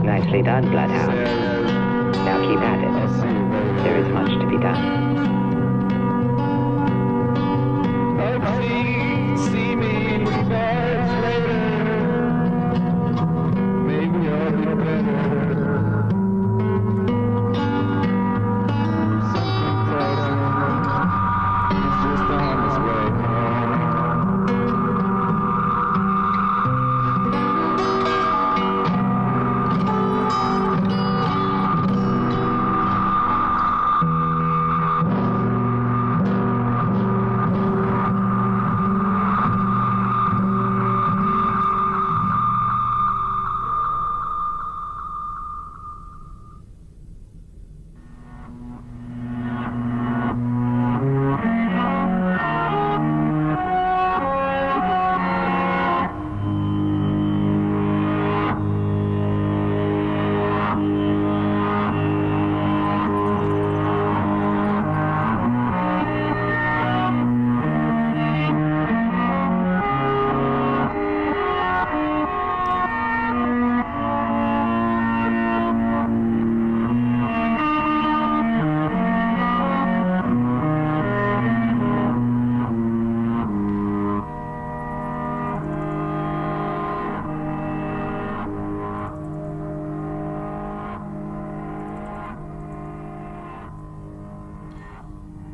Nicely done, Bloodhound. Now keep at it. There is much to be done. See me bars later. Maybe I'll be better. Something tells me he's just on his way home.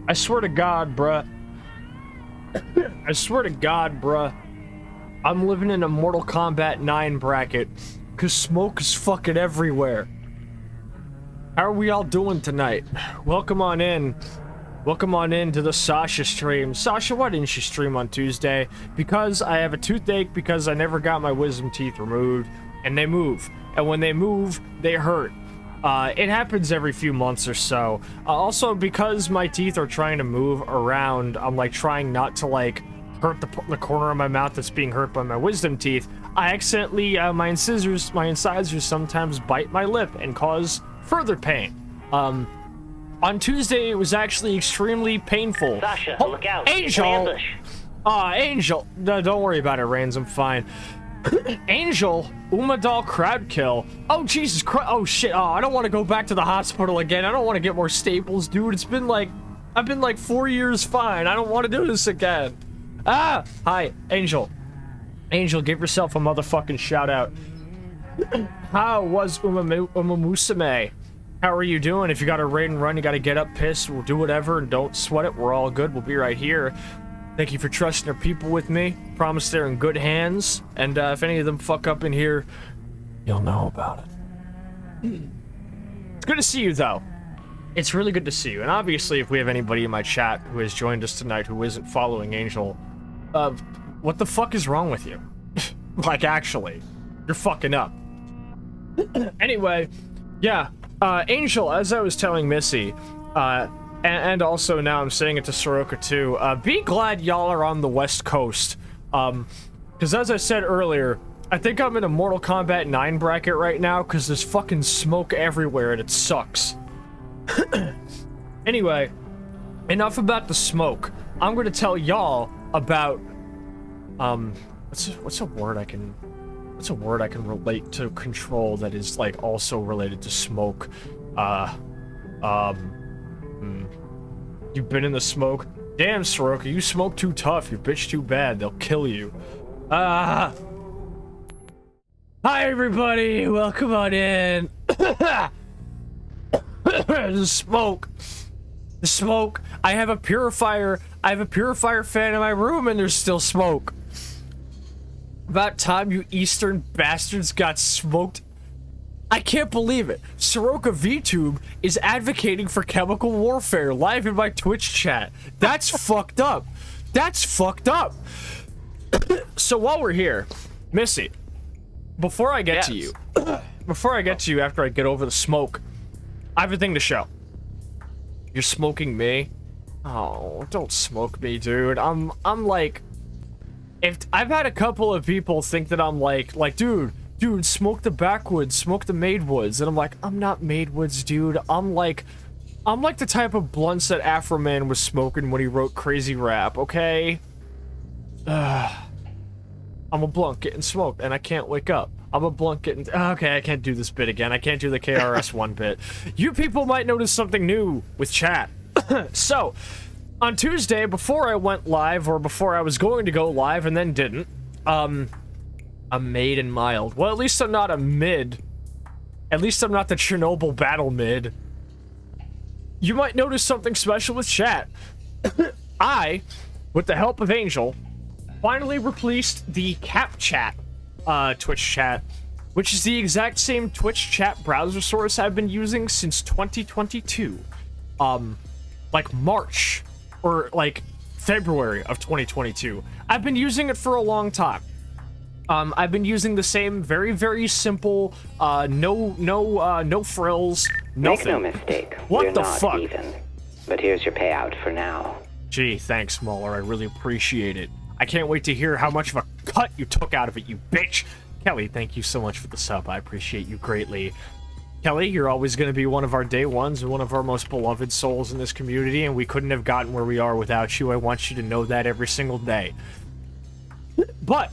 I swear to God, bruh. I swear to God, bruh. I'm living in a Mortal Kombat 9 bracket, cause smoke is fucking everywhere. How are we all doing tonight? Welcome on in. Welcome on in to the Sascha stream. Sascha, why didn't you stream on Tuesday? Because I have a toothache, because I never got my wisdom teeth removed, and they move. And when they move, they hurt. It happens every few months or so. Also, because my teeth are trying to move around, I'm like trying not to like hurt the corner of my mouth that's being hurt by my wisdom teeth. I accidentally, my incisors sometimes bite my lip and cause further pain. On Tuesday, it was actually extremely painful. Sascha, look out. Angel! Angel! No, don't worry about it, Rains, I'm fine. Angel, Umadal crab kill. Oh, Jesus Christ. Oh, shit. Oh, I don't want to go back to the hospital again. I don't want to get more staples, dude. It's been like, I've been like 4 years fine. I don't want to do this again. Ah! Hi, Angel. Angel, give yourself a motherfucking shout out. How was Umamusame? How are you doing? If you got to raid and run, you got to get up, piss, we'll do whatever, and don't sweat it. We're all good. We'll be right here. Thank you for trusting our people with me. Promise they're in good hands. And if any of them fuck up in here, you'll know about it. It's good to see you, though. It's really good to see you. And obviously, if we have anybody in my chat who has joined us tonight who isn't following Angel, what the fuck is wrong with you? Like, actually, you're fucking up. Anyway, yeah. Angel, as I was telling Missy, and also now I'm saying it to Soroka too, be glad y'all are on the West Coast. Because as I said earlier, I think I'm in a Mortal Kombat 9 bracket right now because there's fucking smoke everywhere and it sucks. Anyway, enough about the smoke. I'm gonna tell y'all about, what's a word I can relate to control that is, like, also related to smoke? You've been in the smoke? Damn, Soroka, you smoke too tough. You bitch too bad. They'll kill you. Hi, everybody. Welcome on in. The smoke. The smoke. I have a purifier fan in my room, and there's still smoke. About time you Eastern bastards got smoked. I can't believe it. Soroka VTube is advocating for chemical warfare live in my Twitch chat. That's fucked up. That's fucked up. So while we're here, Missy, before I get to you, after I get over the smoke, I have a thing to show. You're smoking me? Oh, don't smoke me, dude. I'm like, if I've had a couple of people think that I'm like, dude, smoke the backwoods, smoke the Madewoods, and I'm like, I'm not Madewoods, dude. I'm like the type of blunts that Afro Man was smoking when he wrote Crazy Rap, okay? I'm a blunt getting smoked, and I can't wake up. I'm a blunt getting... Okay, I can't do this bit again. I can't do the KRS-One bit. You people might notice something new with chat. So, on Tuesday, before I went live, or before I was going to go live and then didn't, a maid and mild. Well, at least I'm not a mid. At least I'm not the Chernobyl battle mid. You might notice something special with chat. I, with the help of Angel, finally replaced the cap chat, Twitch chat, which is the exact same Twitch chat browser source I've been using since 2022. Like March, or like February of 2022. I've been using it for a long time. I've been using the same very, very simple, no frills, nothing. Make no mistake, What we're the not fuck? even. But here's your payout for now. Gee, thanks, Muller. I really appreciate it. I can't wait to hear how much of a cut you took out of it, you bitch. Kelly, thank you so much for the sub. I appreciate you greatly. Kelly, you're always going to be one of our day ones and one of our most beloved souls in this community, and we couldn't have gotten where we are without you. I want you to know that every single day. But,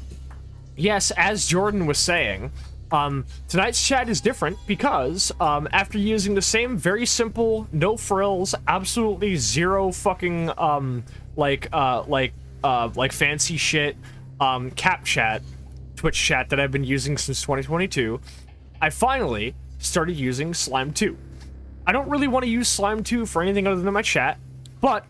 yes, as Jordan was saying, tonight's chat is different because, after using the same very simple, no frills, absolutely zero fucking, like fancy shit, cap chat, Twitch chat that I've been using since 2022, I finally started using Slime 2. I don't really want to use Slime 2 for anything other than my chat, but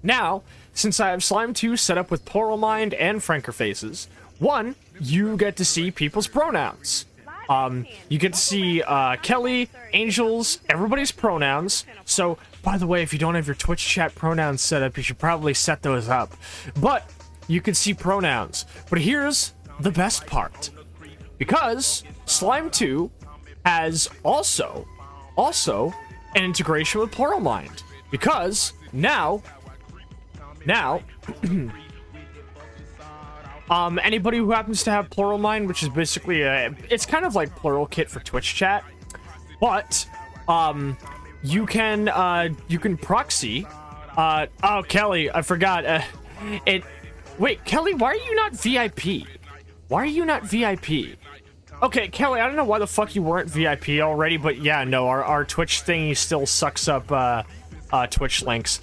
Now, since I have Slime 2 set up with Plural Mind and Franker Faces, 1, you get to see people's pronouns. You get to see Kelly, Angel's, everybody's pronouns. So, by the way, if you don't have your Twitch chat pronouns set up, you should probably set those up. But you can see pronouns. But here's the best part. Because Slime 2 has also an integration with Plural Mind. Because now anybody who happens to have Plural Mind, which is basically it's kind of like Plural Kit for Twitch chat, but you can proxy. Oh, Kelly, I forgot. Wait, Kelly, why are you not VIP? Why are you not VIP? Okay, Kelly, I don't know why the fuck you weren't VIP already, but yeah, no, our Twitch thingy still sucks up Twitch links.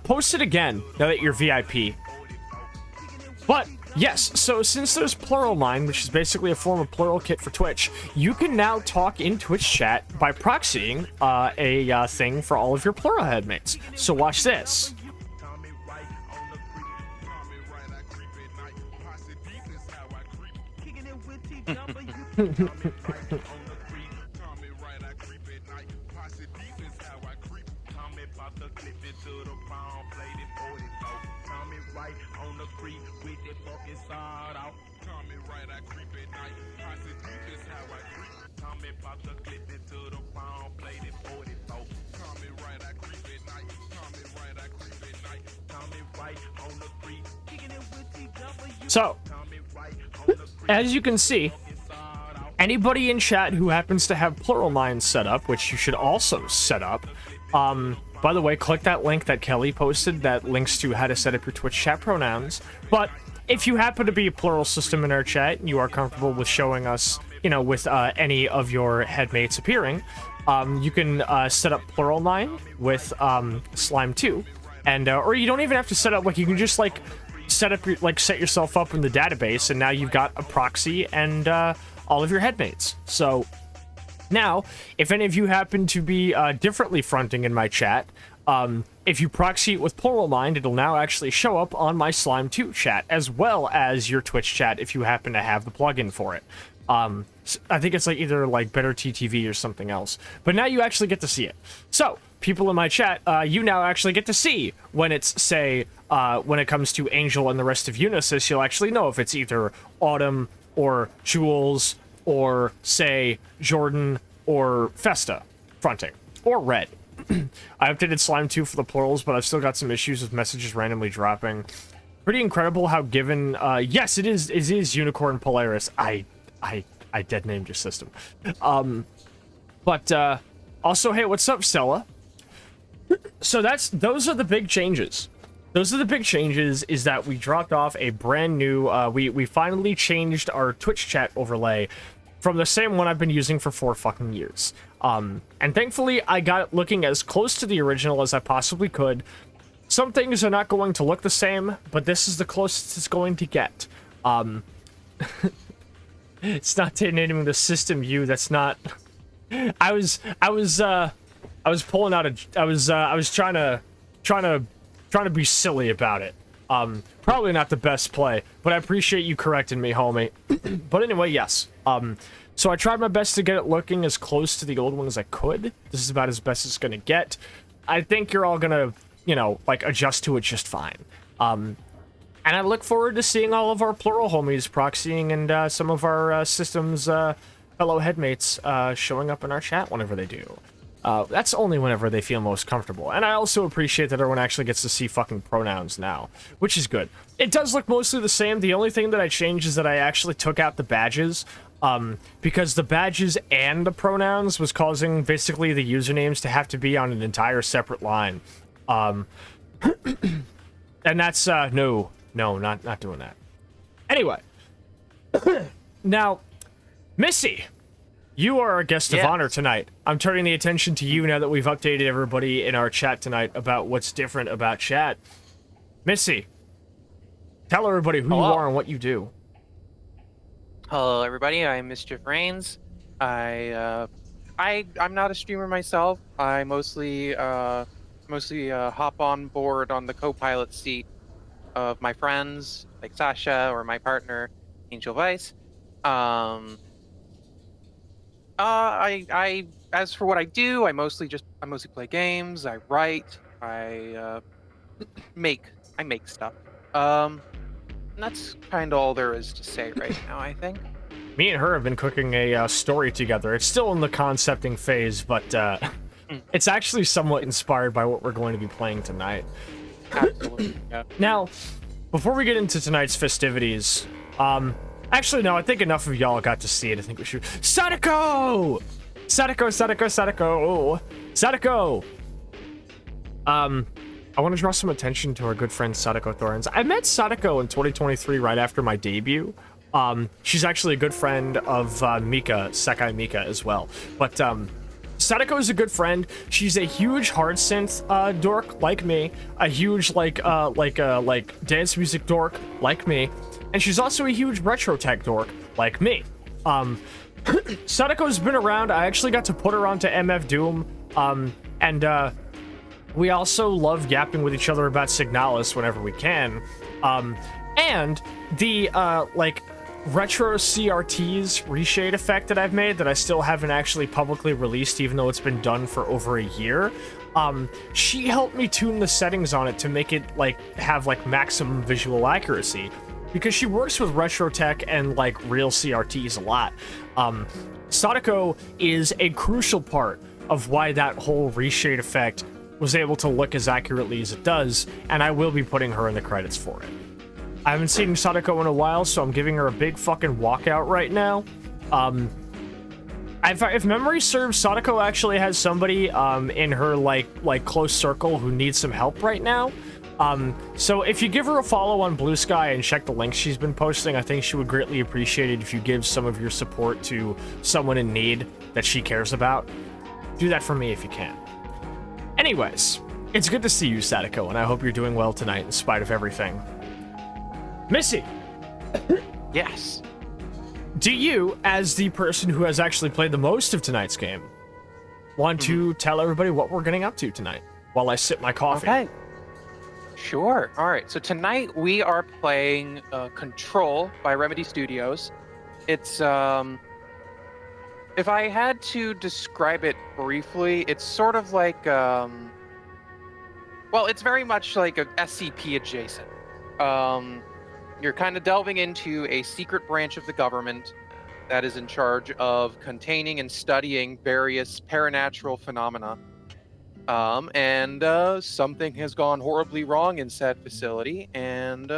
Post it again now that you're VIP. But yes, so since there's Plural Mind, which is basically a form of Plural Kit for Twitch, you can now talk in Twitch chat by proxying a thing for all of your Plural headmates. So watch this. So, as you can see, anybody in chat who happens to have Plural Mind set up, which you should also set up, by the way, click that link that Kelly posted that links to how to set up your Twitch chat pronouns. But if you happen to be a plural system in our chat and you are comfortable with showing us, you know, with any of your headmates appearing, you can set up Plural Mind with Slime 2. And, or you don't even have to set up, like, you can just, like, set yourself up in the database, and now you've got a proxy and all of your headmates. So now, if any of you happen to be differently fronting in my chat, if you proxy it with Plural Mind, it'll now actually show up on my Slime 2 chat, as well as your Twitch chat if you happen to have the plugin for it. I think it's like either like Better TTV or something else. But now you actually get to see it. So, people in my chat, you now actually get to see when it's, say, when it comes to Angel and the rest of Unisys, you'll actually know if it's either Autumn or Jules or, say, Jordan or Festa fronting, or Red. I updated Slime 2 for the plurals, but I've still got some issues with messages randomly dropping. Pretty incredible how given, yes, it is Unicorn Polaris. I dead named your system. But also, hey, what's up, Stella? So those are the big changes. Those are the big changes, is that we dropped off a brand new, we finally changed our Twitch chat overlay from the same one I've been using for 4 fucking years. And thankfully, I got it looking as close to the original as I possibly could. Some things are not going to look the same, but this is the closest it's going to get. It's not naming the system view. That's not. I was pulling out I was trying to be silly about it. Probably not the best play, but I appreciate you correcting me, homie. But anyway, yes. So I tried my best to get it looking as close to the old one as I could. This is about as best it's gonna get. I think you're all gonna, you know, like, adjust to it just fine. And I look forward to seeing all of our plural homies proxying and some of our systems fellow headmates showing up in our chat whenever they do. That's only whenever they feel most comfortable. And I also appreciate that everyone actually gets to see fucking pronouns now, which is good. It does look mostly the same. The only thing that I changed is that I actually took out the badges, because the badges and the pronouns was causing basically the usernames to have to be on an entire separate line. And that's, no, not doing that. Anyway. Now, Missy, you are our guest of honor tonight. I'm turning the attention to you now that we've updated everybody in our chat tonight about what's different about chat. Missy, tell everybody who you are and what you do. Hello, everybody. I'm Mischief Reigns. I'm not a streamer myself. I mostly mostly hop on board on the co-pilot seat of my friends like Sascha or my partner Angel Vice. I as for what I do, I mostly play games. I write. I make stuff. And that's kind of all there is to say right now, I think. Me and her have been cooking a story together. It's still in the concepting phase, but it's actually somewhat inspired by what we're going to be playing tonight. Absolutely. Yeah. Now, before we get into tonight's festivities, actually, no, I think enough of y'all got to see it. I think we should. Sadako! Sadako! I want to draw some attention to our good friend Sadako Thorns. I met Sadako in 2023 right after my debut. She's actually a good friend of Mika, Sekai Mika as well. But Sadako is a good friend. She's a huge hard synth dork like me, a huge like dance music dork like me, and she's also a huge retro tech dork like me. Sadako's been around. I actually got to put her onto MF Doom, and we also love yapping with each other about Signalis whenever we can. And the retro CRT's reshade effect that I've made that I still haven't actually publicly released, even though it's been done for over a year. She helped me tune the settings on it to make it have maximum visual accuracy, because she works with retro tech and real CRTs a lot. Sadako is a crucial part of why that whole reshade effect was able to look as accurately as it does, and I will be putting her in the credits for it. I haven't seen Sadako in a while, so I'm giving her a big fucking walkout right now. If memory serves, Sadako actually has somebody in her close circle who needs some help right now. So if you give her a follow on Blue Sky and check the links she's been posting, I think she would greatly appreciate it if you give some of your support to someone in need that she cares about. Do that for me if you can. Anyways, it's good to see you, Sadako, and I hope you're doing well tonight in spite of everything. Missy! Yes. Do you, as the person who has actually played the most of tonight's game, want to tell everybody what we're getting up to tonight while I sip my coffee? Okay. Sure. All right. So tonight we are playing Control by Remedy Studios. It's if I had to describe it briefly, it's sort of like well, it's very much like a SCP adjacent. You're kind of delving into a secret branch of the government that is in charge of containing and studying various paranatural phenomena. And something has gone horribly wrong in said facility, and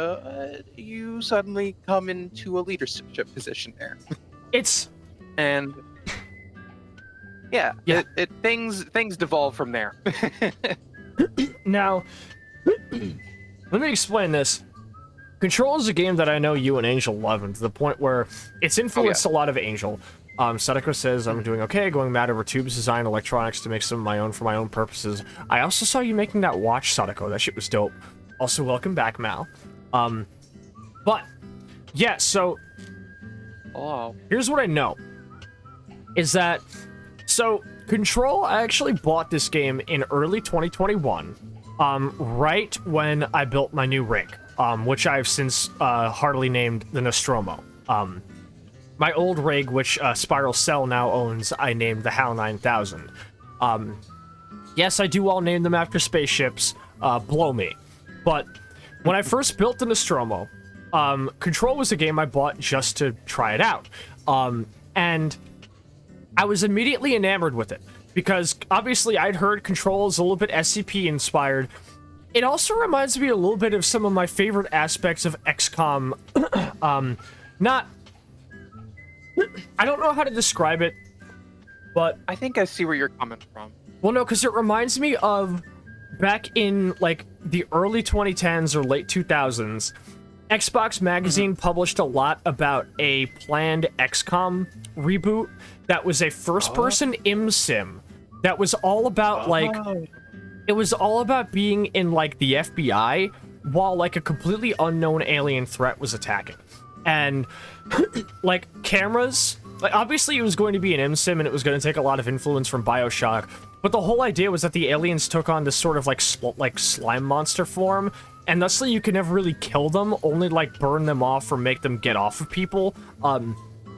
you suddenly come into a leadership position there. And yeah. Things devolve from there. Now, let me explain this. Control is a game that I know you and Angel love, and to the point where it's influenced a lot of Angel. Sadako says, I'm doing okay, going mad over tubes design, electronics to make some of my own for my own purposes. I also saw you making that watch, Sadako. That shit was dope. Also, welcome back, Mal. But, yeah, so... Oh. Here's what I know. Is that... So, Control, I actually bought this game in early 2021, right when I built my new rig, which I've since heartily named the Nostromo. My old rig, which Spiral Cell now owns, I named the HAL 9000. Yes, I do all name them after spaceships. Blow me. But when I first built the Nostromo, Control was a game I bought just to try it out. And I was immediately enamored with it, because obviously I'd heard Control is a little bit SCP inspired. It also reminds me a little bit of some of my favorite aspects of XCOM. I don't know how to describe it, but... I think I see where you're coming from. Well, no, because it reminds me of back in, the early 2010s or late 2000s, Xbox Magazine published a lot about a planned XCOM reboot that was a first-person ImSim that was all about, it was all about being in, the FBI while, a completely unknown alien threat was attacking. And, cameras... obviously it was going to be an ImSim and it was going to take a lot of influence from BioShock, But the whole idea was that the aliens took on this sort of like slime monster form, and thusly you can never really kill them, only like burn them off or make them get off of people.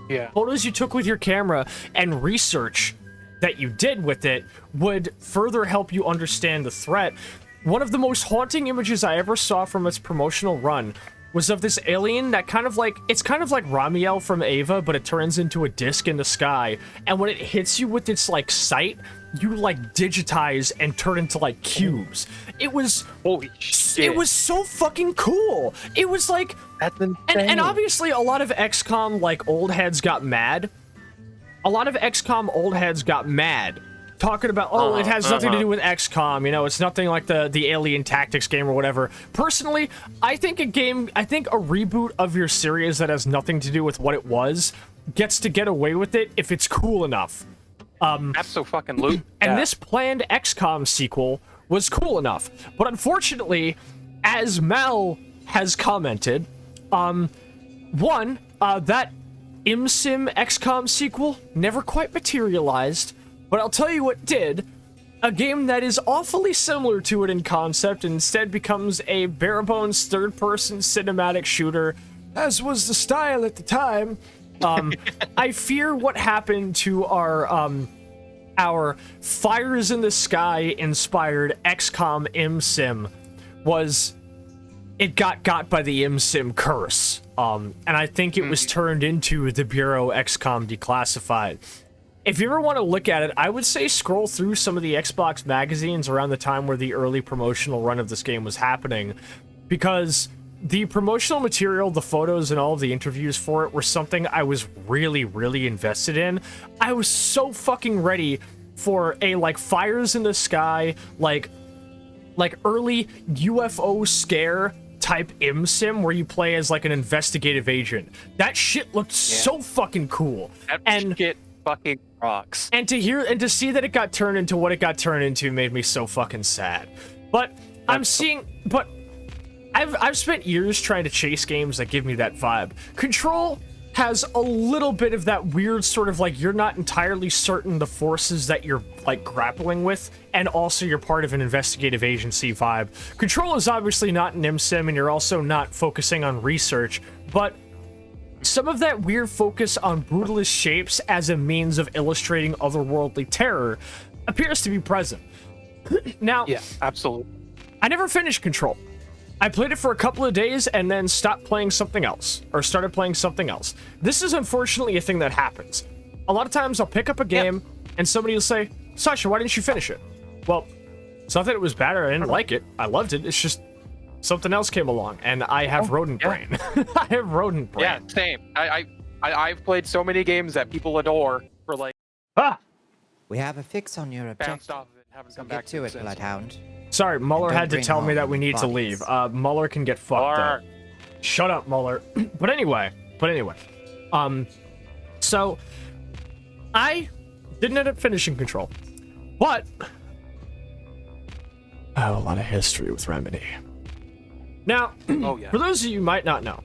Yeah. Photos you took with your camera and research that you did with it would further help you understand the threat. One of the most haunting images I ever saw from its promotional run was of this alien that it's kind of like Ramiel from Ava, but it turns into a disc in the sky, and when it hits you with its like sight, you like digitize and turn into like cubes. It was Holy shit. It was so fucking cool. It was like, That's insane. and obviously a lot of XCOM like old heads got mad. A lot of XCOM old heads got mad, talking about, oh, it has nothing to do with XCOM, you know, it's nothing like the Alien Tactics game or whatever. Personally, I think a reboot of your series that has nothing to do with what it was gets to get away with it if it's cool enough. Abso-fucking-lute. And this planned XCOM sequel was cool enough. But unfortunately, as Mel has commented, that ImSim XCOM sequel never quite materialized, but I'll tell you what did. A game that is awfully similar to it in concept instead becomes a bare-bones third-person cinematic shooter, as was the style at the time. I fear what happened to our Fires in the Sky inspired XCOM ImSim was it got by the ImSim curse. And I think it was turned into the Bureau XCOM Declassified. If you ever want to look at it, I would say scroll through some of the Xbox magazines around the time where the early promotional run of this game was happening, because the promotional material, the photos, and all of the interviews for it were something I was really, really invested in. I was so fucking ready for a, like, Fires in the Sky, like early UFO scare type ImSim where you play as, like, an investigative agent. That shit looked so fucking cool. That shit fucking rocks. And to see that it got turned into what it got turned into made me so fucking sad. But I've spent years trying to chase games that give me that vibe. Control has a little bit of that weird sort of like you're not entirely certain the forces that you're like grappling with, and also you're part of an investigative agency vibe. Control is obviously not an ImSim, and you're also not focusing on research, but some of that weird focus on brutalist shapes as a means of illustrating otherworldly terror appears to be present. Now, Yeah, absolutely. I never finished Control. I played it for a couple of days and then stopped playing something else, or started playing something else. This is unfortunately a thing that happens. A lot of times I'll pick up a game and somebody will say, Sasha, why didn't you finish it? Well, it's not that it was bad or I didn't like it. I loved it. It's just something else came along, and I have rodent brain. I have rodent brain. Yeah, same. I've played so many games that people adore for like We have a fix on your bounced objective. off of it and haven't So come get back to it, since. Bloodhound. Sorry, Mueller And don't had to bring tell me home that we need to bodies. leave. Mueller can get fucked up. Mueller. Shut up, Mueller. But anyway. So I didn't end up finishing Control, but I have a lot of history with Remedy. Now, Oh yeah. for those of you who might not know,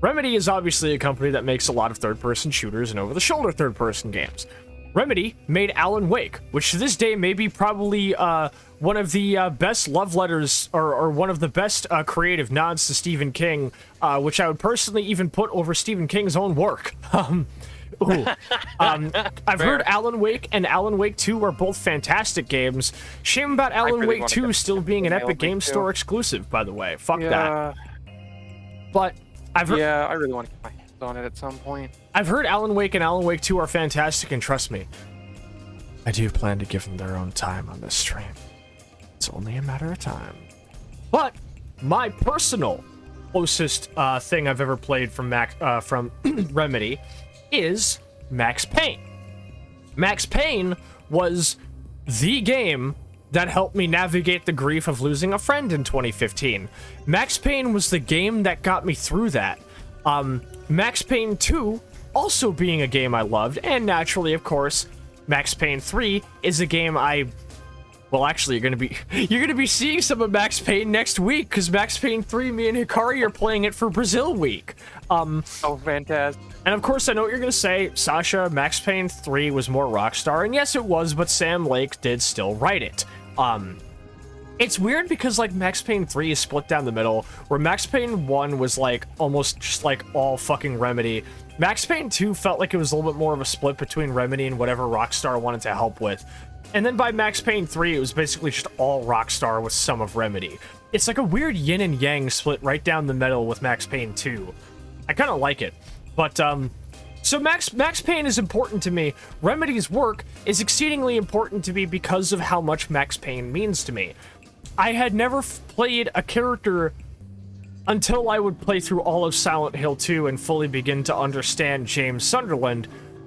Remedy is obviously a company that makes a lot of third-person shooters and over-the-shoulder third-person games. Remedy made Alan Wake, which to this day may be probably one of the best love letters or one of the best creative nods to Stephen King, which I would personally even put over Stephen King's own work. I've heard Alan Wake and Alan Wake 2 are both fantastic games. Shame about Alan really Wake wanna 2 get still being an Alan Epic Wake Games 2. Store exclusive, by the way. Fuck that. Yeah, But I've heard, yeah, I really want to get my hands on it at some point. I've heard Alan Wake and Alan Wake 2 are fantastic, and trust me, I do plan to give them their own time on this stream. It's only a matter of time. But my personal closest thing I've ever played from Remedy is Max Payne. Max Payne was the game that helped me navigate the grief of losing a friend in 2015. Max Payne was the game that got me through that. Max Payne 2 also being a game I loved, and naturally, of course, Max Payne 3 is a game I Well, actually, you're gonna be seeing some of Max Payne next week, because Max Payne 3, me and Hikari are playing it for Brazil week. Oh, fantastic. And of course, I know what you're gonna say, Sascha, Max Payne 3 was more Rockstar, and yes, it was, but Sam Lake did still write it. It's weird because, like, Max Payne 3 is split down the middle, where Max Payne 1 was, like, almost just, like, all fucking Remedy. Max Payne 2 felt like it was a little bit more of a split between Remedy and whatever Rockstar wanted to help with. And then by Max Payne 3, it was basically just all Rockstar with some of Remedy. It's like a weird yin and yang split right down the middle with Max Payne 2. I kind of like it. But, so Max Payne is important to me. Remedy's work is exceedingly important to me because of how much Max Payne means to me. I had never played a character until I would play through all of Silent Hill 2 and fully begin to understand James Sunderland.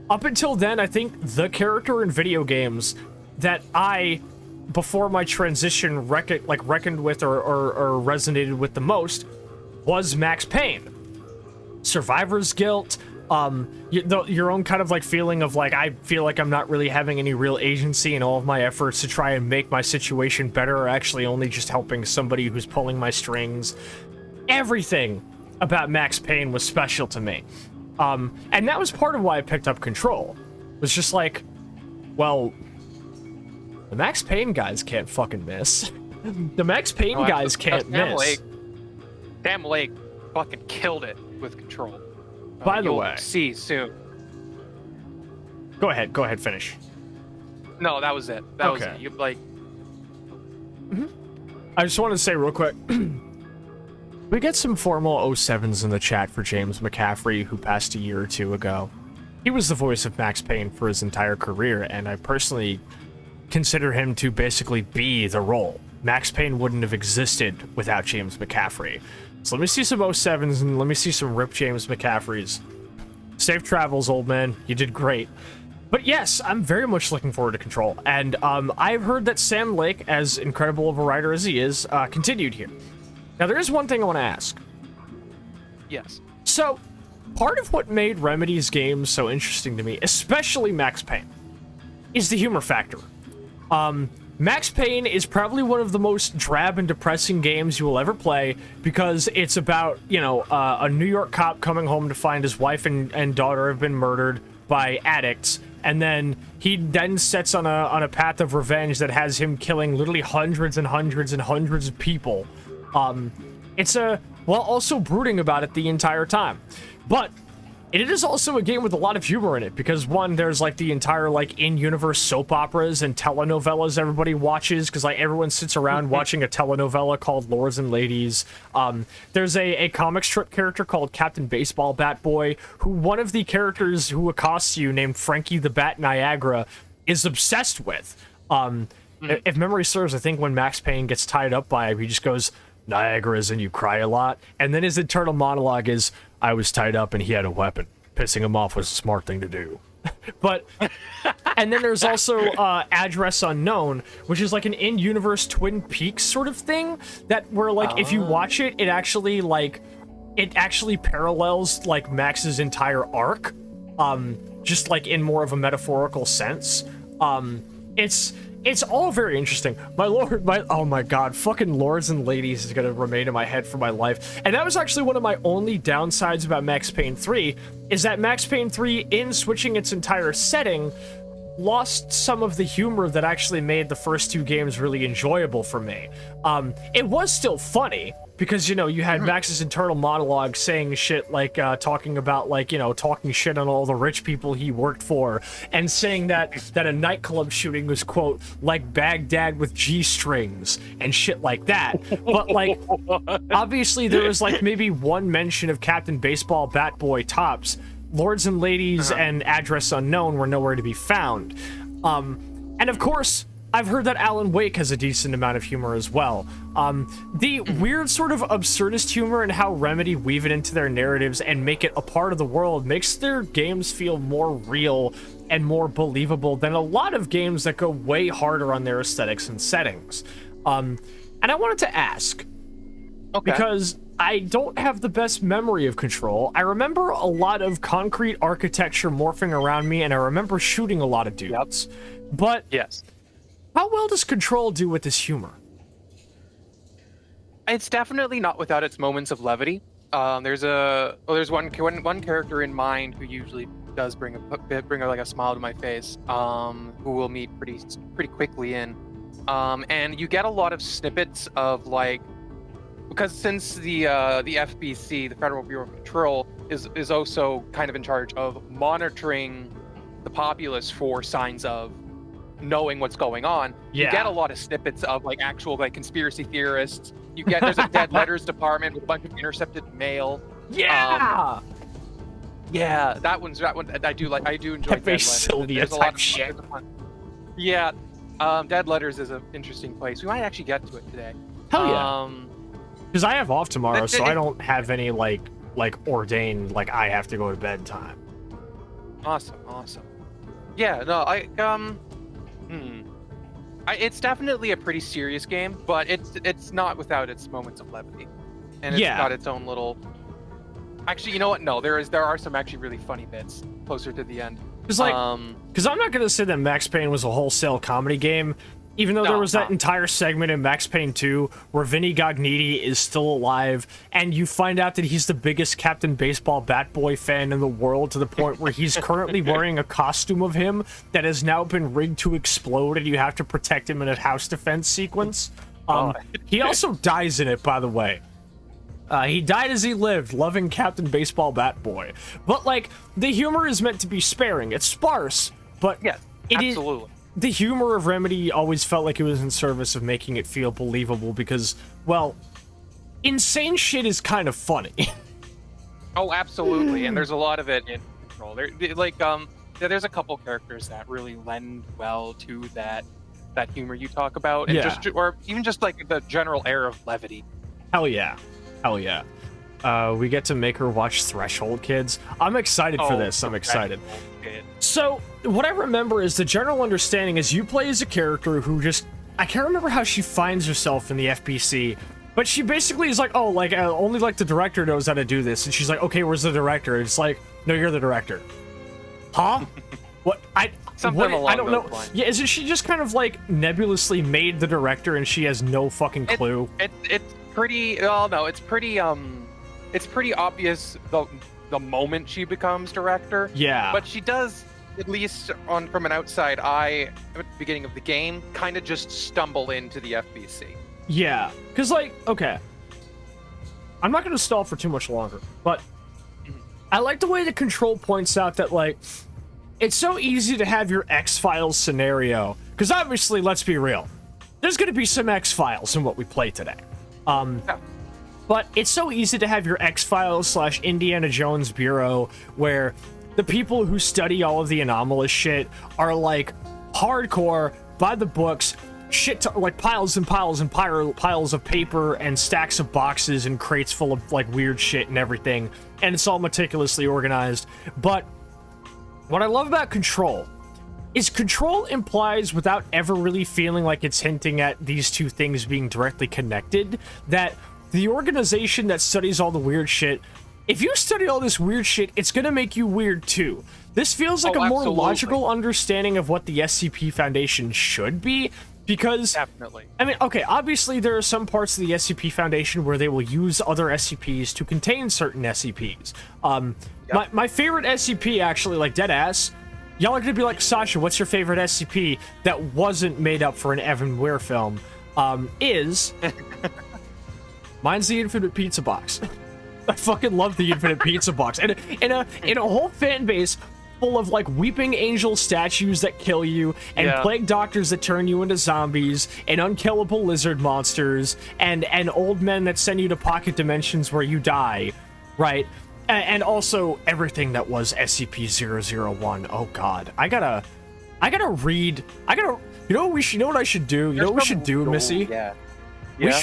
Up until then, I think the character in video games that I, before my transition, reckoned with or resonated with the most was Max Payne. Survivor's guilt, your own kind of like feeling of like, I feel like I'm not really having any real agency in all of my efforts to try and make my situation better, or actually only just helping somebody who's pulling my strings. Everything about Max Payne was special to me. And that was part of why I picked up Control. It was just like, well, the Max Payne guys can't fucking miss. The Max Payne guys can't miss. Sam Lake fucking killed it with Control. By the way, you'll see soon. Go ahead, finish. No, that was it. That was it. You like. I just want to say real quick. We get some formal 07s in the chat for James McCaffrey, who passed a year or two ago. He was the voice of Max Payne for his entire career, and I personally consider him to basically be the role. Max Payne wouldn't have existed without James McCaffrey. So let me see some 07s and let me see some RIP James McCaffreys. Safe travels, old man. You did great. But yes, I'm very much looking forward to Control. And I've heard that Sam Lake, as incredible of a writer as he is, continued here. Now, there is one thing I want to ask. Yes. So, part of what made Remedy's games so interesting to me, especially Max Payne, is the humor factor. Max Payne is probably one of the most drab and depressing games you will ever play because it's about, a New York cop coming home to find his wife and daughter have been murdered by addicts, and then he then sets on a path of revenge that has him killing literally hundreds and hundreds and hundreds of people. While also brooding about it the entire time. But it is also a game with a lot of humor in it, because one, there's like the entire like in-universe soap operas and telenovelas everybody watches, because like everyone sits around watching a telenovela called Lords and Ladies. There's a comic strip character called Captain Baseball Bat Boy, who one of the characters who accosts you, named Frankie the Bat Niagara, is obsessed with. If memory serves, I think when Max Payne gets tied up by him, he just goes, "Niagara's and you cry a lot." And then his internal monologue is, "I was tied up and he had a weapon. Pissing him off was a smart thing to do." But, and then there's also Address Unknown, which is like an in-universe Twin Peaks sort of thing, that where like if you watch it, it actually parallels like Max's entire arc, just like in more of a metaphorical sense. It's all very interesting. Oh my god, fucking Lords and Ladies is gonna remain in my head for my life. And that was actually one of my only downsides about Max Payne 3, is that Max Payne 3, in switching its entire setting, lost some of the humor that actually made the first two games really enjoyable for me. It was still funny, because, you had Max's internal monologue saying shit like, talking about, like, talking shit on all the rich people he worked for, and saying that a nightclub shooting was, quote, like Baghdad with G-strings, and shit like that. But, like, obviously there was, like, maybe one mention of Captain Baseball Bat Boy tops. Lords and Ladies and Address Unknown were nowhere to be found. And of course, I've heard that Alan Wake has a decent amount of humor as well. The weird sort of absurdist humor and how Remedy weave it into their narratives and make it a part of the world makes their games feel more real and more believable than a lot of games that go way harder on their aesthetics and settings. And I wanted to ask, because I don't have the best memory of Control. I remember a lot of concrete architecture morphing around me, and I remember shooting a lot of dudes. But yes, How well does Control do with this humor? It's definitely not without its moments of levity. There's one character in mind who usually does bring a smile to my face. Who we'll meet pretty quickly in, and you get a lot of snippets of like, because since the FBC, the Federal Bureau of Patrol, is also kind of in charge of monitoring the populace for signs of knowing what's going on. Yeah. You get a lot of snippets of like actual like conspiracy theorists. There's a dead letters department with a bunch of intercepted mail. Yeah. Yeah, that one I do enjoy. Pepe Dead Sylvia Letters. There's a type lot shit. of fun. Yeah, Dead Letters is an interesting place. We might actually get to it today. Hell yeah. Because I have off tomorrow, so I don't have any like ordained like I have to go to bed time. Awesome. Yeah, no, it's definitely a pretty serious game, but it's not without its moments of levity, and it's got its own little. Actually, you know what? No, there are some actually really funny bits closer to the end. Because I'm not gonna say that Max Payne was a wholesale comedy game, even though there was that entire segment in Max Payne 2 where Vinny Gognitti is still alive, and you find out that he's the biggest Captain Baseball Bat Boy fan in the world, to the point where he's currently wearing a costume of him that has now been rigged to explode, and you have to protect him in a house defense sequence. He also dies in it, by the way. He died as he lived, loving Captain Baseball Bat Boy. But, like, the humor is meant to be sparing. It's sparse, but yeah, absolutely. The humor of Remedy always felt like it was in service of making it feel believable because, well, insane shit is kind of funny. Oh, absolutely, and there's a lot of it in Control. There's a couple characters that really lend well to that humor you talk about, and or even just like the general air of levity. Hell yeah. We get to make her watch Threshold, kids. I'm excited for this. I'm excited. So, what I remember is the general understanding is you play as a character who I can't remember how she finds herself in the FPC, but she basically is like, only like the director knows how to do this. And she's like, okay, where's the director? And it's like, no, you're the director. Huh? What? Something along I don't know. those lines. Yeah, isn't she just kind of like nebulously made the director and she has no fucking clue? It's pretty. Oh no, it's pretty obvious the moment she becomes director. Yeah. But she does, at least from an outside eye, at the beginning of the game, kind of just stumble into the FBC. Yeah, because like, okay, I'm not going to stall for too much longer, but I like the way the Control points out that like it's so easy to have your X-Files scenario, because obviously, let's be real, there's going to be some X-Files in what we play today. Yeah. But it's so easy to have your X-Files / Indiana Jones Bureau, where the people who study all of the anomalous shit are like hardcore, by the books, like piles and piles and piles of paper and stacks of boxes and crates full of like weird shit and everything, and it's all meticulously organized. But what I love about Control is Control implies, without ever really feeling like it's hinting at these two things being directly connected, that the organization that studies all the weird shit, if you study all this weird shit, it's gonna make you weird too. This feels like a more logical understanding of what the SCP Foundation should be, because... Definitely. I mean, okay, obviously there are some parts of the SCP Foundation where they will use other SCPs to contain certain SCPs. My favorite SCP, actually, like deadass, y'all are gonna be like, Sascha, what's your favorite SCP that wasn't made up for an Evan Weir film? Is... Mine's the Infinite Pizza Box. I fucking love the Infinite Pizza Box. And in a whole fan base full of like weeping angel statues that kill you, and plague doctors that turn you into zombies, and unkillable lizard monsters, and old men that send you to pocket dimensions where you die, right? And also everything that was SCP-001. Oh god. I gotta read. You know what I should do? You know what we should do, Missy? Yeah.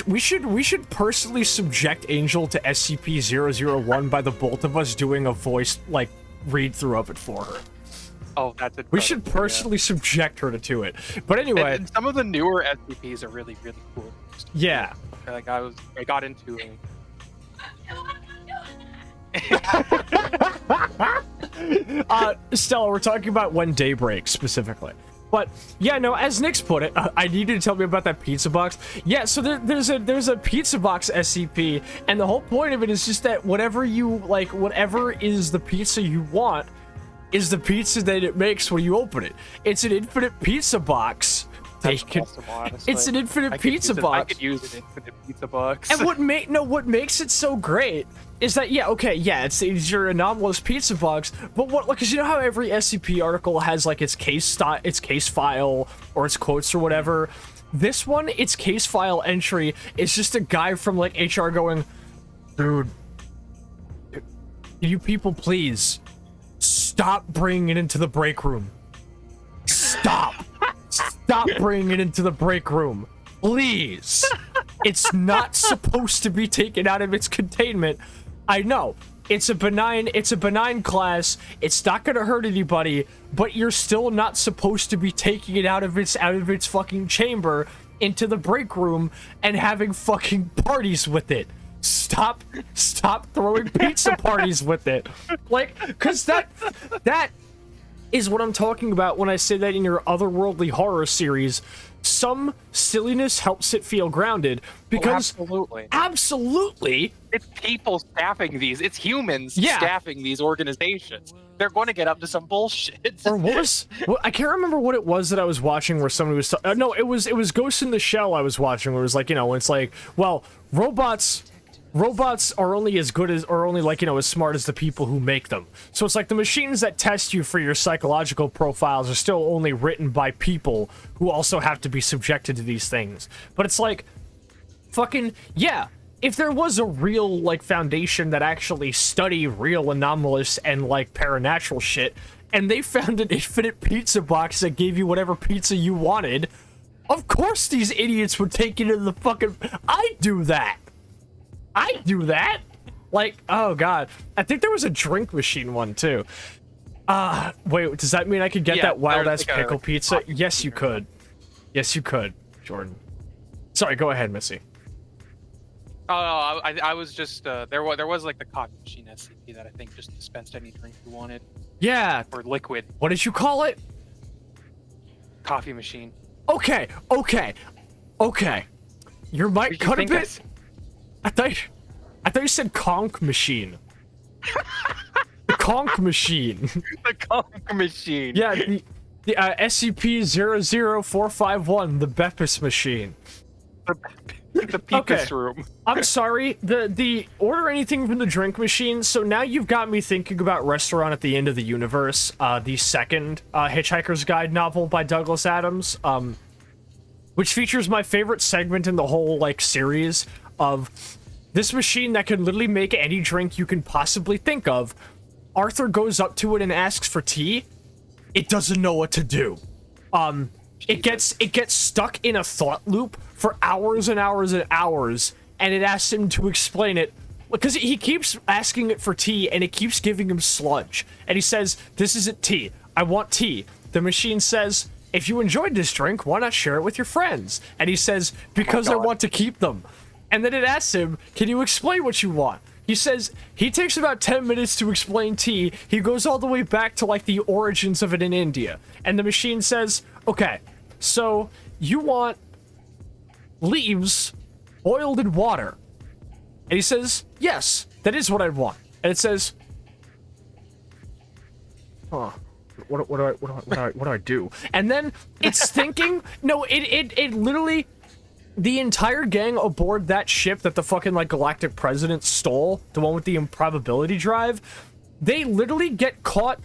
We should personally subject Angel to SCP-001 by the both of us doing a voice like read through of it for her. Oh, that's it. We should personally subject her to it. But anyway, and some of the newer SCPs are really, really cool. Yeah. Like I got into it. Stella, we're talking about When Day Breaks specifically. But yeah, no, as Nick's put it, I need you to tell me about that pizza box. Yeah, so there's a pizza box SCP, and the whole point of it is just that whatever is the pizza you want is the pizza that it makes when you open it. It's an infinite pizza box. It's an infinite pizza box. I could use an infinite pizza box. And what makes it so great is that it's your anomalous pizza box, but because you know how every SCP article has like its case file or its quotes or whatever. This one, its case file entry is just a guy from like HR going, dude, can you people please stop bringing it into the break room? Stop bringing it into the break room, please. It's not supposed to be taken out of its containment. I know it's a benign class. It's not gonna hurt anybody, but you're still not supposed to be taking it out of its fucking chamber into the break room and having fucking parties with it. Stop throwing pizza parties with it. Like, cause that is what I'm talking about when I say that in your otherworldly horror series, some silliness helps it feel grounded. Because absolutely, it's people staffing these. It's humans staffing these organizations. They're going to get up to some bullshit. Or I can't remember what it was that I was watching where somebody was. No, it was Ghost in the Shell. I was watching where it was like, it's like, well, robots are only as good as, or only like, as smart as the people who make them. So it's like the machines that test you for your psychological profiles are still only written by people who also have to be subjected to these things. But it's like, fucking, yeah, if there was a real, like, foundation that actually study real anomalous and, like, paranatural shit, and they found an infinite pizza box that gave you whatever pizza you wanted, of course these idiots would take it to the fucking... I do that! Like, oh god. I think there was a drink machine one, too. Wait, does that mean I could get that wild-ass like pickle pizza? Yes, you could. Yes, you could, Jordan. Sorry, go ahead, Missy. Oh, I was just, there was like the coffee machine SCP that I think just dispensed any drink you wanted. Yeah. Or liquid. What did you call it? Coffee machine. Okay. Your mic cut a bit. I thought you said conch machine. The conch machine. The conch machine. Yeah, the SCP-00451, the Beppis machine. The Peepus room. I'm sorry. The order anything from the drink machine. So now you've got me thinking about Restaurant at the End of the Universe, the second Hitchhiker's Guide novel by Douglas Adams, which features my favorite segment in the whole like series of this machine that can literally make any drink you can possibly think of. Arthur goes up to it and asks for tea. It doesn't know what to do. It gets stuck in a thought loop for hours and hours and hours, and it asks him to explain it because he keeps asking it for tea and it keeps giving him sludge. And he says, "This isn't tea. I want tea." The machine says, "If you enjoyed this drink, why not share it with your friends?" And he says, "Because I want to keep them." And then it asks him, "Can you explain what you want?" He says he takes about 10 minutes to explain tea. He goes all the way back to like the origins of it in India. And the machine says, "Okay, so you want leaves boiled in water." And he says, "Yes, that is what I want." And it says, "Huh, what do I do?" And then it's thinking, no, it literally, the entire gang aboard that ship that the fucking like galactic president stole, the one with the improbability drive, they literally get caught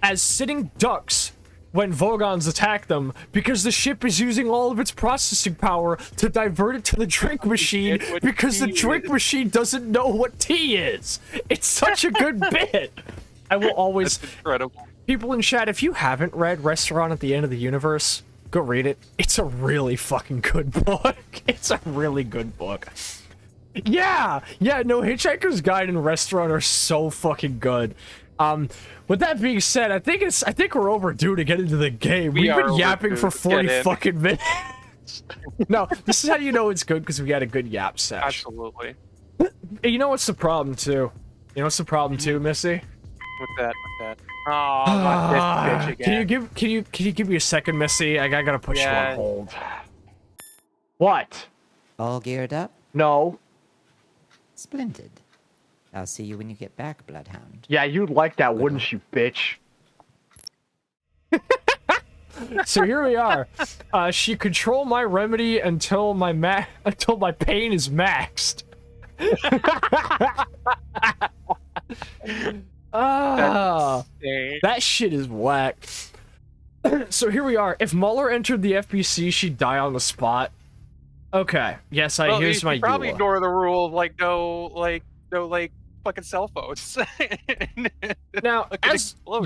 as sitting ducks when Vogons attack them because the ship is using all of its processing power to divert it to the drink machine because the drink machine doesn't know what tea is. It's such a good bit. I will always... That's incredible. People in chat, if you haven't read Restaurant at the End of the Universe, go read it. It's a really fucking good book. It's a really good book. Yeah, no, Hitchhiker's Guide and Restaurant are so fucking good. With that being said, I think we're overdue to get into the game. We've been yapping for 40 fucking minutes. No, this is how you know it's good, because we had a good yap sesh. Absolutely. You know what's the problem too? You know what's the problem too, Missy? With that. Oh, not this bitch again. Can you give me a second, Missy? I gotta put you Yeah. on hold. What? All geared up? No. Splendid. I'll see you when you get back, Bloodhound. Yeah, you'd like that, wouldn't you, bitch? So here we are. She control my remedy until my pain is maxed. That shit is whack. So here we are. If Mueller entered the FBC, she'd die on the spot. Okay. Yes, here's my probably EULA. ignore the rule of no fucking cell phones. Now,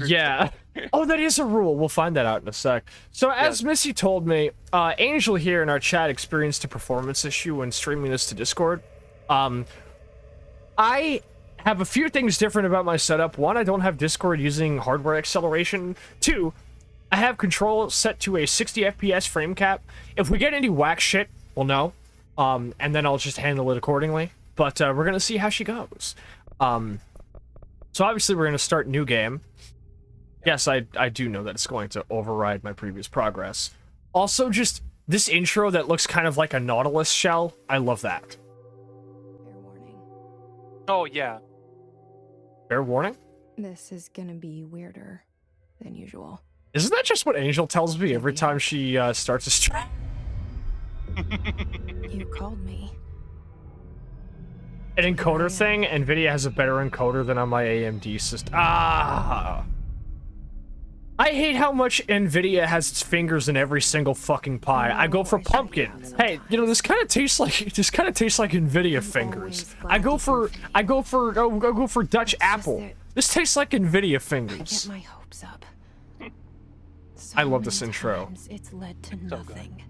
yeah. Oh, that is a rule. We'll find that out in a sec. So, as Missy told me, Angel here in our chat experienced a performance issue when streaming this to Discord. I have a few things different about my setup. One, I don't have Discord using hardware acceleration. Two, I have control set to a 60 FPS frame cap. If we get any whack shit, we'll know. And then I'll just handle it accordingly. But we're gonna see how she goes. So obviously we're gonna start new game. Yes, I do know that it's going to override my previous progress. Also, just this intro that looks kind of like a Nautilus shell. I love that. Fair warning. Oh yeah. Fair warning? This is gonna be weirder than usual. Isn't that just what Angel tells me every time she starts a stream? You called me. An encoder thing? NVIDIA has a better encoder than on my AMD system. Ah! I hate how much NVIDIA has its fingers in every single fucking pie. I go for pumpkin. Hey, you know, this kind of tastes like NVIDIA fingers. I go for Dutch apple. This tastes like NVIDIA I fingers. get my hopes up. I love this many intro. times It's led to nothing.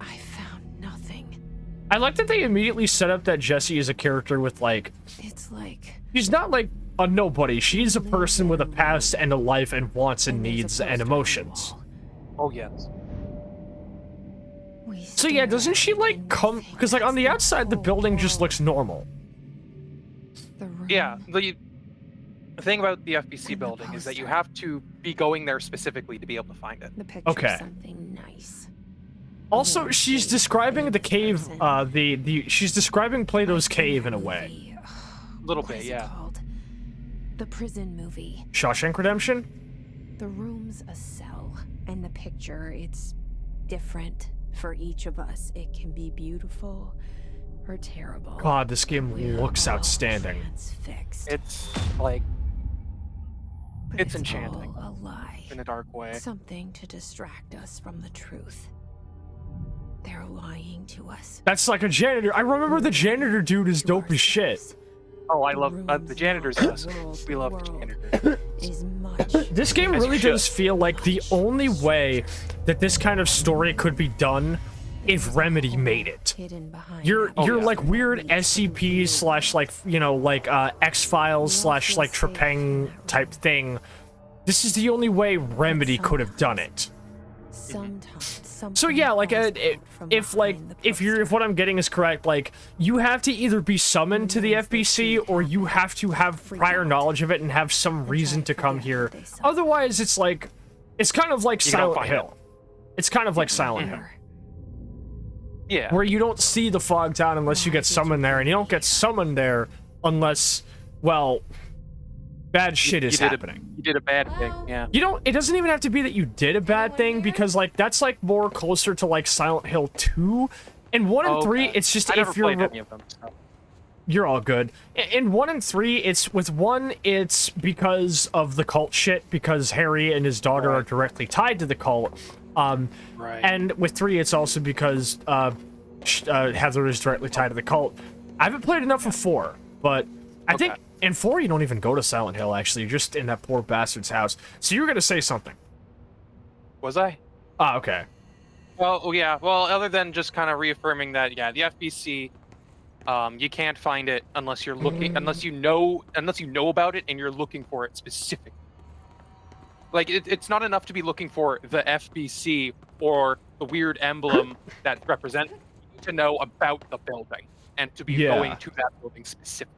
I found nothing. I like that they immediately set up that Jessie is a character with, like... It's like She's not, like, a nobody. She's a person with a past and a life and wants and needs and emotions. Oh yes. So yeah, doesn't she, like, come... Because, like, on the outside, the building just looks normal. Yeah. The thing about the FBC building is that you have to be going there specifically to be able to find it. The picture Okay. something nice. Also, she's describing the cave, she's describing Plato's cave in a way. Little What bit, is it yeah. called? The prison movie. Shawshank Redemption? The room's a cell, and the picture, it's different for each of us. It can be beautiful or terrible. God, this game We're looks all outstanding. transfixed. It's like But it's enchanting all a lie. in a dark way. Something to distract us from the truth. They're lying to us. That's like a janitor. I remember the janitor dude is dope as shit. Oh, I love the janitors. We love the janitors. Is much. This game As you really should. does feel like the only way that this kind of story could be done if Remedy made it. Hidden behind Your that like weird SCPs slash like, you know, like X-Files slash like Trepang type thing. This is the only way Remedy could have done it. Sometimes So yeah, like if what I'm getting is correct, like you have to either be summoned to the FBC or you have to have prior knowledge of it and have some reason to come here. Otherwise, it's like it's kind of like You don't Silent find Hill. It's kind of like Silent Hill, Yeah. where you don't see the fog town unless you get summoned there, and you don't get summoned there unless, well, bad shit is happening. You did a bad thing. Yeah. You don't, it doesn't even have to be that you did a bad thing, because like that's like more closer to like Silent Hill 2. In 1 and 3, it's just I never if you're played any of them. So. you're all good. In 1 and 3, it's with 1, it's because of the cult shit, because Harry and his daughter are directly tied to the cult. Right. And with 3, it's also because Heather is directly tied to the cult. I haven't played enough of 4, but I think in 4 you don't even go to Silent Hill, actually. You're just in that poor bastard's house. So you were gonna say something. Was I? Ah, okay. Well, yeah. Well, other than just kind of reaffirming that, yeah, the FBC, you can't find it unless you're looking, unless you know about it and you're looking for it specifically. Like, it's not enough to be looking for the FBC or the weird emblem that represents it. You need to know about the building and to be going to that building specifically.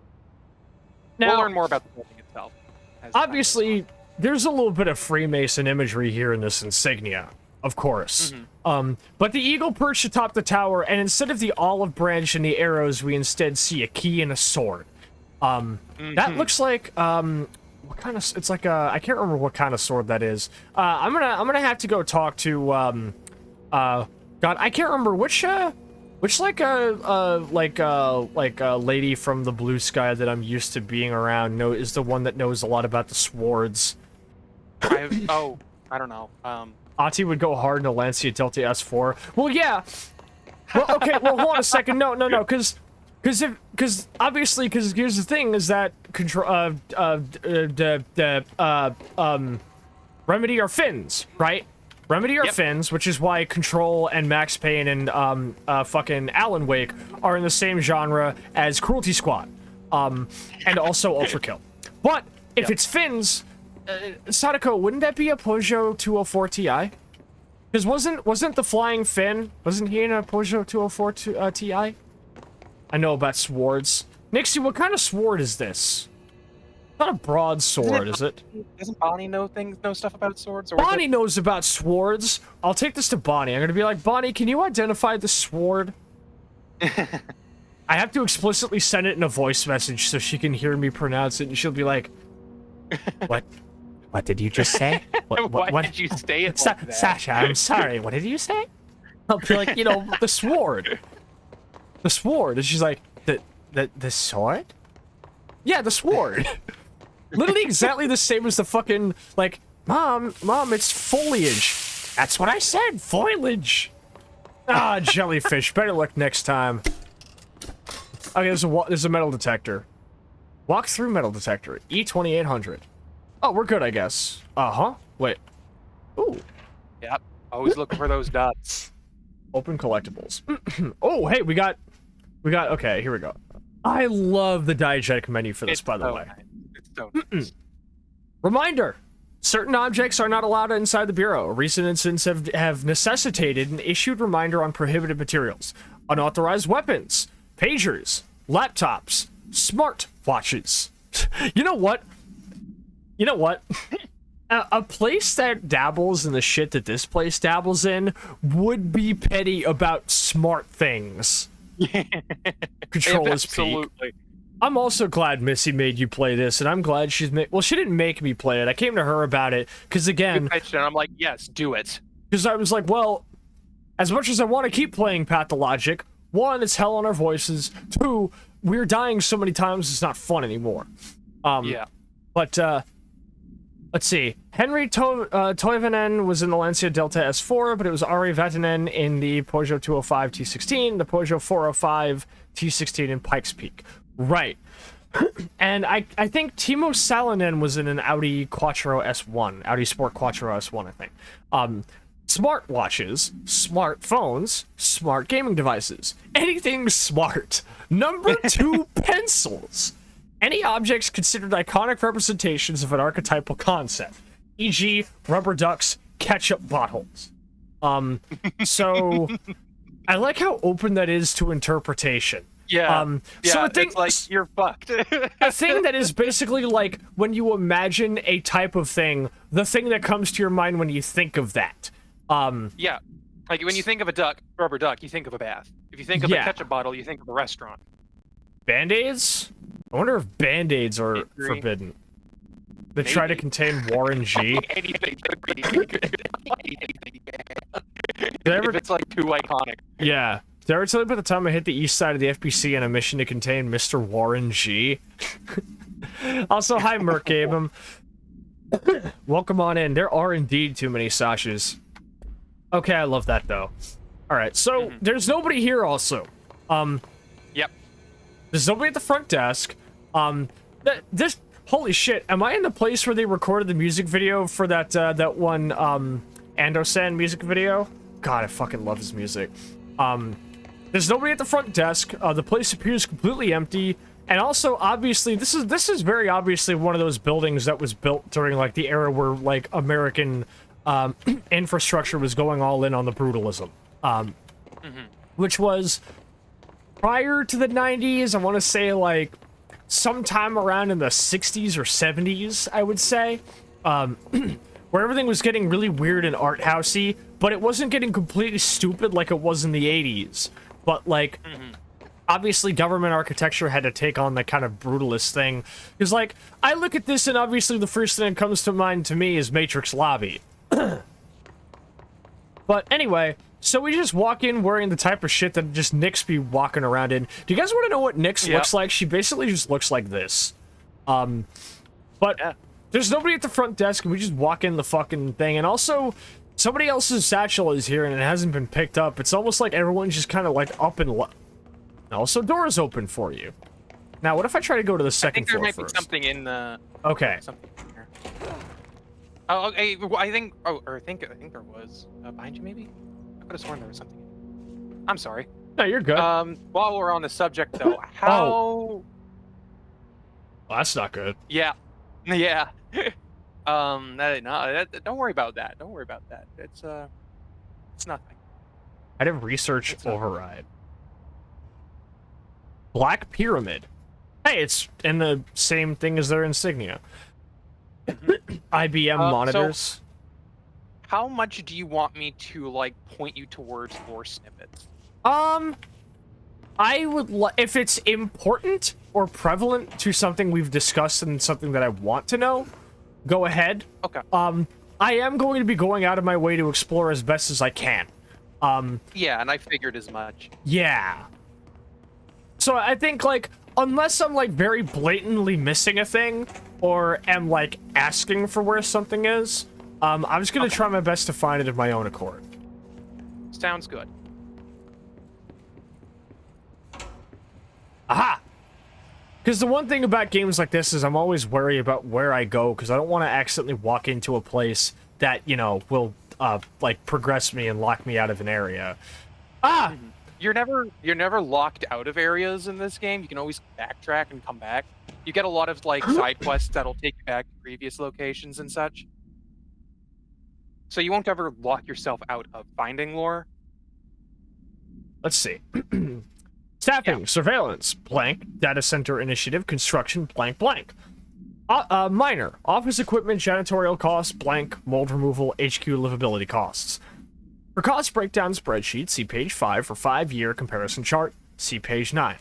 Now, we'll learn more about the building itself. as time goes obviously, on. there's a little bit of Freemason imagery here in this insignia, of course. But the eagle perched atop the tower, and instead of the olive branch and the arrows, we instead see a key and a sword. That looks like what kind of? It's like a, I can't remember what kind of sword that is. I'm gonna have to go talk to God, I can't remember which like a lady from the blue sky that I'm used to being around is the one that knows a lot about the swords. I don't know. Ati would go hard in a Lancia Delta S4. Well, yeah. Well, okay. Well, hold on a second. No. Because obviously, because here's the thing: is that Remedy are Finns, right? Remedy are Finns, which is why Control and Max Payne and fucking Alan Wake are in the same genre as Cruelty Squad, and also Ultra Kill. But if it's Finns, Sadako, wouldn't that be a Peugeot 204 Ti? Because wasn't the Flying Finn, wasn't he in a Peugeot 204 Ti? I know about swords. Nixie, what kind of sword is this? Not a broadsword, is it? Doesn't Bonnie know stuff about swords? Or Bonnie knows about swords. I'll take this to Bonnie. I'm gonna be like, Bonnie, can you identify the sword? I have to explicitly send it in a voice message so she can hear me pronounce it, and she'll be like, "What? What did you just say? Why did you say it like that? Sascha, I'm sorry. What did you say?" I'll be like, the sword. The sword. And she's like, the sword? Yeah, the sword. Literally exactly the same as the fucking, like, Mom, it's foliage. That's what I said, foliage. Ah, jellyfish. Better luck next time. Okay, there's a metal detector. Walk through metal detector. E2800. Oh, we're good, I guess. Uh-huh. Wait. Ooh. Yep. Always looking for those dots. Open collectibles. Oh, hey, we got, okay, here we go. I love the diegetic menu for this, by the way. Nice. It's so nice. Reminder. Certain objects are not allowed inside the Bureau. Recent incidents have necessitated an issued reminder on prohibited materials. Unauthorized weapons, pagers, laptops, smart watches. You know what? A place that dabbles in the shit that this place dabbles in would be petty about smart things. Control is peak. Absolutely. I'm also glad Missy made you play this, and I'm glad well, she didn't make me play it. I came to her about it, because again... You pitched it, and I'm like, yes, do it. Because I was like, well, as much as I want to keep playing Pathologic, one, it's hell on our voices. Two, we're dying so many times it's not fun anymore. Yeah. But, let's see. Henry Toivonen was in the Lancia Delta S4, but it was Ari Vatanen in the Peugeot 205 T16, the Peugeot 405 T16 in Pikes Peak. Right. And I think Timo Salonen was in an Audi Quattro S1, Audi Sport Quattro S1, I think. Smart watches, smartphones, smart gaming devices, anything smart. Number 2, pencils. Any objects considered iconic representations of an archetypal concept, e.g., rubber ducks, ketchup bottles. So I like how open that is to interpretation. Yeah. So yeah, a thing, it's like, you're fucked. a thing that is basically like when you imagine a type of thing, the thing that comes to your mind when you think of that. Yeah. Like when you think of a duck, rubber duck, you think of a bath. If you think of a ketchup bottle, you think of a restaurant. Band-Aids? I wonder if Band-Aids are forbidden. They try to contain Warren G. If it's like too iconic. Yeah. Did I ever tell you about the time I hit the east side of the FBC on a mission to contain Mr. Warren G? Also, hi, Merc Abram. Welcome on in. There are indeed too many Sashas. Okay, I love that, though. Alright, so, there's nobody here also. Yep. There's nobody at the front desk. This... Holy shit, am I in the place where they recorded the music video for that, that one, Ando-san music video? God, I fucking love his music. There's nobody at the front desk. The place appears completely empty. And also, obviously, this is very obviously one of those buildings that was built during, like, the era where, like, American, infrastructure was going all in on the brutalism. Which was prior to the 90s, I want to say, like, sometime around in the 60s or 70s, I would say, where everything was getting really weird and art housey, but it wasn't getting completely stupid like it was in the 80s. But like, obviously government architecture had to take on that kind of brutalist thing. Because like, I look at this and obviously the first thing that comes to mind to me is Matrix Lobby. But anyway, so we just walk in wearing the type of shit that just Nyx be walking around in. Do you guys want to know what Nyx looks like? She basically just looks like this. But there's nobody at the front desk, and we just walk in the fucking thing. And also, somebody else's satchel is here, and it hasn't been picked up. It's almost like everyone's just kind of like up and also, doors open for you. Now, what if I try to go to the second floor first? There might be something in the... Okay. Something in here. Oh, okay, I think... Oh, or I think there was... behind you, maybe? I could have sworn there was something. I'm sorry. No, you're good. While we're on the subject, though, how... Oh, that's not good. Yeah. Yeah. Don't worry about that. Don't worry about that. It's nothing. I did research override. Black Pyramid. Hey, it's in the same thing as their insignia. IBM monitors. So how much do you want me to like point you towards lore snippets? I would if it's important or prevalent to something we've discussed and something that I want to know, go ahead. Okay. I am going to be going out of my way to explore as best as I can. Yeah, and I figured as much. Yeah. So I think, like, unless I'm, like, very blatantly missing a thing, or am, like, asking for where something is, I'm just gonna try my best to find it of my own accord. Sounds good. Aha! Because the one thing about games like this is I'm always wary about where I go, because I don't want to accidentally walk into a place that, you know, will, like, progress me and lock me out of an area. Ah! You're never locked out of areas in this game. You can always backtrack and come back. You get a lot of, like, side quests that'll take you back to previous locations and such. So you won't ever lock yourself out of finding lore. Let's see. Staffing, surveillance, blank, data center initiative, construction, blank, blank. Minor, office equipment, janitorial costs, blank, mold removal, HQ livability costs. For cost breakdown spreadsheet, see page 5 for 5-year comparison chart, see page 9.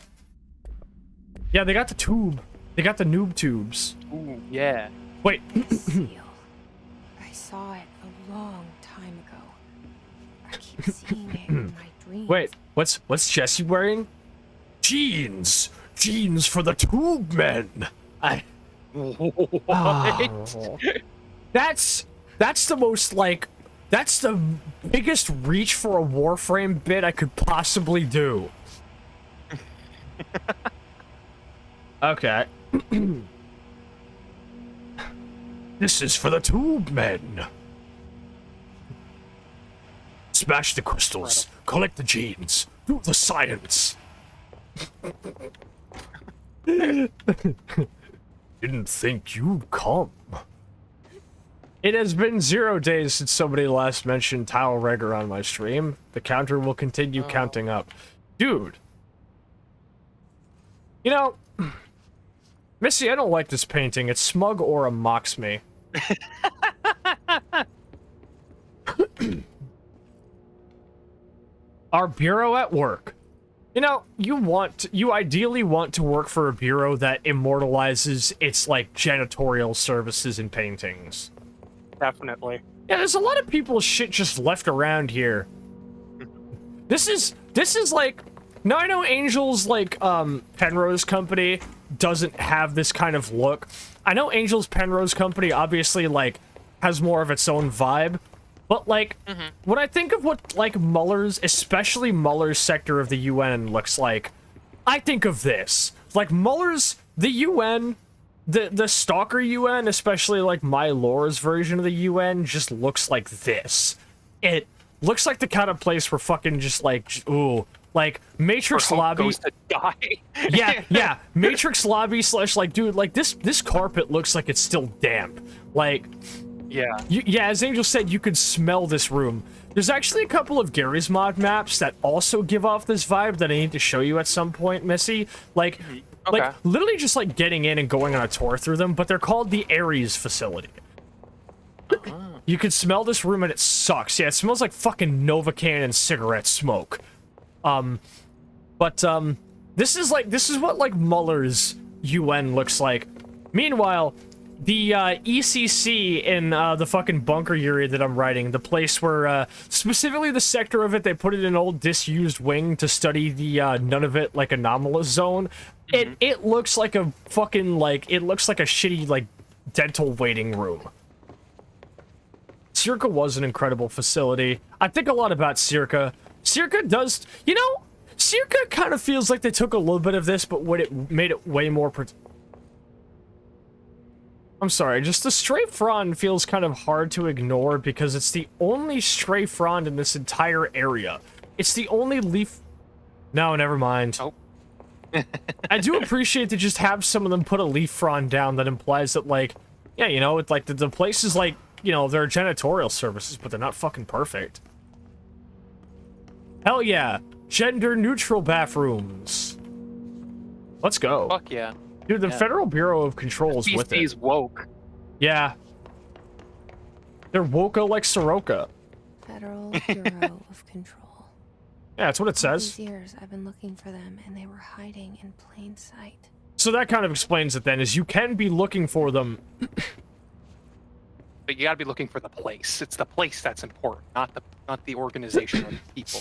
Yeah, they got the tube. They got the noob tubes. Ooh, yeah. Wait. Seal. I saw it a long time ago. I keep seeing it in my dreams. Wait, what's Jesse wearing? Jeans! Jeans for the tube men! Oh. That's the most, like, that's the biggest reach for a Warframe bit I could possibly do. Okay. This is for the tube men. Smash the crystals, collect the genes, do the science. Didn't think you'd come. It has been 0 days since somebody last mentioned Tile Regger on my stream. The counter will continue counting up. Dude. You know, Missy, I don't like this painting. It's smug or mocks me. Our bureau at work. You know, you ideally want to work for a bureau that immortalizes its, like, janitorial services and paintings. Definitely. Yeah, there's a lot of people's shit just left around here. This is like, now I know Angel's, like, Penrose Company doesn't have this kind of look. I know Angel's Penrose Company obviously, like, has more of its own vibe. But, like, when I think of what, like, Muller's, especially Muller's sector of the UN looks like, I think of this. Like, Muller's, the UN, the Stalker UN, especially, like, my lore's version of the UN, just looks like this. It looks like the kind of place where fucking just, like, ooh, like, Matrix Lobby... goes to die. yeah, Matrix Lobby / like, dude, like, this carpet looks like it's still damp. Like... Yeah. As Angel said, you could smell this room. There's actually a couple of Gary's Mod maps that also give off this vibe that I need to show you at some point, Missy. Like, Okay. Like, literally just, like, getting in and going on a tour through them, but they're called the Ares facility. You can smell this room and it sucks. Yeah, it smells like fucking Novocaine and cigarette smoke. This is what, like, Muller's UN looks like. Meanwhile, the ECC in the fucking bunker area that I'm writing, the place where specifically the sector of it, they put it in an old disused wing to study the none of it like anomalous zone. It looks like a fucking it looks like a shitty like dental waiting room. Circa was an incredible facility. I think a lot about Circa. Circa does, you know, Circa kind of feels like they took a little bit of this, but what it made it way more. I'm sorry, just the stray frond feels kind of hard to ignore because it's the only stray frond in this entire area. It's the only leaf. No, never mind. Oh. I do appreciate to just have some of them put a leaf frond down that implies that, like, yeah, you know, it's like the place is like, you know, they're janitorial services, but they're not fucking perfect. Hell yeah. Gender neutral bathrooms. Let's go. Fuck yeah. Dude, the Federal Bureau of Control is with it. PC's woke. Yeah. They're woke like Soroka. Federal Bureau of Control. Yeah, that's what it All says. these years I've been looking for them, and they were hiding in plain sight. So that kind of explains it then, is you can be looking for them. But you gotta be looking for the place. It's the place that's important, not the organization or the people.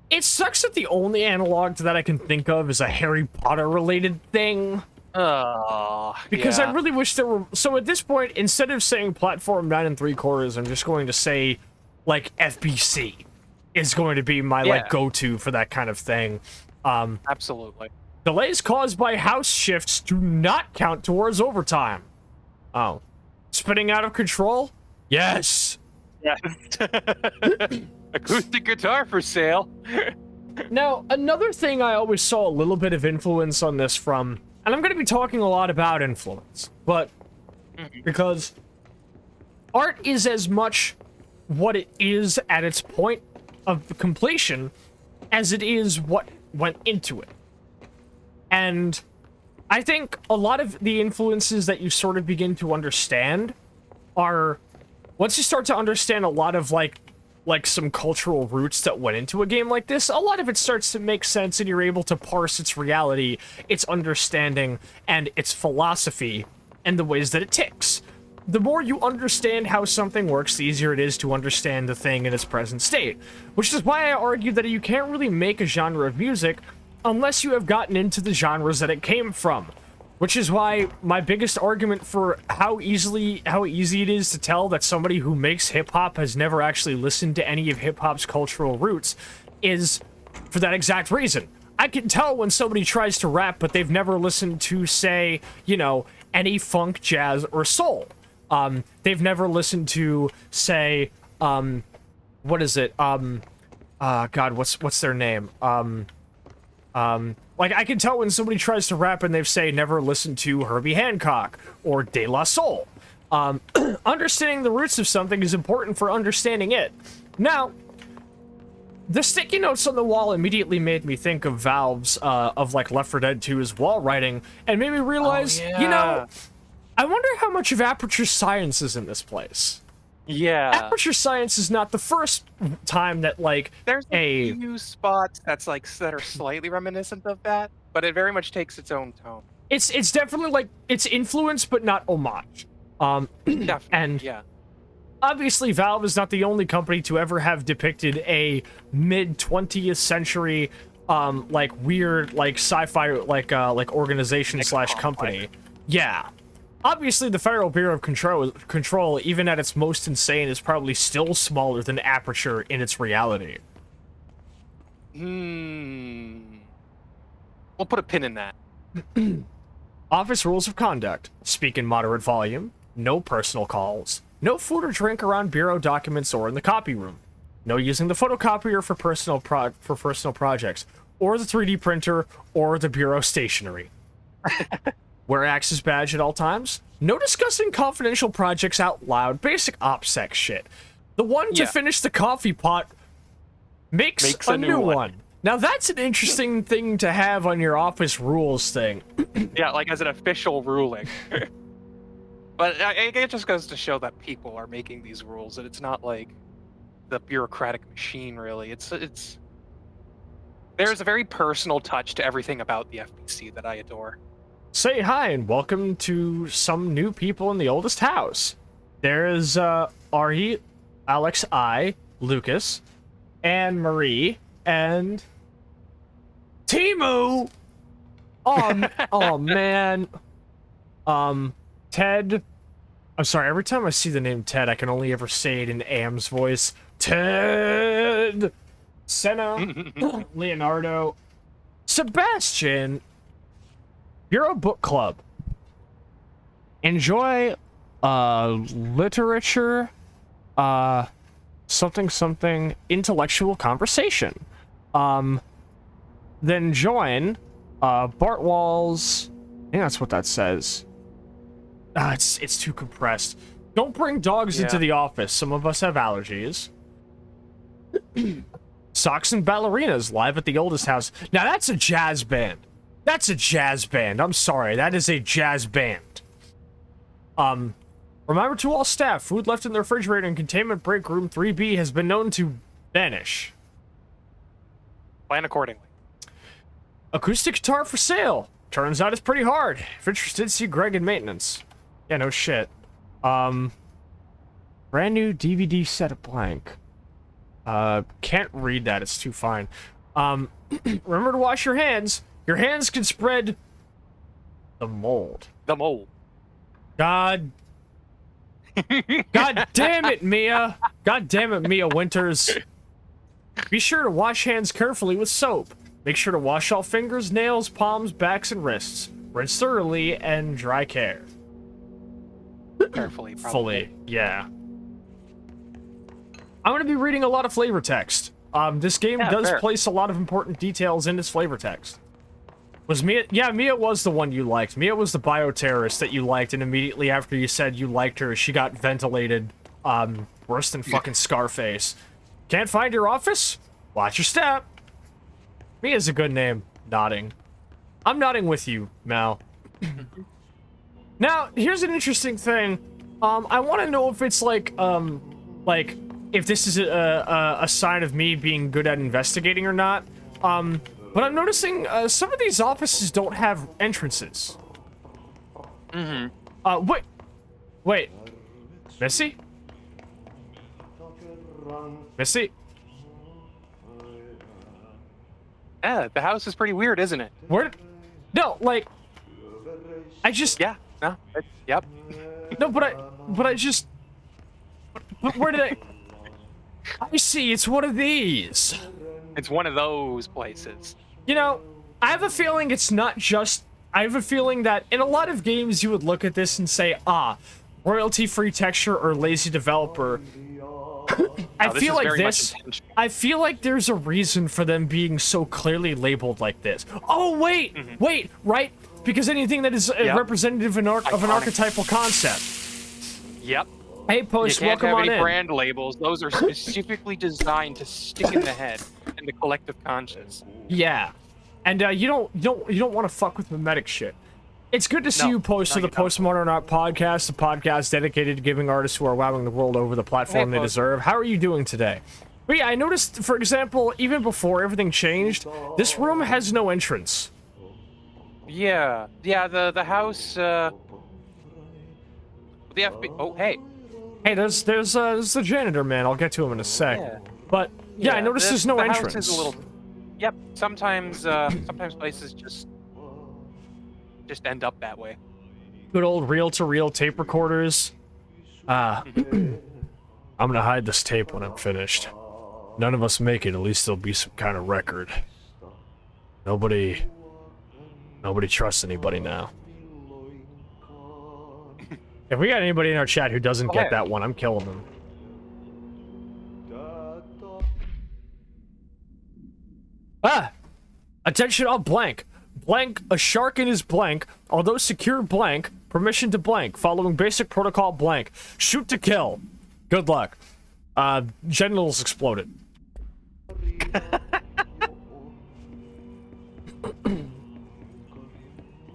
It sucks that the only analog to that I can think of is a Harry Potter related thing. Because yeah. I really wish there were. So at this point, instead of saying platform 9 3/4, I'm just going to say, like, FBC is going to be my like go-to for that kind of thing. Absolutely. Delays caused by house shifts do not count towards overtime. Oh. Spinning out of control? Yes. Yeah. Acoustic guitar for sale. Now, another thing I always saw a little bit of influence on this from, and I'm going to be talking a lot about influence, but because art is as much what it is at its point of completion as it is what went into it. And I think a lot of the influences that you sort of begin to understand are, once you start to understand a lot of like some cultural roots that went into a game like this, a lot of it starts to make sense and you're able to parse its reality, its understanding, and its philosophy, and the ways that it ticks. The more you understand how something works, the easier it is to understand the thing in its present state. Which is why I argue that you can't really make a genre of music unless you have gotten into the genres that it came from. Which is why my biggest argument for how easy it is to tell that somebody who makes hip-hop has never actually listened to any of hip-hop's cultural roots is for that exact reason. I can tell when somebody tries to rap, but they've never listened to, say, you know, any funk, jazz, or soul. They've never listened to, say, what is it? God, what's their name? Like, I can tell when somebody tries to rap and they've, say, never listened to Herbie Hancock or De La Soul. Understanding the roots of something is important for understanding it. Now, the sticky notes on the wall immediately made me think of Valve's, of, like, Left 4 Dead 2's wall writing, and made me realize, you know, I wonder how much of Aperture Science is in this place. Yeah. Aperture Science is not the first time that, like, there's a few spots that are slightly reminiscent of that, but it very much takes its own tone. It's definitely, like, it's influence, but not homage. Definitely, and yeah. Obviously, Valve is not the only company to ever have depicted a mid-20th century, like, weird, like, sci-fi, like organization slash company. Yeah. Obviously, the Federal Bureau of Control, even at its most insane, is probably still smaller than Aperture in its reality. We'll put a pin in that. Office rules of conduct. Speak in moderate volume. No personal calls. No food or drink around Bureau documents or in the copy room. No using the photocopier for personal projects, or the 3D printer, or the Bureau stationery. Wear Axe's badge at all times. No discussing confidential projects out loud. Basic OPSEC shit. The one to finish the coffee pot makes a new one. Now that's an interesting thing to have on your office rules thing. Yeah, like as an official ruling. But it just goes to show that people are making these rules, and it's not like the bureaucratic machine, really. It's there's a very personal touch to everything about the FBC that I adore. Say hi and welcome to some new people in the oldest house. There's Ari, Alex, Lucas, Anne Marie, and Timu. Oh man. Ted. I'm sorry, every time I see the name Ted, I can only ever say it in Am's voice. Ted! Senna, Leonardo, Sebastian, Bureau Book Club. Enjoy literature, something intellectual conversation. Then join Bart Walls. I think that's what that says. It's too compressed. Don't bring dogs into the office. Some of us have allergies. Socks and Ballerinas live at the oldest house. Now that's a jazz band. That's a jazz band. I'm sorry. That is a jazz band. Remember to all staff, food left in the refrigerator in containment break room 3B has been known to vanish. Plan accordingly. Acoustic guitar for sale. Turns out it's pretty hard. If interested, see Greg in maintenance. Yeah, no shit. Brand new DVD set of blank. Can't read that, it's too fine. Remember to wash your hands. Your hands can spread the mold. The mold. God damn it, Mia. God damn it, Mia Winters. Be sure to wash hands carefully with soap. Make sure to wash all fingers, nails, palms, backs, and wrists. Rinse thoroughly and dry care. Carefully, probably. Fully, yeah. I'm going to be reading a lot of flavor text. This game does place a lot of important details in its flavor text. Was Mia? Yeah, Mia was the one you liked. Mia was the bioterrorist that you liked, and immediately after you said you liked her, she got ventilated, worse than fucking Scarface. Can't find your office? Watch your step. Mia's a good name. Nodding. I'm nodding with you, Mal. Now, here's an interesting thing. I want to know if it's like if this is a sign of me being good at investigating or not. But I'm noticing some of these offices don't have entrances. Wait. Missy? Missy? Yeah, the house is pretty weird, isn't it? Where? No, like, I just. Yeah. No. Yep. No, but I just. But where did I? I see. It's one of these. It's one of those places. You know, I have a feeling it's not just. I have a feeling that in a lot of games you would look at this and say, royalty-free texture or lazy developer. I feel like there's a reason for them being so clearly labeled like this. Oh, wait, right? Because anything that is representative of an archetypal concept. Yep. Hey, Post, you can't welcome have on any in. brand labels. Those are specifically designed to stick in the head and the collective conscience. Yeah, and you don't want to fuck with mimetic shit. It's good to see you post to the Postmodern Art Podcast, the podcast dedicated to giving artists who are wowing the world over the platform they deserve. How are you doing today? But yeah, I noticed, for example, even before everything changed, this room has no entrance. Yeah, the house, the FB. Oh, hey. Hey, there's the janitor man. I'll get to him in a sec. Yeah. But yeah, I noticed there's no entrance. House is a little. Yep. Sometimes places just end up that way. Good old reel-to-reel tape recorders. I'm gonna hide this tape when I'm finished. None of us make it, at least there'll be some kind of record. Nobody trusts anybody now. If we got anybody in our chat who doesn't get that one, I'm killing them. Attention all blank. Blank, a shark in his blank, although secure blank, permission to blank, following basic protocol blank. Shoot to kill. Good luck. Genitals exploded.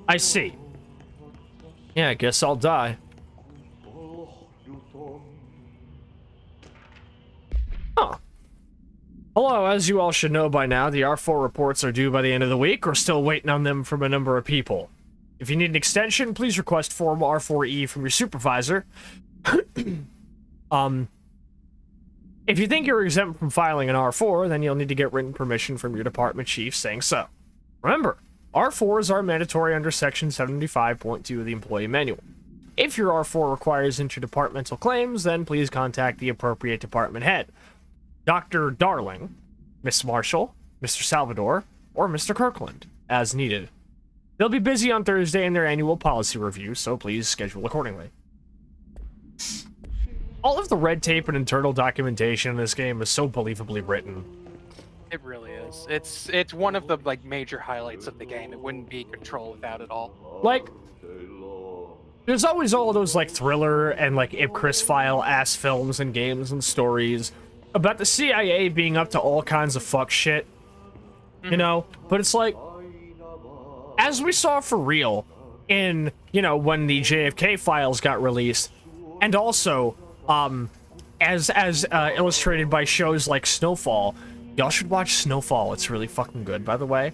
I see. Yeah, I guess I'll die. Huh. Hello, as you all should know by now, the R4 reports are due by the end of the week. We're still waiting on them from a number of people. If you need an extension, please request Form R4E from your supervisor. If you think you're exempt from filing an R4, then you'll need to get written permission from your department chief saying so. Remember, R4s are mandatory under Section 75.2 of the Employee Manual. If your R4 requires interdepartmental claims, then please contact the appropriate department head. Dr. Darling, Miss Marshall, Mr. Salvador, or Mr. Kirkland, as needed. They'll be busy on Thursday in their annual policy review, so please schedule accordingly. All of the red tape and internal documentation in this game is so believably written. It really is. It's one of the like major highlights of the game. It wouldn't be Control without it all. Like, there's always all those like thriller and like Ipcris file ass films and games and stories about the CIA being up to all kinds of fuck shit, you know? But it's like, as we saw for real in, you know, when the JFK files got released, and also, as illustrated by shows like Snowfall. Y'all should watch Snowfall. It's really fucking good, by the way.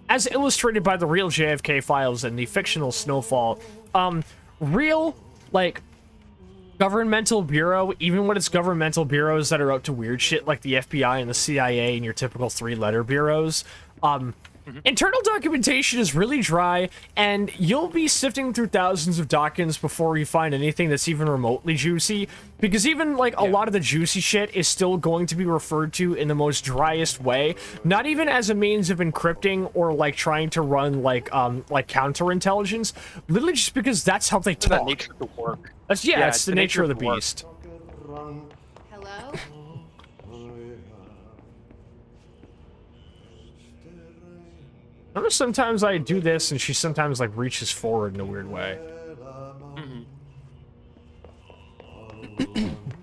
As illustrated by the real JFK files and the fictional Snowfall, real, like, governmental bureau, even when it's governmental bureaus that are up to weird shit like the FBI and the CIA and your typical three-letter bureaus, internal documentation is really dry, and you'll be sifting through thousands of documents before you find anything that's even remotely juicy, because even, like, a lot of the juicy shit is still going to be referred to in the most driest way, not even as a means of encrypting or, like, trying to run, like counterintelligence, literally just because that's how they talk. The nature of the work. That's, yeah, it's the nature of the beast. Hello? Notice sometimes I do this and she sometimes like reaches forward in a weird way.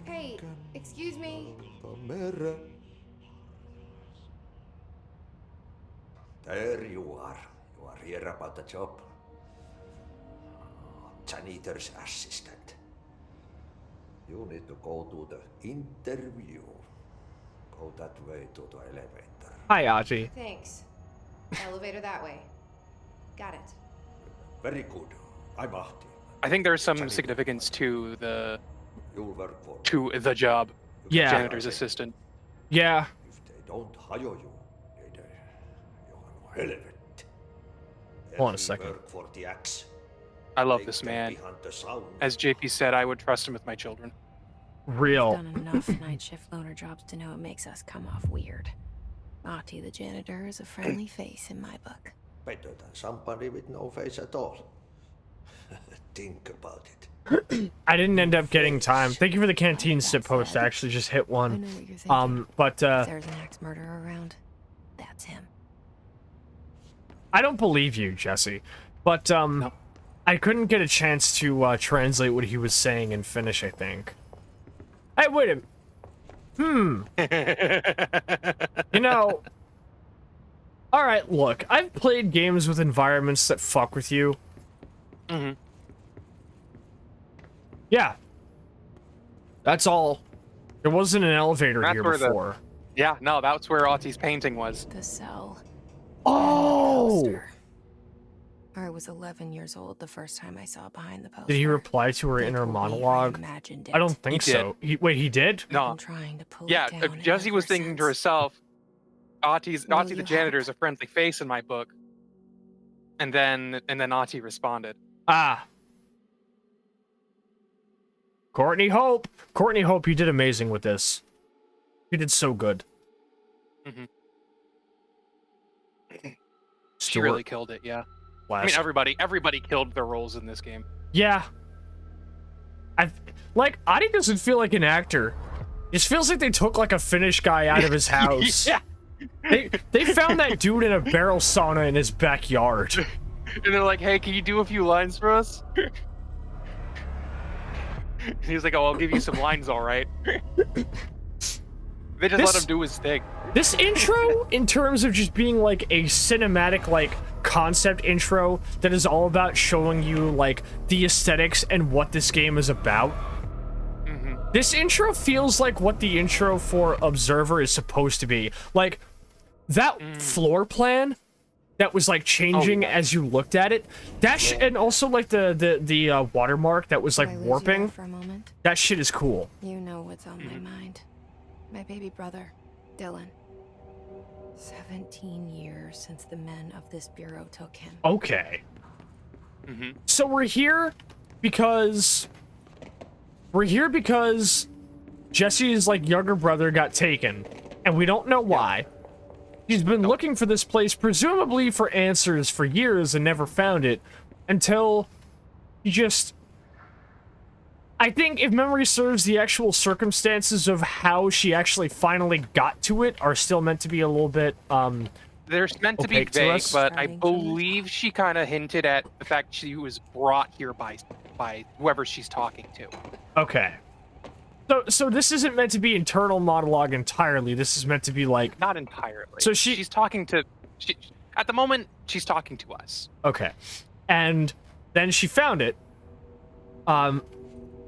Hey, excuse me. There you are. You are here about the job. Janitor's assistant. You need to go to the interview. Go that way to the elevator. Hi, Aji. Thanks. Elevator that way. Got it. Very good. I'm Ahti. I think there's some significance to the You'll work for the job. Yeah. Janitor's assistant. Yeah. If they don't hire you, they you are relevant. Hold on a second. Work for the axe. I love They this can man. behind the sound. As JP said, I would trust him with my children. Real. Done enough night shift loner jobs to know it makes us come off weird. Ahti the janitor is a friendly face in my book. Better than somebody with no face at all. Think about it. I didn't end up getting time. Thank you for the canteen sip post. I actually just hit I one. know what you're thinking. But If there's an axe murderer around, that's him. I don't believe you, Jesse. But I couldn't get a chance to translate what he was saying in Finnish, I think. Hey, wait a minute. You know, alright, look, I've played games with environments that fuck with you. Yeah. That's all. There wasn't an elevator That's here where before. Yeah, no, that's where Ahti's painting was. The cell. Oh! Poster. I was 11 years old the first time I saw behind the poster. Did he reply to her They inner told me monologue? imagined I don't it. think He so. Wait, he did? I've No. been trying to pull Yeah, it down and Jessie was ever thinking to since. herself, Ahti Will the you janitor help? is a friendly face in my book. And then Ahti responded. Ah. Courtney Hope. Courtney Hope, you did amazing with this. You did so good. She really killed it, yeah. I mean, everybody killed their roles in this game. Yeah. Adi doesn't feel like an actor. It just feels like they took like a Finnish guy out of his house. Yeah. They found that dude in a barrel sauna in his backyard. And they're like, hey, can you do a few lines for us? And he's like, oh, I'll give you some lines, all right. They just let him do his thing. This intro, in terms of just being like a cinematic, like, concept intro that is all about showing you, like, the aesthetics and what this game is about. This intro feels like what the intro for Observer is supposed to be. Like, that floor plan that was, like, changing as you looked at it. That and also, like, the watermark that was, like, warping. For a moment? That shit is cool. You know what's on my mind. My baby brother, Dylan. 17 years since the men of this bureau took him. Okay. So we're here because Jesse's, like, younger brother got taken, and we don't know why. He's been looking for this place, presumably for answers, for years and never found it until he just... I think, if memory serves, the actual circumstances of how she actually finally got to it are still meant to be a little bit, They're meant to be opaque to vague, us. but I believe she kind of hinted at the fact she was brought here by whoever she's talking to. Okay. So this isn't meant to be internal monologue entirely. This is meant to be like... Not entirely. So she's talking to... at the moment, she's talking to us. Okay. And then she found it.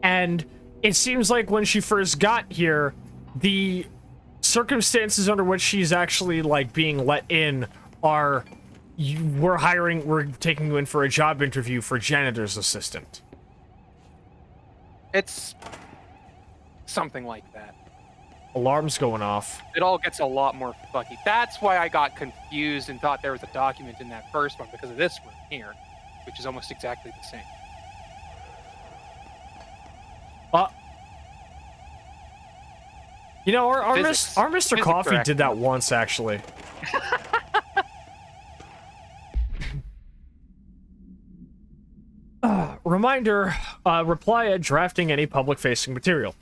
And it seems like when she first got here, the circumstances under which she's actually, like, being let in are... We're taking you in for a job interview for janitor's assistant. It's... something like that. Alarms going off. It all gets a lot more fucky. That's why I got confused and thought there was a document in that first one, because of this one here, which is almost exactly the same. You know, our Mr. Coffee did that once, actually. Reminder, reply at drafting any public-facing material.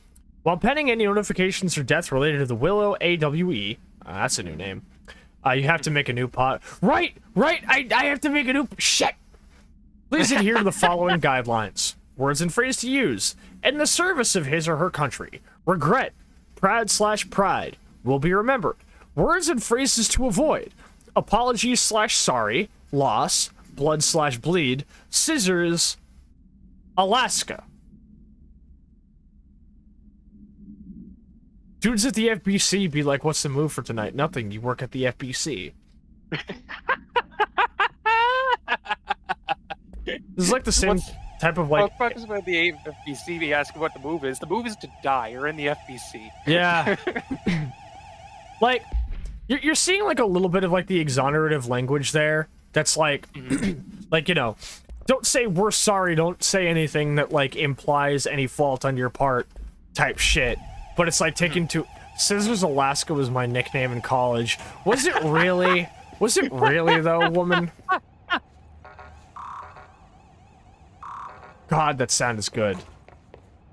While penning any notifications for death related to the Willow AWE, that's a new name, you have to make a new pot. Right, I have to make a new... Shit! Please adhere to the following guidelines. Words and phrase to use. In the service of his or her country. Regret. Proud/pride. Will be remembered. Words and phrases to avoid. Apologies/sorry. Loss. Blood/bleed. Scissors. Alaska. Dudes at the FBC be like, what's the move for tonight? Nothing. You work at the FBC. This is like the same type of, like... Well, it's about the FBC, they ask what the move is. The move is to die. You're in the FBC. Yeah. Like, you're seeing, like, a little bit of, like, the exonerative language there. That's, like... like, you know, don't say we're sorry, don't say anything that, like, implies any fault on your part type shit. But it's, like, taken to... Scissors Alaska was my nickname in college. Was it really? Was it really, though, woman? God, that sound is good.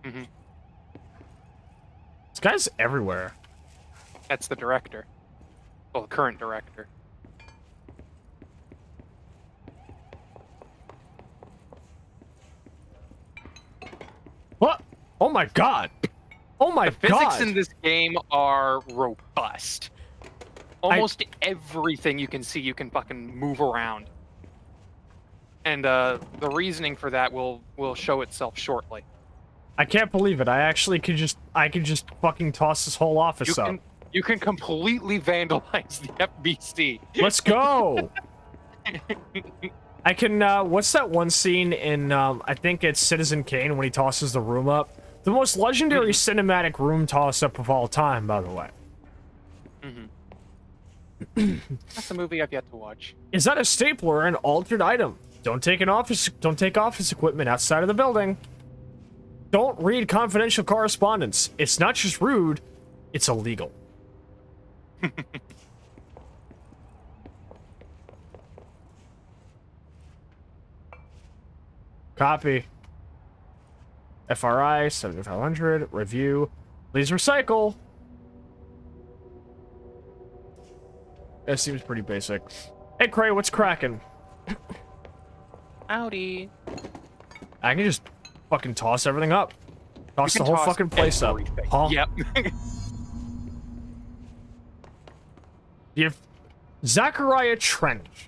This guy's everywhere. That's the director. Well, the current director. What? Oh my god! Oh my god! Physics in this game are robust. Almost everything you can see, you can fucking move around. And the reasoning for that will show itself shortly. I can't believe it. I could just fucking toss this whole office up. You can completely vandalize the FBC. Let's go! I can, what's that one scene in, I think it's Citizen Kane when he tosses the room up? The most legendary cinematic room toss-up of all time, by the way. That's a movie I've yet to watch. Is that a stapler or an altered item? Don't take office equipment outside of the building. Don't read confidential correspondence. It's not just rude, it's illegal. Copy. FRI 7500. Review. Please recycle. That seems pretty basic. Hey, Cray, what's cracking? Howdy. I can just fucking toss everything up. Toss the whole fucking place everything. up. Huh? Yep. You have Zachariah Trench.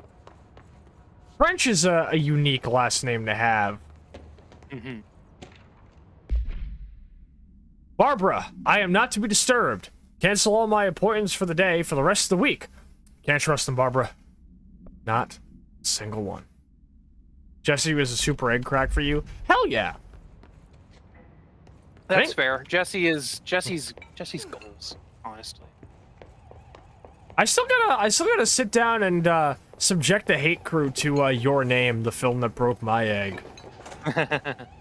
Trench is a unique last name to have. Mm-hmm. Barbara, I am not to be disturbed. Cancel all my appointments for the day for the rest of the week. Can't trust them, Barbara. Not a single one. Jesse was a super egg crack for you? Hell yeah. That's fair. Jesse's goals, honestly. I still gotta sit down and subject the hate crew to Your Name, the film that broke my egg.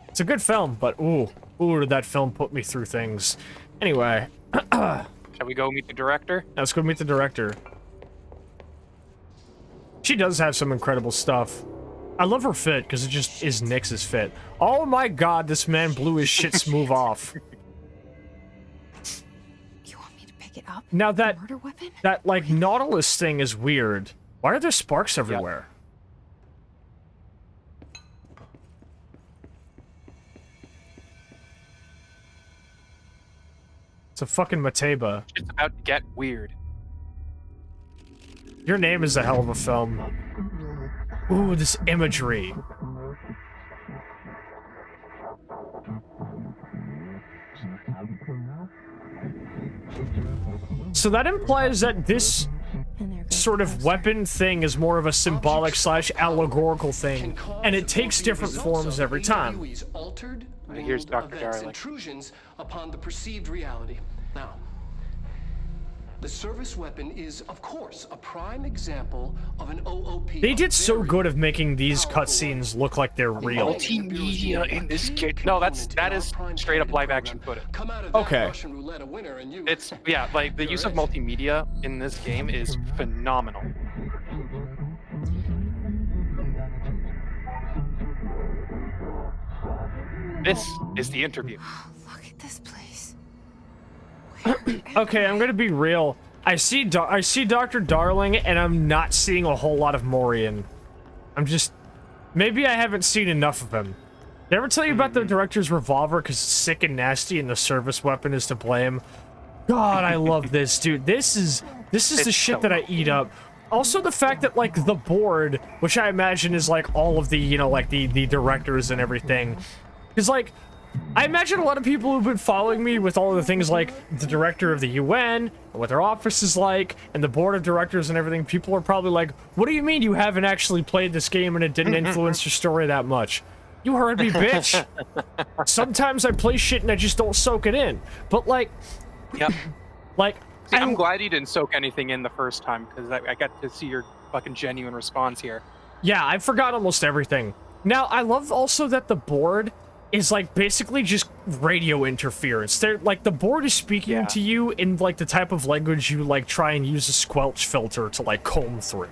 It's a good film, but ooh, did that film put me through things. Anyway. Shall we go meet the director? Let's go meet the director. She does have some incredible stuff. I love her fit, because it just is Nyx's fit. Oh my god, this man blew his shit smooth off. You want me to pick it up? Now The murder weapon? that like Nautilus thing is weird. Why are there sparks everywhere? It's a fucking Mateba. It's about to get weird. Your Name is a hell of a film. Ooh, this imagery. So that implies that this sort of weapon thing is more of a symbolic slash allegorical thing, and it takes different forms every time. Here's Dr. Darling. Intrusions upon the perceived reality. Now, the service weapon is, of course, a prime example of an OOP. They did so good of making these cutscenes look like they're real. Multimedia in this kid. No, that is straight up live action footage. Okay. It's yeah, like the use of multimedia in this game is phenomenal. This is the interview. Look at this place. Okay, I'm gonna be real. I see Dr. Darling, and I'm not seeing a whole lot of Morian. Maybe I haven't seen enough of him. Did I ever tell you about the director's revolver because it's sick and nasty and the service weapon is to blame? God, I love this, dude. This is the shit that I eat up. Also, the fact that, like, the board, which I imagine is, like, all of the, you know, like, the directors and everything, is, like, I imagine a lot of people who've been following me with all of the things like the director of the UN, and what their office is like, and the board of directors and everything, people are probably like, what do you mean you haven't actually played this game and it didn't influence your story that much? You heard me, bitch. Sometimes I play shit and I just don't soak it in. But, like... Yep. Like... See, I'm glad you didn't soak anything in the first time, because I got to see your fucking genuine response here. Yeah, I forgot almost everything. Now, I love also that the board is, like, basically just radio interference. They're, like, the board is speaking to you in, like, the type of language you, like, try and use a squelch filter to, like, comb through.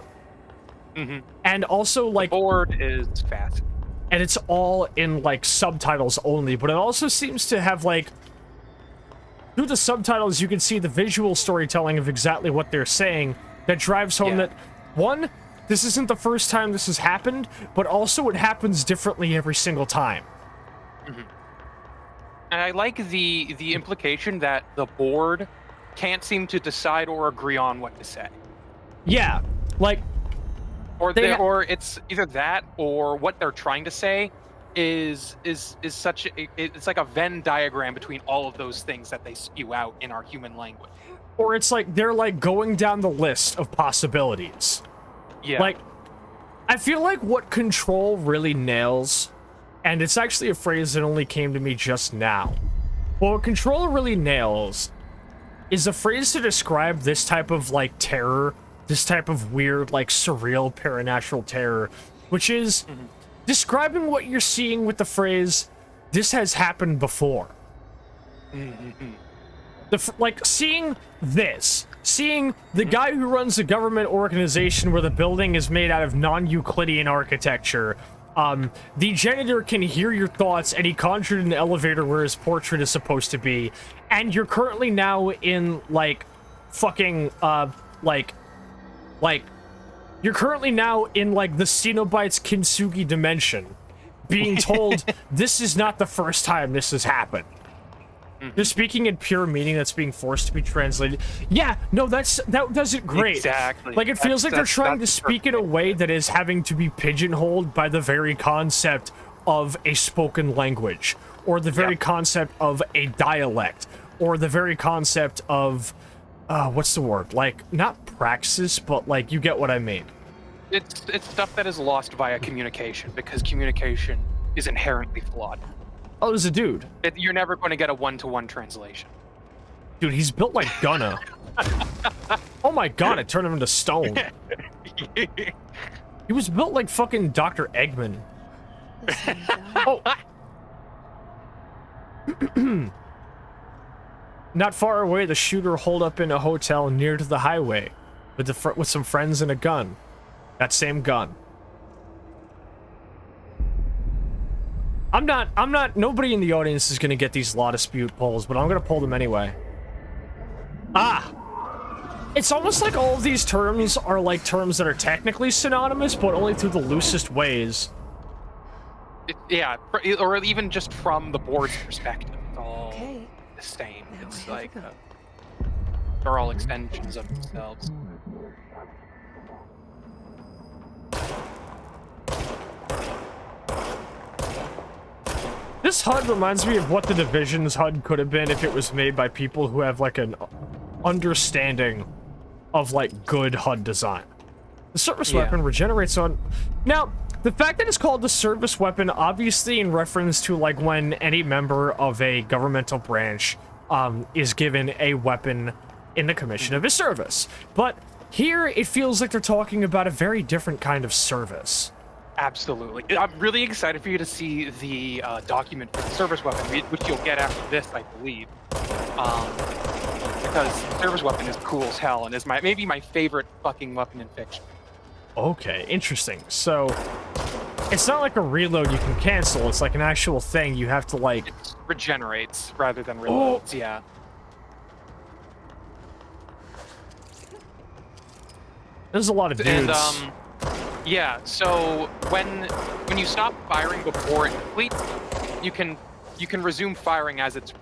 Mm-hmm. And also, like... The board is fast. And it's all in, like, subtitles only, but it also seems to have, like... Through the subtitles, you can see the visual storytelling of exactly what they're saying that drives home that, one, this isn't the first time this has happened, but also it happens differently every single time. Mm-hmm. And I like the implication that the board can't seem to decide or agree on what to say. Yeah, like... Or it's either that or what they're trying to say is such it's like a Venn diagram between all of those things that they spew out in our human language. Or it's like they're like going down the list of possibilities. Yeah. Like, I feel like what Control really nails, and it's actually a phrase that only came to me just now. What Control really nails is a phrase to describe this type of like terror, this type of weird, like surreal paranatural terror, which is describing what you're seeing with the phrase, this has happened before. Like, seeing this, seeing the guy who runs a government organization where the building is made out of non-Euclidean architecture, the janitor can hear your thoughts and he conjured an elevator where his portrait is supposed to be, and you're currently now in, like, fucking, you're currently now in, like, the Cenobites Kintsugi dimension, being told this is not the first time this has happened. They're speaking in pure meaning that's being forced to be translated. Yeah, no, that does it great. Exactly. Like, it feels like they're trying to speak in a way that is having to be pigeonholed by the very concept of a spoken language, or the very concept of a dialect, or the very concept of, what's the word? Like, not praxis, but, like, you get what I mean. It's stuff that is lost via communication, because communication is inherently flawed. Oh, there's a dude. You're never going to get a one-to-one translation. Dude, he's built like Gunna. Oh my god, it turned him into stone. He was built like fucking Dr. Eggman. Oh. Not far away, the shooter holed up in a hotel near to the highway with some friends and a gun. That same gun. Nobody in the audience is gonna get these law dispute polls, but I'm gonna pull them anyway. Ah! It's almost like all of these terms are like terms that are technically synonymous, but only through the loosest ways. Yeah, or even just from the board's perspective, it's all the same. Now It's I have like, to go. they're all extensions of themselves. This HUD reminds me of what the Division's HUD could have been if it was made by people who have, like, an understanding of, like, good HUD design. The service weapon regenerates on... Now, the fact that it's called the service weapon, obviously in reference to, like, when any member of a governmental branch is given a weapon in the commission of his service. But here, it feels like they're talking about a very different kind of service. Absolutely. I'm really excited for you to see the document for the service weapon, which you'll get after this, I believe. Because the service weapon is cool as hell and is maybe my favorite fucking weapon in fiction. Okay, interesting. So, it's not like a reload you can cancel. It's like an actual thing you have to, like... It regenerates rather than reloads, yeah. There's a lot of dudes. And, yeah, so when you stop firing before it depletes, you can resume firing as it's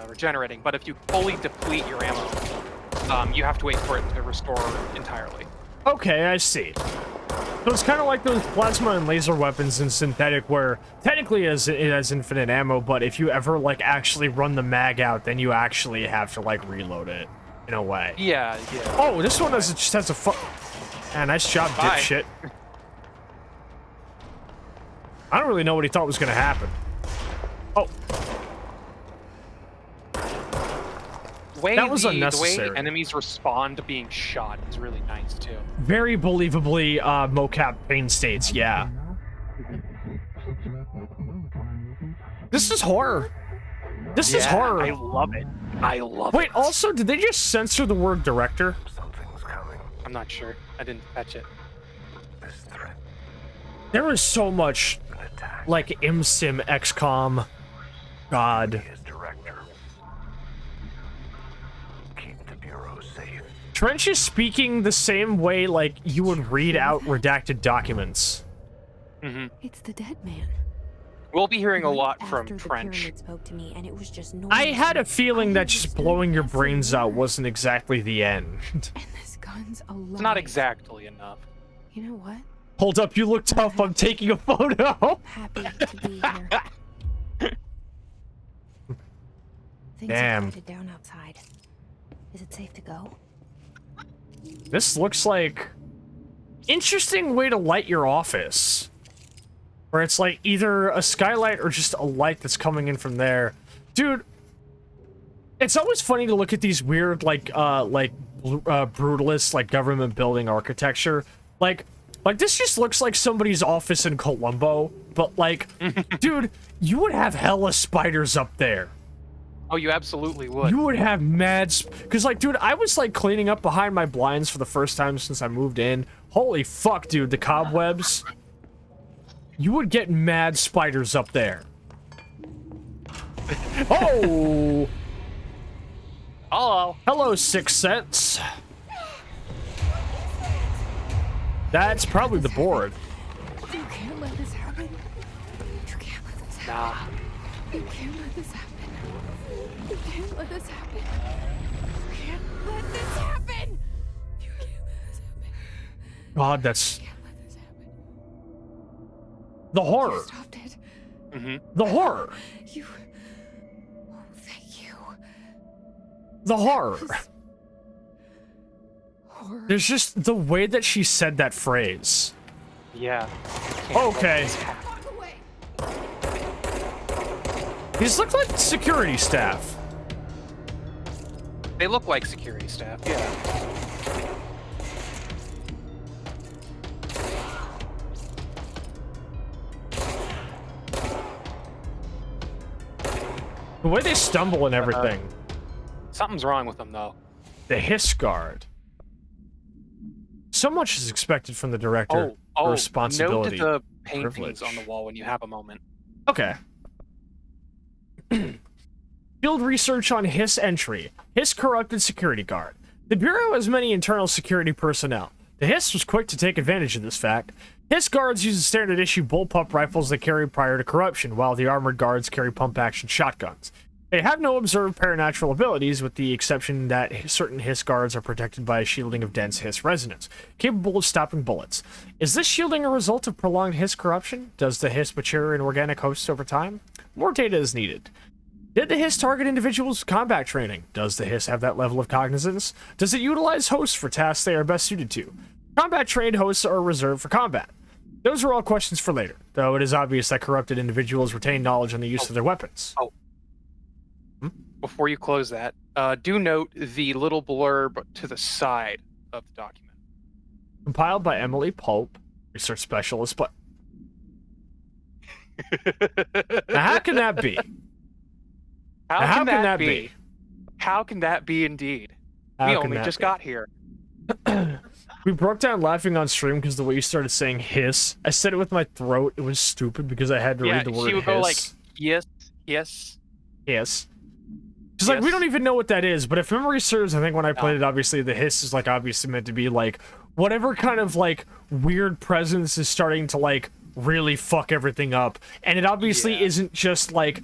regenerating. But if you fully deplete your ammo, you have to wait for it to restore entirely. Okay, I see. So it's kind of like those plasma and laser weapons in synthetic, where technically it has infinite ammo, but if you ever like actually run the mag out, then you actually have to like reload it in a way. Yeah. Oh, this one just has a nice job, dipshit. I don't really know what he thought was going to happen. Oh. That was unnecessary. The way enemies respond to being shot is really nice, too. Very believably, mocap pain states, yeah. This is horror. This is horror. I love it. Wait, also, did they just censor the word director? Something's coming. I'm not sure. I didn't catch it. This threat. There is so much, like, ImSim, XCOM, God. As director. Keep the Bureau safe. Trench is speaking the same way, like, you would read out redacted documents. Mm-hmm. It's the dead man. We'll be hearing a lot Right from after the Trench. pyramid spoke to me, and it was just I had a feeling that just understood blowing your every brains out word. wasn't exactly the end. And this gun's alive. It's not exactly enough. You know what? Hold up, you look tough. I'm taking a photo. I'm happy to be here. Things Damn. have quieted down outside. Is it safe to go? This looks like interesting way to light your office. Where it's like either a skylight or just a light that's coming in from there. Dude, it's always funny to look at these weird like brutalist like government building architecture. Like this just looks like somebody's office in Colombo, but like dude, you would have hella spiders up there. Oh, you absolutely would. You would have mad because like dude, I was like cleaning up behind my blinds for the first time since I moved in. Holy fuck, dude, the cobwebs. You would get mad spiders up there. Oh! Hello. Hello, Sixth Sense. That's probably the board. You can't let this happen. You can't let this happen. Nah. You can't let this happen. You can't let this happen. You can't let this happen. You can't let this happen. God, that's You can't let this happen. the horror. You stopped it. The horror. You. Oh, thank you. The horror. Horror. There's just the way that she said that phrase. Yeah. Okay. Walk away. These look like security staff. They look like security staff, yeah. The way they stumble and everything. Something's wrong with them, though. The hiss guard. So much is expected from the director. Responsibility. Note the paintings privilege. on the wall when you have a moment. Okay. Field research on Hiss entry. Hiss corrupted security guard. The Bureau has many internal security personnel. The Hiss was quick to take advantage of this fact. Hiss guards use standard issue bullpup rifles they carried prior to corruption, while the armored guards carry pump-action shotguns. They have no observed paranatural abilities, with the exception that certain Hiss guards are protected by a shielding of dense Hiss resonance, capable of stopping bullets. Is this shielding a result of prolonged Hiss corruption? Does the Hiss mature in organic hosts over time? More data is needed. Did the Hiss target individuals with combat training? Does the Hiss have that level of cognizance? Does it utilize hosts for tasks they are best suited to? Combat-trained hosts are reserved for combat. Those are all questions for later, though it is obvious that corrupted individuals retain knowledge on the use of their weapons. Before you close that, do note the little blurb to the side of the document. Compiled by Emily Pope, research specialist, but... Now, how can that be? How can that be? How can that be indeed? We only just got here. We broke down laughing on stream because the way you started saying hiss. I said it with my throat. It was stupid because I had to read the word hiss. She would go like, yes, yes. Yes. Because, like, we don't even know what that is, but if memory serves, I think when I played it, obviously, the hiss is, like, obviously meant to be, like, whatever kind of, like, weird presence is starting to, like, really fuck everything up. And it obviously isn't just, like,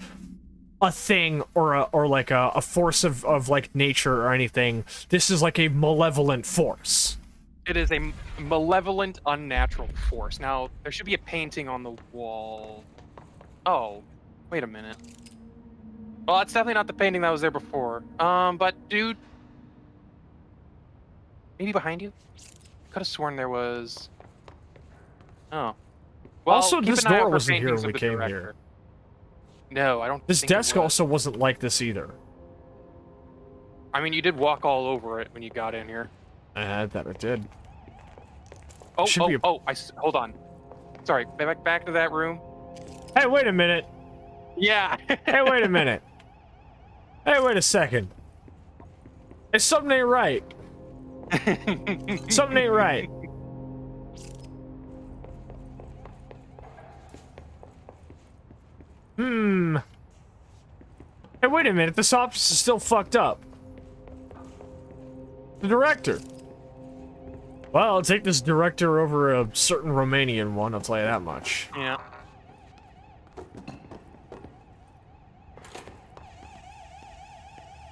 a thing or like a force of like nature or anything. This is like a malevolent force. It is a malevolent, unnatural force. Now, there should be a painting on the wall. Oh, wait a minute. Well, that's definitely not the painting that was there before. But dude, maybe behind you? Could have sworn there was. Oh. Well, also, this door wasn't here when we came here. No, I don't. This desk also wasn't like this either. I mean, you did walk all over it when you got in here. I bet it did. Oh, hold on. Sorry, back to that room. Hey, wait a minute. Yeah. Hey, wait a minute. Hey, wait a second. Hey, something ain't right. Something ain't right. Hey, wait a minute. This office is still fucked up. The director. Well, I'll take this director over a certain Romanian one, I'll tell you that much. Yeah.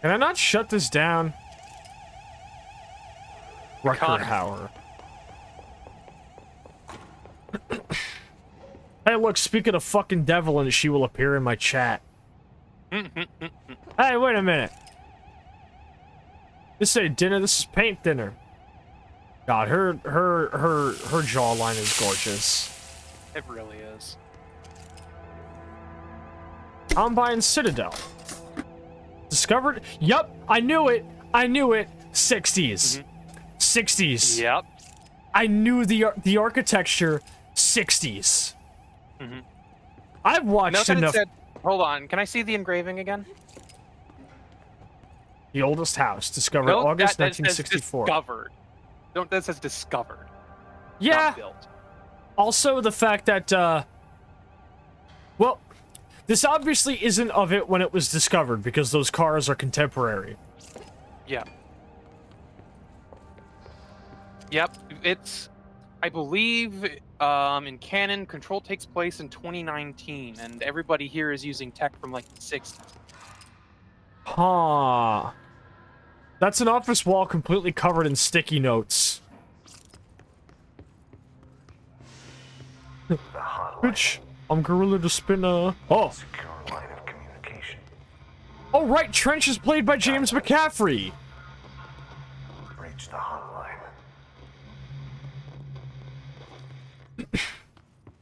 Can I not shut this down? Ruckerhauer. Hey, look, speaking of fucking devil, and she will appear in my chat. Hey, wait a minute. This ain't dinner, this is paint dinner. God, her jawline is gorgeous. It really is. Combine Citadel. Discovered? Yup, I knew it. I knew it. 60s. 60s. Yep. I knew the architecture. 60s. I've watched enough. Hold on, can I see the engraving again? The oldest house discovered August 1964. Discovered. That says discovered. Yeah. Not built. Also, the fact that, well, this obviously isn't of it when it was discovered, because those cars are contemporary. Yeah. Yep, it's, I believe, in canon, Control takes place in 2019, and everybody here is using tech from, like, the 60s. Huh. That's an office wall completely covered in sticky notes. Bitch, I'm Gorilla the Spinner. Oh. Secure line of communication. Oh, right, Trench is played by James McCaffrey. Reach the hotline.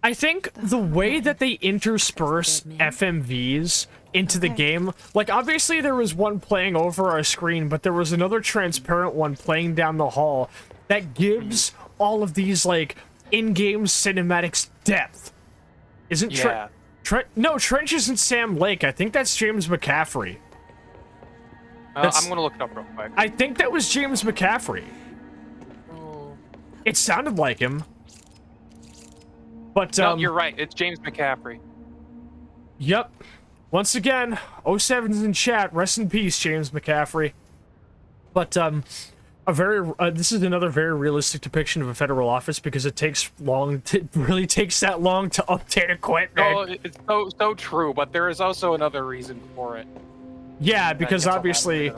I think the way that they intersperse FMVs into the game, like obviously there was one playing over our screen, but there was another transparent one playing down the hall that gives all of these like in-game cinematics depth. Isn't Yeah. No, Trench isn't Sam Lake. I think that's James McCaffrey. I'm gonna look it up real quick. I think that was James McCaffrey. It sounded like him. But No, you're right. It's James McCaffrey. Yep. Once again, 07's in chat. Rest in peace, James McCaffrey. But this is another very realistic depiction of a federal office because it takes long. It really takes that long to update equipment. Oh, it's so true. But there is also another reason for it. Yeah, because obviously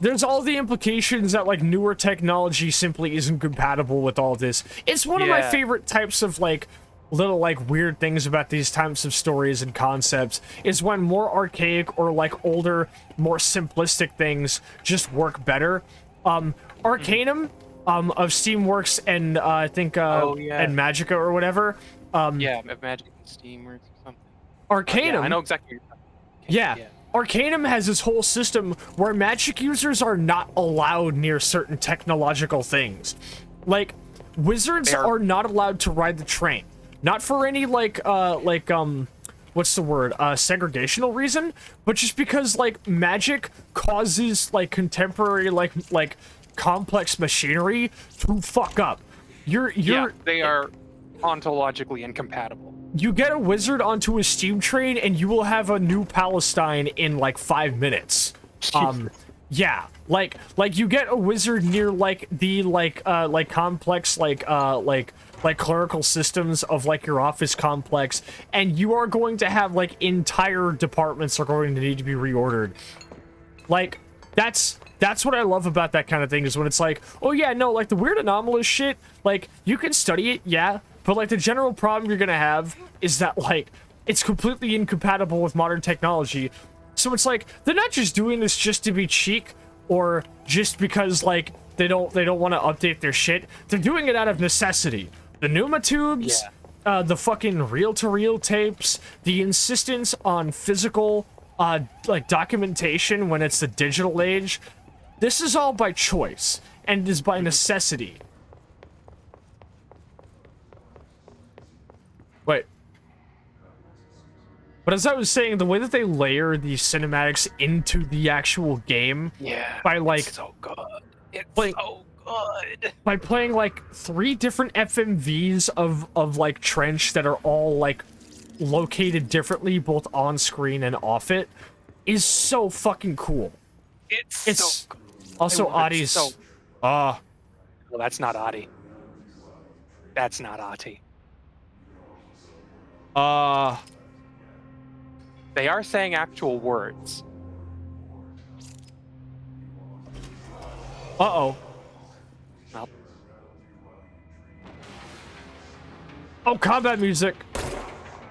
there's all the implications that like newer technology simply isn't compatible with all this. It's one of my favorite types of like little like weird things about these types of stories and concepts is when more archaic or like older, more simplistic things just work better. Arcanum of Steamworks and I think and Magica or whatever. Yeah, Magic and Steamworks or something. Arcanum. I know exactly. Yeah. Arcanum has this whole system where magic users are not allowed near certain technological things. Like, wizards are not allowed to ride the train. Not for any, what's the word? Segregational reason, but just because, like, magic causes, like, contemporary, like, complex machinery to fuck up. They are ontologically incompatible. You get a wizard onto a steam train and you will have a new Palestine in like 5 minutes. Yeah, like you get a wizard near like the complex like clerical systems of like your office complex, and you are going to have like entire departments are going to need to be reordered. Like that's what I love about that kind of thing is when it's like, oh yeah, no, like the weird anomalous shit, like you can study it, yeah. But, like, the general problem you're gonna have is that, like, it's completely incompatible with modern technology. So it's like, they're not just doing this just to be cheek or just because, like, they don't want to update their shit. They're doing it out of necessity. The Pneuma tubes, the fucking reel-to-reel tapes, the insistence on physical, like, documentation when it's the digital age. This is all by choice, and it is by necessity. Wait. But as I was saying, the way that they layer these cinematics into the actual game, by like, it's so good. It's like, so good. By playing like 3 different FMVs of like Trench that are all like located differently, both on screen and off it, is so fucking cool. It's so good. Also, Adi's. Well, that's not Adi. That's not Ati. They are saying actual words. Uh-oh. Nope. Oh, combat music.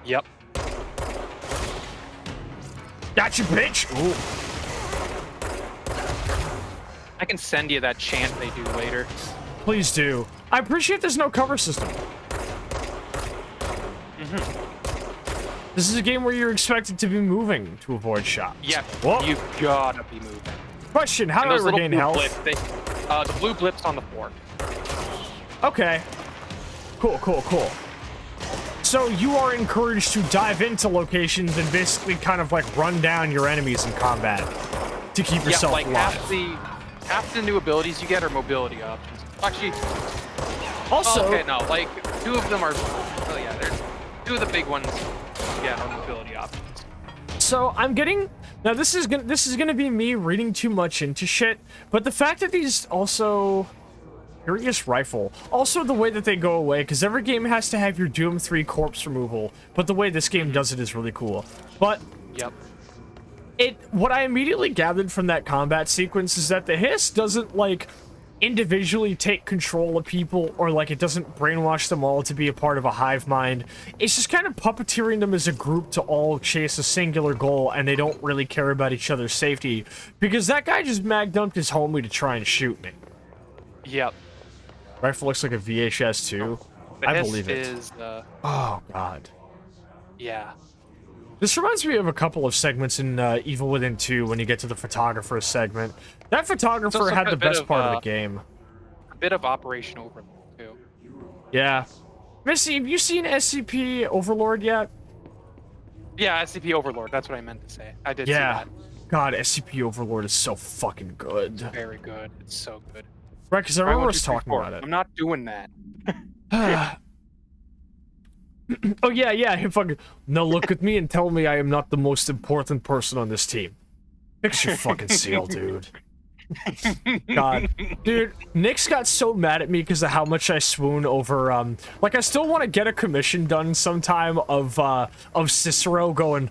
Yep. Gotcha, bitch. Ooh. I can send you that chant they do later. Please do. I appreciate there's no cover system. This is a game where you're expected to be moving to avoid shots. Yeah, Whoa. you've gotta be moving. Question, how do I regain health? The blue blips on the floor. Okay. Cool. So you are encouraged to dive into locations and basically kind of like run down your enemies in combat to keep yourself like alive. half the new abilities you get are mobility options. Actually, also, okay, no, like 2 of them are. Oh yeah, there's 2 of the big ones. Yeah, are mobility options. So I'm getting now. This is gonna be me reading too much into shit. But the fact that these also Curious Rifle, also the way that they go away, because every game has to have your Doom 3 corpse removal. But the way this game does it is really cool. But yep. What I immediately gathered from that combat sequence is that the hiss doesn't, like, individually take control of people, or, like, it doesn't brainwash them all to be a part of a hive mind. It's just kind of puppeteering them as a group to all chase a singular goal, and they don't really care about each other's safety. Because that guy just mag-dumped his homie to try and shoot me. Yep. Rifle looks like a VHS, too. I believe it. Is, oh, God. Yeah. This reminds me of a couple of segments in Evil Within 2 when you get to the photographer segment. That photographer had the best part of the game. A bit of Operation Overlord, too. Yeah. Missy, have you seen SCP Overlord yet? Yeah, SCP Overlord. That's what I meant to say. I did see that. God, SCP Overlord is so fucking good. Very good. It's so good. Right, because I remember us talking about it. I'm not doing that. Oh, yeah, he fucking... Now look at me and tell me I am not the most important person on this team. Fix your fucking seal, dude. God. Dude, Nick's got so mad at me because of how much I swoon over, like, I still want to get a commission done sometime of Cicero going,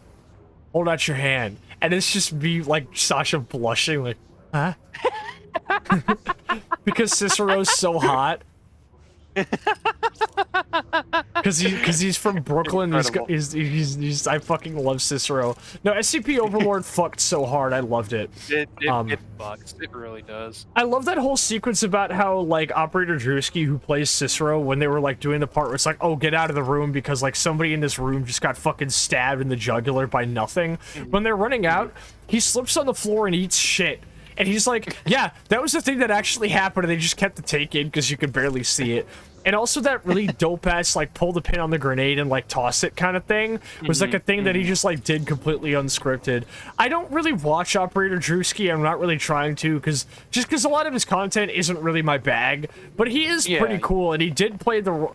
hold out your hand. And it's just me, like, Sasha blushing, like, huh? Because Cicero's so hot. Because he's from Brooklyn. He's I fucking love Cicero. No, SCP Overlord fucked so hard. I loved it. It fucks. It really does. I love that whole sequence about how, like, Operator Drewski, who plays Cicero, when they were, like, doing the part where it's like, oh, get out of the room because, like, somebody in this room just got fucking stabbed in the jugular by nothing. When they're running out, he slips on the floor and eats shit. And he's like, yeah, that was the thing that actually happened, and they just kept the take in because you could barely see it. And also that really dope-ass, like, pull the pin on the grenade and, like, toss it kind of thing was, like, a thing that he just, like, did completely unscripted. I don't really watch Operator Drewski. I'm not really trying to, because a lot of his content isn't really my bag. But he is pretty cool, and he did play the...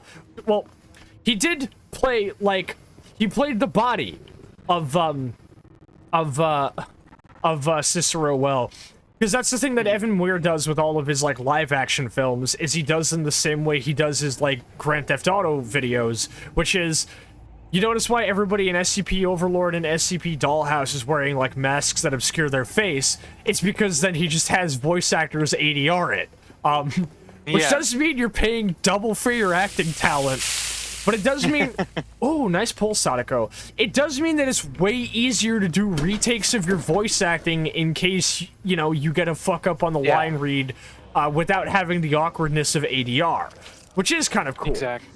Well, he did play, like... He played the body of Cicero well. Because that's the thing that Evan Muir does with all of his, like, live-action films, is he does them the same way he does his, like, Grand Theft Auto videos, which is, you notice why everybody in SCP Overlord and SCP Dollhouse is wearing, like, masks that obscure their face? It's because then he just has voice actors ADR it. Which does mean you're paying double for your acting talent. But it does mean... Oh, nice pull, Sadako. It does mean that it's way easier to do retakes of your voice acting in case, you know, you get a fuck up on the line read without having the awkwardness of ADR. Which is kind of cool. Exactly.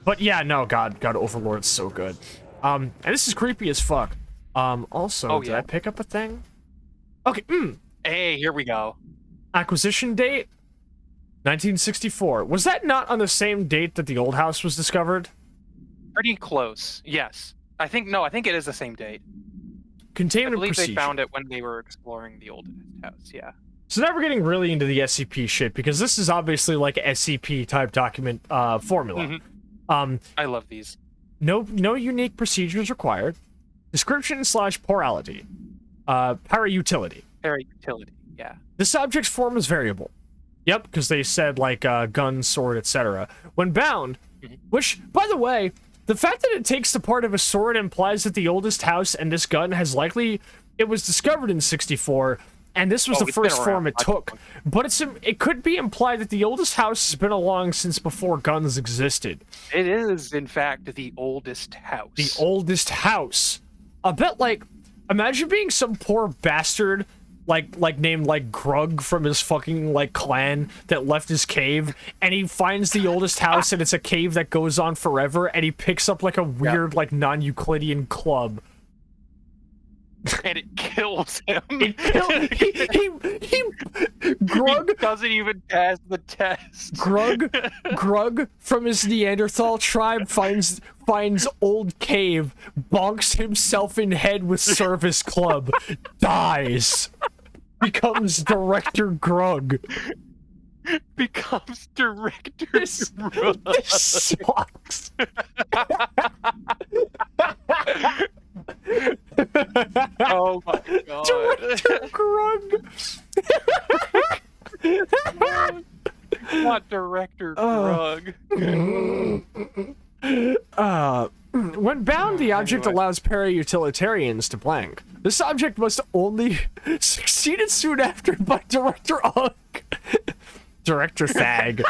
But yeah, no, God, Overlord's so good. And this is creepy as fuck. Also, did I pick up a thing? Okay, Hey, here we go. Acquisition date? 1964. Was that not on the same date that the old house was discovered? Pretty close, yes. I think it is the same date. Containment I believe procedure. they found it when they were exploring the old house, yeah. So now we're getting really into the SCP shit, because this is obviously like SCP-type document formula. I love these. No unique procedures required. Description / plurality. Para-utility. Para-utility, yeah. This object's form is variable. Yep, because they said, like, gun, sword, etc. When bound, which, by the way, the fact that it takes the part of a sword implies that the oldest house and this gun has likely... It was discovered in 64, and this was the first form it took. But it could be implied that the oldest house has been along since before guns existed. It is, in fact, the oldest house. The oldest house. I bet, like, imagine being some poor bastard... Like named, like, Grug from his fucking, like, clan that left his cave, and he finds the oldest house, and it's a cave that goes on forever, and he picks up, like, a weird, like, non-Euclidean club. And it kills him. It Grug he doesn't even pass the test. Grug from his Neanderthal tribe finds old cave, bonks himself in head with service club, dies. Becomes Director Grug. Becomes Director Grug. This sucks. Oh my god. Director Grug. Not Director Grug. When bound, the object Anyway. allows para-utilitarians to blank. This object must only succeeded soon after by Director Ugg. Director Thag.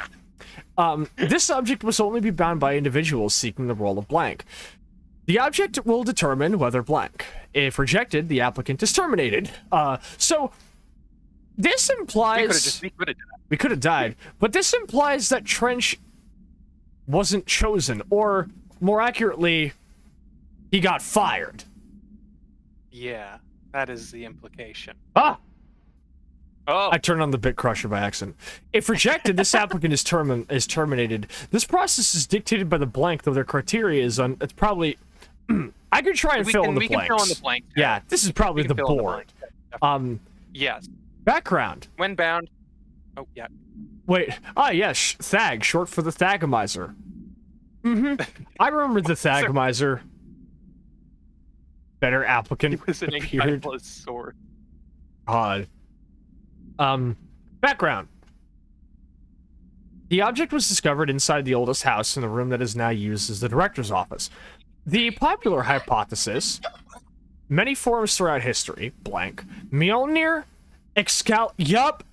This object must only be bound by individuals seeking the role of blank. The object will determine whether blank. If rejected, the applicant is terminated. So this implies we could have died, but this implies that Trench wasn't chosen, or more accurately, he got fired. Yeah, that is the implication. Ah! Oh, I turned on the bit crusher by accident. If rejected, this applicant is terminated. This process is dictated by the blank, though their criteria is it's probably. I could try and fill in the blanks. We can fill in the blanks. Yeah, this is probably the board. Yes. Background. When bound. Oh yeah. Wait. Yes. Thag, short for the Thagomizer. I remember the Thagomizer. Better applicant It was an appeared. incredulous sword. God. Background. The object was discovered inside the oldest house in the room that is now used as the director's office. The popular hypothesis, many forms throughout history, blank, Mjolnir, Yup.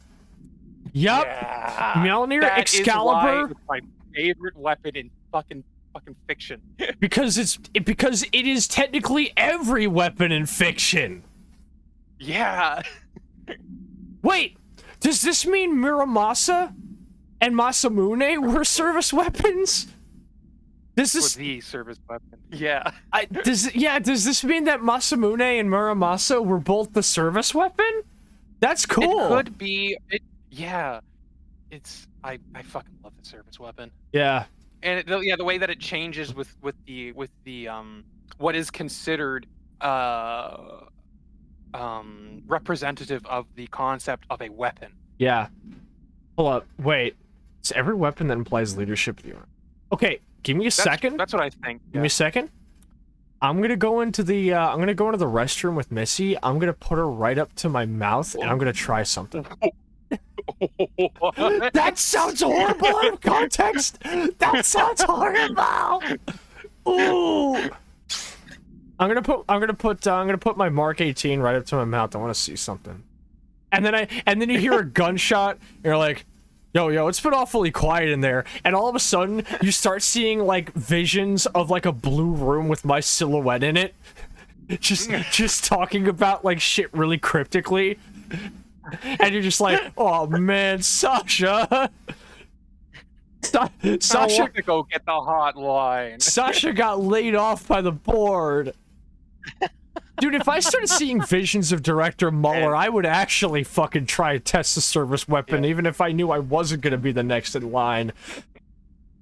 Yeah, Mjolnir, that Excalibur. Is why it's my favorite weapon in fucking fiction. Because it is technically every weapon in fiction. Yeah. Wait, does this mean Muramasa and Masamune were service weapons? Does For this the service weapon. Yeah. does this mean that Masamune and Muramasa were both the service weapon? That's cool. It could be. Yeah. It's I fucking love the service weapon. Yeah. And the way that it changes with the what is considered representative of the concept of a weapon. Yeah. Hold up. Wait. It's every weapon that implies leadership. Okay, give me a second. That's what I think. Give me a second. I'm gonna go into the restroom with Missy. I'm gonna put her right up to my mouth, and I'm gonna try something. That sounds horrible out of context. That sounds horrible. Ooh. I'm gonna put my Mark 18 right up to my mouth. I want to see something. And then you hear a gunshot. And you're like, yo, it's been awfully quiet in there. And all of a sudden, you start seeing like visions of like a blue room with my silhouette in it. Just talking about like shit really cryptically. And you're just like, oh man, Sascha. I want to go get the hotline. Sascha got laid off by the board. Dude, if I started seeing visions of Director Muller, I would actually fucking try to test the service weapon, even if I knew I wasn't going to be the next in line.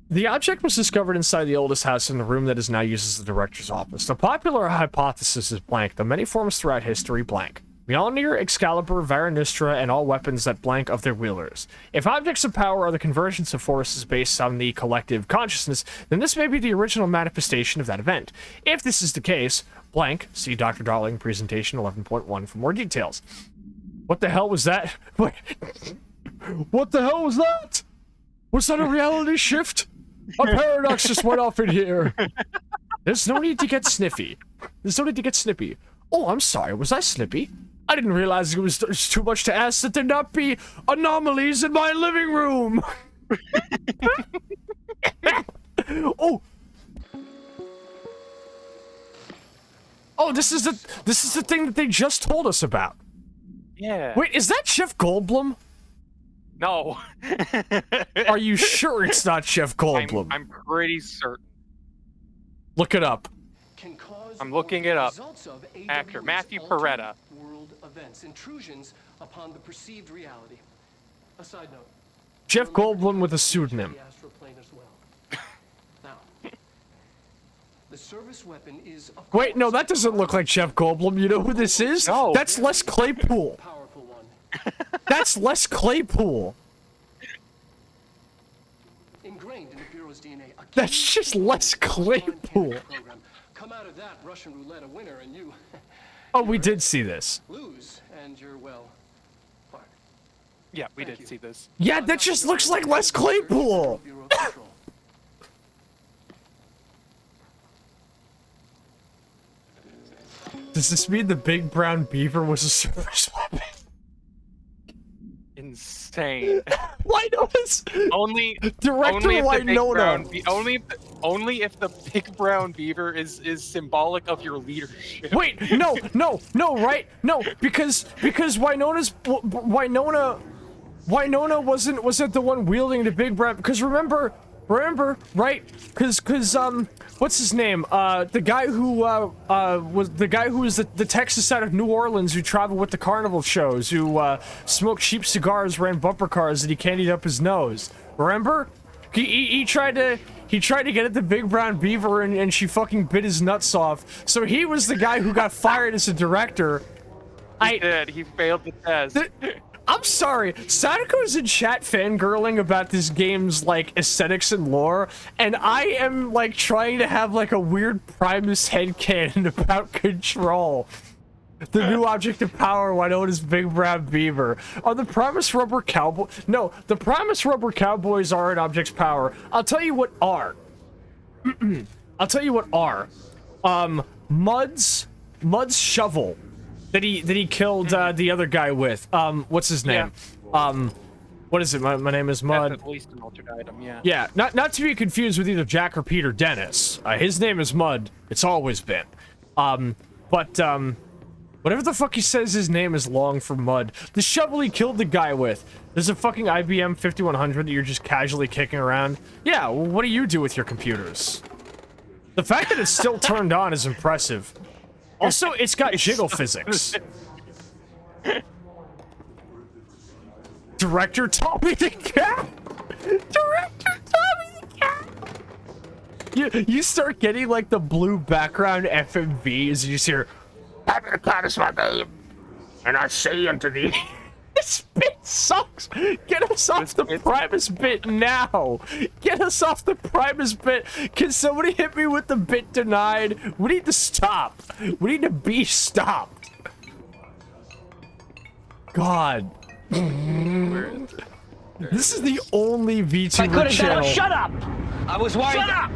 The object was discovered inside the oldest house in the room that is now used as the director's office. The popular hypothesis is blank, though many forms throughout history blank. Mjolnir, Excalibur, Varanustra, and all weapons that blank of their wielders. If objects of power are the convergence of forces based on the collective consciousness, then this may be the original manifestation of that event. If this is the case, blank, see Dr. Darling presentation 11.1 for more details. What the hell was that? Wait. What the hell was that? Was that a reality shift? A paradox just went off in here. There's no need to get snippy. Oh, I'm sorry, was I snippy? I didn't realize it was too much to ask that there not be anomalies in my living room. Oh, this is the thing that they just told us about. Yeah. Wait, is that Jeff Goldblum? No. Are you sure it's not Jeff Goldblum? I'm pretty certain. Look it up. I'm looking it up. Actor Matthew Peretta. World events, intrusions upon the perceived reality. A side note. Jeff Goldblum with a pseudonym. Now, the service weapon is Wait, no, that doesn't look like Jeff Goldblum. You know who this is? No. That's Les Claypool. powerful one. That's Les Claypool. Ingrained in the Bureau's DNA. That's just Les Claypool. Come out of that Russian roulette a winner, and you Oh, we did see this. lose, and you're well. Fired. Yeah, we did see this. Yeah, that just looks like Les Claypool. Bureau Control. Does this mean the big brown beaver was a service weapon? Insane. Wynona's Only Director only if the big Winona. brown only if the big brown beaver is symbolic of your leadership. Wait, no, right? No, because Winona wasn't the one wielding the big brown. Because remember, right? Because what's his name? The guy who was the Texas out of New Orleans who traveled with the carnival shows, who smoked cheap cigars, ran bumper cars, and he candied up his nose. Remember? He tried to get at the big brown beaver, and she fucking bit his nuts off. So he was the guy who got fired as a director. He did. He failed the test. I'm sorry, Sadako's in chat fangirling about this game's, like, aesthetics and lore, and I am, like, trying to have, like, a weird Primus headcanon about Control. The new object of power, Winona's big brown beaver. Are the Primus rubber cowboy? No, the Primus rubber cowboys are an object's power. I'll tell you what are. I'll tell you what are. Mud's shovel. That he killed the other guy with. What's his name? Yeah. What is it? My name is Mud. That's at least an altered item, yeah. Yeah, not to be confused with either Jack or Peter Dennis. His name is Mud. It's always been. Whatever the fuck he says his name is long for Mud. The shovel he killed the guy with. There's a fucking IBM 5100 that you're just casually kicking around. Yeah, well, what do you do with your computers? The fact that it's still turned on is impressive. Also, it's got jiggle physics. Director Tommy the Cat? Director Tommy the Cat? You start getting, like, the blue background FMVs, and you just hear, Tommy the Cat is my name, and I say unto thee... This bit sucks! Get us off the Primus bit now! Get us off the Primus bit! Can somebody hit me with the bit denied? We need to stop! We need to be stopped! God. This is the only VTuber channel. Shut up! I was worried. Shut up!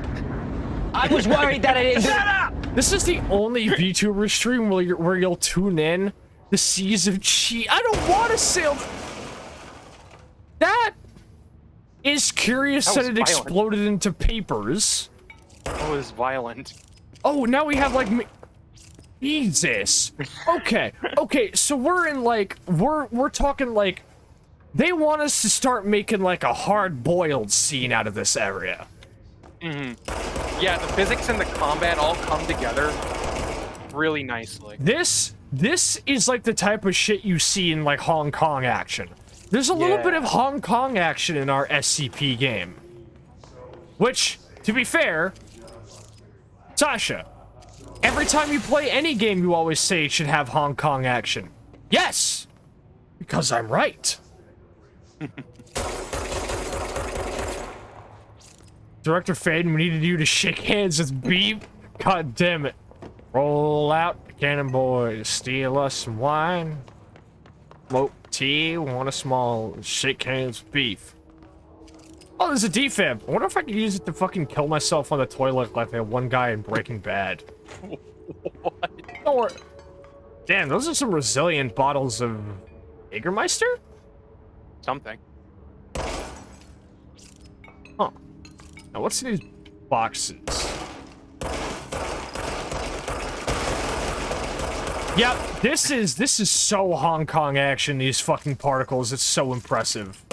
I was worried that it is. Shut up! This is the only VTuber stream where you'll tune in. The seas of chi. I don't want to sail. That is curious that it exploded into papers. That was violent. Oh, now we have like Jesus. Okay, so we're in like we're talking like they want us to start making like a hard-boiled scene out of this area. Yeah, the physics and the combat all come together really nicely. This is like the type of shit you see in like Hong Kong action. There's a little bit of Hong Kong action in our SCP game. Which, to be fair, Sascha, every time you play any game you always say it should have Hong Kong action. Yes! Because I'm right. Director Faden, we needed you to shake hands with Beep. God damn it. Roll out the cannon, boys. Steal us some wine. Smoke tea. Want a small shake hands with beef. Oh, there's a defib. I wonder if I could use it to fucking kill myself on the toilet like that one guy in Breaking Bad. What? Or, damn, those are some resilient bottles of Jägermeister? Something. Huh. Now, what's in these boxes? Yep, this is so Hong Kong action, these fucking particles. It's so impressive.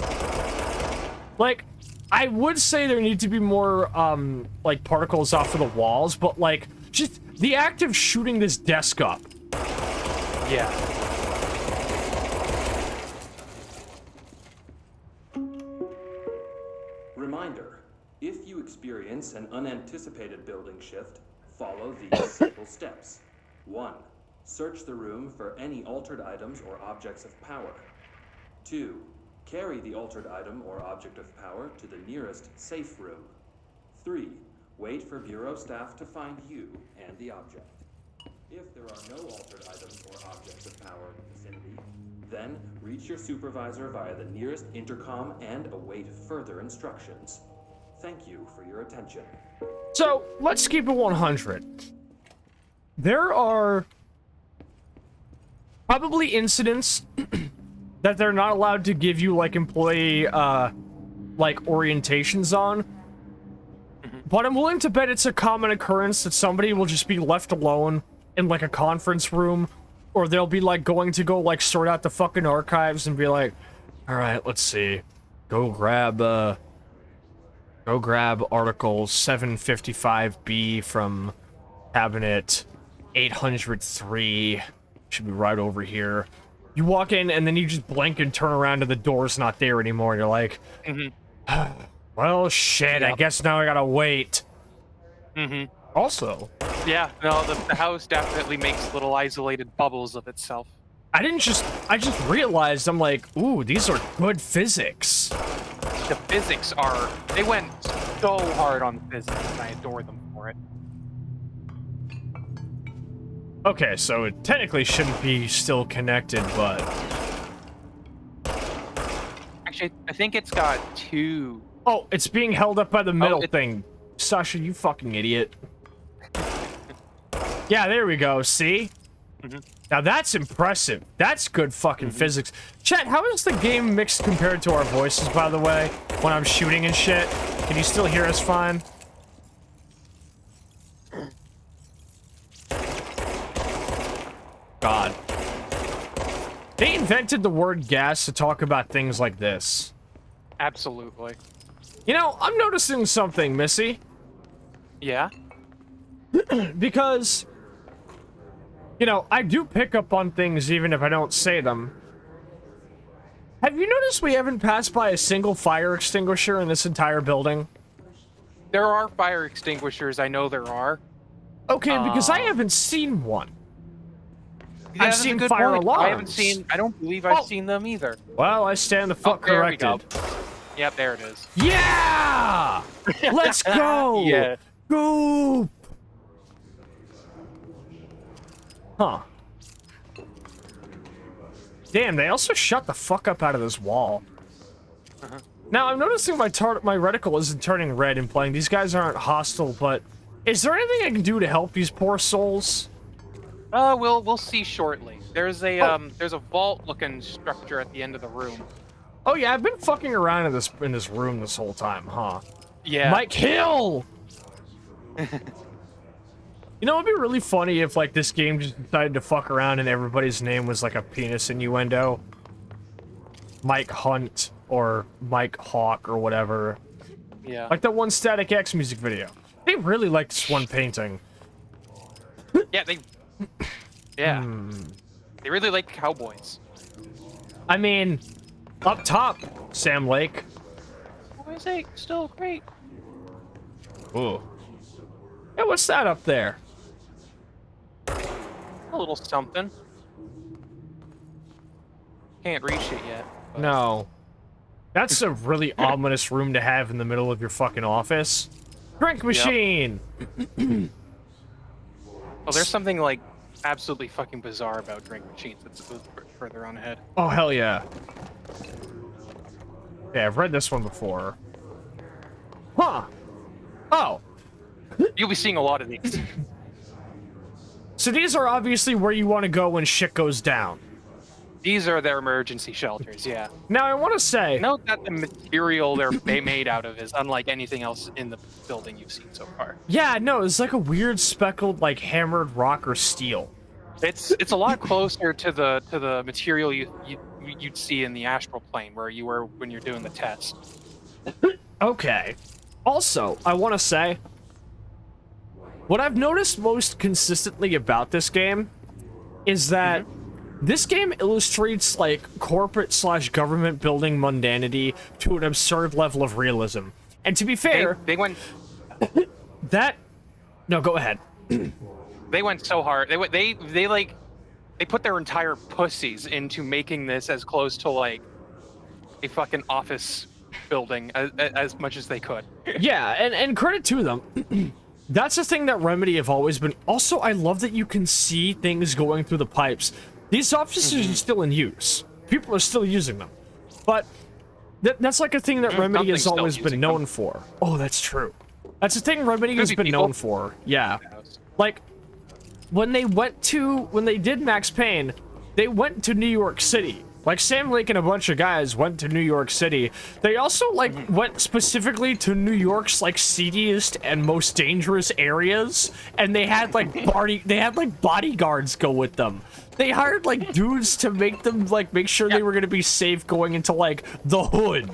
Like, I would say there need to be more, like, particles off of the walls, but, like, just the act of shooting this desk up. Yeah. Reminder, if you experience an unanticipated building shift, follow these simple steps. 1. Search the room for any altered items or objects of power. 2. Carry the altered item or object of power to the nearest safe room. 3. Wait for Bureau staff to find you and the object. If there are no altered items or objects of power in the vicinity, then reach your supervisor via the nearest intercom and await further instructions. Thank you for your attention. So, let's keep it 100. There are Probably incidents that they're not allowed to give you, like, employee, like, orientations on. But I'm willing to bet it's a common occurrence that somebody will just be left alone in, like, a conference room, or they'll be, like, going to go, like, sort out the fucking archives and be like, alright, let's see. Go grab Article 755B from Cabinet 803. Should be right over here. You walk in, and then you just blink and turn around, and the door's not there anymore, and you're like, well, shit, I guess now I gotta wait. Also... Yeah, no, the house definitely makes little isolated bubbles of itself. I just realized, I'm like, ooh, these are good physics. The physics are... They went so hard on the physics, and I adore them for it. Okay, so it technically shouldn't be still connected, but... Actually, I think it's got 2... Oh, it's being held up by the middle thing. Sascha, you fucking idiot. Yeah, there we go, see? Now that's impressive. That's good fucking physics. Chat, how is the game mixed compared to our voices, by the way? When I'm shooting and shit? Can you still hear us fine? God. They invented the word gas to talk about things like this. Absolutely. You know, I'm noticing something, Missy. Yeah? Because, you know, I do pick up on things even if I don't say them. Have you noticed we haven't passed by a single fire extinguisher in this entire building? There are fire extinguishers, I know there are. Okay, because I haven't seen one. Yeah, I've seen fire alarms. I don't believe I've seen them either. Well, I stand the fuck corrected. There we go. Yep, there it is. Yeah! Let's go! Yeah. Go! Huh. Damn, they also shut the fuck up out of this wall. Now, I'm noticing my reticle isn't turning red and playing. These guys aren't hostile, but... Is there anything I can do to help these poor souls? We'll see shortly. There's a vault-looking structure at the end of the room. Oh yeah, I've been fucking around in this room this whole time, huh? Yeah. Mike Hill! You know, it'd be really funny if, like, this game just decided to fuck around and everybody's name was, like, a penis innuendo. Mike Hunt, or Mike Hawk, or whatever. Yeah. Like that one Static X music video. They really like this one painting. Yeah, Yeah. They really like cowboys. I mean, up top, Sam Lake. Why is it still great? Ooh. Yeah, what's that up there? A little something. Can't reach it yet. But... No. That's a really ominous room to have in the middle of your fucking office. Drink machine! Yep. Oh, there's something, like, absolutely fucking bizarre about drink machines that's further on ahead. Oh, hell yeah. Yeah, I've read this one before. Huh. Oh. You'll be seeing a lot of these. So these are obviously where you want to go when shit goes down. These are their emergency shelters, yeah. Now, I want to say... Note that the material they're made out of is unlike anything else in the building you've seen so far. Yeah, no, it's like a weird speckled, like, hammered rock or steel. It's a lot closer to the material you'd see in the astral plane where you were when you're doing the test. Okay. Also, I want to say... What I've noticed most consistently about this game is that this game illustrates, like, corporate/government building mundanity to an absurd level of realism. And to be fair... They went... That... No, go ahead. They went so hard. They put their entire pussies into making this as close to, like, a fucking office building as much as they could. Yeah, and credit to them. That's the thing that Remedy have always been... Also, I love that you can see things going through the pipes. These offices are still in use. People are still using them. But that's like a thing that Remedy has always been known for. Oh, that's true. That's a thing Remedy has been known for. Yeah. Like, when they did Max Payne, they went to New York City. Like, Sam Lake and a bunch of guys went to New York City. They also, like, went specifically to New York's, like, seediest and most dangerous areas. And they had, like, bodyguards go with them. They hired, like, dudes to make them, like, make sure they were going to be safe going into, like, the hood.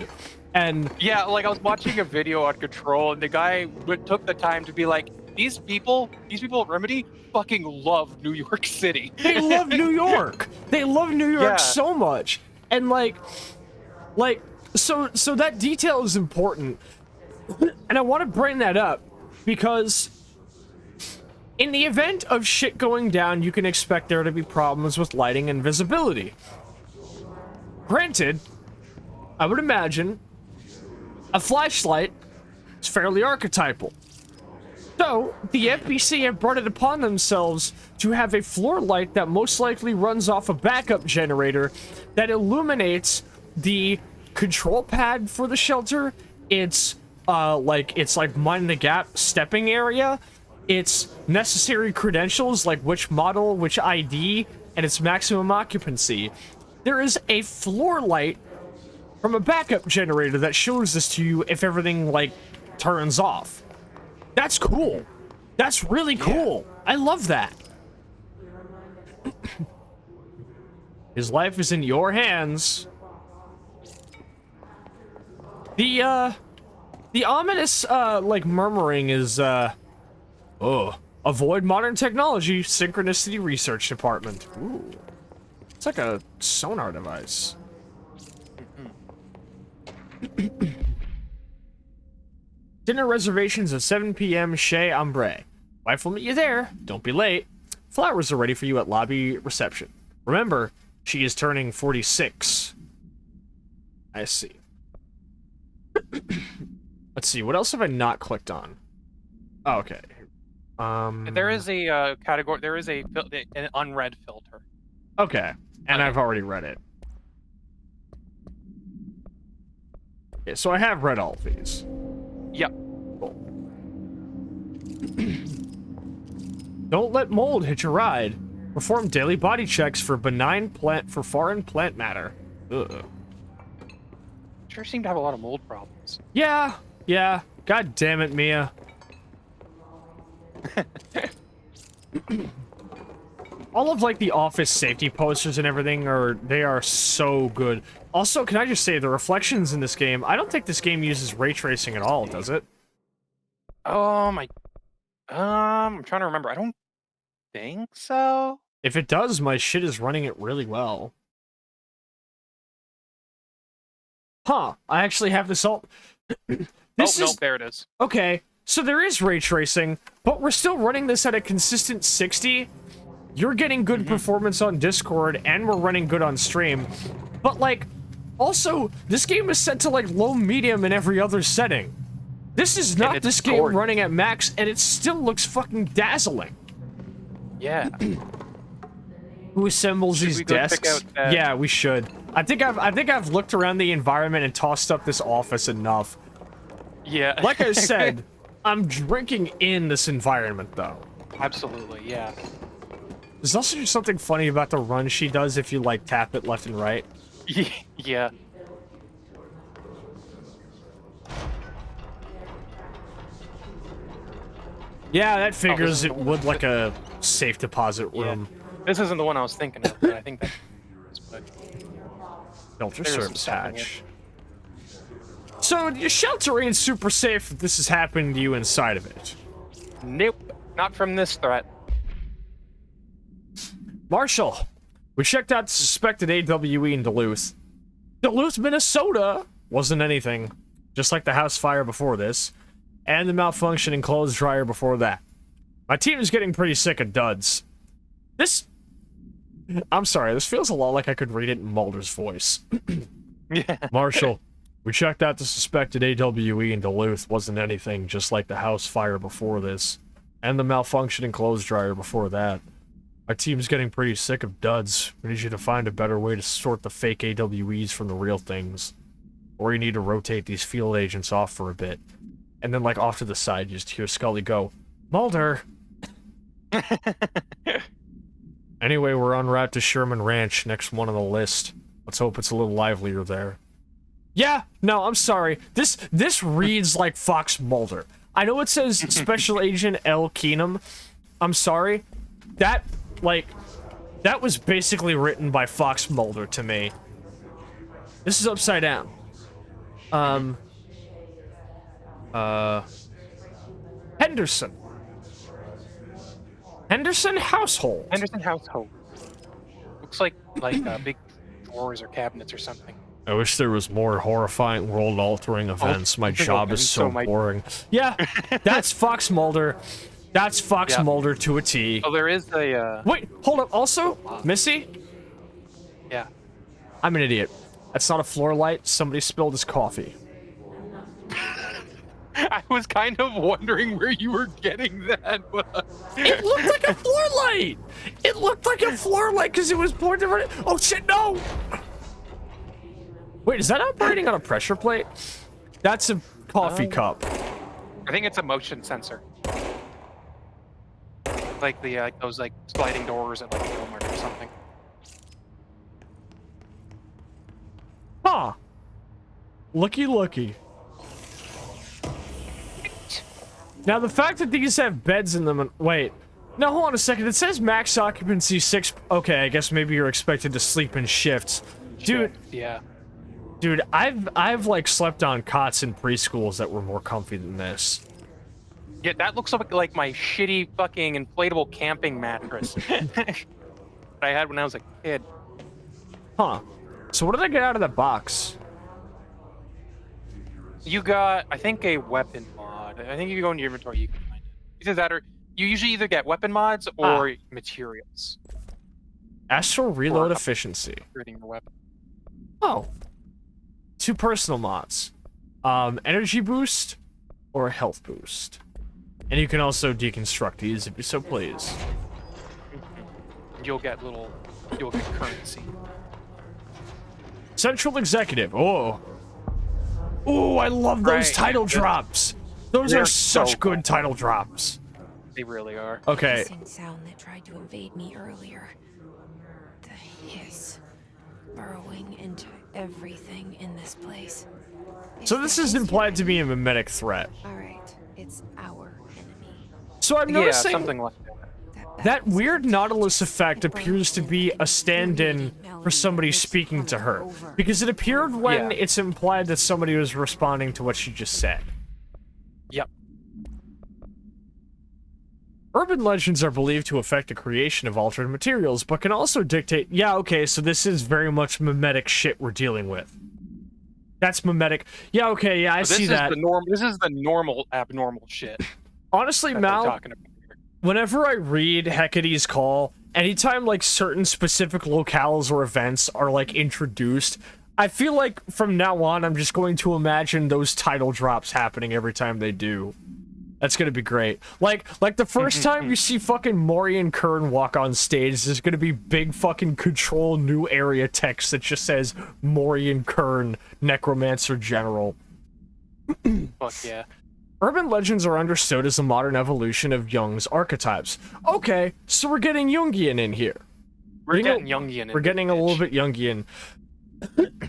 And yeah, like, I was watching a video on Control, and the guy took the time to be like, these people at Remedy fucking love New York City. They love New York. They love New York so much. And so that detail is important. And I want to bring that up because in the event of shit going down, you can expect there to be problems with lighting and visibility. Granted, I would imagine a flashlight is fairly archetypal. So, the FBC have brought it upon themselves to have a floor light that most likely runs off a backup generator that illuminates the control pad for the shelter. It's like mind the gap stepping area. It's necessary credentials like which model, which ID, and its maximum occupancy. There is a floor light from a backup generator that shows this to you if everything, like, turns off. That's cool. That's really cool. I love that. His life is in your hands. The ominous, like, murmuring is, avoid modern technology, Synchronicity Research Department. Ooh. It's like a sonar device. Dinner reservations at 7 p.m. Chez Ambre. Wife will meet you there. Don't be late. Flowers are ready for you at lobby reception. Remember, she is turning 46. I see. Let's see, what else have I not clicked on? Oh, okay. There is a category. There is an unread filter. Okay, and I've already read it. Yeah, so I have read all of these. Yep. Cool. Don't let mold hitch a ride. Perform daily body checks for foreign plant matter. Ugh. Sure seem to have a lot of mold problems. Yeah. God damn it, Mia. All of, like, the office safety posters and everything they are so good. Also, can I just say, the reflections in this game, I don't think this game uses ray tracing at all, does it? I'm trying to remember. I don't think so. If it does, my shit is running it really well. Huh, I actually have this all... Nope, there it is. Okay, so there is ray tracing, but we're still running this at a consistent 60. You're getting good performance on Discord, and we're running good on stream. But, like, also, this game is set to, like, low, medium in every other setting. This is not this game running at max, and it still looks fucking dazzling. Yeah. Who assembles these desks? Yeah, we should. I think I've looked around the environment and tossed up this office enough. Yeah. Like I said, I'm drinking in this environment, though. Absolutely, yeah. There's also just something funny about the run she does if you, like, tap it left and right. Yeah. Yeah, that figures it would like a safe deposit room. Yeah. This isn't the one I was thinking of, but I think that is good. Filter service hatch. So, your shelter ain't super safe if this is happening to you inside of it. Nope, not from this threat. Marshall, we checked out the suspected AWE in Duluth. Duluth, Minnesota wasn't anything, just like the house fire before this, and the malfunctioning clothes dryer before that. My team is getting pretty sick of duds. I'm sorry, this feels a lot like I could read it in Mulder's voice. Yeah. Marshall, we checked out the suspected AWE in Duluth wasn't anything, just like the house fire before this, and the malfunctioning clothes dryer before that. My team's getting pretty sick of duds. We need you to find a better way to sort the fake AWEs from the real things. Or you need to rotate these field agents off for a bit. And then, like, off to the side, you just hear Scully go, Mulder! And Anyway, we're en route to Sherman Ranch, next one on the list. Let's hope it's a little livelier there. Yeah, no, I'm sorry. This reads like Fox Mulder. I know it says Special Agent L. Keenum. I'm sorry. That was basically written by Fox Mulder to me. This is upside down. Henderson. Henderson household. Henderson household. Looks like big drawers or cabinets or something. I wish there was more horrifying, world-altering events. My job is so boring. Yeah, that's Fox Mulder. That's Fox Mulder to a T. Oh, there is a... Wait, hold up. Also, Missy? Yeah. I'm an idiot. That's not a floor light. Somebody spilled his coffee. I was kind of wondering where you were getting that. It looked like a floor light! It looked like a floor light because it was pointed right... Oh, shit, no! Wait, is that operating on a pressure plate? That's a coffee cup. I think it's a motion sensor. Like the those sliding doors at Walmart or something. Huh. Looky. Now, the fact that these have beds in them and... Wait. Now, hold on a second. It says max occupancy 6... Okay, I guess maybe you're expected to sleep in shifts. Dude. Yeah. Dude, I've like slept on cots in preschools that were more comfy than this. Yeah, that looks like my shitty fucking inflatable camping mattress that I had when I was a kid. Huh. So what did I get out of that box? You got, I think, a weapon mod. I think if you go into your inventory, you can find it. Either that or you usually either get weapon mods or materials. Astral reload efficiency. Upgrading your weapon. Oh. 2 personal mods. Energy boost or health boost. And you can also deconstruct these if you so please. You'll get currency. Central executive. Oh. Ooh, I love those title drops. Those are such good title drops. They really are. Okay. The sound that tried to invade me earlier. The hiss burrowing into everything in this place. So this is implied to be a mimetic threat. All right, it's our enemy. So I'm noticing something like that weird Nautilus effect appears to be a stand-in for somebody speaking to her, because it appeared when it's implied that somebody was responding to what she just said. Yep. Urban legends are believed to affect the creation of altered materials, but can also dictate... Yeah, okay, so this is very much mimetic shit we're dealing with. That's mimetic. Yeah, okay, yeah, I see that. This is the normal abnormal shit. Honestly, Mal, whenever I read Hecate's Call, anytime, like, certain specific locales or events are, like, introduced, I feel like from now on, I'm just going to imagine those title drops happening every time they do. That's gonna be great. Like the first time you see fucking Maury and Kern walk on stage, there's gonna be big fucking control new area text that just says Maury and Kern, Necromancer General. Fuck yeah. Urban legends are understood as a modern evolution of Jung's archetypes. Okay, so we're getting Jungian in here. We're getting Jungian. We're getting a little bit Jungian.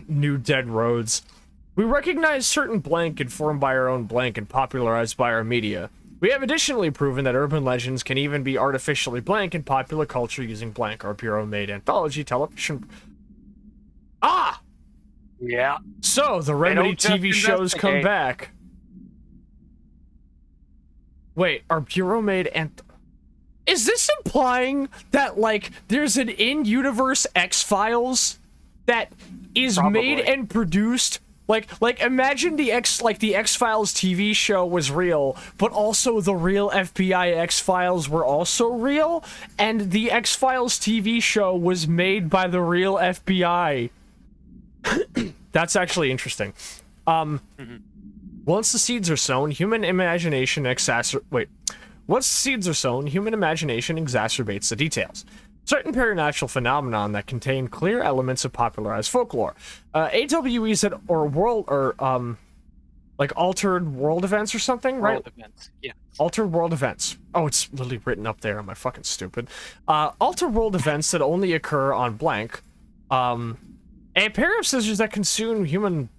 New dead roads. We recognize certain blank informed by our own blank and popularized by our media. We have additionally proven that urban legends can even be artificially blank in popular culture using blank, our bureau-made anthology television. Ah! Yeah. So, the Remedy TV shows come back. Wait, our bureau-made Is this implying that, like, there's an in-universe X-Files that is made and produced? Like imagine the X-Files TV show was real, but also the real FBI X-Files were also real, and the X-Files TV show was made by the real FBI. That's actually interesting. Once the seeds are sown, human imagination exacerbates the details. Certain paranormal phenomenon that contain clear elements of popularized folklore. AWEs Like altered world events or something, right? World events. Yeah. Altered world events. Oh, it's literally written up there. Am I fucking stupid? Altered world events that only occur on blank. A pair of scissors that consume human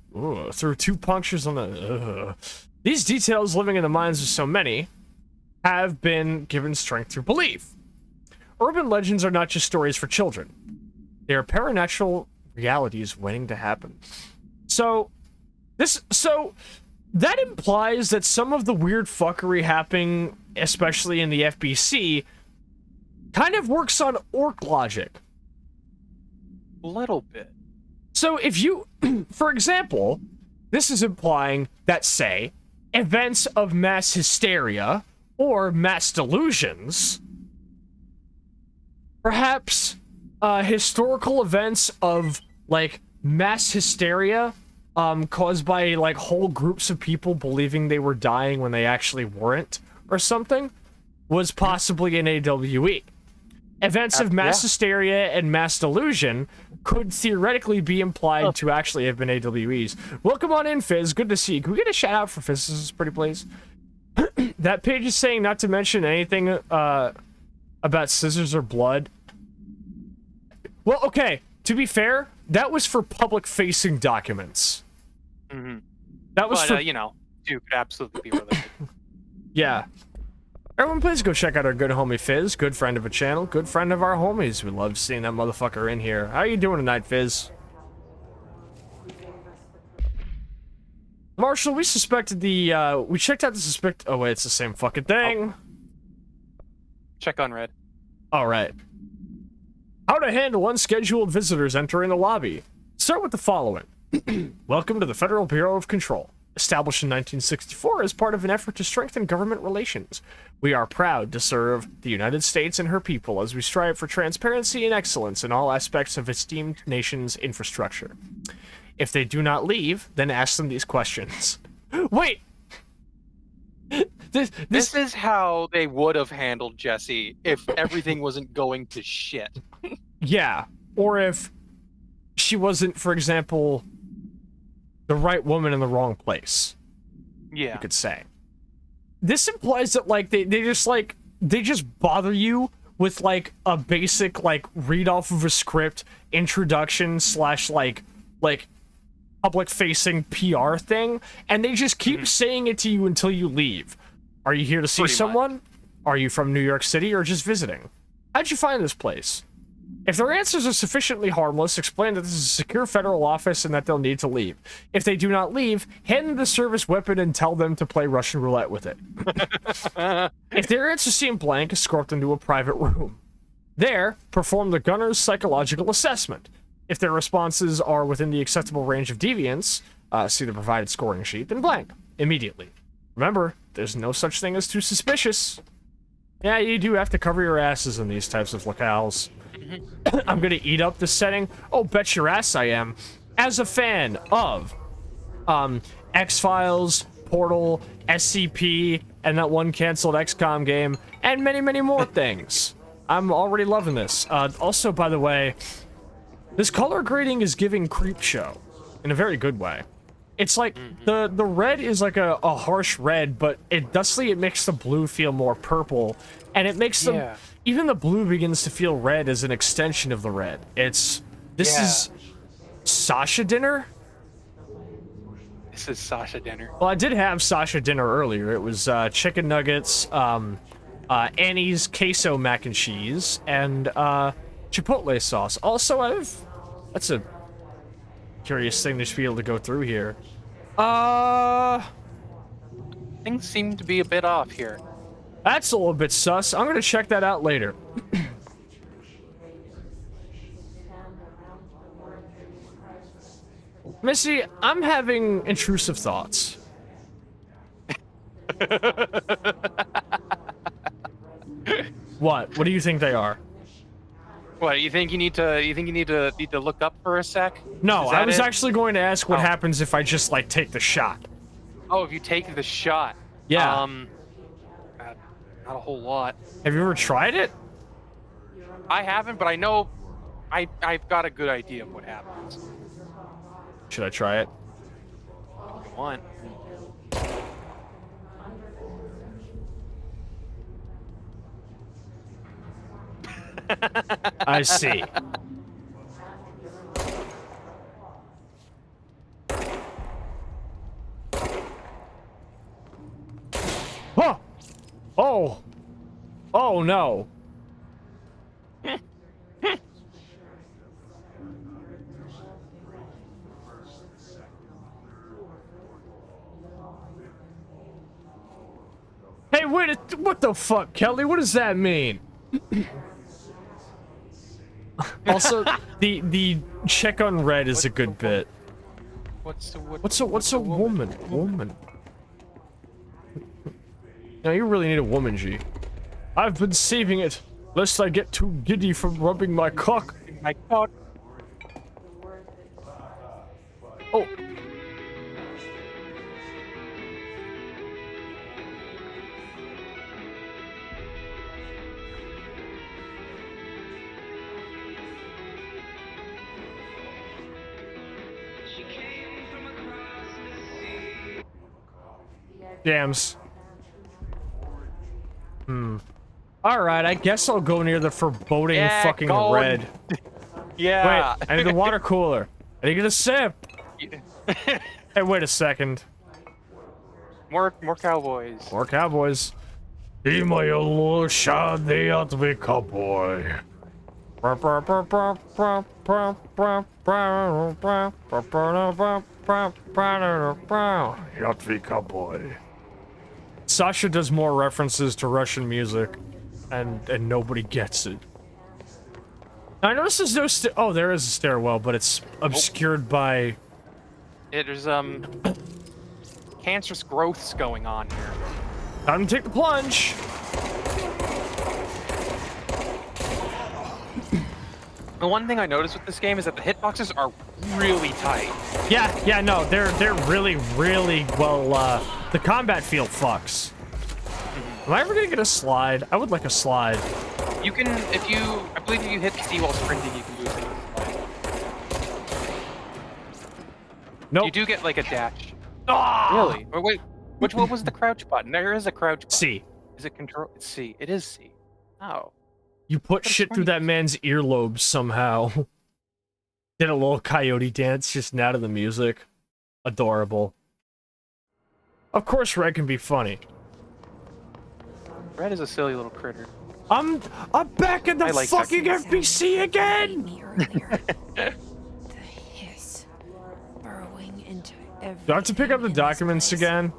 through 2 punctures on the. These details, living in the minds of so many, have been given strength through belief. Urban legends are not just stories for children. They are paranatural realities waiting to happen. So that implies that some of the weird fuckery happening, especially in the FBC, kind of works on orc logic. A little bit. So if you, for example, this is implying that, say, events of mass hysteria or mass delusions, perhaps historical events of, like, mass hysteria caused by, like, whole groups of people believing they were dying when they actually weren't, or something, was possibly an AWE. Events of mass hysteria and mass delusion could theoretically be implied to actually have been AWEs. Welcome on in, Fizz. Good to see you. Can we get a shout out for Fizz? This is pretty please. That page is saying not to mention anything about scissors or blood. Well, okay. To be fair, that was for public-facing documents. Mm-hmm. That was for... you know, two could absolutely be related. Yeah. Everyone, please go check out our good homie Fizz, good friend of a channel, good friend of our homies. We love seeing that motherfucker in here. How you doing tonight, Fizz? Marshall, we suspected the, we checked out the suspect... Oh, wait, it's the same fucking thing. Oh. Check on red. Alright. How to handle unscheduled visitors entering the lobby. Start with the following. Welcome to the Federal Bureau of Control. Established in 1964 as part of an effort to strengthen government relations. We are proud to serve the United States and her people as we strive for transparency and excellence in all aspects of esteemed nation's infrastructure. If they do not leave, then ask them these questions. Wait! This is how they would have handled Jesse if everything wasn't going to shit. Yeah, or if she wasn't, for example, the right woman in the wrong place. Yeah. You could say. This implies that, like, they just bother you with, like, a basic, like, read off of a script, introduction / like, public-facing PR thing, and they just keep saying it to you until you leave. Are you here to see Pretty someone? much. Are you from New York City or just visiting? How'd you find this place? If their answers are sufficiently harmless, explain that this is a secure federal office and that they'll need to leave. If they do not leave, hand them the service weapon and tell them to play Russian roulette with it. If their answers seem blank, escort them to a private room. There, perform the gunner's psychological assessment. If their responses are within the acceptable range of deviance, see the provided scoring sheet, then blank, immediately. Remember, there's no such thing as too suspicious. Yeah, you do have to cover your asses in these types of locales. I'm gonna eat up the setting. Oh, bet your ass I am. As a fan of X-Files, Portal, SCP, and that one canceled XCOM game, and many, many more things. I'm already loving this. Also, by the way, this color grading is giving Creepshow in a very good way. It's like the red is like a harsh red, but it makes the blue feel more purple, and it makes them even the blue begins to feel red as an extension of the red. This is Sascha dinner. This is Sascha dinner. Well, I did have Sascha dinner earlier. It was chicken nuggets, Annie's queso mac and cheese, and chipotle sauce. Also, that's a curious thing to just be able to go through here. Things seem to be a bit off here. That's a little bit sus. I'm gonna check that out later. Missy, I'm having intrusive thoughts. What? What do you think they are? What, you think you need to look up for a sec? No, I was actually going to ask what happens if I just, like, take the shot. Oh, if you take the shot. Yeah. Not a whole lot. Have you ever tried it? I haven't, but I know I've got a good idea of what happens. Should I try it? If you want. I see. Huh. Oh. Oh no. Hey, wait, what the fuck, Kelly? What does that mean? Also, the check on red is a good bit. What's a woman? Woman. Now you really need a woman, G. I've been saving it, lest I get too giddy from rubbing my cock. My cock. Oh. Dams. Alright, I guess I'll go near the foreboding fucking red. Yeah. Wait, I need the water cooler. I need to get a sip. Hey, wait a second. More cowboys. More cowboys. Be my illusion, the ultimate cowboy. Ultimate cowboy. Sascha does more references to Russian music, and nobody gets it. Now, I notice there's no oh, there is a stairwell, but it's obscured by... There's cancerous growths going on here. Time to take the plunge. The one thing I noticed with this game is that the hitboxes are really tight. Yeah, no, they're really, really well, the combat feel fucks. Am I ever gonna get a slide? I would like a slide. You can, I believe if you hit C while sprinting, you can do a slide. Nope. You do get like a dash. Ah! Really? Or wait, which one was the crouch button? There is a crouch button. C. Is it control? It's C. It is C. Oh. You put shit through that man's earlobes somehow. Did a little coyote dance just now to the music. Adorable. Of course Red can be funny. Red is a silly little critter. I'm back in the like fucking FBC again! The hiss burrowing into every Do I have to pick up the documents again?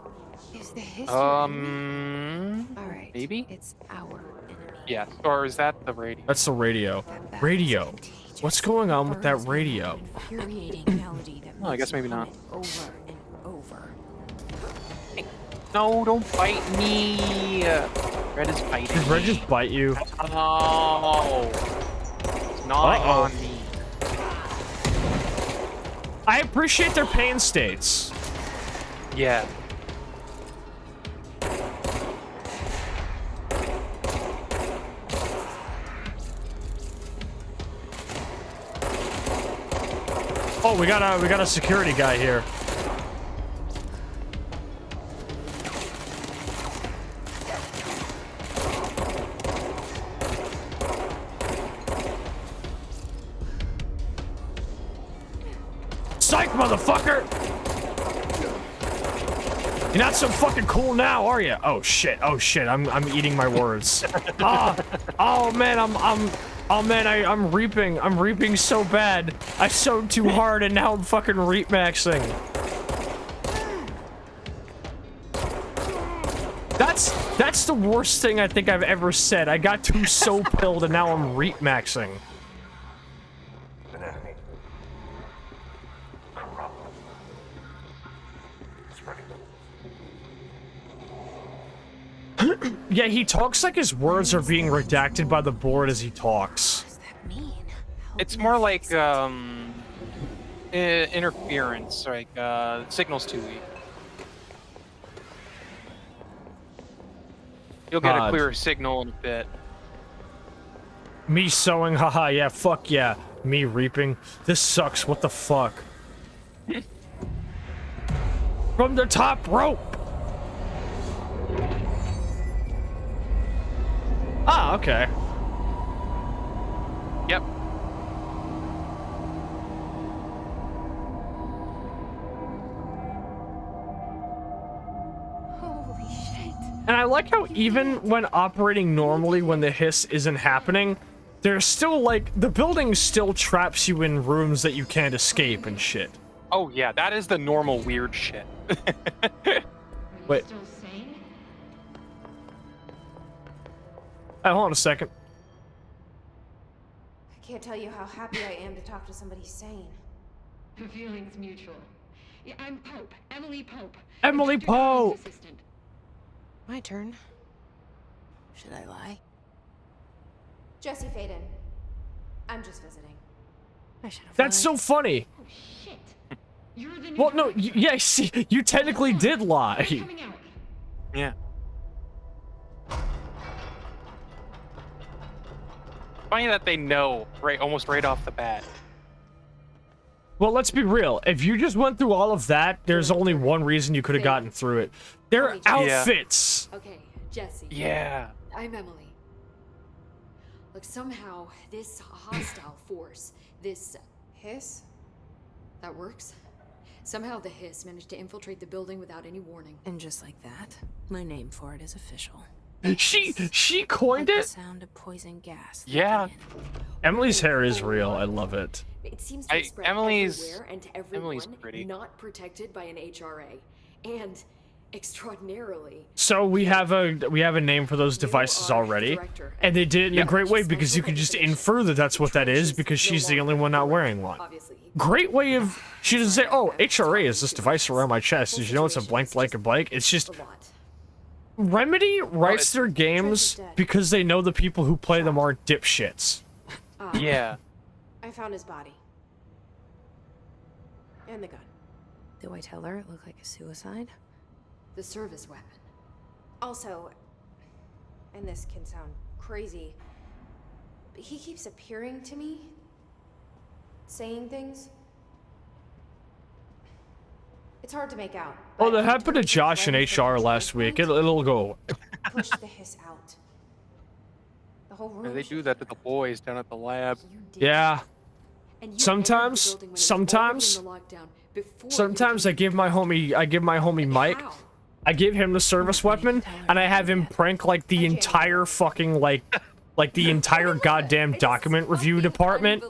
Is the hiss All right. maybe? It's our enemy. Yeah. Or is that the radio? That's the radio. Radio. What's going on with that radio? Infuriating melody that Oh, I guess maybe not. over and over. No, don't bite me. Red is biting. Did Red just bite you? Oh. It's gnawing on me. I appreciate their pain states. Yeah. Oh, we got a security guy here. Psych, motherfucker! You're not so fucking cool now, are you? Oh shit! Oh shit! I'm eating my words. Oh man! I'm reaping. I'm reaping so bad. I sowed too hard, and now I'm fucking reap maxing. That's the worst thing I think I've ever said. I got too so pilled, and now I'm reap maxing. An enemy. Corrupt. Spreading. Yeah, he talks like his words are being redacted by the board as he talks. What does that mean? It's more like interference, like signal's too weak. You'll get a clearer signal in a bit. Me sowing, haha, yeah, fuck yeah. Me reaping. This sucks, what the fuck? From the top rope! Ah, okay. And I like how even when operating normally when the hiss isn't happening, there's still like the building still traps you in rooms that you can't escape and shit. Oh yeah, that is the normal weird shit. Wait. Hey, hold on a second. I can't tell you how happy I am to talk to somebody sane. The feeling's mutual. Yeah, I'm Pope. Emily Pope. Emily Pope! My turn. Should I lie? Jesse Faden. I'm just visiting. I should have. That's so funny. Oh shit. You're the new Well, no, yeah, see, you technically did lie. Yeah. Funny that they know almost right off the bat. Well, let's be real. If you just went through all of that, there's only one reason you could have gotten through it. Their outfits. Okay, Jesse. Yeah. I'm Emily. Look, somehow this hostile force, this hiss, that works. Somehow the hiss managed to infiltrate the building without any warning. And just like that, my name for it is official. She coined like it? The sound of poison gas. Yeah. Emily's hair is real. I love it. It seems to spread everywhere and to everyone not protected by an HRA. And extraordinarily. So we have a name for those devices already, and they did it in a great way because you can just infer that that's what that is because she's the only one not wearing one. Great way of she doesn't say, "Oh, HRA is this device around my chest." Did you know it's a blank blank blank? It's just Remedy writes their games because they know the people who play them aren't dipshits. Yeah. I found his body. And the gun. Do I tell her it looked like a suicide? The service weapon. Also, and this can sound crazy, but he keeps appearing to me, saying things. It's hard to make out. Oh, that happened to Josh in HR last week. It'll go. Push the hiss out. The whole room. They do that to the boys down at the lab. Yeah. Sometimes I give my homie Mike, I give him the service weapon, and I have him prank like the entire fucking like the entire goddamn document review department.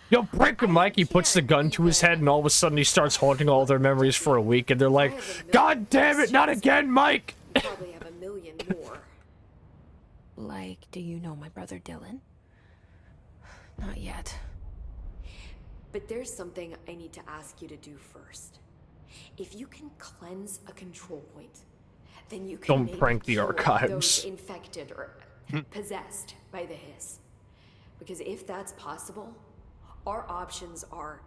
Yo, prank him, Mike. He puts the gun to his head, and all of a sudden he starts haunting all their memories for a week, and they're like, "God damn it, not again, Mike!" Probably have a million more. Like, do you know my brother Dylan? Not yet. But there's something I need to ask you to do first. If you can cleanse a control point, then you can Don't prank the archives. Those infected or possessed by the hiss. Because if that's possible, our options are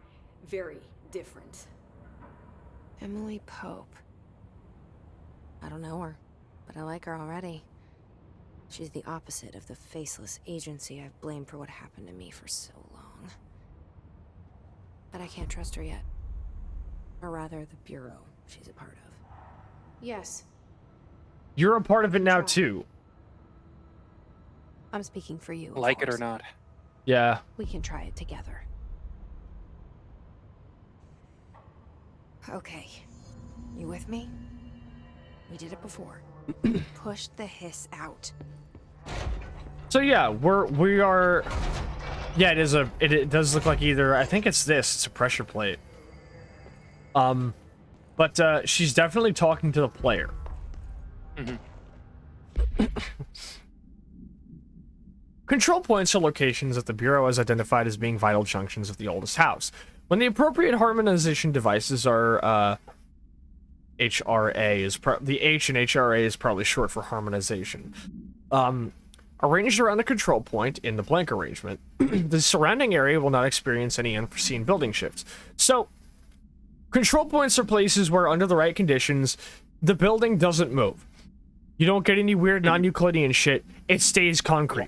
very different. Emily Pope. I don't know her, but I like her already. She's the opposite of the faceless agency I've blamed for what happened to me for so long. But I can't trust her yet. Or rather, the Bureau she's a part of. Yes. You're a part of it now, too. I'm speaking for you. Like it or not. Yeah. We can try it together. Okay. You with me? We did it before. Push the hiss out. So yeah, we are. Yeah, it does look like either. I think it's this. It's a pressure plate. But she's definitely talking to the player. Control points are locations that the Bureau has identified as being vital junctions of the oldest house. When the appropriate harmonization devices are HRA is the H in HRA is probably short for harmonization. Arranged around the control point in the blank arrangement, the surrounding area will not experience any unforeseen building shifts. So, control points are places where, under the right conditions, the building doesn't move. You don't get any weird non-Euclidean shit. It stays concrete.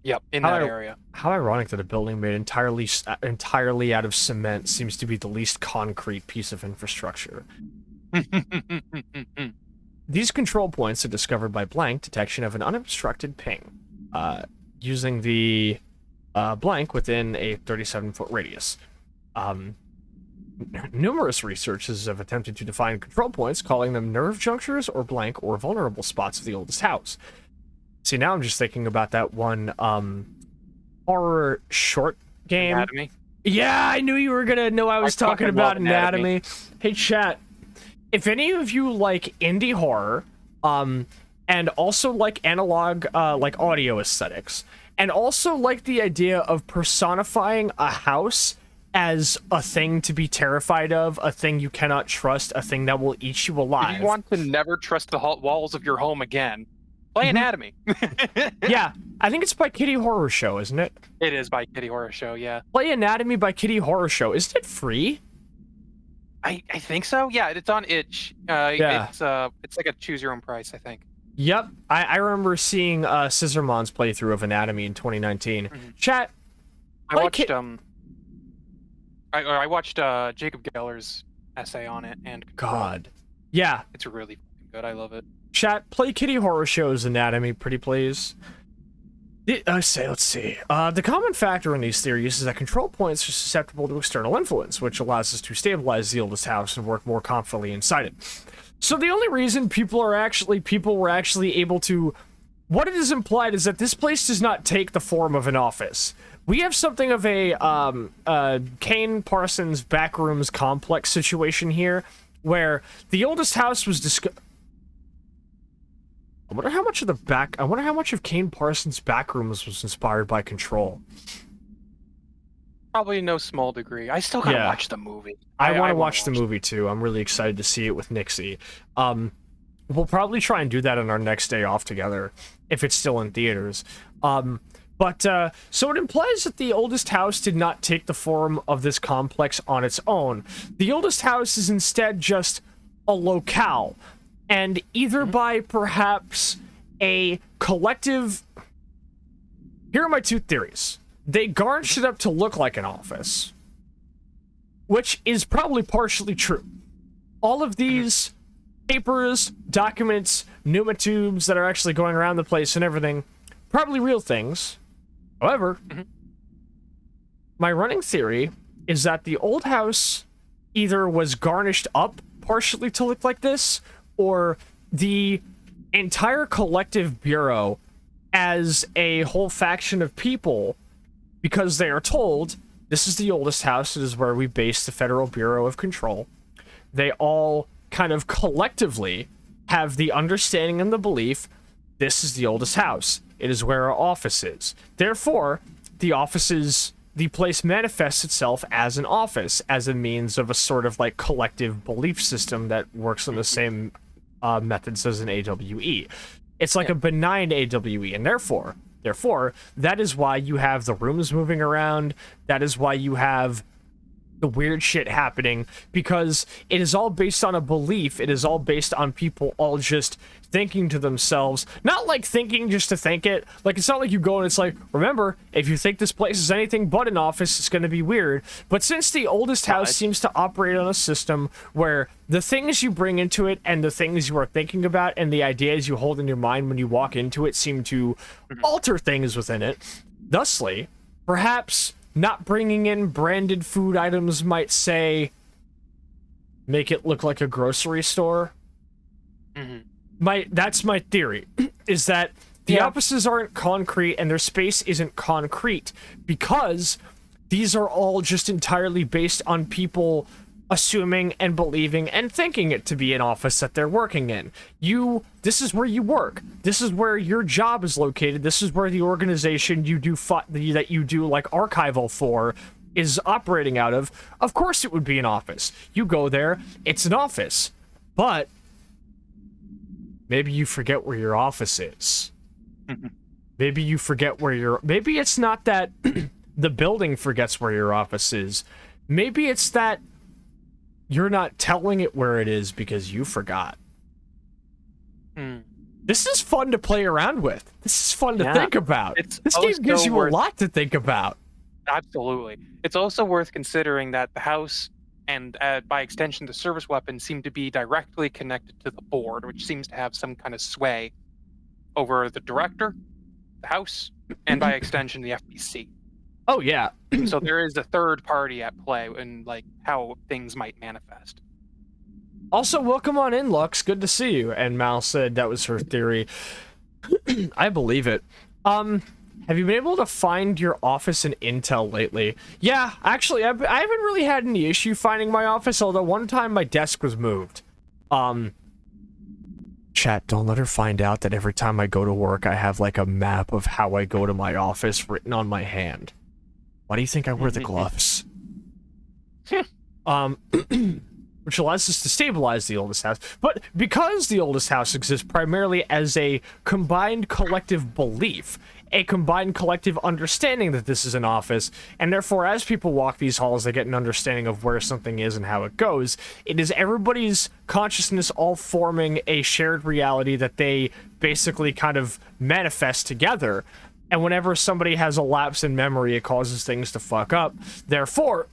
Yep, in that area. How ironic that a building made entirely out of cement seems to be the least concrete piece of infrastructure. These control points are discovered by blank detection of an unobstructed ping, using the blank within a 37-foot radius. Numerous researchers have attempted to define control points, calling them nerve junctures or blank or vulnerable spots of the oldest house. See, now I'm just thinking about that one horror short game. Anatomy. Yeah, I knew you were gonna know I was talking fucking about love Anatomy. Hey, chat. If any of you like indie horror, and also like analog, like audio aesthetics, and also like the idea of personifying a house as a thing to be terrified of, a thing you cannot trust, a thing that will eat you alive. If you want to never trust the walls of your home again, play Anatomy. Yeah, I think it's by Kitty Horror Show, isn't it? It is by Kitty Horror Show, yeah. Play Anatomy by Kitty Horror Show. Isn't it free? I think so. Yeah, it's on itch. Yeah. It's like a choose your own price, I think. Yep, I remember seeing Scissormon's playthrough of Anatomy in 2019. Chat. I watched I watched Jacob Geller's essay on it, and God, yeah, it's really good. I love it. Chat, play Kitty Horror Show's Anatomy, pretty please. Let's see. The common factor in these theories is that control points are susceptible to external influence, which allows us to stabilize the oldest house and work more confidently inside it. So the only reason people were actually able to... What it is implied is that this place does not take the form of an office. We have something of a Kane Parsons backrooms complex situation here, where the oldest house was I wonder how much of Kane Parsons' backrooms was inspired by Control. Probably no small degree. I still gotta watch the movie. I want to watch the movie too. I'm really excited to see it with Nixie. We'll probably try and do that on our next day off together, if it's still in theaters. So it implies that the oldest house did not take the form of this complex on its own. The oldest house is instead just a locale, and either by perhaps a collective... Here are my two theories. They garnished it up to look like an office, which is probably partially true. All of these papers, documents, pneumatubes that are actually going around the place and everything, probably real things. However, my running theory is that the old house either was garnished up partially to look like this, or the entire collective bureau as a whole faction of people, because they are told, this is the oldest house, it is where we base the Federal Bureau of Control. They all kind of collectively have the understanding and the belief, this is the oldest house. It is where our office is. Therefore, the place manifests itself as an office, as a means of a sort of like collective belief system that works on the same methods as an AWE. It's like a benign AWE, and therefore, that is why you have the rooms moving around. That is why you have the weird shit happening, because it is all based on a belief. It is all based on people all just thinking to themselves, not like thinking just to think it. Like, it's not like you go and it's like, remember, if you think this place is anything but an office, it's going to be weird. But since the oldest house seems to operate on a system where the things you bring into it and the things you are thinking about and the ideas you hold in your mind when you walk into it seem to alter things within it, thusly, perhaps not bringing in branded food items might say, make it look like a grocery store. That's my theory, is that the offices aren't concrete and their space isn't concrete, because these are all just entirely based on people assuming and believing and thinking it to be an office that they're working in. This is where you work. This is where your job is located. This is where the organization that you do like archival for is operating out of. Of course it would be an office. You go there, it's an office. But maybe you forget where your office is. Maybe you forget where maybe it's not that the building forgets where your office is. Maybe it's that you're not telling it where it is because you forgot. This is fun to play around with. This is fun to think about. This game gives you a lot to think about. Absolutely. It's also worth considering that the house and by extension the service weapon seem to be directly connected to the board, which seems to have some kind of sway over the director, the house, and by extension the FBC. Oh, yeah. So there is a third party at play and like how things might manifest. Also, welcome on in, Lux. Good to see you. And Mal said that was her theory. I believe it. Have you been able to find your office in Intel lately? Yeah, actually, I haven't really had any issue finding my office, although one time my desk was moved. Chat, don't let her find out that every time I go to work, I have like a map of how I go to my office written on my hand. Why do you think I wear the gloves? Which allows us to stabilize the oldest house. But because the oldest house exists primarily as a combined collective belief, a combined collective understanding that this is an office, and therefore as people walk these halls, they get an understanding of where something is and how it goes. It is everybody's consciousness all forming a shared reality that they basically kind of manifest together. And whenever somebody has a lapse in memory, it causes things to fuck up. Therefore,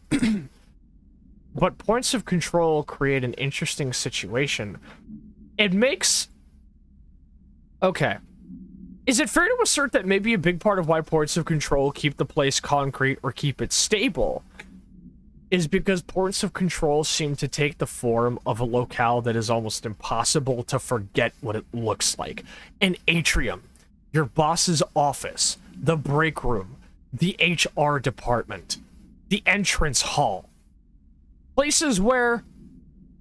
but points of control create an interesting situation. It makes... Okay. Is it fair to assert that maybe a big part of why points of control keep the place concrete or keep it stable is because points of control seem to take the form of a locale that is almost impossible to forget what it looks like? An atrium, your boss's office, the break room, the HR department, the entrance hall. Places where,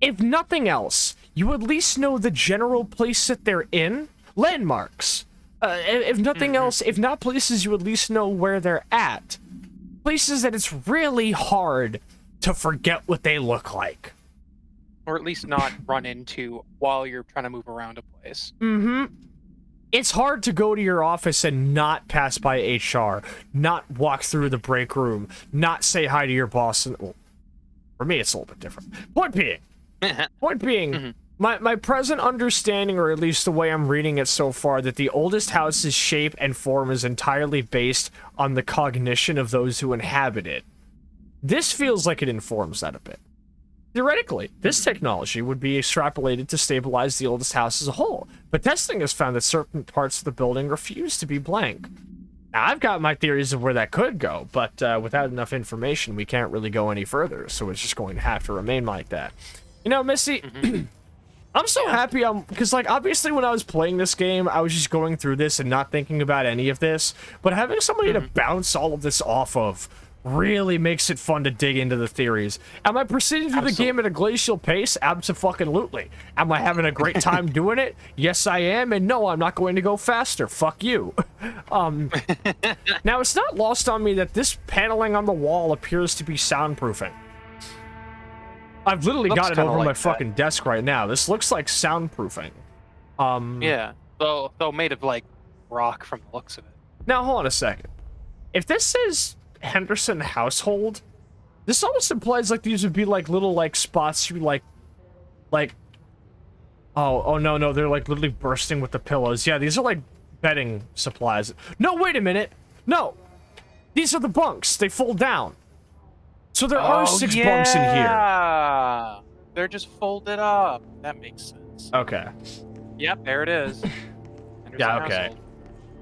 if nothing else, you at least know the general place that they're in. Landmarks. If nothing else, if not places you at least know where they're at. Places that it's really hard to forget what they look like. Or at least not run into while you're trying to move around a place. It's hard to go to your office and not pass by HR, not walk through the break room, not say hi to your boss. And, well, for me, it's a little bit different. Point being, my present understanding, or at least the way I'm reading it so far, that the oldest house's shape and form is entirely based on the cognition of those who inhabit it. This feels like it informs that a bit. Theoretically, this technology would be extrapolated to stabilize the oldest house as a whole, but testing has found that certain parts of the building refuse to be blank. Now, I've got my theories of where that could go, but without enough information, we can't really go any further, so it's just going to have to remain like that. You know, Missy, I'm so happy because, like, obviously when I was playing this game, I was just going through this and not thinking about any of this, but having somebody to bounce all of this off of really makes it fun to dig into the theories. Am I proceeding through the game at a glacial pace? Abso-fucking-lutely. Am I having a great time doing it? Yes, I am, and no, I'm not going to go faster. Fuck you. Now, it's not lost on me that this paneling on the wall appears to be soundproofing. I've literally got it over my fucking desk right now. This looks like soundproofing. Yeah, though made of, like, rock from the looks of it. Now, hold on a second. If this says Henderson household, this almost implies like these would be like little like spots you like oh no, they're like literally bursting with the pillows. Yeah, these are like bedding supplies. No, wait a minute. No, these are the bunks. They fold down. So there are 6 bunks in here. They're just folded up. That makes sense. Okay. Yep, there it is. Yeah, okay. Household.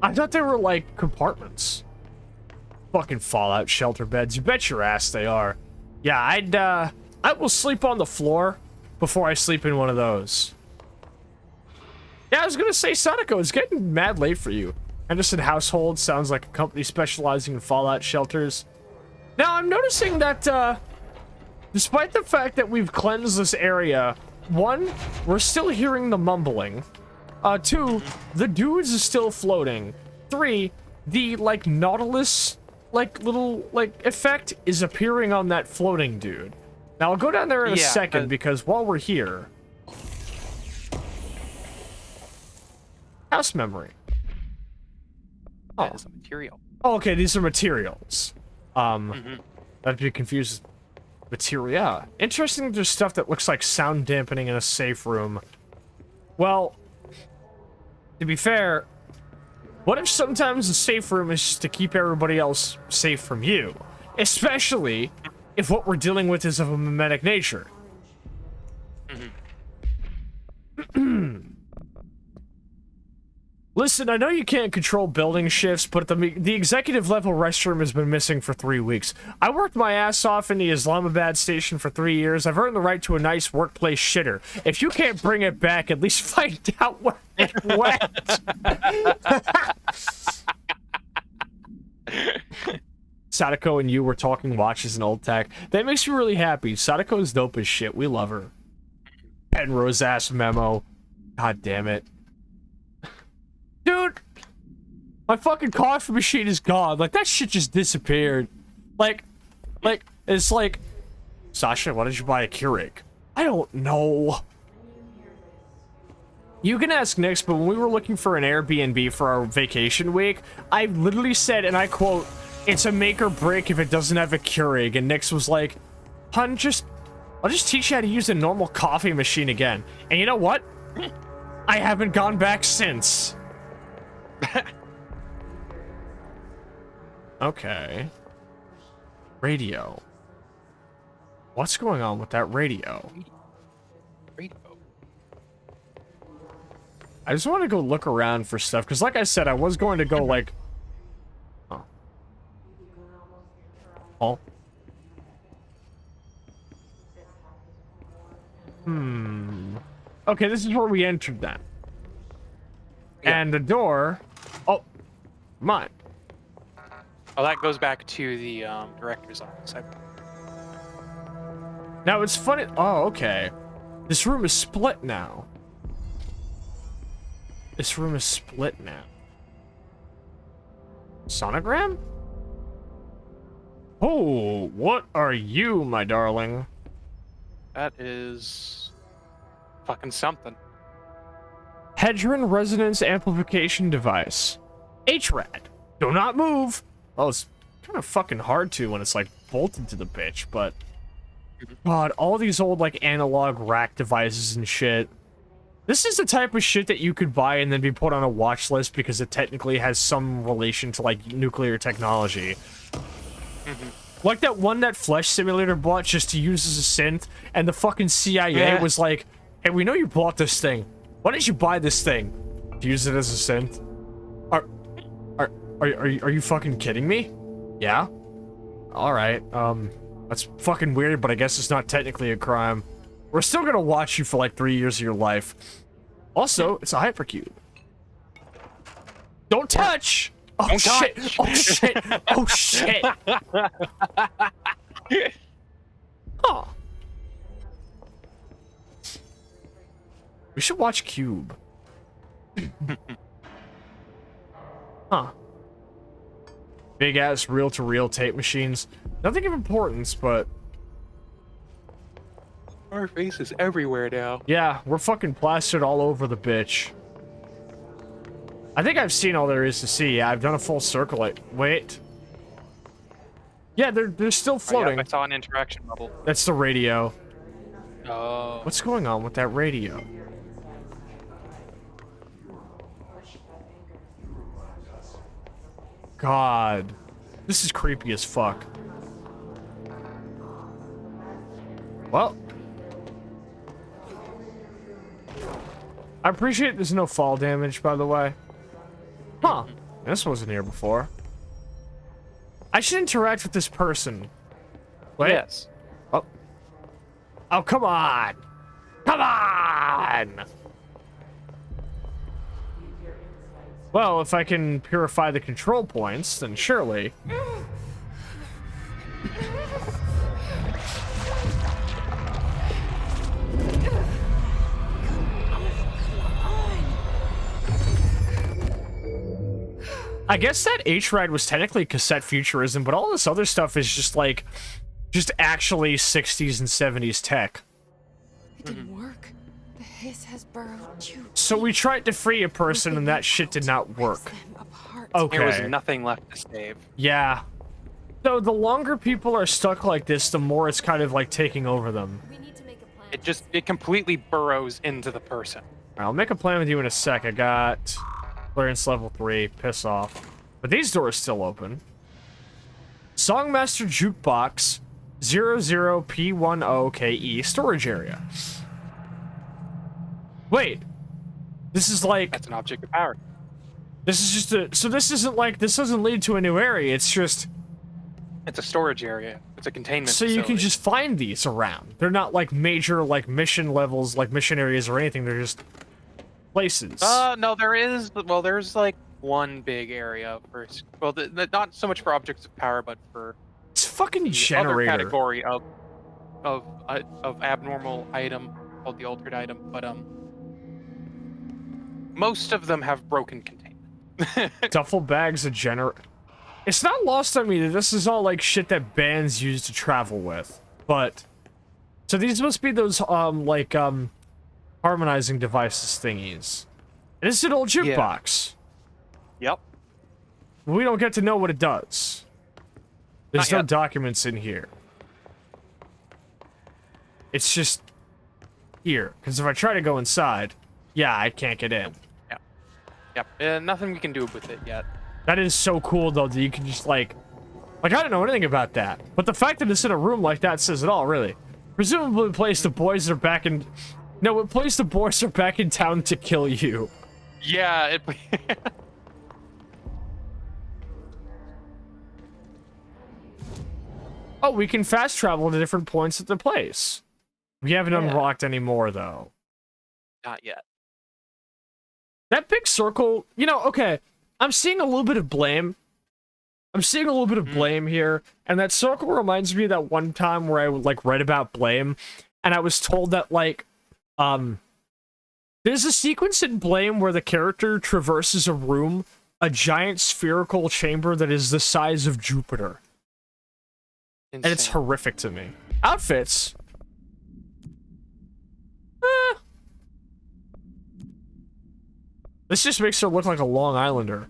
I thought they were like compartments. Fucking Fallout shelter beds. You bet your ass they are. Yeah, I will sleep on the floor before I sleep in one of those. Yeah, I was gonna say, Sonico, it's getting mad late for you. Henderson Household sounds like a company specializing in Fallout shelters. Now, I'm noticing that, despite the fact that we've cleansed this area, 1, we're still hearing the mumbling. 2, the dudes is still floating. 3, the, like, Nautilus like little like effect is appearing on that floating dude. Now I'll go down there in a second because while we're here, house memory. That is a material. Oh, okay, these are materials. That'd be confused. Materia. Interesting. There's stuff that looks like sound dampening in a safe room. Well, to be fair, what if sometimes the safe room is just to keep everybody else safe from you? Especially if what we're dealing with is of a mimetic nature. Listen, I know you can't control building shifts, but the executive level restroom has been missing for 3 weeks. I worked my ass off in the Islamabad station for 3 years. I've earned the right to a nice workplace shitter. If you can't bring it back, at least find out where it went. Sadako and you were talking watches and old tech. That makes me really happy. Sadako is dope as shit. We love her. Penrose ass memo. God damn it. Dude, my fucking coffee machine is gone. Like, that shit just disappeared. Like, it's like, Sasha, why did you buy a Keurig? I don't know. You can ask Nix, but when we were looking for an Airbnb for our vacation week, I literally said, and I quote, it's a make or break if it doesn't have a Keurig. And Nix was like, hun, I'll just teach you how to use a normal coffee machine again. And you know what? I haven't gone back since. Okay. Radio. What's going on with that radio? I just want to go look around for stuff, because like I said, I was going to go like... Oh. Oh. Okay, this is where we entered then. Yeah. And the door... Oh. Mine. Oh, that goes back to the director's office. Now, it's funny... Oh, okay. This room is split now. This room is split now. Sonogram? Oh, what are you, my darling? That is... fucking something. Hedron Resonance Amplification Device. HRAD. Do not move. Well, it's kind of fucking hard to when it's, like, bolted to the bitch, but... God, all these old, like, analog rack devices and shit. This is the type of shit that you could buy and then be put on a watch list because it technically has some relation to, like, nuclear technology. Like that one that Flesh Simulator bought just to use as a synth, and the fucking CIA was like, hey, we know you bought this thing. Why did you buy this thing? To use it as a synth? Are you fucking kidding me? Yeah? Alright, that's fucking weird, but I guess it's not technically a crime. We're still gonna watch you for like 3 years of your life. Also, it's a hypercube. Don't touch! Oh shit! Oh shit! Oh shit! Huh. We should watch Cube. Huh. Big ass reel-to-reel tape machines. Nothing of importance, but... Our face is everywhere now. Yeah, we're fucking plastered all over the bitch. I think I've seen all there is to see. Yeah, I've done a full circle. Wait. Yeah, they're still floating. Oh, yeah, I saw an interaction bubble. That's the radio. Oh. What's going on with that radio? God. This is creepy as fuck. Well. I appreciate there's no fall damage, by the way. Huh. This wasn't here before. I should interact with this person. Wait. Yes. Oh. Oh, come on. Come on! Well, if I can purify the control points, then surely. I guess that H-Ride was technically cassette futurism, but all this other stuff is just like, just actually 60s and 70s tech. It didn't work. The hiss has burrowed too. So we tried to free a person and that shit did not work. Okay. There was nothing left to save. Yeah. So the longer people are stuck like this, the more it's kind of like taking over them. It completely burrows into the person. I'll make a plan with you in a sec. I got clearance level 3. Piss off. But these doors still open. Songmaster Jukebox 00P10KE storage area. Wait. This is like... That's an object of power. This is just a... So this isn't like... This doesn't lead to a new area. It's just... It's a storage area. It's a containment So you can facility. just find these around. They're not like major like mission levels, like mission areas or anything. They're just places. No, there is. Well, there's like one big area for. Well, not so much for objects of power, but for. It's fucking the generator. other category of abnormal item called the altered item, but most of them have broken containment. Duffel bags, a generator. It's not lost on me that this is all like shit that bands use to travel with, but so these must be those harmonizing devices thingies. And it's an old jukebox. Yep. We don't get to know what it does. There's Not no yet. documents in here. It's just here, because if I try to go inside, yeah, I can't get in. Yep. Nothing we can do with it yet. That is so cool, though, that you can just, like, I don't know anything about that. But the fact that it's in a room like that says it all, really. Presumably, place the boys are back in... No, it plays the boys are back in town to kill you. Yeah, it... Oh, we can fast travel to different points at the place. We haven't unlocked any more, though. Not yet. That big circle, you know, okay, I'm seeing a little bit of blame. I'm seeing a little bit of blame here, and that circle reminds me of that one time where I, like, read about blame, and I was told that, like, there's a sequence in Blame where the character traverses a room, a giant spherical chamber that is the size of Jupiter. Insane. And it's horrific to me. Outfits. This just makes her look like a Long Islander.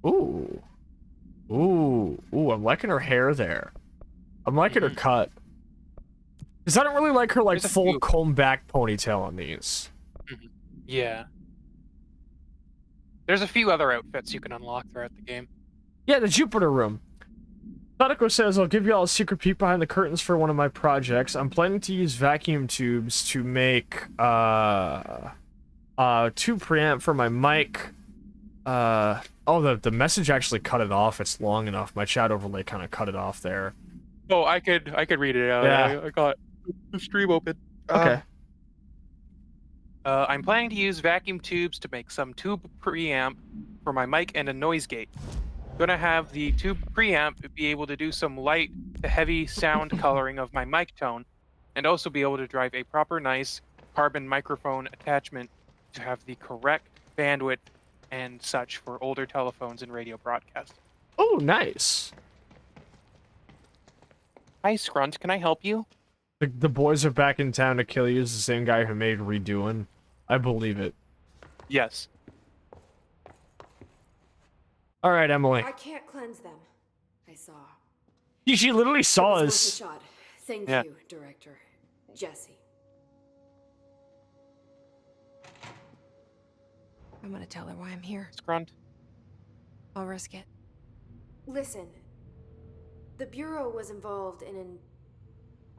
Ooh. Ooh. Ooh, I'm liking her hair there. I'm liking her cut. Because I don't really like her, like, full comb back ponytail on these. Yeah. There's a few other outfits you can unlock throughout the game. Yeah, the Jupiter room. Sadako says, I'll give you all a secret peek behind the curtains for one of my projects. I'm planning to use vacuum tubes to make, 2 preamp for my mic. Oh, the message actually cut it off. It's long enough. My chat overlay kind of cut it off there. Oh, I could read it out. Yeah. I got the stream open. Okay. I'm planning to use vacuum tubes to make some tube preamp for my mic and a noise gate. Gonna have the tube preamp be able to do some light to heavy sound coloring of my mic tone, and also be able to drive a proper nice carbon microphone attachment to have the correct bandwidth and such for older telephones and radio broadcasts. Oh, nice. Hi, Scrunt. Can I help you? The boys are back in town to kill you is the same guy who made Redoing. I believe it. Yes. All right, Emily. I can't cleanse them. I saw. She literally saw It was us. worth a shot. Thank Yeah. you, Director. Jesse. I'm gonna tell her why I'm here. Scrunt. I'll risk it. Listen, the Bureau was involved in an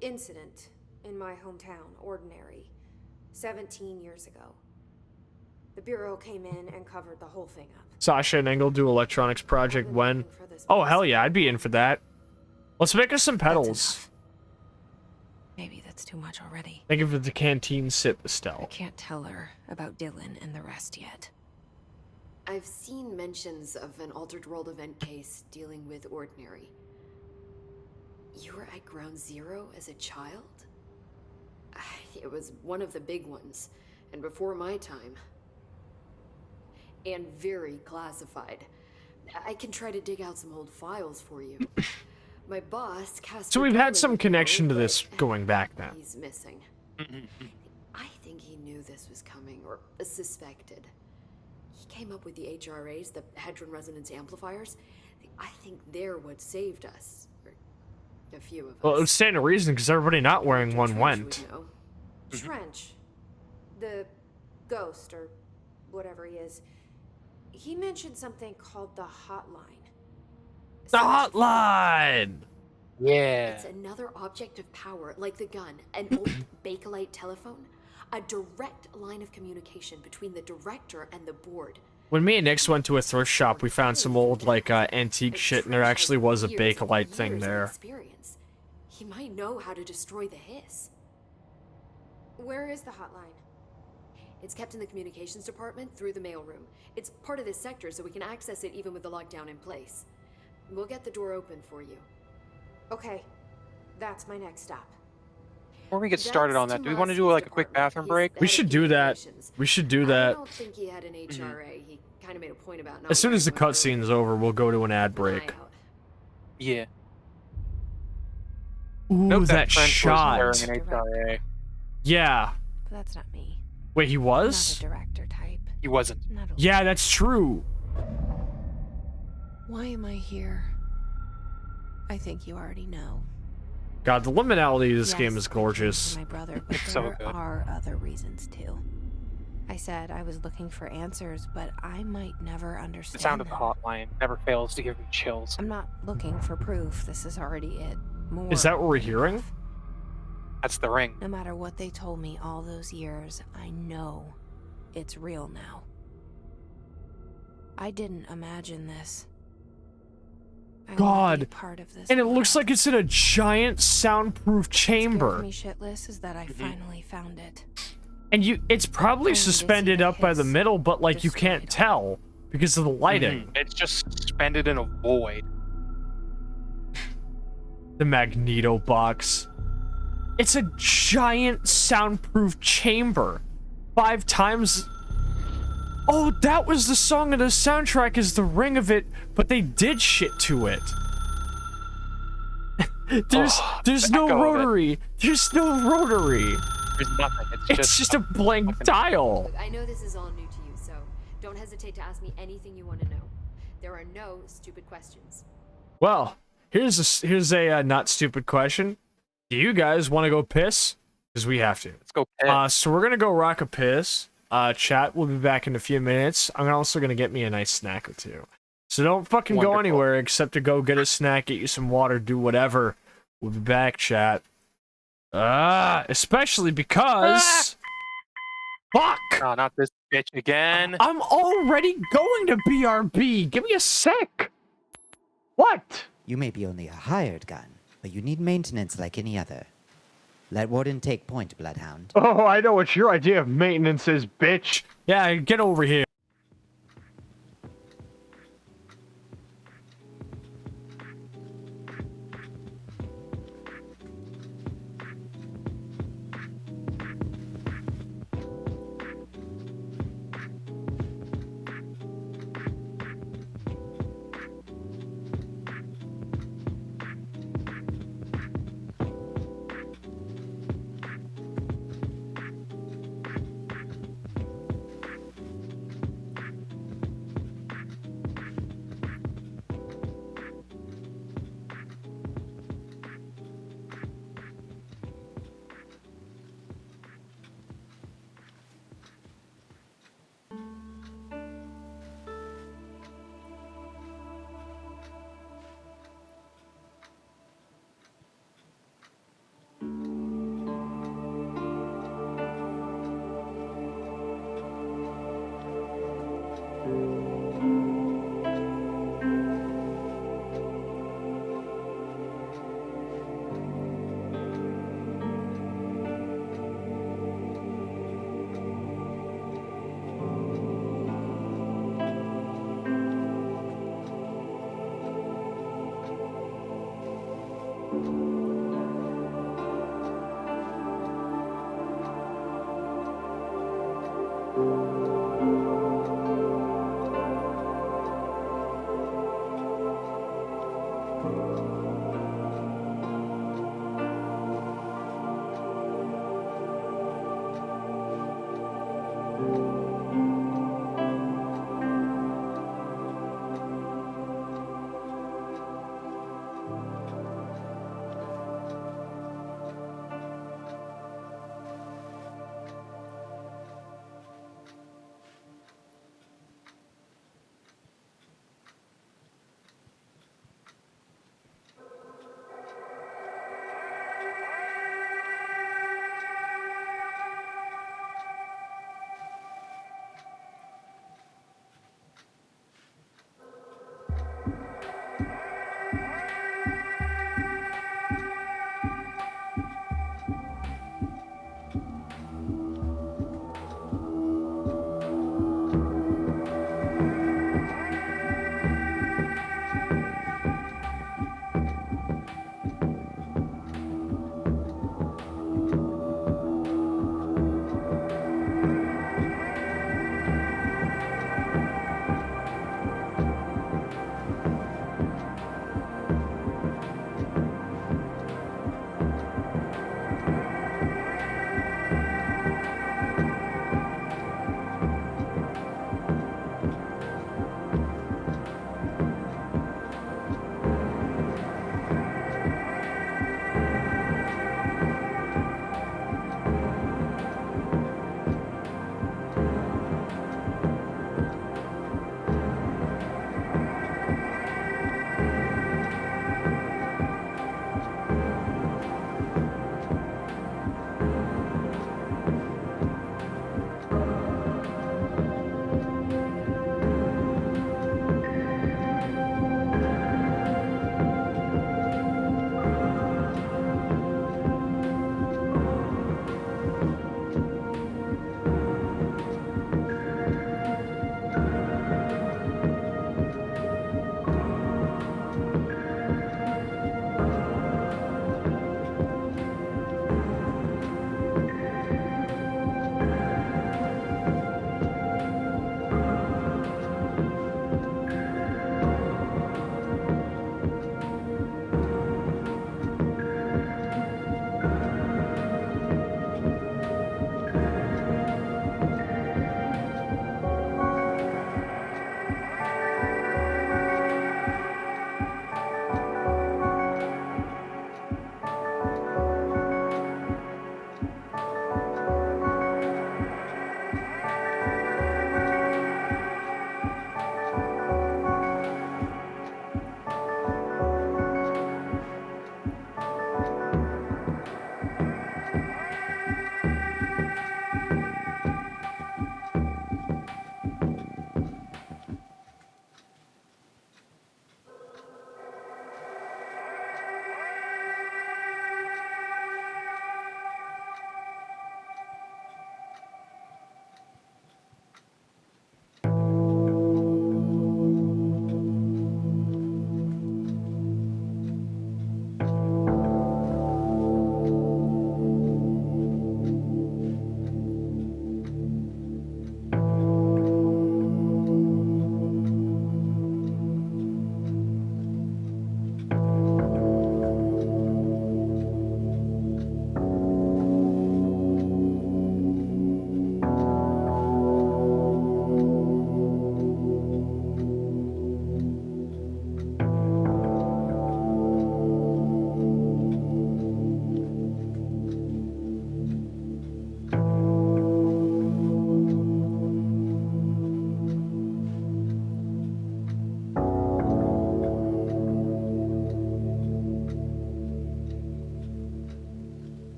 incident in my hometown, Ordinary, 17 years ago. The Bureau came in and covered the whole thing up. Sascha and Engel do electronics project when? Oh, hell yeah, I'd be in for that. Let's make us some pedals. Maybe that's too much already. Think of it the canteen sip, I Estelle. can't tell her about Dylan and the rest yet. I've seen mentions of an Altered World event case dealing with Ordinary. You were at Ground Zero as a child? It was one of the big ones, and before my time. And very classified. I can try to dig out some old files for you. My boss cast. So we've had some connection to this going back then. He's missing. I think he knew this was coming, or suspected. He came up with the HRAs, the Hadron Resonance Amplifiers. I think they're what saved us. Or a few of us. Well, it would stand to reason because everybody not wearing one went. Trench, the ghost, or whatever he is, he mentioned something called the hotline. The hotline! Yeah. It's another object of power, like the gun, an old Bakelite telephone. A direct line of communication between the director and the board. When me and Nix went to a thrift shop, we found some old, like, antique shit, and there actually was a Bakelite thing there. He might know how to destroy the hiss. Where is the hotline? It's kept in the communications department through the mailroom. It's part of this sector, so we can access it even with the lockdown in place. We'll get the door open for you. Okay, that's my next stop. Before we get started on that, do we want to do like a quick bathroom break? We should do that. We should do that. I don't think he had an HRA. He kind of made a point about not As soon as the wearing one cutscene is over, we'll go to an ad break. Yeah. Ooh, Nope, that French shot. was wearing an HRA. Yeah. But that's not me. Wait, he I'm was? not a director type. He wasn't. Not a Yeah, that's true. Why am I here? I think you already know. God, the liminality of this Yes, game is I came gorgeous. for my brother, but It's so there good. are other reasons too. I said I was looking for answers, but I might never understand The sound of the them. hotline never fails to give me chills. I'm not looking for proof. This is already it. More. Is that what we're hearing? That's the ring. No matter what they told me all those years, I know it's real now. I didn't imagine this. I want to God. be part of this. And it looks like it's in a giant soundproof What's chamber. me shitless is that I finally found it. And it's probably Only to see suspended the up by the hiss middle, but like you can't destroyed. tell because of the lighting. It's just suspended in a void. The Magneto box. It's a giant soundproof chamber. 5 times. Oh, that was the song of the soundtrack, is the ring of it, but they did shit to it. there's no echo of it. rotary. There's no rotary. There's nothing. It's just a blank dial. I know this is all new to you, so don't hesitate to ask me anything you want to know. There are no stupid questions. Well, here's a not stupid question. Do you guys want to go piss? Because we have to. Let's go piss. So we're gonna go rock a piss. Chat, we'll be back in a few minutes. I'm also gonna get me a nice snack or two. So don't fucking go Wonderful. anywhere except to go get a snack, get you some water, do whatever. We'll be back, chat. Especially because... Fuck! Oh, not this bitch again. I'm already going to BRB. Give me a sec. What? You may be only a hired gun, but you need maintenance like any other. Let Warden take point, Bloodhound. Oh, I know what your idea of maintenance is, bitch. Yeah, get over here.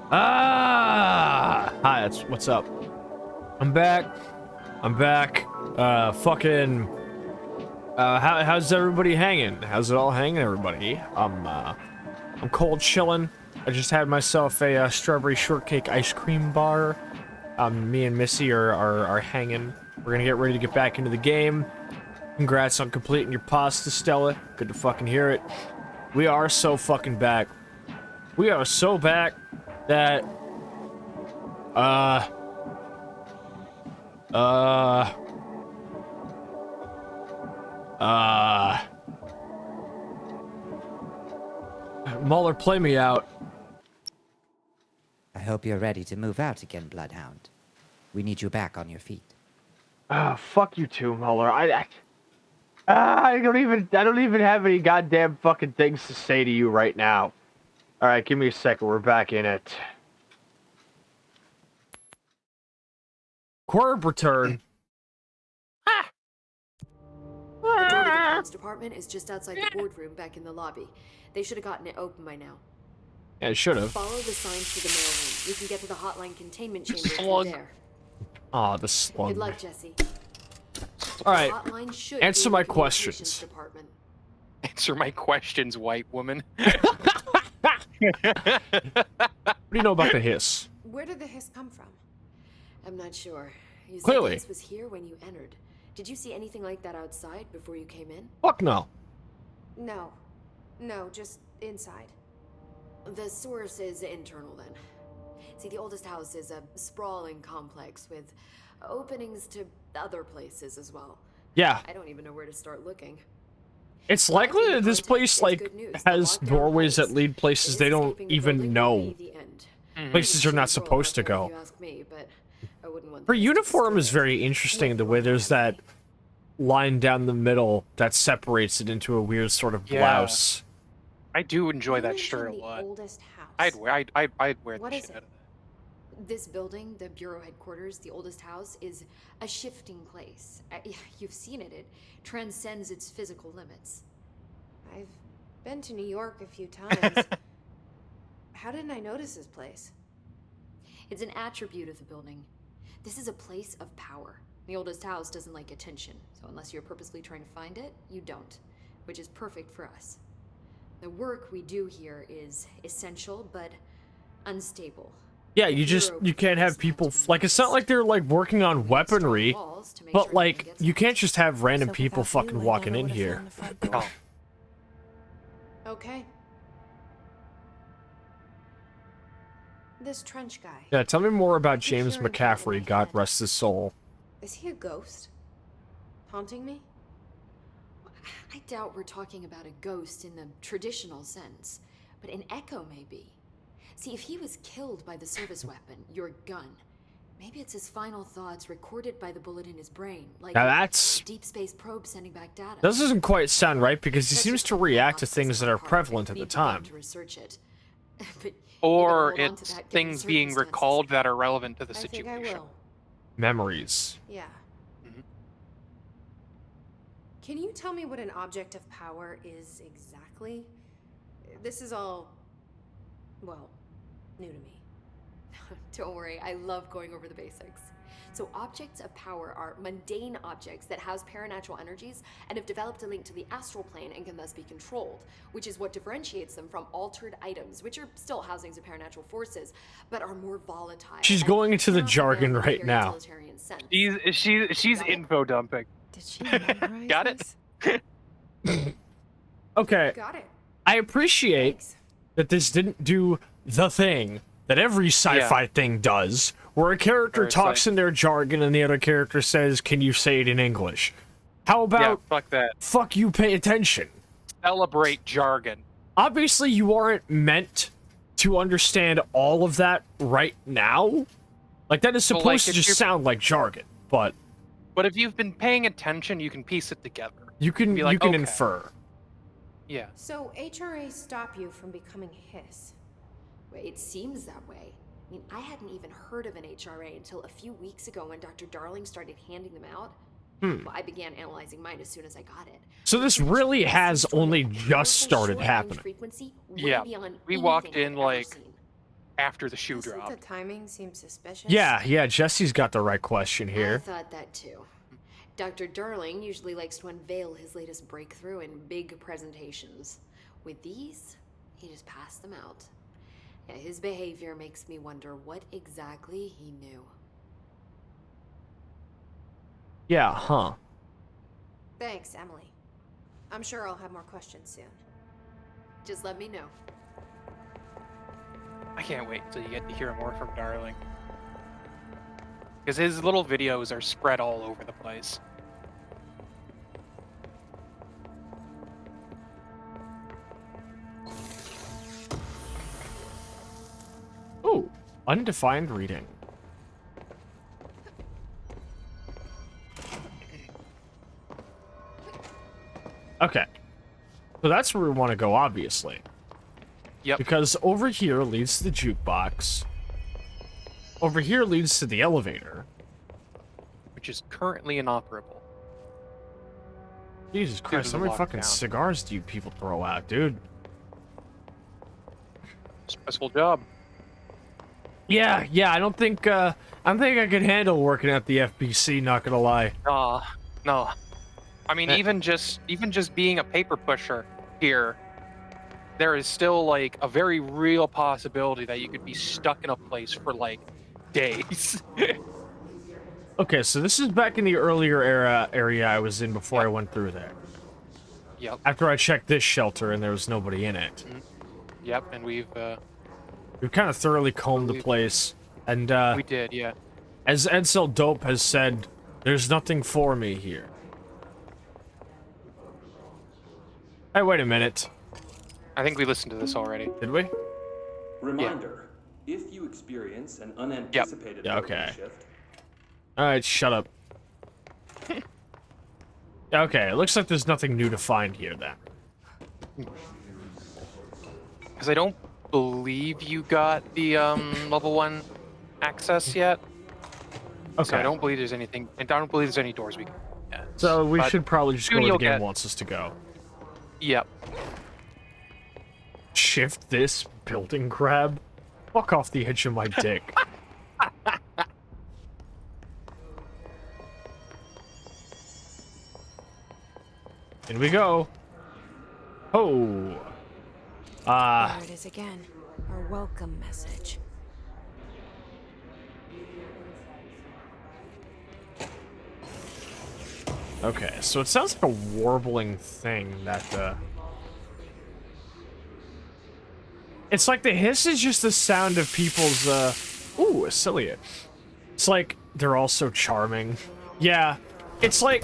Ah! Hi, that's what's up. I'm back. How's everybody hanging? How's it all hanging, everybody? I'm cold chilling. I just had myself a strawberry shortcake ice cream bar. Me and Missy are hanging. We're gonna get ready to get back into the game. Congrats on completing your pasta, Stella. Good to fucking hear it. We are so fucking back. We are so back that Muller, play me out. I hope you're ready to move out again, Bloodhound. We need you back on your feet. Fuck you too, Muller. I don't even have any goddamn fucking things to say to you right now. All right, give me a second. We're back in it. Corb return. The door to the comms department is just outside the boardroom back in the lobby. They should have gotten it open by now. Yeah, it should have. Follow the signs to the mailroom. You can get to the hotline containment chamber Slug. through there. Aw, the slug. Good luck, Jesse. Alright, The hotline should answer be my in the communications questions. department. Answer my questions, white woman. What do you know about the hiss? Where did the hiss come from? I'm not sure. You said Clearly. this was here when you entered. Did you see anything like that outside before you came in? Fuck no. No. No, just inside. The source is internal then. See, the oldest house is a sprawling complex with openings to other places as well. Yeah. I don't even know where to start looking. It's likely that this place, like, has doorways that lead places they don't even know. Places you're not supposed to go. Her uniform is very interesting, the way there's that line down the middle that separates it into a weird sort of blouse. I do enjoy that shirt a lot. Oldest house. I'd wear What the is shit it? out of that. This building, the Bureau headquarters, the oldest house, is a shifting place. You've seen it. It transcends its physical limits. I've been to New York a few times. How didn't I notice this place? It's an attribute of the building. This is a place of power. The oldest house doesn't like attention, so unless you're purposely trying to find it, you don't, which is perfect for us. The work we do here is essential, but unstable. Yeah, you can't have people, like, it's not like they're, like, working on weaponry, but, like, you can't just have random people fucking walking in here. Okay. This trench guy. Yeah, tell me more about James McCaffrey, God rest his soul. Is he a ghost? Haunting me? I doubt we're talking about a ghost in the traditional sense, but an echo maybe. See, if he was killed by the service weapon, your gun, maybe it's his final thoughts recorded by the bullet in his brain, like Now that's... a deep space probe sending back data. This doesn't quite sound right, because he seems to react to things that are prevalent at the time. To research it. Or it's things being recalled that are relevant to the I think I situation. will. Memories. Yeah. Can you tell me what an object of power is exactly? This is all, well, new to me. Don't worry, I love going over the basics. So objects of power are mundane objects that house paranatural energies and have developed a link to the astral plane and can thus be controlled, which is what differentiates them from altered items, which are still housings of paranatural forces, but are more volatile. She's going into the jargon right now. She's info dumping. Did she memorize Got it? Okay. Got it. I appreciate that this didn't do the thing that every sci-fi thing does, where a character talks in their jargon and the other character says, "Can you say it in English?" How about, fuck that. Fuck you, pay attention. Celebrate jargon. Obviously, you aren't meant to understand all of that right now. Like, that is But, supposed like, to if just you're- sound like jargon, but... But if you've been paying attention, you can piece it together. You can, Be like, you can okay. infer. Yeah. So HRA stop you from becoming Hiss? Well, it seems that way. I mean, I hadn't even heard of an HRA until a few weeks ago when Dr. Darling started handing them out. Well, I began analyzing mine as soon as I got it. So this really has only just started happening. Frequency way Yeah. beyond We walked anything in I've ever like seen. after the shoe Doesn't drop. the timing seem suspicious? Yeah, Jesse's got the right question I here. thought that too. Dr. Darling usually likes to unveil his latest breakthrough in big presentations. With these, he just passed them out. Yeah, his behavior makes me wonder what exactly he knew. Yeah, huh. Thanks, Emily. I'm sure I'll have more questions soon. Just let me know. I can't wait until you get to hear more from Darling. Because his little videos are spread all over the place. Ooh, undefined reading. Okay. So that's where we want to go, obviously. Yep. Because over here leads to the jukebox. Over here leads to the elevator. Which is currently inoperable. Jesus Christ, how many fucking lockdown. cigars do you people throw out, dude? Stressful job. Yeah, I don't think I could handle working at the FBC, not gonna lie. No. I mean, even just being a paper pusher here, there is still like a very real possibility that you could be stuck in a place for like days. Okay, so this is back in the earlier area I was in before I went through there. Yep. After I checked this shelter and there was nobody in it. Yep, and we've kind of thoroughly combed the place, and we did, yeah. As Edsel Dope has said, there's nothing for me here. Hey, wait a minute. I think we listened to this already. Did we? Reminder, if you experience an unanticipated Yeah, building okay. shift, Alright, shut up. Okay, it looks like there's nothing new to find here, then. Because I don't believe you got the level 1 access yet. Okay. So I don't believe there's anything, and I don't believe there's any doors we can get. So we But should probably just go soon where the you'll game get- wants us to go. Yep. Shift this building grab? Fuck off the edge of my dick. In we go. Oh. There it is again. Our welcome message. Okay, so it sounds like a warbling thing that, It's like the hiss is just the sound of people's, Ooh, a cilia. It's like, they're all so charming. Yeah, it's like...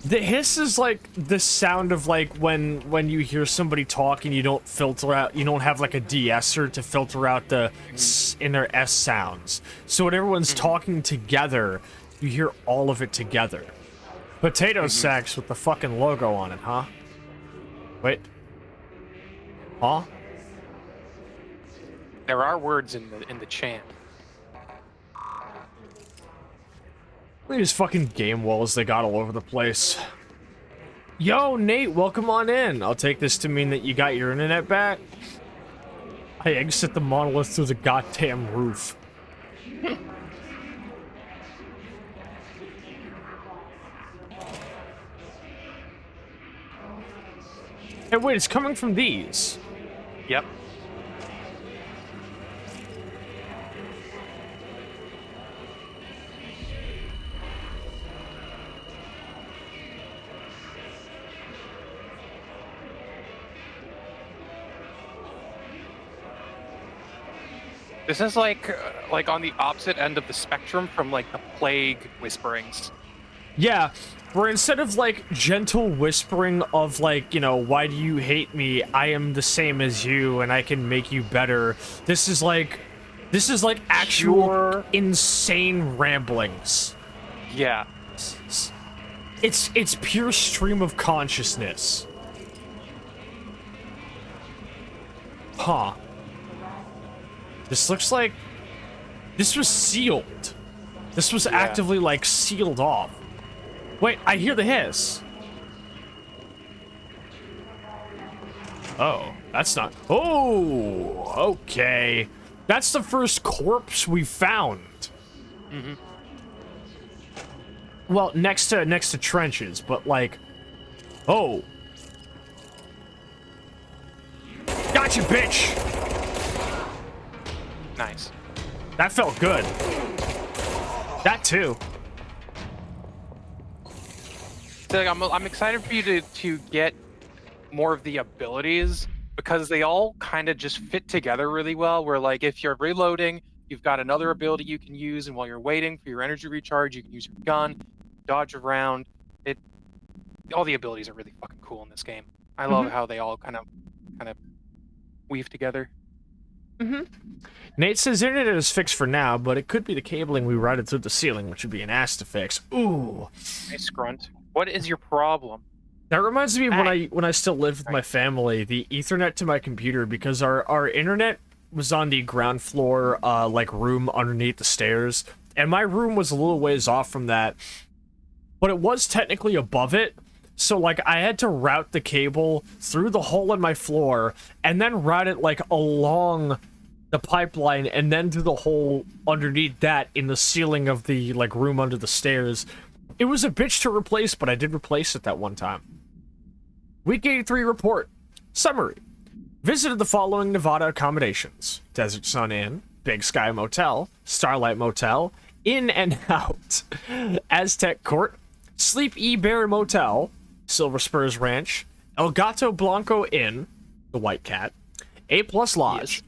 The hiss is like the sound of like when you hear somebody talk and you don't filter out, you don't have like a de-esser to filter out the s in their S sounds. So when everyone's talking together, you hear all of it together. Potato sacks with the fucking logo on it, huh? Wait. Huh? There are words in the chant. Look at these fucking game walls they got all over the place. Yo, Nate, welcome on in. I'll take this to mean that you got your internet back. I exit the monolith through the goddamn roof. Hey, wait, it's coming from these. Yep. This is like on the opposite end of the spectrum from like the plague whisperings. Yeah, where instead of like gentle whispering of like, you know, why do you hate me? I am the same as you and I can make you better. This is like actual insane ramblings. Yeah. It's pure stream of consciousness. Huh. This looks like this was sealed. This was actively like sealed off. Wait, I hear the hiss. Oh, that's not. Oh, okay. That's the first corpse we found. Mm-hmm. Well, next to trenches, but like, oh, gotcha, bitch. Nice. That felt good. That too. So, like, I'm excited for you to get more of the abilities because they all kind of just fit together really well. Where like if you're reloading, you've got another ability you can use, and while you're waiting for your energy recharge, you can use your gun, dodge around. All the abilities are really fucking cool in this game. I love how they all kind of weave together. Nate says internet is fixed for now, but it could be the cabling we routed through the ceiling, which would be an ass to fix. Ooh. Nice grunt. What is your problem? That reminds me of when I still lived with my family, the Ethernet to my computer, because our internet was on the ground floor, like room underneath the stairs, and my room was a little ways off from that, but it was technically above it. So, like, I had to route the cable through the hole in my floor, and then route it, like, along the pipeline, and then through the hole underneath that in the ceiling of the, like, room under the stairs. It was a bitch to replace, but I did replace it that one time. Week 83 report. Summary. Visited the following Nevada accommodations. Desert Sun Inn, Big Sky Motel, Starlight Motel, In and Out, Aztec Court, Sleep E Bear Motel, Silver Spurs Ranch, El Gato Blanco Inn, the White Cat, A Plus Lodge.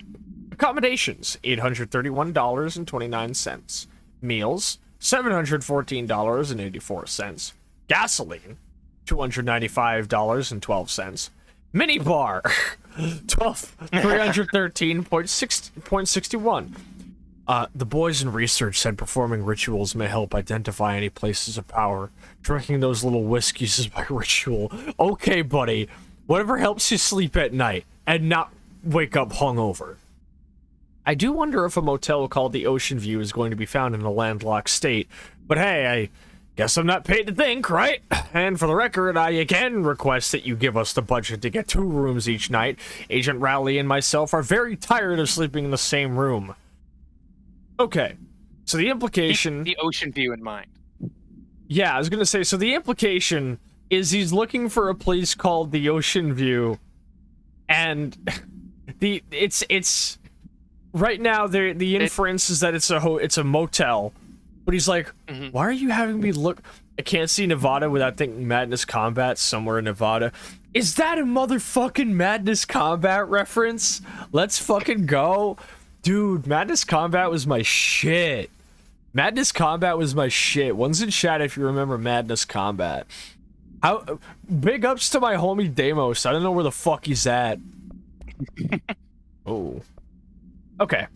Accommodations, $831.29. Meals, $714.84. Gasoline, $295.12. Minibar, $313.61. The boys in research said performing rituals may help identify any places of power. Drinking those little whiskeys is my ritual. Okay, buddy. Whatever helps you sleep at night and not wake up hungover. I do wonder if a motel called the Ocean View is going to be found in a landlocked state. But hey, I guess I'm not paid to think, right? And for the record, I again request that you give us the budget to get 2 rooms each night. Agent Rowley and myself are very tired of sleeping in the same room. Okay, so the implication... Keep the Ocean View in mind. Yeah, I was gonna say, so the implication is he's looking for a place called the Ocean View, and it's right now the inference is that it's a motel, but he's like, why are you having me look? I can't see Nevada without thinking Madness Combat somewhere in Nevada. Is that a motherfucking Madness Combat reference? Let's fucking go. Dude, Madness Combat was my shit. Madness Combat was my shit. One's in chat if you remember Madness Combat. Big ups to my homie Deimos. I don't know where the fuck he's at. Oh. Okay.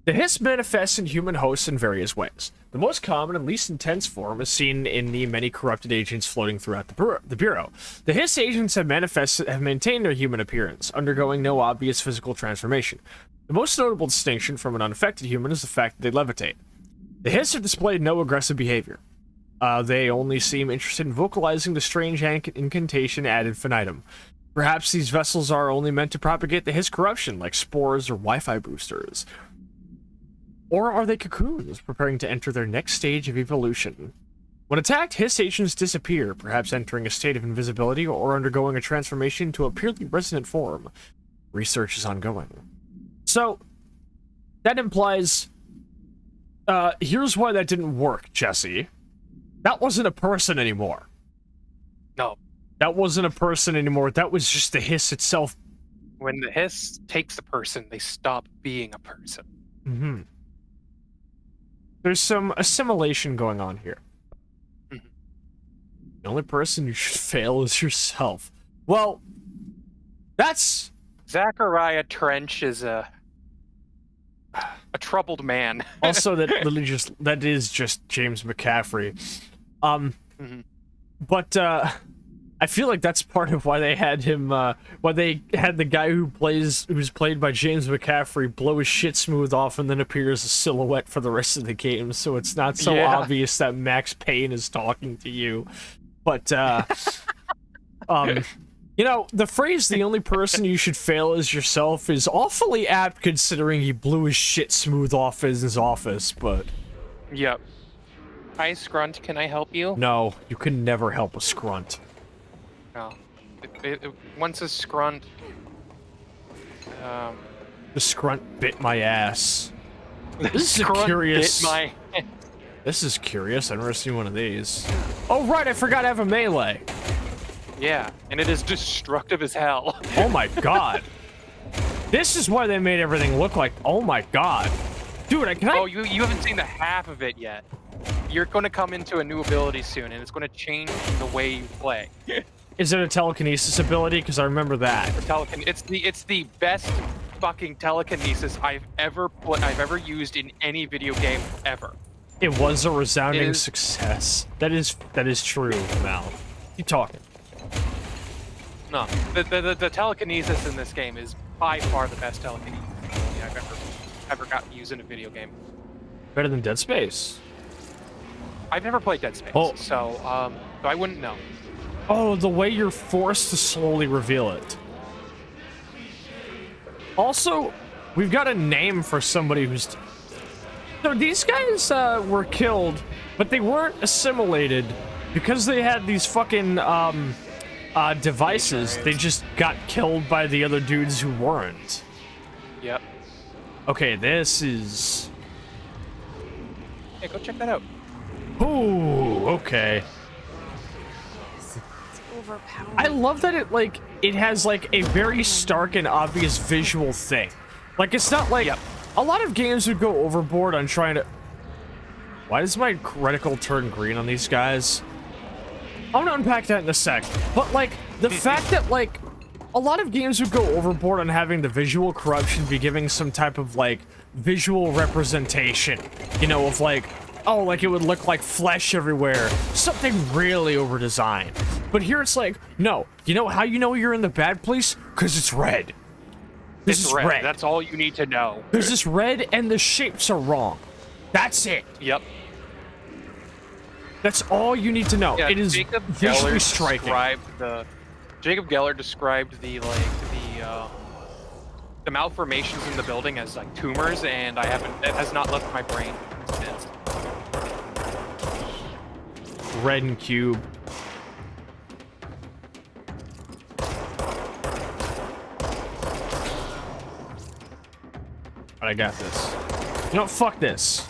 The hiss manifests in human hosts in various ways. The most common and least intense form is seen in the many corrupted agents floating throughout the Bureau. The hiss agents have maintained their human appearance, undergoing no obvious physical transformation. The most notable distinction from an unaffected human is the fact that they levitate. The hiss have displayed no aggressive behavior. They only seem interested in vocalizing the strange incantation ad infinitum. Perhaps these vessels are only meant to propagate the hiss corruption, like spores or Wi-Fi boosters. Or are they cocoons, preparing to enter their next stage of evolution? When attacked, hiss agents disappear, perhaps entering a state of invisibility or undergoing a transformation to a purely resonant form. Research is ongoing. So, that implies... here's why that didn't work, Jesse. That wasn't a person anymore. No. That wasn't a person anymore. That was just the hiss itself. When the hiss takes a person, they stop being a person. Mm-hmm. There's some assimilation going on here. Mm-hmm. The only person you should fail is yourself. Well, that's... Zachariah Trench is a troubled man. Also, that is just James McCaffrey. But I feel like that's part of why they had him. Why they had the guy who's played by James McCaffrey blow his shit smooth off and then appear as a silhouette for the rest of the game, so it's not so obvious that Max Payne is talking to you. But You know, the phrase "the only person you should fail is yourself" is awfully apt considering he blew his shit smooth off in his office, but... Yep. Hi, Scrunt, can I help you? No, you can never help a Scrunt. No. Once a Scrunt... The Scrunt bit my ass. This is a Scrunt curious... bit my... This is curious, I've never seen one of these. Oh right, I forgot I have a melee. Yeah, and it is destructive as hell. Oh my god. This is why they made everything look like... Oh my god. Dude, can I... Oh, you haven't seen the half of it yet. You're going to come into a new ability soon, and it's going to change the way you play. Is it a telekinesis ability? Because I remember that. It's the best fucking telekinesis I've ever used in any video game ever. It was a resounding success. That is true, Mal. Keep talking. No, the telekinesis in this game is by far the best telekinesis I've ever got to use in a video game. Better than Dead Space. I've never played Dead Space, so I wouldn't know. Oh, the way you're forced to slowly reveal it. Also, we've got a name for somebody who's... So these guys were killed, but they weren't assimilated because they had these fucking devices. They just got killed by the other dudes who weren't. Yep. Okay, this is... Hey, go check that out. Ooh, okay. I love that it has like a very stark and obvious visual thing. Like it's not like a lot of games would go overboard on trying to... Why does my reticle turn green on these guys? I'm gonna unpack that in a sec. But like the fact that like a lot of games would go overboard on having the visual corruption be giving some type of like visual representation, you know, of like, oh, like it would look like flesh everywhere, something really over designed. But here it's like, no, you know how you know you're in the bad place? Because it's red. This is red. That's all you need to know. There's this red and the shapes are wrong. That's it. Yep. That's all you need to know. Yeah, it is visually striking. Jacob Geller described the malformations in the building as like tumors, and it has not left my brain since. Red and cube. I got this. You know, fuck this.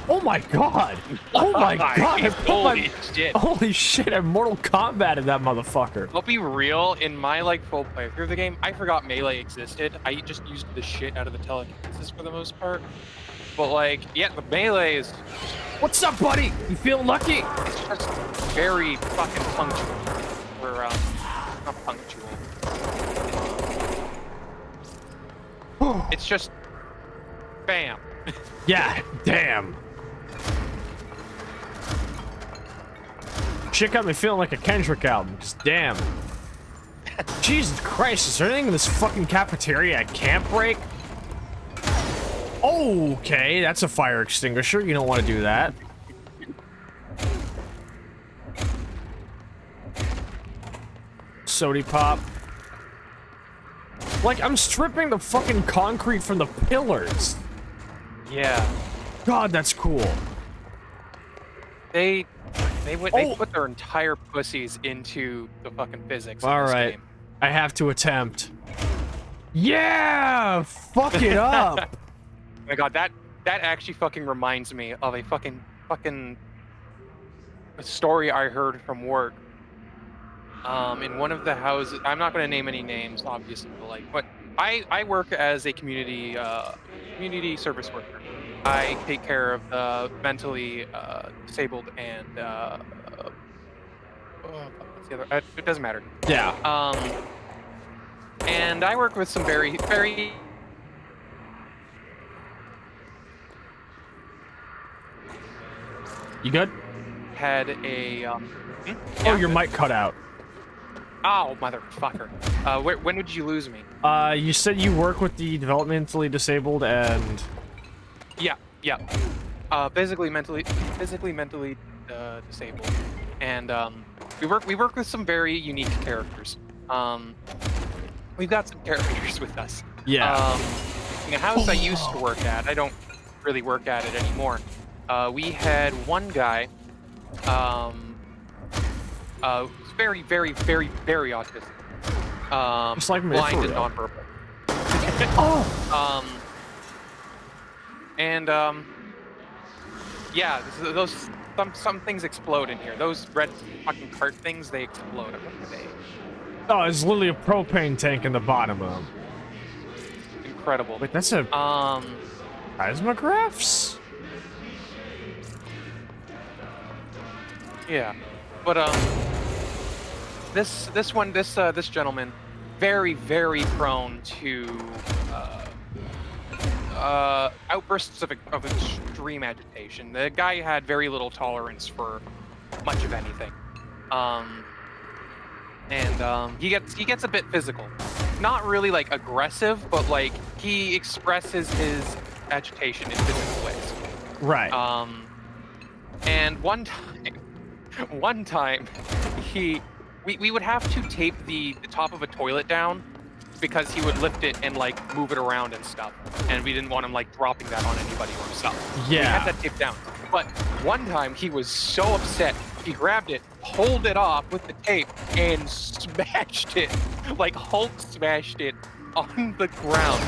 Oh my god! Oh my god! Holy shit! Holy shit! I Mortal Kombated that motherfucker. I'll be real. In my like full playthrough of the game, I forgot melee existed. I just used the shit out of the telekinesis for the most part. But like, yeah, the melee is. What's up, buddy? You feeling lucky? It's just very fucking punctual. Or not punctual. It's just, bam. Yeah, damn. Shit got me feeling like a Kendrick album. Just damn. Jesus Christ, is there anything in this fucking cafeteria I can't break? Okay, that's a fire extinguisher. You don't want to do that. Sody pop. Like, I'm stripping the fucking concrete from the pillars. Yeah. God, that's cool. They put their entire pussies into the fucking physics. All of this right, game. I have to attempt. Yeah, fuck it up. Oh my god, that actually fucking reminds me of a fucking story I heard from work. In one of the houses, I'm not going to name any names, obviously, but I work as a community service worker. I take care of the mentally disabled and what's the other? It doesn't matter. Yeah. And I work with some very. You good? Had a. Oh, your mic cut out. Oh, motherfucker. When did you lose me? You said you work with the developmentally disabled and... Yeah. Physically, mentally disabled. And, We work with some very unique characters. We've got some characters with us. Yeah. In a house I used to work at, I don't really work at it anymore. We had one guy, very, very, very, very autistic. Just like me, blind for and real. nonverbal. Oh. Yeah, those some things explode in here. Those red fucking cart things, they explode. Oh, it's literally a propane tank in the bottom of them. Incredible. Wait, that's a seismographs? Yeah, but this gentleman, very, very prone to outbursts of extreme agitation. The guy had very little tolerance for much of anything, and he gets a bit physical. Not really like aggressive, but like he expresses his agitation in physical ways. Right. And one time, we would have to tape the top of a toilet down because he would lift it and like move it around and stuff, and we didn't want him like dropping that on anybody or himself. Yeah. We had that taped down. But one time he was so upset, he grabbed it, pulled it off with the tape, and smashed it, like Hulk smashed it on the ground,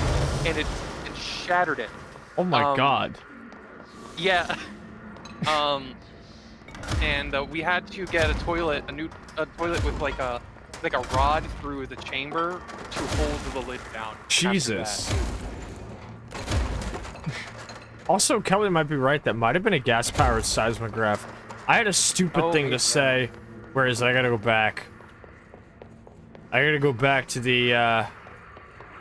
and it shattered it. Oh my god. Yeah. And we had to get a toilet with like a rod through the chamber to hold the lid down. Jesus. Also, Kelly might be right. That might have been a gas-powered seismograph. I had a stupid thing to say. Where is it? I gotta go back. I gotta go back to the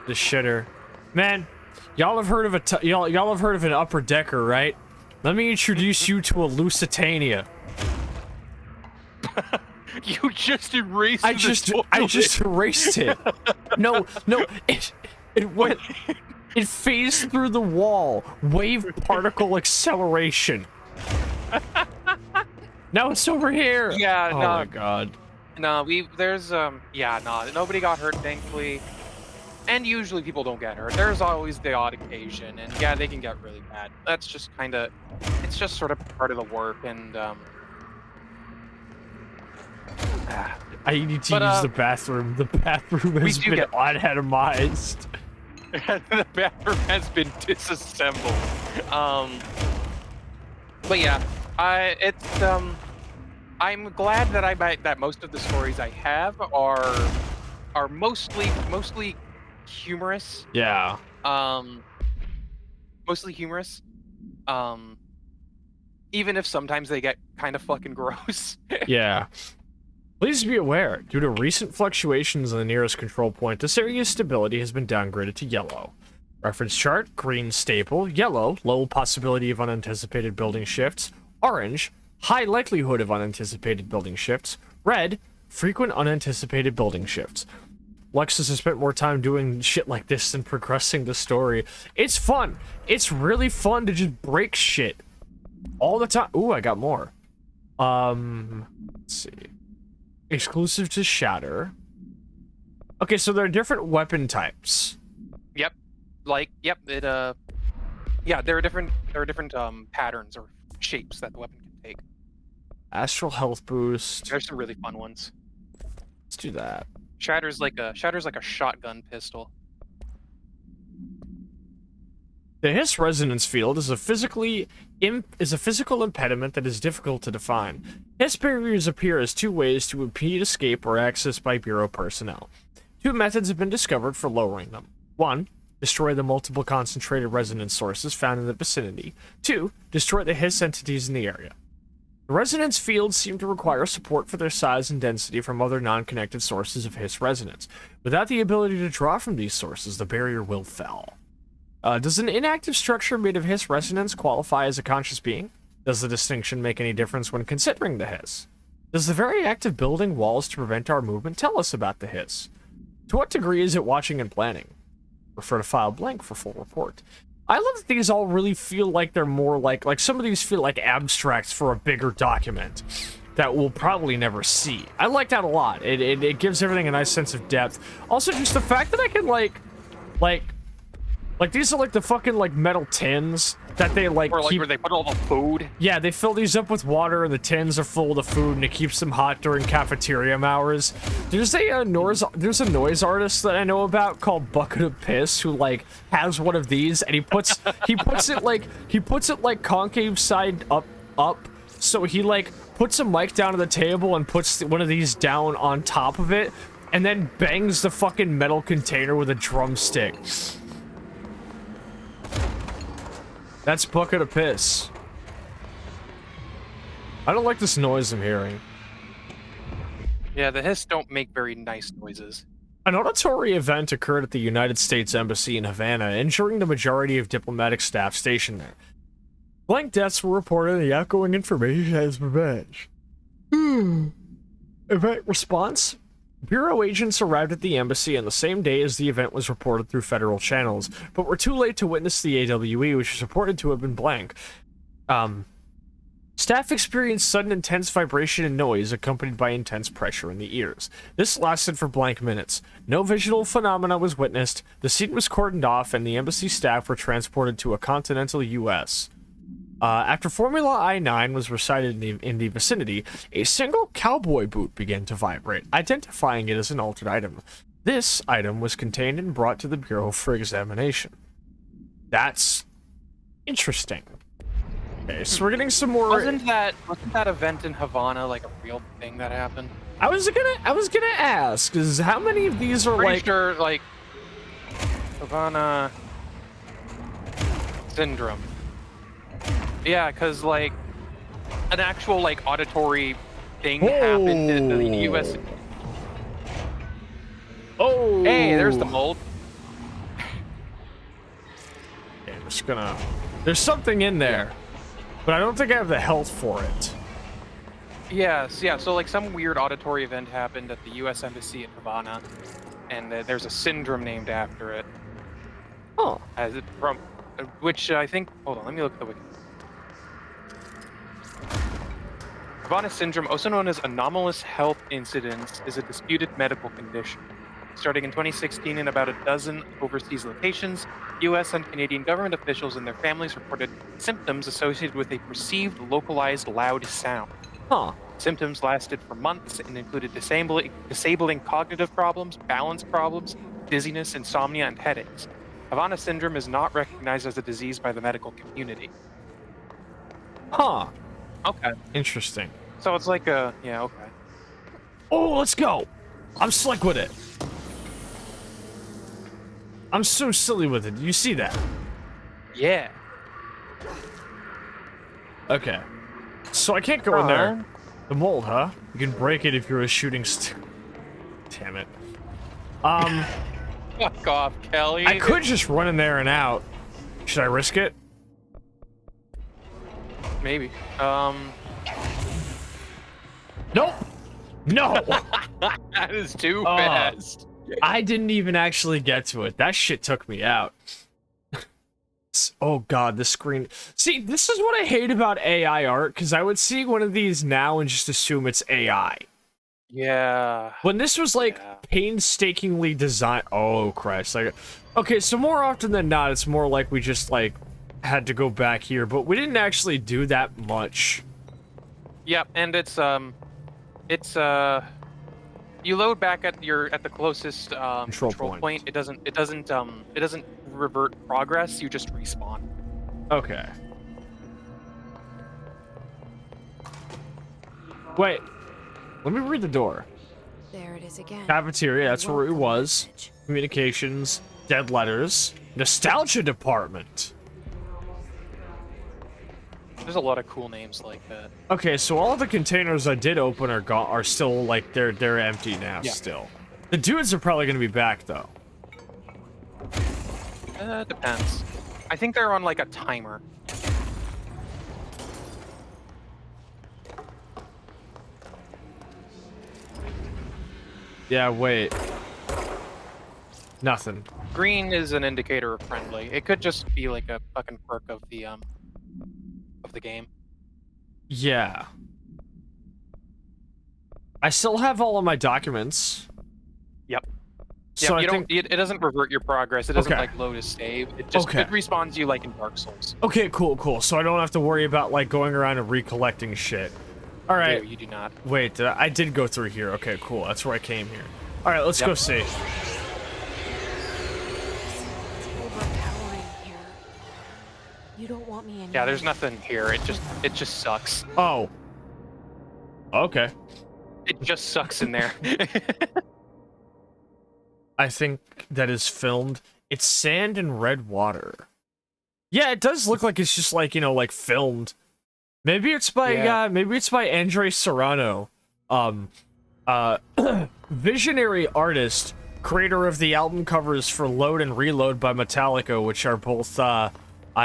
shitter. Man, y'all have heard of y'all have heard of an upper decker, right? Let me introduce you to a Lusitania. You just erased I just erased it. No, it went. It phased through the wall. Wave particle acceleration. Now it's over here. Yeah. Oh no. my god. No, nobody got hurt, thankfully. And usually people don't get hurt. There's always the odd occasion, and yeah, they can get really bad. That's just it's just sort of part of the work, and I need to use the bathroom. The bathroom has been unatomized. The bathroom has been disassembled. But yeah, I'm glad that most of the stories I have are mostly humorous. Yeah. Mostly humorous. Even if sometimes they get kind of fucking gross. Yeah. Please be aware, due to recent fluctuations in the nearest control point, this area's stability has been downgraded to yellow. Reference chart, green stable, yellow, low possibility of unanticipated building shifts, orange, high likelihood of unanticipated building shifts, red, frequent unanticipated building shifts. Lexus has spent more time doing shit like this than progressing the story. It's fun. It's really fun to just break shit all the time. Ooh, I got more. Let's see. Exclusive to Shatter. Okay, so there are different weapon types. Yep. There are different patterns or shapes that the weapon can take. Astral health boost. There's some really fun ones. Let's do that. Shatter's like a shotgun pistol. The Hiss resonance field is a physical impediment that is difficult to define. Hiss barriers appear as two ways to impede escape or access by Bureau personnel. Two methods have been discovered for lowering them. 1. Destroy the multiple concentrated resonance sources found in the vicinity. 2. Destroy the Hiss entities in the area. The resonance fields seem to require support for their size and density from other non-connected sources of Hiss resonance. Without the ability to draw from these sources, the barrier will fail. Does an inactive structure made of Hiss resonance qualify as a conscious being? Does the distinction make any difference when considering the Hiss? Does the very act of building walls to prevent our movement tell us about the Hiss? To what degree is it watching and planning? Refer to file blank for full report. I love that these all really feel like they're more like some of these feel like abstracts for a bigger document. that we'll probably never see. I like that a lot. It gives everything a nice sense of depth. Also, just the fact that I can like these are like the fucking like metal tins that they like, or like keep... where they put all the food. Yeah, they fill these up with water and the tins are full of the food and it keeps them hot during cafeteria hours. There's a noise artist that I know about called Bucket of Piss who like has one of these and he puts it like concave side up. So he like puts a mic down on the table and puts one of these down on top of it and then bangs the fucking metal container with a drumstick. That's Bucket of Piss. I don't like this noise I'm hearing. Yeah, the hiss don't make very nice noises. An auditory event occurred at the United States Embassy in Havana, injuring the majority of diplomatic staff stationed there. Blank deaths were reported and the outgoing information has revenge. Event response? Bureau agents arrived at the embassy on the same day as the event was reported through federal channels, but were too late to witness the AWE, which was reported to have been blank. Staff experienced sudden intense vibration and noise accompanied by intense pressure in the ears. This lasted for blank minutes. No visual phenomena was witnessed, the scene was cordoned off, and the embassy staff were transported to a continental U.S. After Formula I-9 was recited in the vicinity, a single cowboy boot began to vibrate, identifying it as an altered item. This item was contained and brought to the Bureau for examination. That's interesting. Okay, so we're getting some more... Wasn't that event in Havana like a real thing that happened? I was gonna ask, is how many of these are Pretty sure, like, Havana syndrome. Yeah, because, like, an actual, like, auditory thing happened in the U.S. Oh! Hey, there's the mold. Okay, I'm just gonna... There's something in there, but I don't think I have the health for it. Yes, yeah, so, like, some weird auditory event happened at the U.S. Embassy in Havana, and there's a syndrome named after it. Oh. As it from... Which I think... Hold on, let me look at the wiki. Havana syndrome, also known as anomalous health incidents, is a disputed medical condition. Starting in 2016 in about a dozen overseas locations, U.S. and Canadian government officials and their families reported symptoms associated with a perceived localized loud sound. Huh. Symptoms lasted for months and included disabling cognitive problems, balance problems, dizziness, insomnia, and headaches. Havana syndrome is not recognized as a disease by the medical community. Huh. Okay. Interesting. So it's like a... Yeah, okay. Oh, let's go! I'm slick with it. I'm so silly with it. You see that? Yeah. Okay. So I can't go in there. The mold, huh? You can break it if you're a shooting Damn it. Fuck off, Kelly. I could just run in there and out. Should I risk it? Maybe. Nope. No. That is too fast. I didn't even actually get to it. That shit took me out. Oh god, the screen. See, this is what I hate about AI art, because I would see one of these now and just assume it's AI. Yeah. When this was like painstakingly designed. Oh Christ! Like, okay, so more often than not, it's more like we just like had to go back here, but we didn't actually do that much. Yep, and it's you load back at the closest control point. It doesn't revert progress. You just respawn. Okay. Wait. Let me read the door. There it is again. Cafeteria, that's where it was. Communications, dead letters, nostalgia department. There's a lot of cool names like that. Okay, so all of the containers I did open are still like they're empty now. Yeah. Still. The dudes are probably gonna be back though. Depends. I think they're on like a timer. Yeah, wait. Nothing. Green is an indicator of friendly. It could just be like a fucking perk of the game. Yeah. I still have all of my documents. Yep. So Yeah, I think... it doesn't revert your progress. It doesn't Okay. like load a save. It just it respawns you like in Dark Souls. Okay, cool. So I don't have to worry about like going around and recollecting shit. All right. No, you do not. Wait, I did go through here. Okay, cool. That's where I came here. All right, let's go see. It's overpowering here. You don't want me in Yeah, there's nothing here. It just sucks. Oh. Okay. It just sucks in there. I think that is filmed. It's sand and red water. Yeah, it does look like it's just like, you know, like filmed. Maybe it's by Andre Serrano. Visionary artist, creator of the album covers for Load and Reload by Metallica, which are both I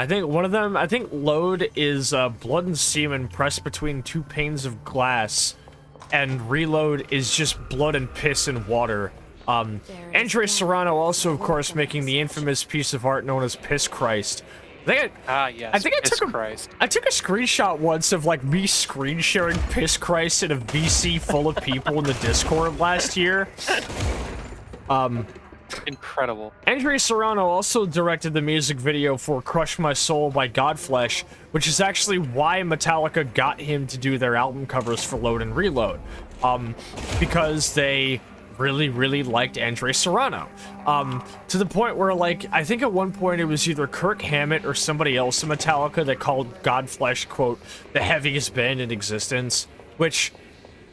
think Load is blood and semen pressed between two panes of glass, and Reload is just blood and piss and water. Andre Serrano also, of course, making the infamous piece of art known as Piss Christ. Yes. I think I took a screenshot once of like me screen sharing Piss Christ in a VC full of people in the Discord last year. Incredible. Andre Serrano also directed the music video for Crush My Soul by Godflesh, which is actually why Metallica got him to do their album covers for Load and Reload. Because they really liked Andre Serrano. To the point where, like, I think at one point it was either Kirk Hammett or somebody else in Metallica that called Godflesh, quote, the heaviest band in existence, which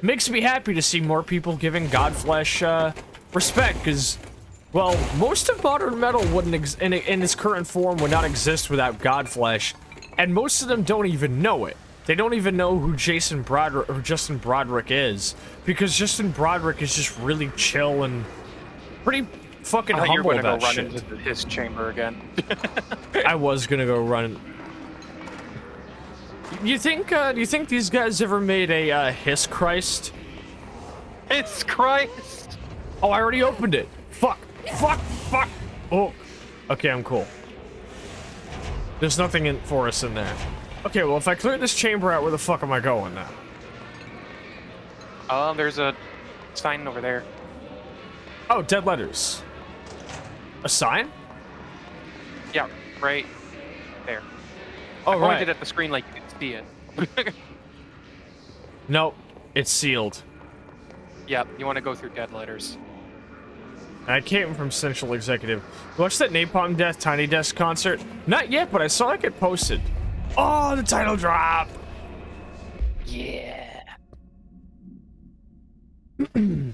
makes me happy to see more people giving Godflesh respect, because, well, most of modern metal wouldn't in its current form would not exist without Godflesh, and most of them don't even know it. They don't even know who Justin Broderick is, because Justin Broderick is just really chill and pretty fucking humble you're about gonna shit. run into his chamber again. I was gonna go run. You think these guys ever made a Hiss Christ? Hiss Christ! Oh, I already opened it. Fuck. Oh, okay, I'm cool. There's nothing in for us in there. Okay, well, if I clear this chamber out, where the fuck am I going now? There's a sign over there. Oh, dead letters. A sign? Yeah, right there. Oh, I right. pointed at the screen like you could see it. Nope, it's sealed. Yeah, you want to go through dead letters. I came from Central Executive. Watch that Napalm Death Tiny Desk concert? Not yet, but I saw it get posted. Oh, the title drop! Yeah. I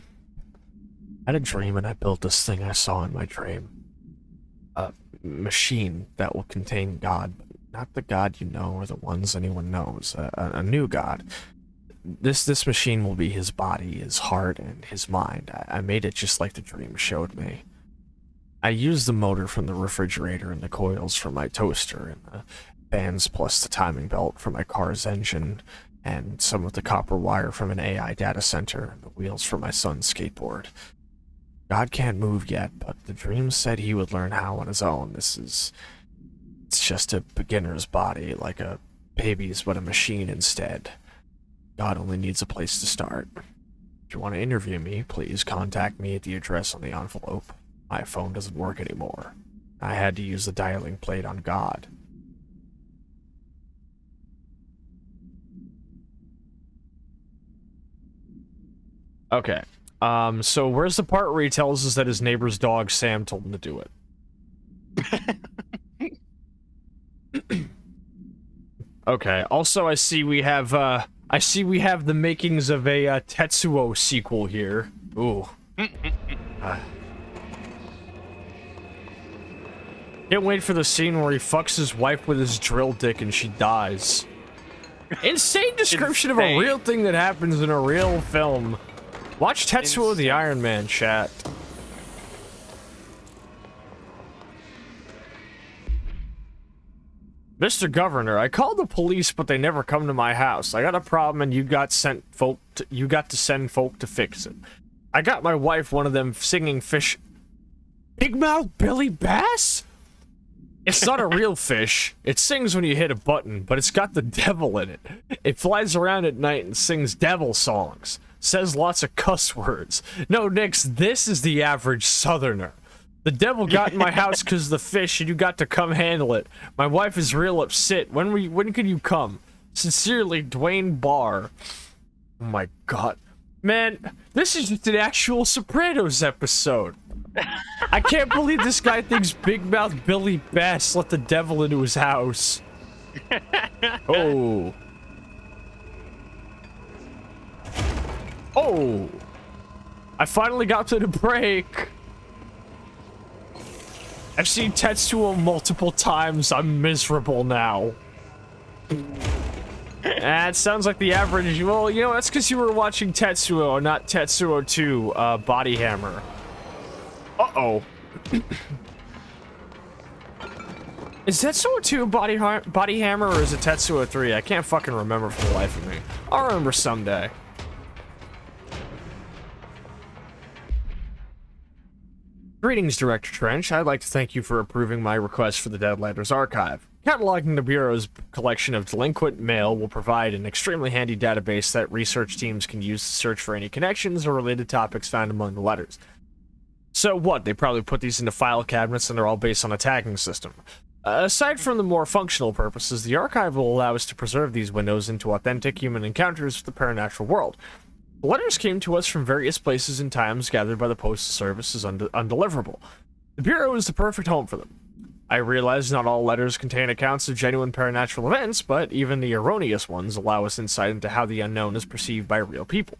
had a dream and I built this thing I saw in my dream. A machine that will contain God, but not the God you know or the ones anyone knows. A new God. This machine will be his body, his heart, and his mind. I made it just like the dream showed me. I used the motor from the refrigerator and the coils from my toaster and the bands plus the timing belt for my car's engine and some of the copper wire from an AI data center and the wheels for my son's skateboard. God can't move yet, but the dream said he would learn how on his own. It's just a beginner's body, like a baby's, but a machine instead. God only needs a place to start. If you want to interview me, please contact me at the address on the envelope. My phone doesn't work anymore. I had to use the dialing plate on God. Okay. So where's the part where he tells us that his neighbor's dog Sam told him to do it? Okay. Also, I see we have the makings of a Tetsuo sequel here. Ooh. Can't wait for the scene where he fucks his wife with his drill dick and she dies. Insane description of a real thing that happens in a real film. Watch Tetsuo the Iron Man, chat. Mr. Governor, I called the police, but they never come to my house. I got a problem, and you got to send folk to fix it. I got my wife one of them singing fish. Big Mouth Billy Bass? It's not a real fish. It sings when you hit a button, but it's got the devil in it. It flies around at night and sings devil songs. Says lots of cuss words. No, Nix, this is the average southerner. The devil got in my house because of the fish, and you got to come handle it. My wife is real upset. When can you come? Sincerely, Dwayne Barr. Oh my god. Man, this is just an actual Sopranos episode. I can't believe this guy thinks Big Mouth Billy Bass let the devil into his house. Oh. Oh. I finally got to the break. I've seen Tetsuo multiple times. I'm miserable now. It sounds like the average. Well, you know, that's because you were watching Tetsuo, not Tetsuo 2, Body Hammer. Uh-oh. Is Tetsuo 2 Body Hammer, or is it Tetsuo 3? I can't fucking remember for the life of me. I'll remember someday. Greetings, Director Trench. I'd like to thank you for approving my request for the Dead Letters Archive. Cataloging the Bureau's collection of delinquent mail will provide an extremely handy database that research teams can use to search for any connections or related topics found among the letters. So what? They probably put these into file cabinets and they're all based on a tagging system. Aside from the more functional purposes, the archive will allow us to preserve these windows into authentic human encounters with the paranormal world. The letters came to us from various places and times gathered by the Postal Service as undeliverable. The Bureau is the perfect home for them. I realize not all letters contain accounts of genuine paranormal events, but even the erroneous ones allow us insight into how the unknown is perceived by real people.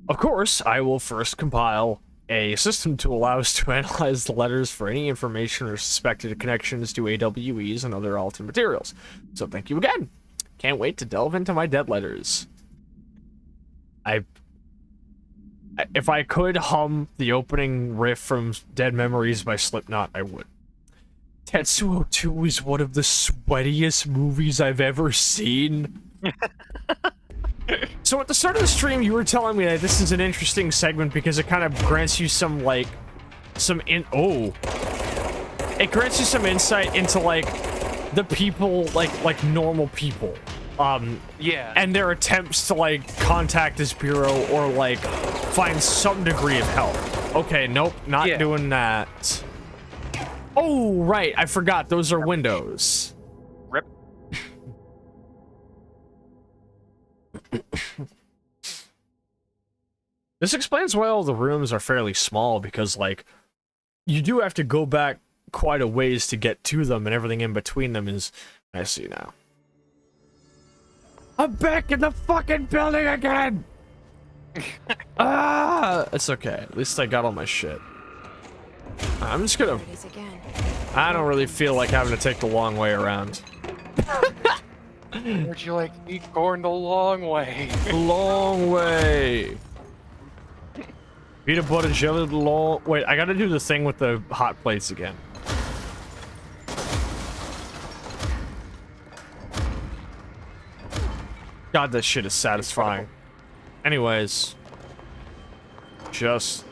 Of course, I will first compile a system to allow us to analyze the letters for any information or suspected connections to AWEs and other alternate materials. So thank you again. Can't wait to delve into my dead letters. If I could hum the opening riff from Dead Memories by Slipknot, I would. Tetsuo 2 is one of the sweatiest movies I've ever seen. So at the start of the stream, you were telling me that this is an interesting segment because it kind of grants you some, like, it grants you some insight into, like, the people, like normal people. Yeah. And their attempts to, like, contact this bureau or, like, find some degree of help. Okay, nope, not doing that. Oh, right, I forgot, those are windows. Rip. This explains why all the rooms are fairly small, because, like, you do have to go back quite a ways to get to them, and everything in between them is... I see now. I'm back in the fucking building again! It's okay. At least I got all my shit. I'm just gonna... I don't really feel like having to take the long way around. Would you like me going the long way? Long way. Peanut butter jelly long... Wait, I gotta do the thing with the hot plates again. God, this shit is satisfying. Anyways. Just...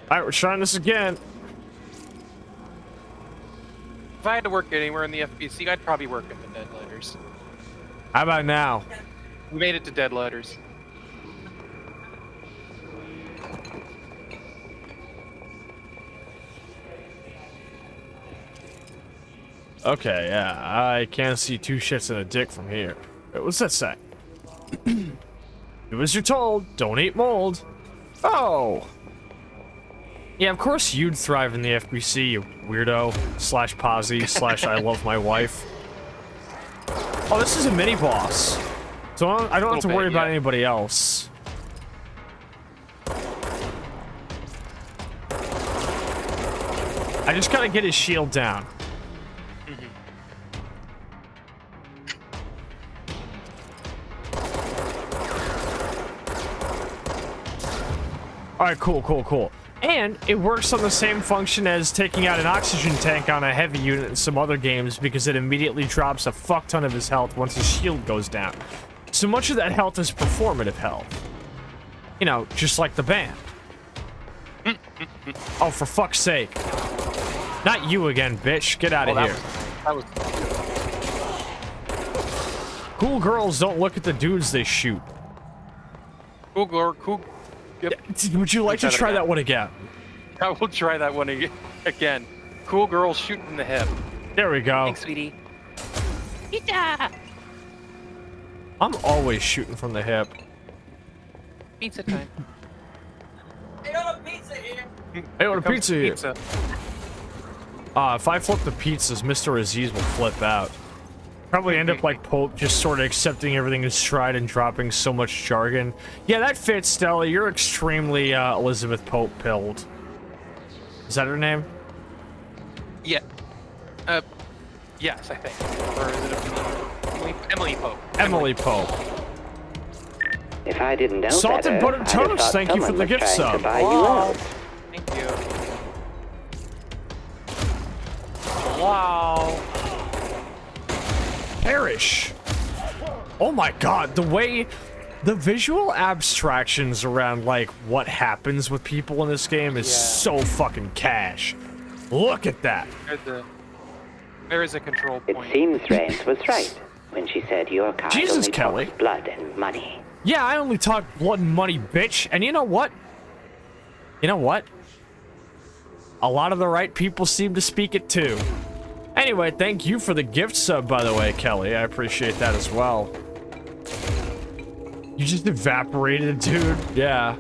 Alright, we're trying this again. If I had to work anywhere in the FBC, I'd probably work in the Dead Letters. How about now? We made it to Dead Letters. Okay, yeah, I can't see two shits and a dick from here. Wait, what's that say? Do as you're told, don't eat mold. Oh! Yeah, of course you'd thrive in the FBC, you weirdo, slash posse, slash I love my wife. Oh, this is a mini-boss. So I don't have to worry about anybody else. I just gotta get his shield down. Alright, cool. And it works on the same function as taking out an oxygen tank on a heavy unit in some other games, because it immediately drops a fuck ton of his health once his shield goes down. So much of that health is performative health. You know, just like the band. Oh, for fuck's sake. Not you again, bitch. Get out of here. That was Cool girls don't look at the dudes they shoot. cool girl. Cool. Yep. Would you like to try that one again? I will try that one again. Cool girl shoot from the hip. There we go. Thanks, sweetie. I'm always shooting from the hip. Pizza time. Hey, got a pizza here. Hey, what a pizza here. Pizza. If I flip the pizzas, Mr. Aziz will flip out. Probably end up like Pope, just sort of accepting everything in stride and dropping so much jargon. Yeah, that fits, Stella. You're extremely Elizabeth Pope pilled. Is that her name? Yeah. Yes, I think. Or is it Emily Pope? Emily Pope. If I didn't know Salt better, and buttered I'd have toast. thought Thank you for someone the was gift trying to sub. buy you Wow. out. Thank you. Wow. Perish. Oh my god, the way the visual abstractions around like what happens with people in this game is so fucking cash. Look at that. There is a control It point. seems Rains was right when she said your kind Jesus, only Kelly. talks blood and money. Yeah, I only talk blood and money, bitch. And you know what? You know what? A lot of the right people seem to speak it too. Anyway, thank you for the gift sub, by the way, Kelly. I appreciate that as well. You just evaporated, dude. Yeah.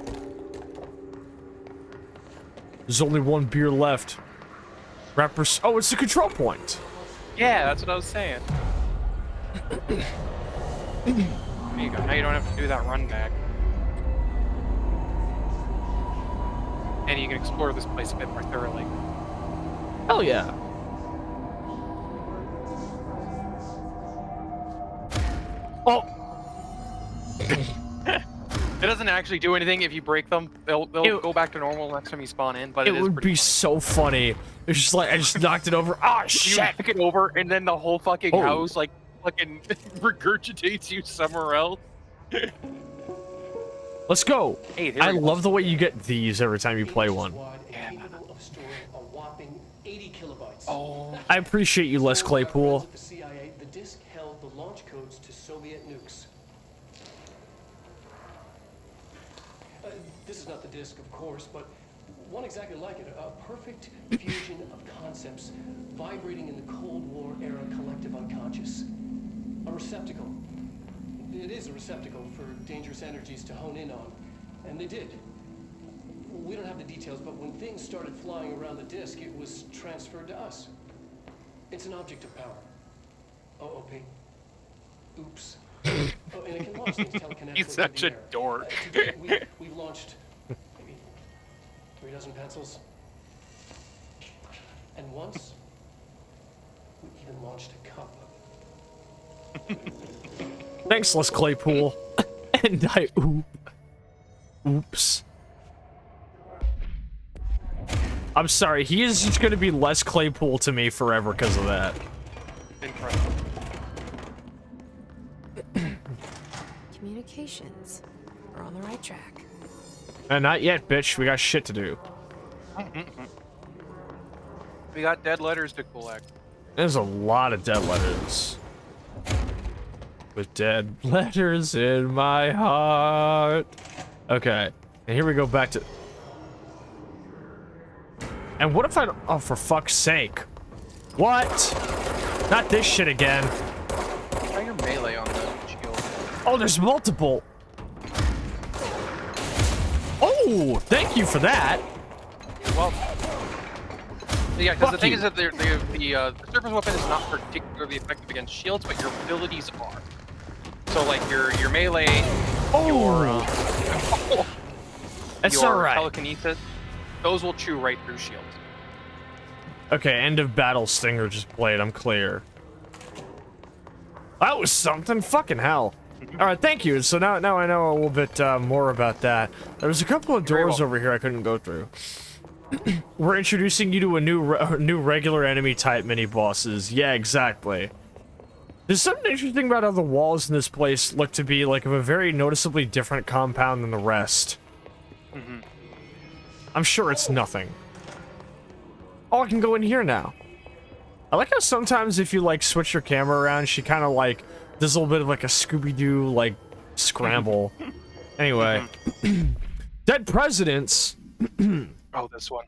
There's only one beer left. Rappers. Oh, it's the control point. Yeah, that's what I was saying. There you go. Now you don't have to do that run back. And you can explore this place a bit more thoroughly. Hell yeah. Oh. It doesn't actually do anything if you break them. They'll go back to normal next time you spawn in. But It would be so funny. It's just like I just knocked it over. Ah, you shit! knock it over, and then the whole fucking Oh. house like fucking regurgitates you somewhere else. Let's go. Hey, there I we go. love the way you get these every time you play one. Capable of storing a whopping 80 kilobytes. Oh. I appreciate you, Les Claypool. The CIA, the disk held the launch codes to Soviet nukes. This is not the disk, of course, but one exactly like it. A perfect fusion of concepts vibrating in the Cold War era collective unconscious. A receptacle. It is a receptacle for dangerous energies to hone in on. And they did. We don't have the details, but when things started flying around the disk, it was transferred to us. It's an object of power. OOP. Oops. Oh, and it can launch things telekinetically. He's such a dork. We've launched maybe 3 dozen pencils. And once, we even launched a cup. Thanks, Les Claypool. And I oops. I'm sorry, he is just gonna be Les Claypool to me forever because of that. Incredible. Communications. We're on the right track. And not yet, bitch. We got shit to do. We got dead letters to collect. There's a lot of dead letters. With dead letters in my heart. Okay. And here we go back to... And what if I don't... Oh, for fuck's sake. What? Not this shit again. Try your melee on the shield. Oh, there's multiple. Oh, thank you for that. Well, yeah, because the Fuck thing you. is that the surface weapon is not particularly effective against shields, but your abilities are. So like your melee, That's your alright. telekinesis, those will chew right through shields. Okay, end of battle stinger just played. I'm clear. That was something. Fucking hell. Alright, thank you. So now I know a little bit more about that. There was a couple of doors over here I couldn't go through. We're introducing you to a new regular enemy type mini bosses. Yeah, exactly. There's something interesting about how the walls in this place look to be like of a very noticeably different compound than the rest. I'm sure it's nothing. Oh, I can go in here now. I like how sometimes if you, like, switch your camera around, she kind of, like, does a little bit of, like, a Scooby-Doo, like, scramble. Anyway. Dead presidents. Oh, this one.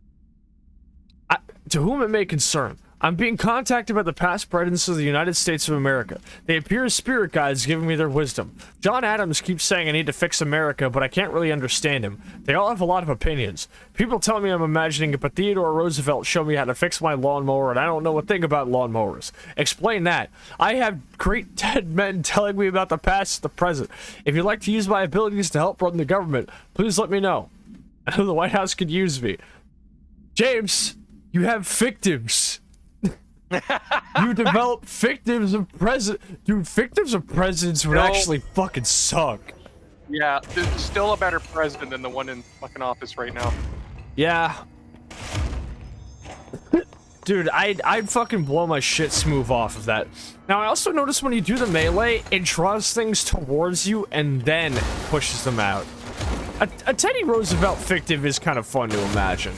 To whom it may concern, I'm being contacted by the past presidents of the United States of America. They appear as spirit guides giving me their wisdom. John Adams keeps saying I need to fix America, but I can't really understand him. They all have a lot of opinions. People tell me I'm imagining it, but Theodore Roosevelt showed me how to fix my lawnmower, and I don't know a thing about lawnmowers. Explain that. I have great dead men telling me about the past and the present. If you'd like to use my abilities to help run the government, please let me know. I know the White House could use me. James, you have victims. You develop victims of president. Dude, victims of presidents would actually fucking suck. Yeah, there's still a better president than the one in fucking office right now. Yeah. Dude, I'd fucking blow my shit smooth off of that. Now, I also noticed when you do the melee, it draws things towards you and then pushes them out. A Teddy Roosevelt fictive is kind of fun to imagine.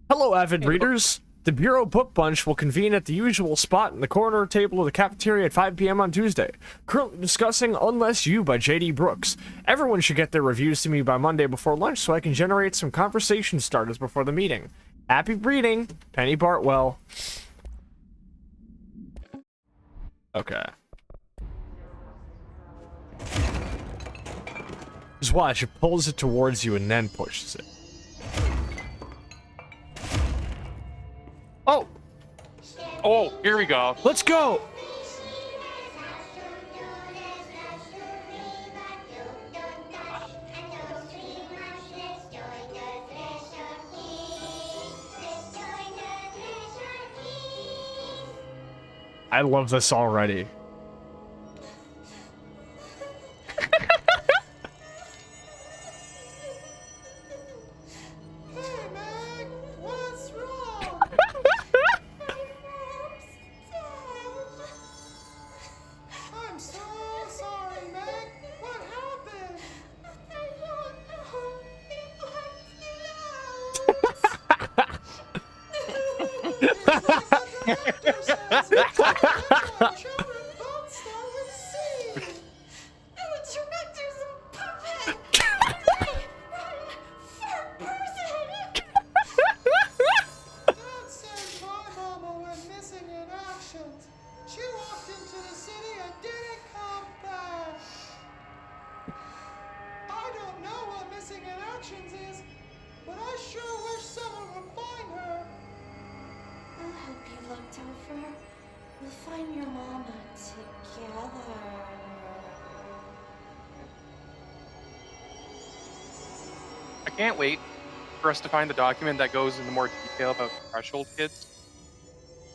Hello, avid readers. The Bureau Book Bunch will convene at the usual spot in the corner table of the cafeteria at 5 p.m. on Tuesday. Currently discussing Unless You by J.D. Brooks. Everyone should get their reviews to me by Monday before lunch so I can generate some conversation starters before the meeting. Happy reading, Penny Bartwell. Okay. Just watch, it pulls it towards you and then pushes it. Oh! Oh, here we go. Let's go! I love this already. Can't wait for us to find the document that goes into more detail about Threshold Kids,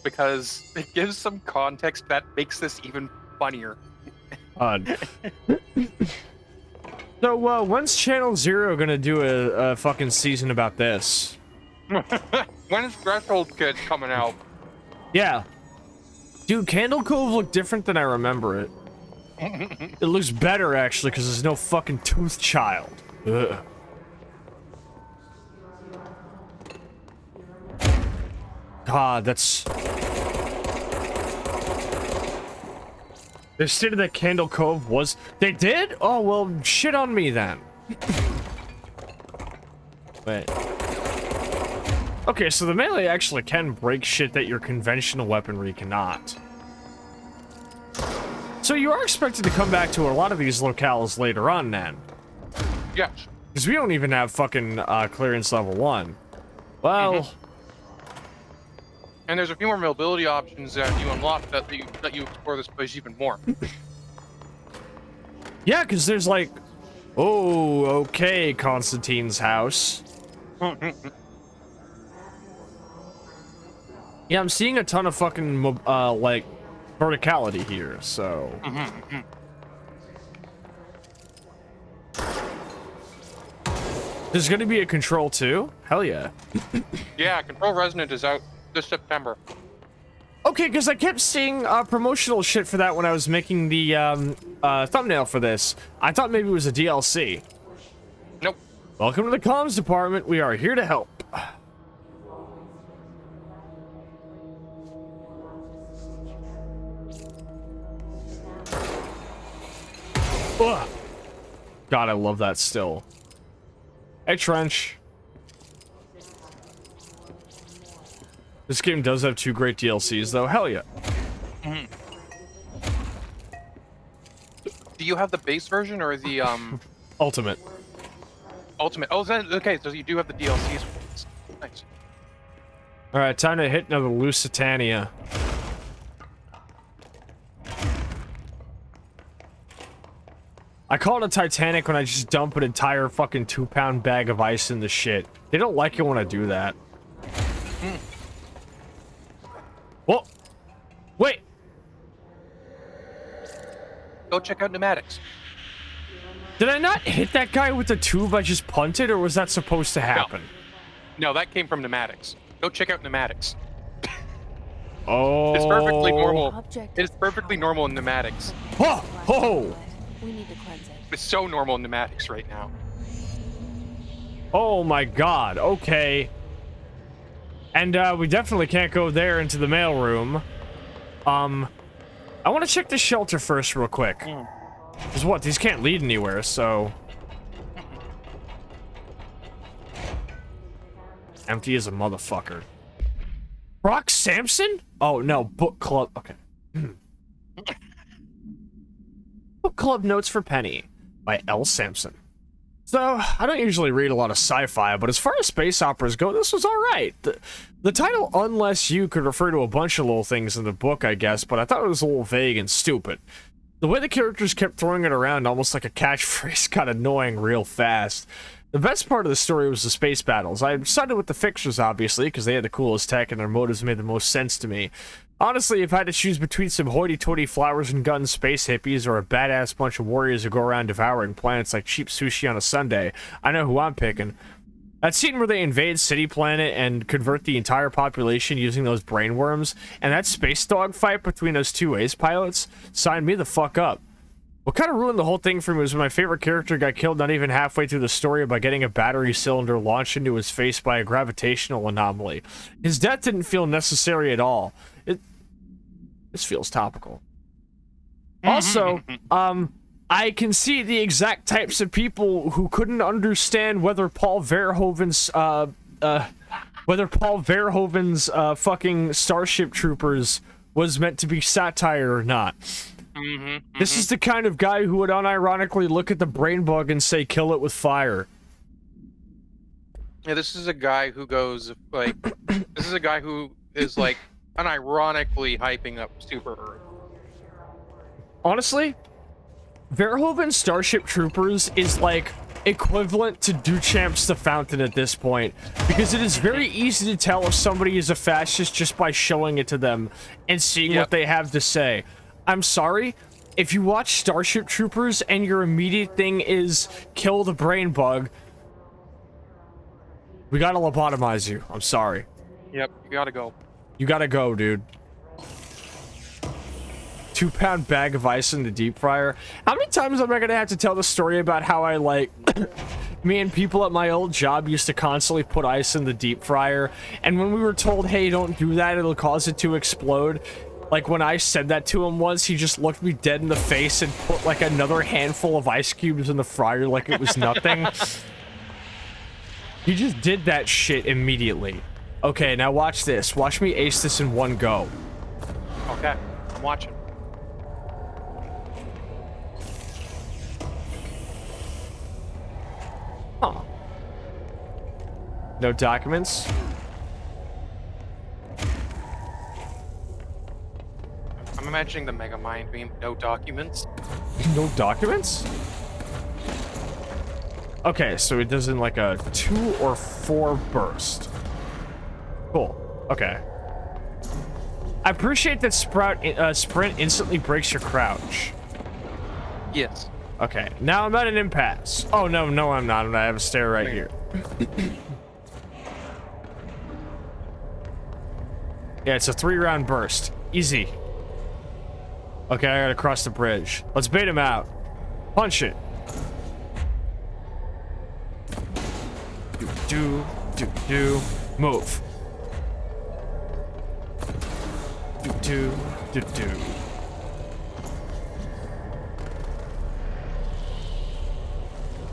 because it gives some context that makes this even funnier. So, when's Channel Zero gonna do a fucking season about this? When is Threshold Kids coming out? Yeah. Dude, Candle Cove looked different than I remember it. It looks better, actually, because there's no fucking Tooth Child. Ugh. God, that's... They stated that Candle Cove was... They did? Oh, well, shit on me then. Wait. Okay, so the melee actually can break shit that your conventional weaponry cannot. So you are expected to come back to a lot of these locales later on, then? Yes. Because we don't even have fucking clearance level 1. Well... And there's a few more mobility options that you unlock that you explore this place even more. Yeah, because there's like... Oh, okay, Constantine's house. Yeah, I'm seeing a ton of fucking, like, verticality here, so... There's gonna be a Control 2? Hell yeah. Yeah, Control Resonant is out this September. Okay, because I kept seeing promotional shit for that when I was making the thumbnail for this. I thought maybe it was a DLC. Nope. Welcome to the comms department. We are here to help. Ugh. God, I love that still. Hey, Trench. This game does have 2 great DLCs, though. Hell yeah. Mm-hmm. Do you have the base version or the Ultimate? Ultimate. Oh, okay. So you do have the DLCs. Nice. All right, time to hit another Lusitania. I call it a Titanic when I just dump an entire fucking 2-pound bag of ice in the shit. They don't like it when I do that. Mm. Whoa! Wait! Go check out pneumatics. Did I not hit that guy with the tube I just punted, or was that supposed to happen? No, that came from pneumatics. Go check out pneumatics. Oh. It's perfectly normal. It is perfectly normal in pneumatics. Oh! Oh! We need to cleanse it. It's so normal in pneumatics right now. Oh my god, okay. And we definitely can't go there into the mailroom. I want to check the shelter first real quick. Because what, these can't lead anywhere, so... Empty as a motherfucker. Brock Sampson? Oh, no, book club. Okay. Book club notes for Penny by L. Sampson. So, I don't usually read a lot of sci-fi, but as far as space operas go, this was alright. The title, Unless You, could refer to a bunch of little things in the book, I guess, but I thought it was a little vague and stupid. The way the characters kept throwing it around almost like a catchphrase got annoying real fast. The best part of the story was the space battles. I sided with the fixers, obviously, because they had the coolest tech and their motives made the most sense to me. Honestly, if I had to choose between some hoity-toity flowers and guns space hippies or a badass bunch of warriors who go around devouring planets like cheap sushi on a Sunday, I know who I'm picking. That scene where they invade City Planet and convert the entire population using those brainworms, and that space dog fight between those 2 ace pilots, signed me the fuck up. What kind of ruined the whole thing for me was when my favorite character got killed not even halfway through the story by getting a battery cylinder launched into his face by a gravitational anomaly. His death didn't feel necessary at all. This feels topical. Also, I can see the exact types of people who couldn't understand whether Paul Verhoeven's fucking Starship Troopers was meant to be satire or not. This is the kind of guy who would unironically look at the brain bug and say, kill it with fire. Yeah, this is a guy who goes, like, this is a guy who is, like, unironically hyping up Super Earth. Honestly, Verhoeven's Starship Troopers is, like, equivalent to Duchamp's The Fountain at this point, because it is very easy to tell if somebody is a fascist just by showing it to them and seeing what they have to say. I'm sorry, if you watch Starship Troopers and your immediate thing is kill the brain bug, we gotta lobotomize you. I'm sorry. Yep, you gotta go. You gotta go, dude. 2-pound bag of ice in the deep fryer. How many times am I gonna have to tell the story about how I, like, me and people at my old job used to constantly put ice in the deep fryer, and when we were told, hey, don't do that, it'll cause it to explode, like, when I said that to him once, he just looked me dead in the face and put, like, another handful of ice cubes in the fryer like it was nothing. He just did that shit immediately. Okay, now watch this. Watch me ace this in one go. Okay, I'm watching. Huh. No documents? I'm imagining the Mega Mind meme, no documents. No documents? Okay, so it does in like a 2 or 4 burst. Cool. Okay. I appreciate that sprint instantly breaks your crouch. Yes. Okay, now I'm at an impasse. Oh, no, I'm not. I have a stair right here. Yeah, it's a 3-round burst. Easy. Okay, I gotta cross the bridge. Let's bait him out. Punch it. Do. Move. Do.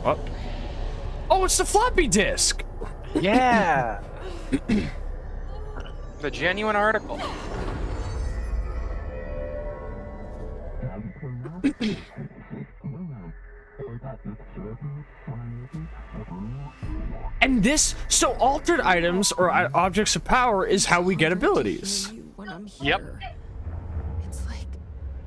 What? Oh, it's the floppy disk. Yeah. The genuine article. And this, so altered items or objects of power is how we get abilities. When I'm here. Yep. It's like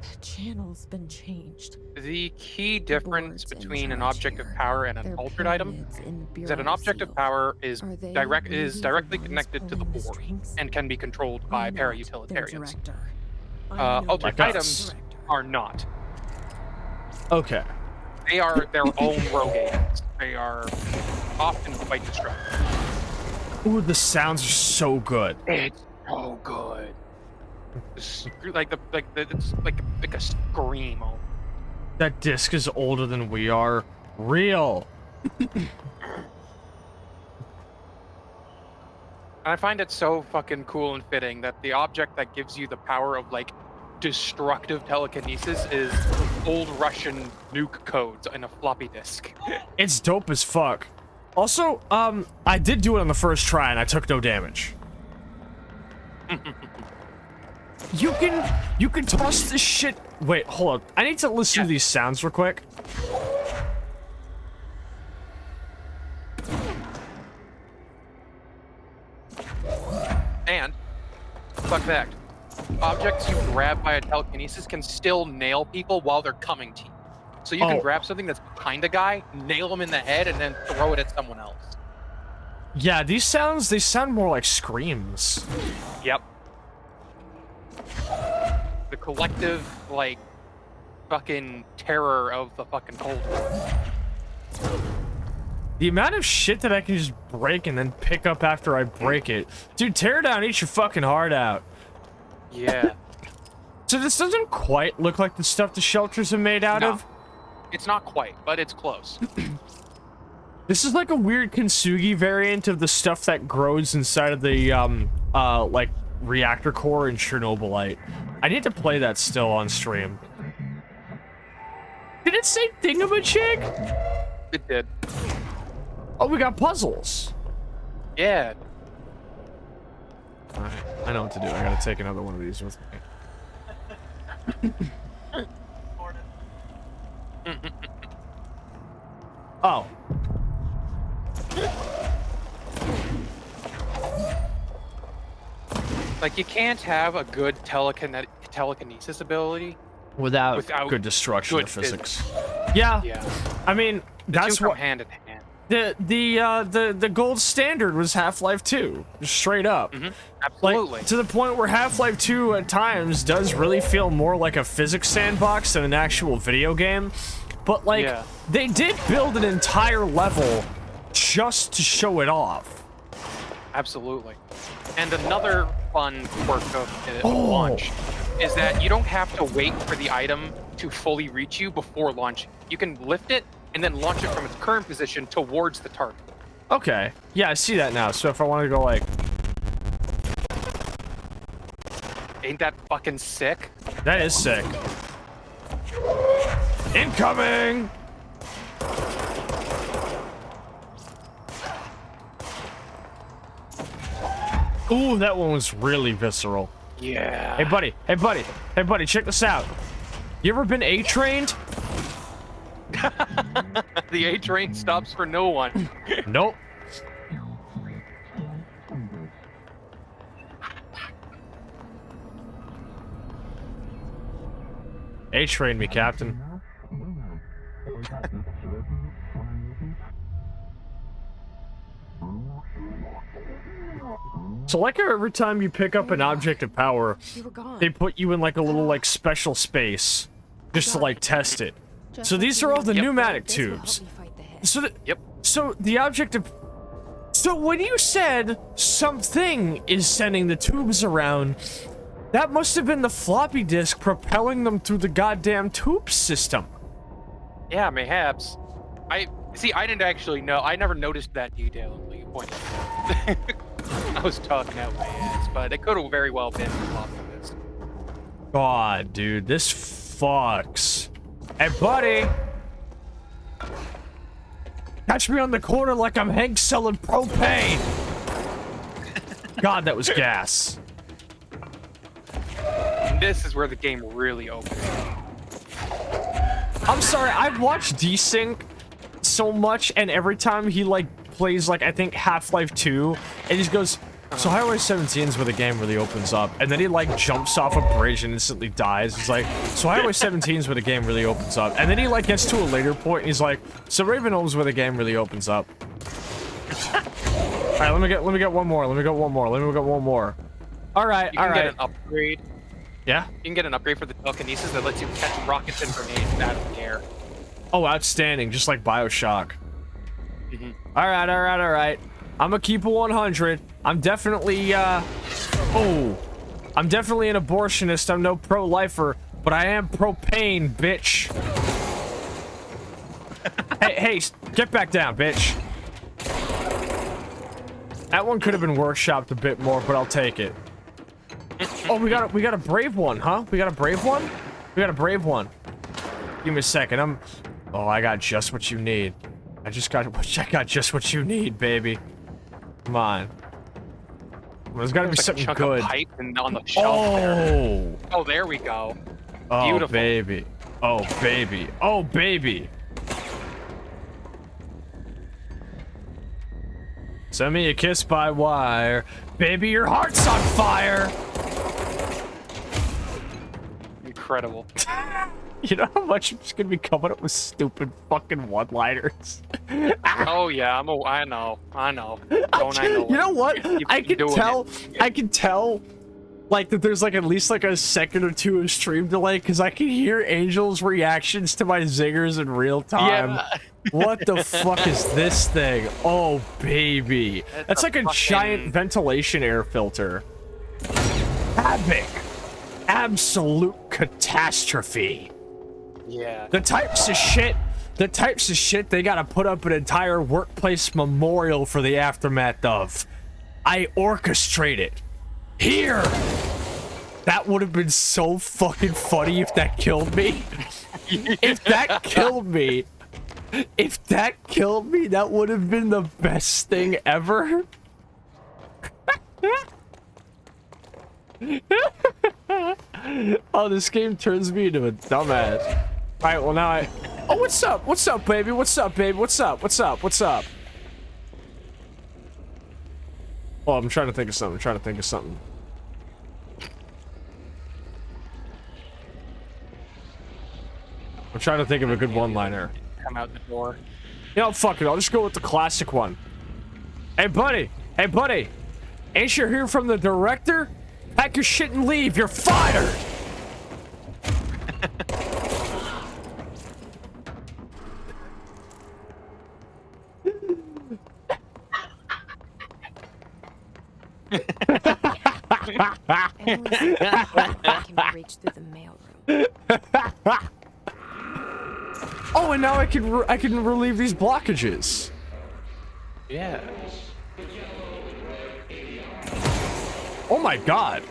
the channel's been changed. The key difference between an object of power and an altered item is that an object of power is directly connected to the board and can be controlled by para-utilitarians. Altered items are not. Okay. They are their own rogue agents. They are often quite destructive. Ooh, the sounds are so good. It's so good. It's like a scream. That disc is older than we are. Real. I find it so fucking cool and fitting that the object that gives you the power of like destructive telekinesis is old Russian nuke codes in a floppy disk. It's dope as fuck. Also, I did do it on the first try and I took no damage. You can toss this shit. Wait, hold on. I need to listen to these sounds real quick. And fun fact, objects you grab by a telekinesis can still nail people while they're coming to you. So you can grab something that's behind a guy, nail him in the head, and then throw it at someone else. Yeah, these sounds, they sound more like screams. Yep. The collective, like, fucking terror of the fucking Cold War. The amount of shit that I can just break and then pick up after I break it. Dude, tear down, eat your fucking heart out. Yeah. So this doesn't quite look like the stuff the shelters are made out of? It's not quite, but it's close. This is like a weird Kintsugi variant of the stuff that grows inside of the, like, reactor core in Chernobylite. I need to play that still on stream. Did it say thingamajig? It did. Oh, we got puzzles. Yeah. Alright, I know what to do. I gotta take another one of these with me. Oh. Like, you can't have a good telekinesis ability Without good destruction good of physics. Yeah. I mean, that's what what hand in hand. the gold standard was Half-Life 2, just straight up. Absolutely. Like, to the point where Half-Life 2 at times does really feel more like a physics sandbox than an actual video game. But like, they did build an entire level just to show it off. Absolutely. And another fun quirk of launch is that you don't have to wait for the item to fully reach you before launching. You can lift it and then launch it from its current position towards the target. Okay. Yeah, I see that now. So if I want to go like... Ain't that fucking sick? That is sick. Incoming! Ooh, that one was really visceral. Yeah. Hey, buddy. Hey, buddy. Hey, buddy, check this out. You ever been A-trained? The A-train stops for no one. Nope. A-train me, Captain. So like every time you pick up an object of power, they put you in like a little like special space just to like test it. So these are all the pneumatic tubes. So so the object of... So when you said something is sending the tubes around, That must have been the floppy disk propelling them through the goddamn tube system. Yeah, mayhaps. I didn't actually know. I never noticed that detail until you pointed it out. I was talking out my ass, but it could have very well been the floppy disk. God, dude, this fucks. Hey, buddy. Catch me on the corner like I'm Hank selling propane. God, that was gas. And this is where the game really opens. I'm sorry, I've watched Desync so much, and every time he, like, plays, like, I think Half-Life 2, and he goes, so Highway 17 is where the game really opens up, and then he, like, jumps off a bridge and instantly dies. It's like, so Highway 17 is where the game really opens up, and then he, like, gets to a later point, and he's like, so Ravenholm's where the game really opens up. Alright, let me get one more, let me get one more. Alright, You can get an upgrade. Yeah? You can get an upgrade for the telekinesis that lets you catch rockets and grenades out of the air. Oh, outstanding, just like Bioshock. Alright. I'm gonna keep a 100. I'm definitely, I'm definitely an abortionist. I'm no pro-lifer, but I am propane, bitch. hey, get back down, bitch. That one could have been workshopped a bit more, but I'll take it. Oh, we got a brave one, huh? We got a brave one? We got a brave one. Give me a second. Oh, I got just what you need. I got just what you need, baby. Come on. There's gotta be something chunk good. Of pipe and on the shelf there. Oh, there we go. Oh, Beautiful. baby. Oh, baby. Oh, baby. Send me a kiss by wire. Baby, your heart's on fire. Incredible. You know how much I'm just gonna be coming up with stupid fucking one-liners? Oh yeah, I know. Don't I know? You know what? I can tell, like, that there's like at least like a second or two of stream delay because I can hear Angel's reactions to my zingers in real time. Yeah. What the fuck is this thing? Oh baby, that's like a giant ventilation air filter. Havoc, absolute catastrophe. Yeah. The types of shit they gotta put up an entire workplace memorial for the aftermath of. I orchestrate it. Here! That would have been so fucking funny if that killed me. If that killed me, that would have been the best thing ever. Oh, this game turns me into a dumbass. Alright, well now oh, what's up? What's up, baby? What's up, baby? What's up? Oh, I'm trying to think of something. I'm trying to think of a good one-liner. Come out the door. You know, fuck it. I'll just go with the classic one. Hey, buddy. Ain't you hear from the director? Pack your shit and leave. You're fired. Can be reached through the mailroom. Oh, and now I can relieve these blockages. Yeah. Oh my god.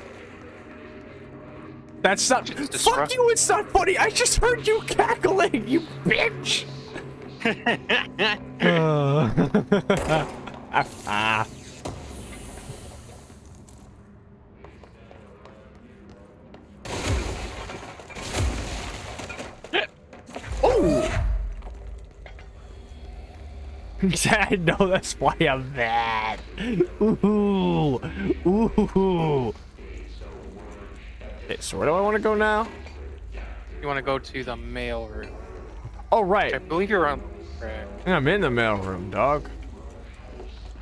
That's not. Fuck you! It's not funny. I just heard you cackling, you bitch. Oh! I know that's why I'm mad. Ooh. Okay, so where do I want to go now? You want to go to the mail room. Oh, right. I believe you're on track. I'm in the mail room, dog.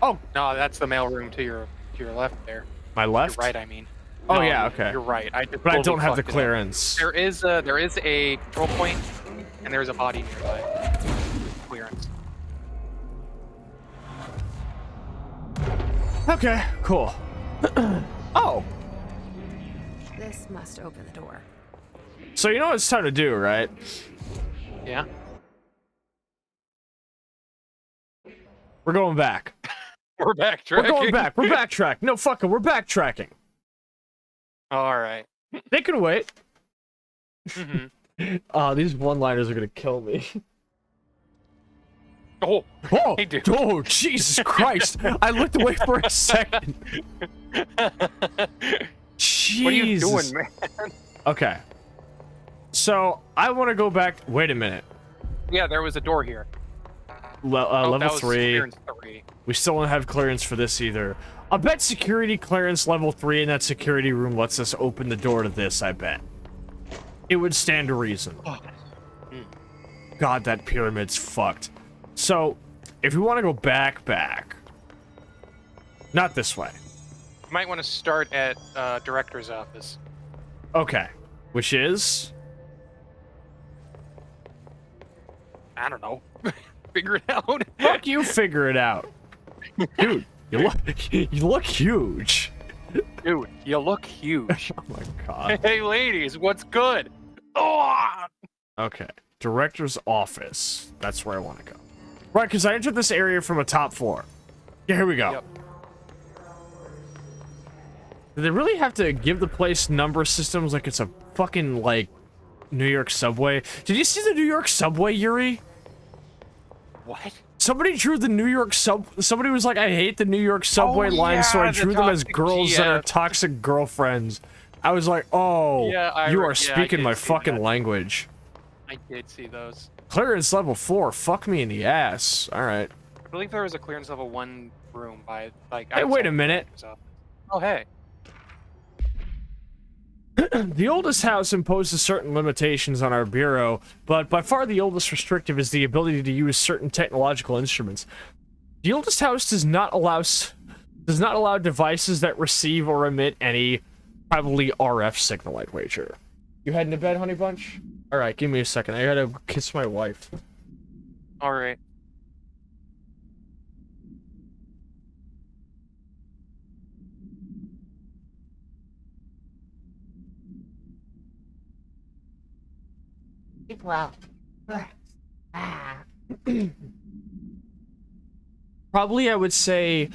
Oh. No, that's the mail room to your left there. My left? Your right, I mean. Oh, No, yeah, okay. You're right. But I don't have the clearance. There is a control point, and there's a body nearby. Clearance. Okay, cool. Oh. This must open the door. So you know what it's time to do, right? Yeah. We're going back. We're backtracking. We're going back. We're backtracking. No, fuck it. We're backtracking. All right. They can wait. Mm-hmm. These one-liners are gonna kill me. Oh, oh, hey, dude. Oh, Jesus Christ! I looked away for a second. Jesus. What are you doing, man? Okay. So I want to go back. Wait a minute. Yeah, there was a door here. Level that was 3. clearance 3. We still don't have clearance for this either. I bet security clearance level 3 in that security room lets us open the door to this, I bet. It would stand to reason. God, that pyramid's fucked. So, if we want to go back. Not this way. You might want to start at director's office. Okay. Which is? I don't know. Figure it out. Fuck you, figure it out. Dude, you look huge. Dude, you look huge. Oh my god. Hey, ladies, what's good? Oh! Okay. Director's office. That's where I want to go. Right, because I entered this area from a top floor. Yeah, here we go. Yep. Do they really have to give the place number systems like it's a fucking, like, New York subway? Did you see the New York subway, Yuri? What? Somebody drew the New York somebody was like, I hate the New York subway line, so I drew them as girls that are toxic girlfriends. I was like, oh, you are speaking my fucking language. I did see those. Clearance level 4, fuck me in the ass. Alright. I believe there was a clearance level 1 room by, like... Hey, wait a minute. Oh, hey. The oldest house imposes certain limitations on our bureau, but by far the oldest restrictive is the ability to use certain technological instruments. The oldest house does not allow devices that receive or emit any, probably RF signal, I'd wager. You heading to bed, honey bunch? Alright, give me a second. I gotta kiss my wife. Alright. Well, probably I would say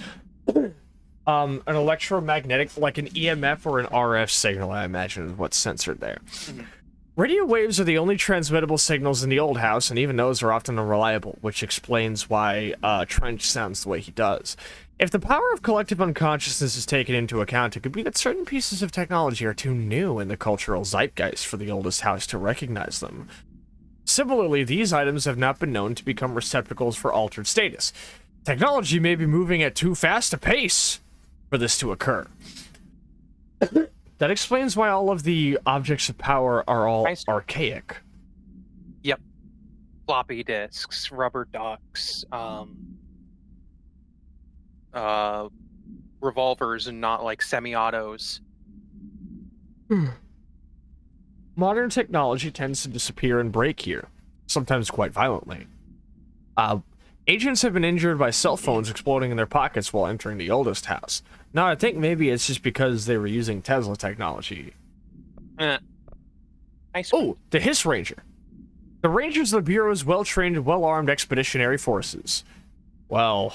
an electromagnetic, like an EMF or an RF signal, I imagine is what's censored there. Radio waves are the only transmittable signals in the old house, and even those are often unreliable, which explains why Trench sounds the way he does. If the power of collective unconsciousness is taken into account, it could be that certain pieces of technology are too new in the cultural zeitgeist for the oldest house to recognize them. Similarly, these items have not been known to become receptacles for altered status. Technology may be moving at too fast a pace for this to occur. That explains why all of the objects of power are all archaic. Yep. Floppy disks, rubber ducks, revolvers and not like semi-autos. Modern technology tends to disappear and break here, sometimes quite violently. Agents have been injured by cell phones exploding in their pockets while entering the oldest house. Now, I think maybe it's just because they were using Tesla technology. Oh, the Hiss Ranger. The Rangers of the Bureau's well-trained and well-armed expeditionary forces. Well,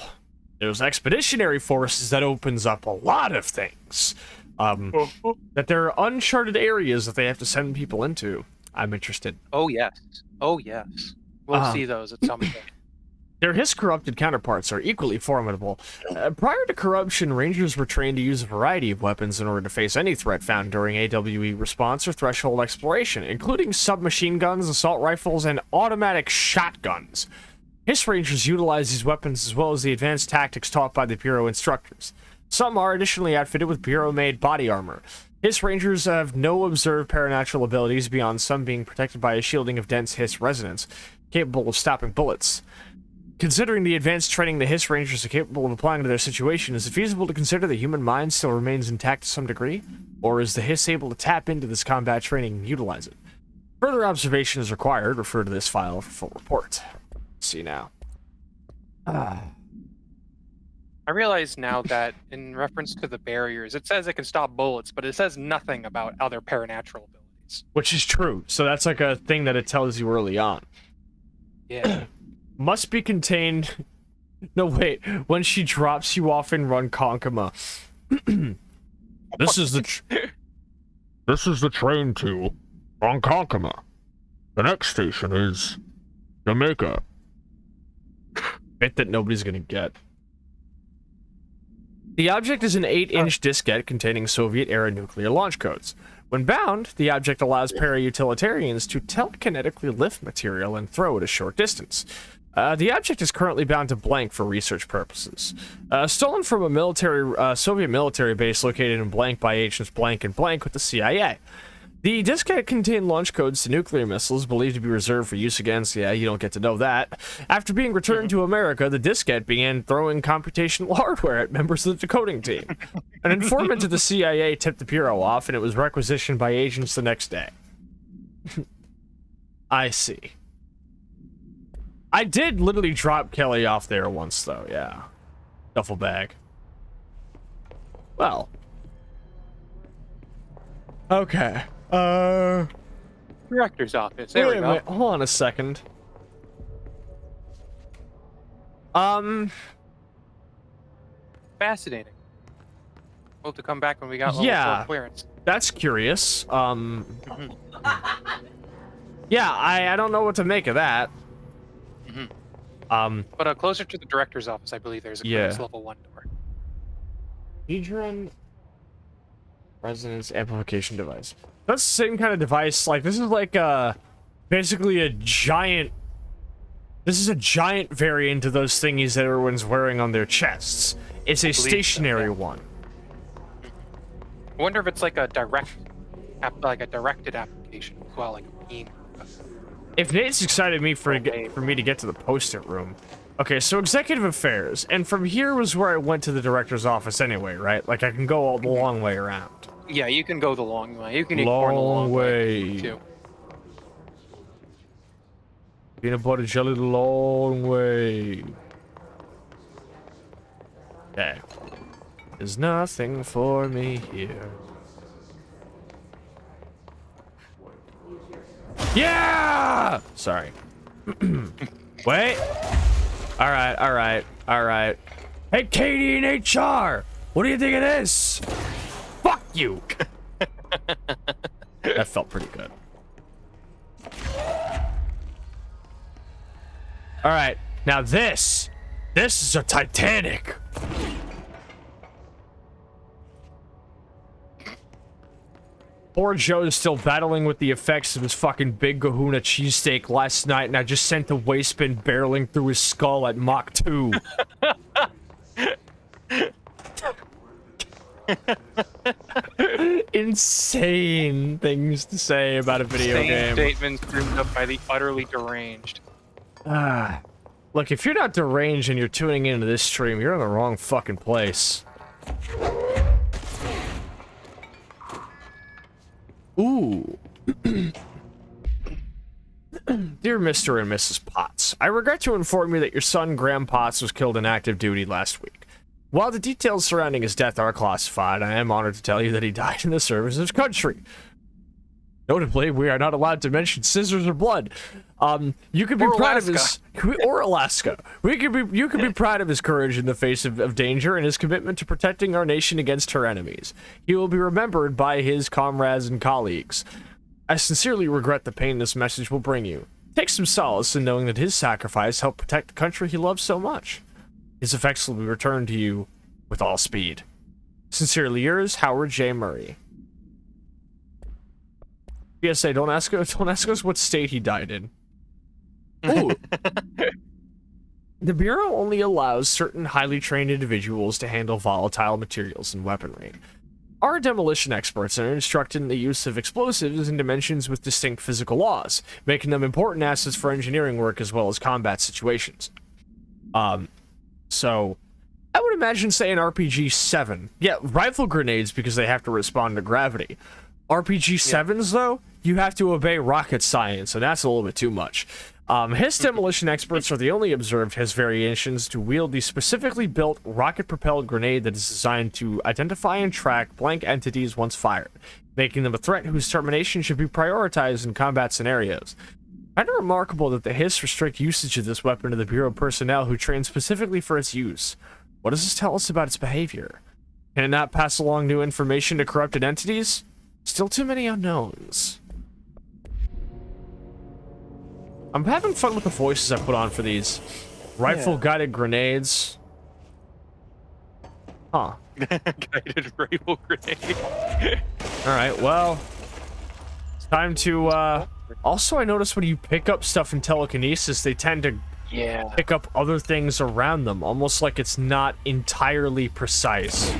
there's expeditionary forces that opens up a lot of things. That there are uncharted areas that they have to send people into. I'm interested. Oh, yes. Oh, yes. We'll see those at some point. Their Hiss-corrupted counterparts are equally formidable. Prior to corruption, Rangers were trained to use a variety of weapons in order to face any threat found during AWE response or threshold exploration, including submachine guns, assault rifles, and automatic shotguns. Hiss Rangers utilize these weapons as well as the advanced tactics taught by the Bureau instructors. Some are additionally outfitted with Bureau-made body armor. Hiss Rangers have no observed paranatural abilities beyond some being protected by a shielding of dense Hiss resonance, capable of stopping bullets. Considering the advanced training the Hiss Rangers are capable of applying to their situation, is it feasible to consider the human mind still remains intact to some degree? Or is the Hiss able to tap into this combat training and utilize it? Further observation is required. Refer to this file for full report. Let's see now. I I realize now that in reference to the barriers, it says it can stop bullets, but it says nothing about other paranatural abilities. Which is true. So that's like a thing that it tells you early on. Yeah. Must be contained. No, wait. When she drops you off in Ronkonkoma. This is the train to Ronkonkoma. The next station is Jamaica. Bit that nobody's gonna get. The object is an 8-inch diskette containing Soviet-era nuclear launch codes. When bound, the object allows para-utilitarians to telekinetically lift material and throw it a short distance. The object is currently bound to blank for research purposes. Stolen from a Soviet military base located in blank by agents blank and blank with the CIA. The diskette contained launch codes to nuclear missiles believed to be reserved for use against, yeah, you don't get to know that. After being returned to America, the diskette began throwing computational hardware at members of the decoding team. An informant of the CIA tipped the Bureau off, and it was requisitioned by agents the next day. I see. I did literally drop Kelly off there once, though, yeah. Duffel bag. Well. Okay. Director's office. There we go. Wait, hold on a second. Fascinating. We'll have to come back when we got level 4 clearance. That's curious. Yeah, I don't know what to make of that. But closer to the director's office, I believe there's a clearance level 1 door. Hedron resonance amplification device. That's the same kind of device. Like, this is like basically a giant. This is a giant variant of those thingies that everyone's wearing on their chests. It's a stationary one. I wonder if it's like a directed application as well, like a beam. If Nate's excited me for me to get to the post-it room. Okay, so executive affairs, and from here was where I went to the director's office anyway, right? Like, I can go all the long way around. Yeah, you can go the long way. You can ignore the long way too. Peanut butter jelly the long way. Okay. There's nothing for me here. Yeah! Sorry. Wait. Alright. Hey, Katie in HR! What do you think of this? Fuck you! That felt pretty good. Alright, now this is a Titanic! Poor Joe is still battling with the effects of his fucking big kahuna cheesesteak last night, and I just sent the waste bin barreling through his skull at Mach 2. Insane things to say about a video game. Statements groomed up by the utterly deranged. Look, if you're not deranged and you're tuning into this stream, you're in the wrong fucking place. Ooh. Dear Mr. and Mrs. Potts, I regret to inform you that your son, Graham Potts, was killed in active duty last week. While the details surrounding his death are classified, I am honored to tell you that he died in the service of his country. Notably, we are not allowed to mention scissors or blood. You could be proud of his... Or Alaska. You could be proud of his courage in the face of danger and his commitment to protecting our nation against her enemies. He will be remembered by his comrades and colleagues. I sincerely regret the pain this message will bring you. Take some solace in knowing that his sacrifice helped protect the country he loves so much. His effects will be returned to you with all speed. Sincerely yours, Howard J. Murray. PSA, don't ask us what state he died in. Ooh. The Bureau only allows certain highly trained individuals to handle volatile materials and weaponry. Our demolition experts are instructed in the use of explosives in dimensions with distinct physical laws, making them important assets for engineering work as well as combat situations. So, I would imagine, say, an RPG-7. Yeah, rifle grenades because they have to respond to gravity. RPG-7s, though, you have to obey rocket science, and that's a little bit too much. His demolition experts are the only observed Hiss variations to wield the specifically built rocket-propelled grenade that is designed to identify and track blank entities once fired, making them a threat whose termination should be prioritized in combat scenarios. Kind of remarkable that the Hiss restrict usage of this weapon to the Bureau personnel who train specifically for its use. What does this tell us about its behavior? Can it not pass along new information to corrupted entities? Still too many unknowns. I'm having fun with the voices I put on for these rifle-guided grenades. Huh. Guided rifle grenade. Alright, well, it's time to, also I notice when you pick up stuff in telekinesis, they tend to pick up other things around them, almost like it's not entirely precise.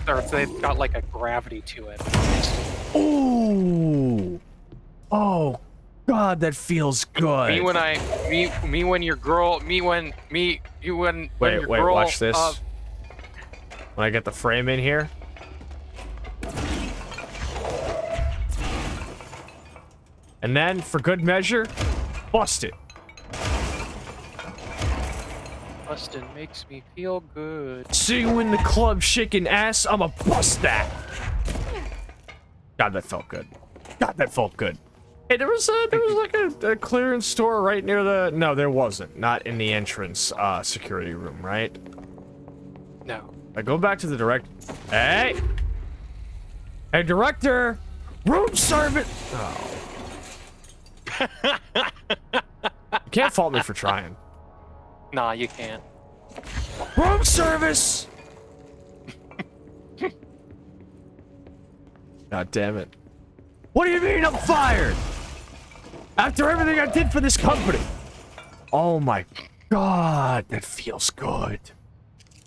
Or if they've got like a gravity to it. Ooh! Oh, God, that feels good. Me when your girl, when your girl, watch this. When I get the frame in here. And then, for good measure, bust it. Bustin' makes me feel good. See you in the club shaking ass, I'ma bust that. God, that felt good. God, that felt good. Hey, there was like a clearance store right near the... No, there wasn't. Not in the entrance security room, right? No. I go back to the director. Hey! Hey, director! Room service! Oh. You can't fault me for trying. Nah, you can't. Room service! God damn it. What do you mean I'm fired? After everything I did for this company. Oh my God, that feels good.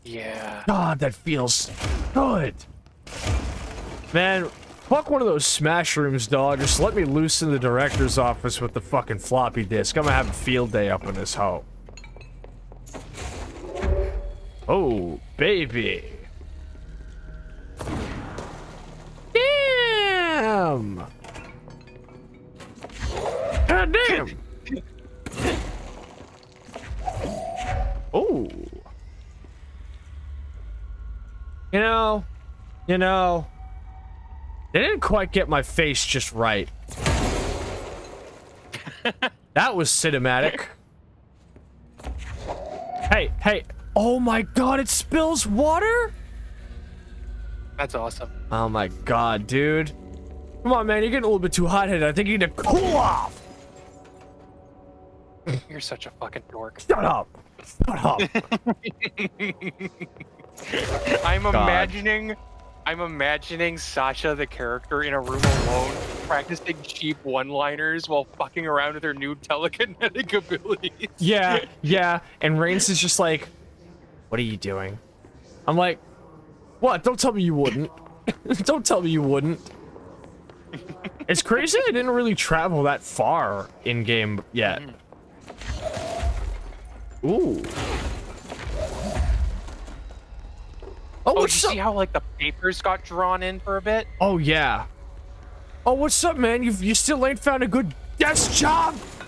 Yeah. God, that feels good. Man, fuck one of those smash rooms, dog. Just let me loose in the director's office with the fucking floppy disk. I'm gonna have a field day up in this hoe. Oh, baby. Damn. God damn. Oh. You know, they didn't quite get my face just right. That was cinematic. Hey, oh my God, it spills water? That's awesome. Oh my God, dude. Come on, man, you're getting a little bit too hot-headed. I think you need to cool off. You're such a fucking dork. Shut up. Shut up. I'm imagining Sascha, the character, in a room alone, practicing cheap one-liners while fucking around with her new telekinetic abilities. Yeah. And Rains is just like, what are you doing? I'm like, what? Don't tell me you wouldn't. Don't tell me you wouldn't. It's crazy I didn't really travel that far in-game yet. Ooh. Oh, did you see how, like, the papers got drawn in for a bit? Oh, yeah. Oh, what's up, man? You still ain't found a good desk job? Oh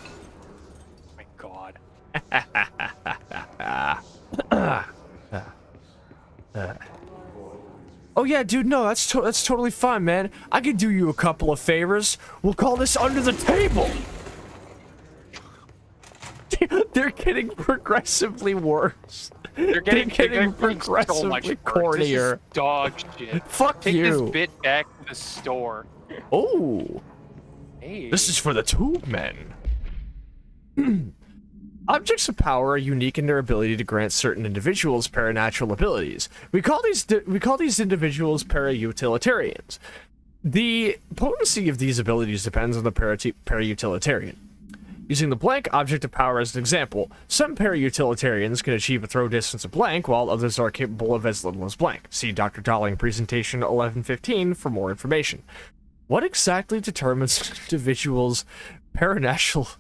my God. Oh, yeah, dude, no, that's totally fine, man. I could do you a couple of favors. We'll call this under the table. They're getting progressively worse. They're getting progressively so much cornier. This is dog shit. Fuck Take you. this bit back to the store. Oh. Hey. This is for the tube men. Objects of power are unique in their ability to grant certain individuals paranatural abilities. We call these individuals para-utilitarians. The potency of these abilities depends on the para-utilitarian. Using the blank object of power as an example, some para-utilitarians can achieve a throw distance of blank, while others are capable of as little as blank. See Dr. Darling presentation 1115 for more information. What exactly determines individuals' paranatural...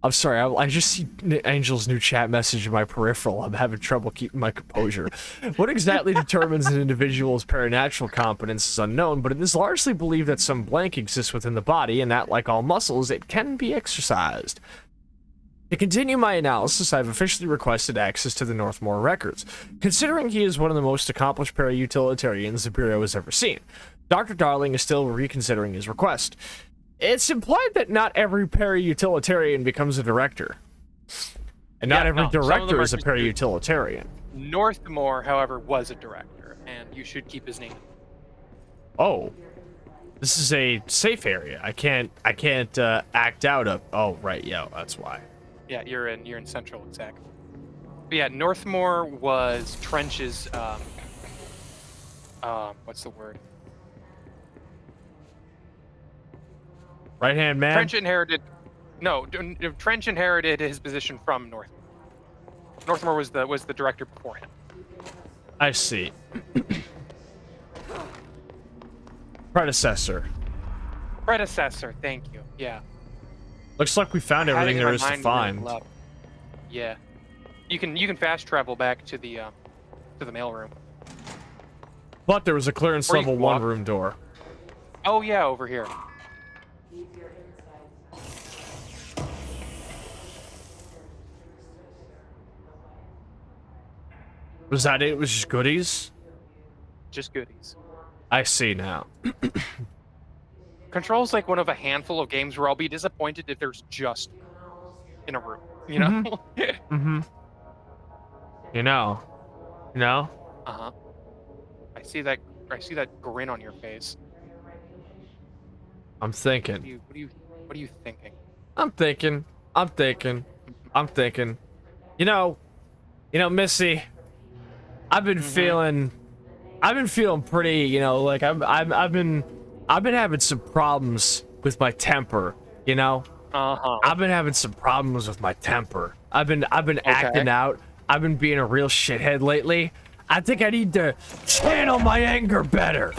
I'm sorry, I just see Angel's new chat message in my peripheral. I'm having trouble keeping my composure. What exactly determines an individual's paranatural competence is unknown, but it is largely believed that some blank exists within the body, and that, like all muscles, it can be exercised. To continue my analysis, I've officially requested access to the Northmore records, considering he is one of the most accomplished para-utilitarians the Bureau has ever seen. Dr. Darling is still reconsidering his request. It's implied that not every para-utilitarian becomes a director. And not every director is a para-utilitarian. Northmore, however, was a director, and you should keep his name. Oh. This is a safe area. I can't act out of... Oh, right, yeah, that's why. Yeah, you're in Central, exactly. But yeah, Northmore was Trench's, what's the word? Right-hand man? Trench inherited his position from Northmore. Northmore was the director before him. I see. Predecessor, thank you. Yeah. Looks like we found everything there is to find. Yeah. You can fast travel back to the mailroom. But there was a clearance level 1 room door. Oh yeah, over here. Was that it? It was just goodies? Just goodies. I see now. Control's like one of a handful of games where I'll be disappointed if there's just in a room, you know? Mm-hmm. You know? Uh-huh. I see that grin on your face. I'm thinking. What are you thinking? I'm thinking. You know, Missy, I've been feeling pretty, you know, like I've been having some problems with my temper, you know? Uh-huh. I've been having some problems with my temper. I've been acting out. I've been being a real shithead lately. I think I need to channel my anger better.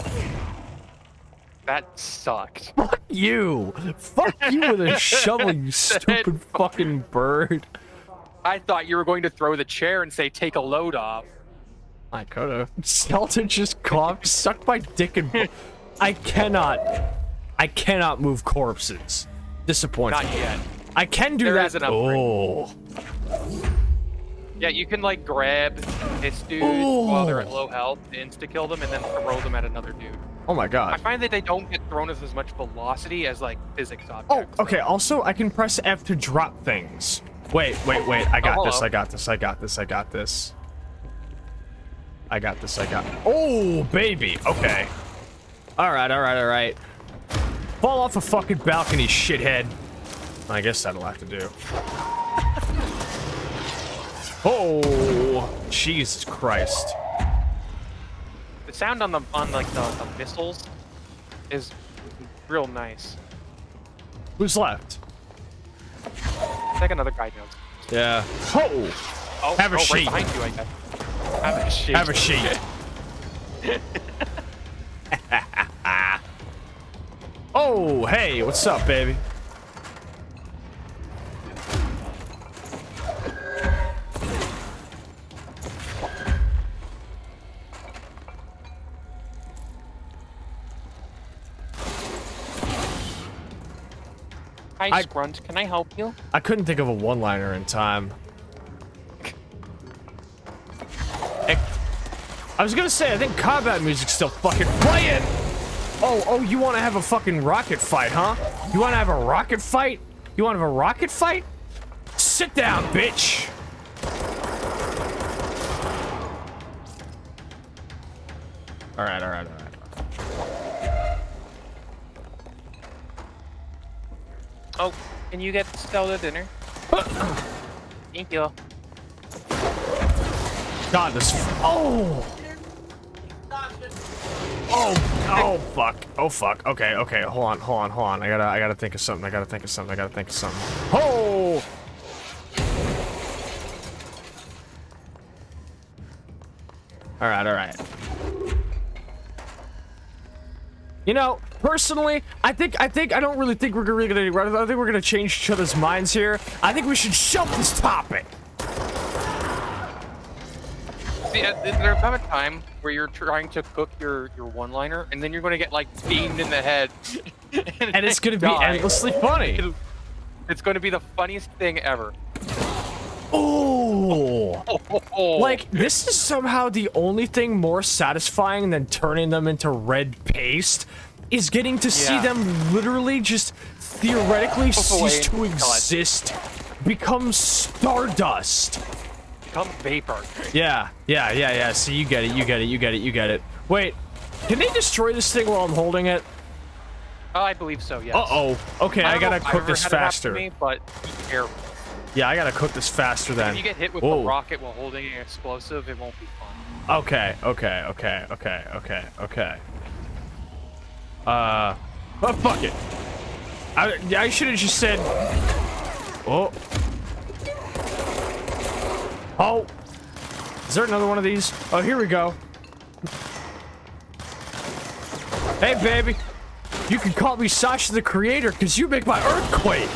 That sucked. Fuck you. Fuck you with a shovel, you stupid fucking bird. I thought you were going to throw the chair and say, take a load off. I could've. Skelton just coughed, sucked my dick and... I cannot move corpses. Disappointing. Not yet. I can do there that. Is an upgrade. Yeah, you can like grab this dude while they're at low health, insta-kill them, and then throw them at another dude. Oh my god. I find that they don't get thrown with as much velocity as like physics objects. Oh, okay. Also, I can press F to drop things. Wait. I got this. Oh, baby. Okay. All right. Fall off a fucking balcony, shithead. I guess that'll have to do. Oh, Jesus Christ. The sound on the missiles is real nice. Who's left? I think another guy knows. Yeah. Oh, have a sheet. Right behind you, I guess. Have a sheet. Oh, hey, what's up, baby? Hi, Scrunt. Can I help you? I couldn't think of a one-liner in time. I was gonna say, I think combat music's still fucking playing! Oh, you wanna have a fucking rocket fight, huh? You wanna have a rocket fight? Sit down, bitch! Alright. Oh, can you get Stella dinner? Thank you. God, this... Oh, fuck. Okay. Hold on. I gotta think of something. Oh! Alright. You know, personally, I don't really think we're really gonna... I think we're gonna change each other's minds here. I think we should shelve this topic. See, there'll come a time where you're trying to cook your one-liner, and then you're going to get, like, beamed in the head. and it's going to be endlessly funny. It's going to be the funniest thing ever. Oh! Like, this is somehow the only thing more satisfying than turning them into red paste, is getting to see them literally just theoretically cease to exist, become stardust. Become vapor. Yeah. See, you get it. Wait, can they destroy this thing while I'm holding it? I believe so, yes. Uh-oh. Okay, I gotta cook this faster. Me, but be careful. Yeah, I gotta cook this faster then. If you get hit with a rocket while holding an explosive, it won't be fun. Okay. Oh, fuck it. I should have just said... Oh. Oh. Is there another one of these? Oh, here we go. Hey, baby. You can call me Sascha the Creator, because you make my earthquake.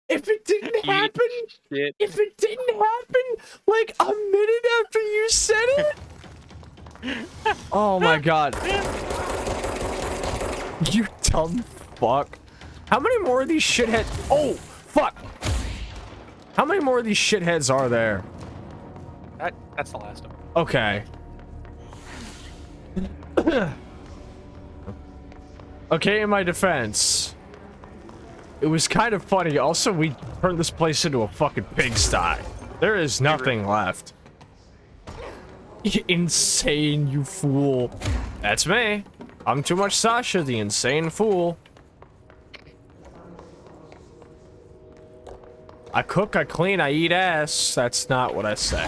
If it didn't happen, like a minute after you said it. Oh my god. You dumb fuck. How many more of these shitheads? Oh, fuck. How many more of these shitheads are there? That's the last of them. Okay. Okay, in my defense, it was kind of funny. Also, we turned this place into a fucking pigsty. There is nothing left. Insane, you fool. That's me. I'm too much Sascha, the insane fool. I cook, I clean, I eat ass. That's not what I say.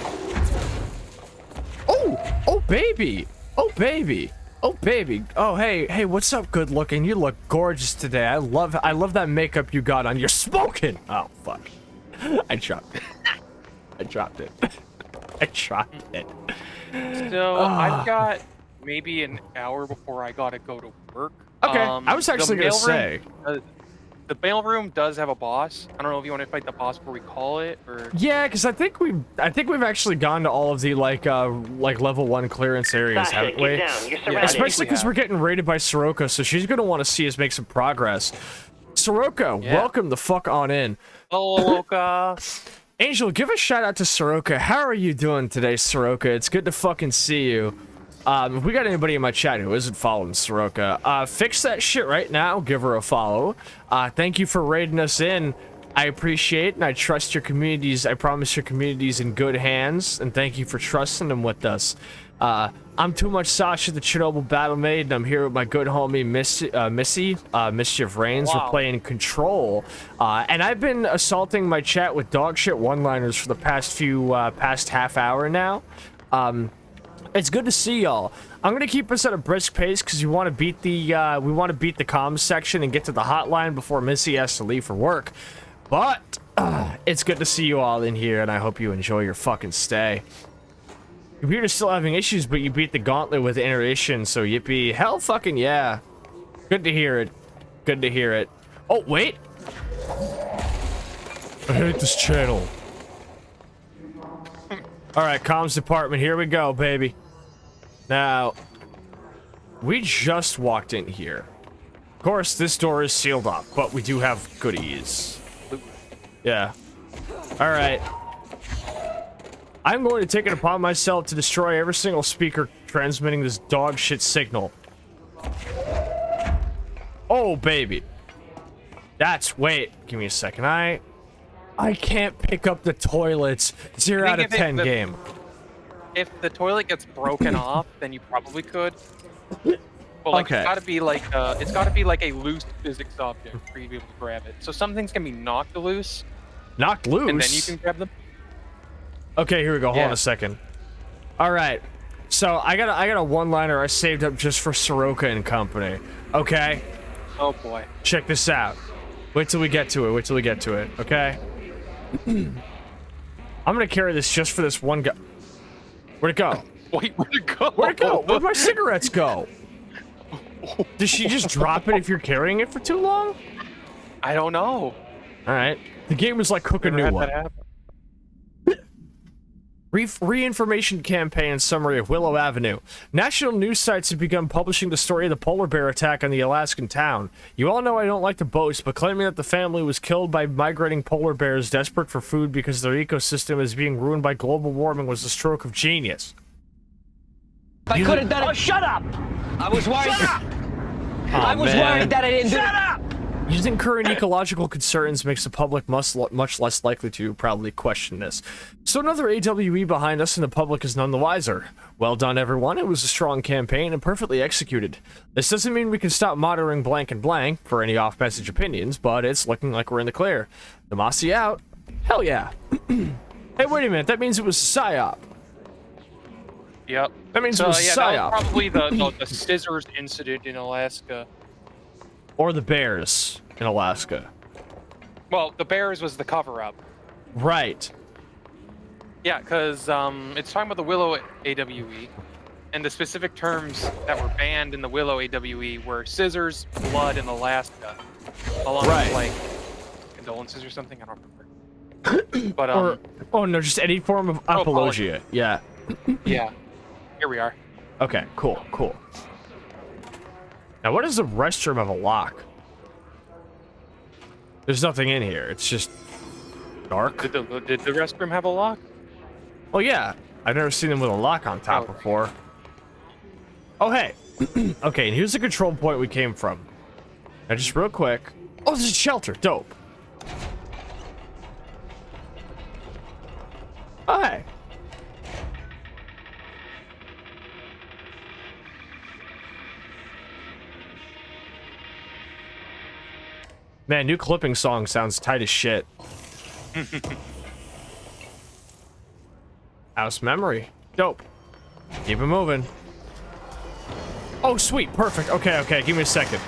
Oh! Oh, baby! Oh, baby! Oh, baby! Oh, hey, what's up, good looking? You look gorgeous today. I love that makeup you got on. You're smoking! Oh, fuck. I dropped it. I dropped it. I dropped it. So, I've got maybe an hour before I gotta go to work. Okay, I was actually gonna say... The mailroom does have a boss. I don't know if you want to fight the boss before we call it, or... Yeah, because I think we've actually gone to all of the like level 1 clearance areas, haven't we? Yeah, especially because we're getting raided by Soroka, so she's gonna want to see us make some progress. Soroka, welcome the fuck on in. Hello, Soroka. Angel, give a shout out to Soroka. How are you doing today, Soroka? It's good to fucking see you. If we got anybody in my chat who isn't following Soroka, fix that shit right now. Give her a follow. Thank you for raiding us in. I appreciate and I trust your communities. I promise your communities in good hands, and thank you for trusting them with us. I'm too much Sascha, the Chernobyl battle maid, and I'm here with my good homie Missy, Mischief Reigns. We're playing Control, and I've been assaulting my chat with dogshit one-liners for the past half hour now. It's good to see y'all. I'm gonna keep us at a brisk pace because we want to beat the comms section and get to the hotline before Missy has to leave for work. But it's good to see you all in here, and I hope you enjoy your fucking stay. Computer's still having issues, but you beat the gauntlet with iteration, so yippee. Hell fucking yeah. Good to hear it. Good to hear it. Oh, wait. I hate this channel. Alright, comms department, here we go, baby. Now, we just walked in here. Of course, this door is sealed off, but we do have goodies. Yeah. Alright. I'm going to take it upon myself to destroy every single speaker transmitting this dog shit signal. Oh, baby. Wait, give me a second. I can't pick up the toilets. 0 out of 10 game. If the toilet gets broken off, then you probably could. But like, okay. It's gotta be like a loose physics object for you to be able to grab it. So some things can be knocked loose. Knocked loose? And then you can grab them. Okay, here we go. Hold on a second. All right. So I got a one-liner I saved up just for Soroka and company. Okay. Oh boy. Check this out. Wait till we get to it. Okay. I'm gonna carry this just for this one guy. Where'd it go? Wait, where'd it go? Where'd my cigarettes go? Does she just drop it if you're carrying it for too long? I don't know. Alright. The game was like cook a new one. Re-information campaign summary of Willow Avenue. National news sites have begun publishing the story of the polar bear attack on the Alaskan town. You all know I don't like to boast, but claiming that the family was killed by migrating polar bears desperate for food because their ecosystem is being ruined by global warming was a stroke of genius. I could have done it. Oh, shut up! I was worried. Shut up! I was worried that I didn't do it. Shut up! Using current ecological concerns makes the public much less likely to proudly question this. So another AWE behind us and the public is none the wiser. Well done, everyone. It was a strong campaign and perfectly executed. This doesn't mean we can stop monitoring blank and blank for any off-message opinions, but it's looking like we're in the clear. Damasi out. Hell yeah. Hey, wait a minute. That means it was a PSYOP. Yep. That means it was a that PSYOP. was probably the scissors incident in Alaska. Or the bears in Alaska. Well, the bears was the cover-up. Right. Yeah, because it's talking about the Willow AWE, and the specific terms that were banned in the Willow AWE were scissors, blood, and Alaska, along with like condolences or something. I don't remember. But or oh no, just any form of apologia. Yeah. Yeah. Here we are. Okay. Cool. Cool. Now, what does the restroom have a lock? There's nothing in here. It's just dark. Did the restroom have a lock? Oh yeah, I've never seen them with a lock on top before. Oh hey. Okay, and here's the control point we came from. Now just real quick. Oh, this is a shelter. Dope. Oh hey. Man, new clipping song sounds tight as shit. House memory. Dope. Keep it moving. Oh, sweet. Perfect. Okay, okay. Give me a second.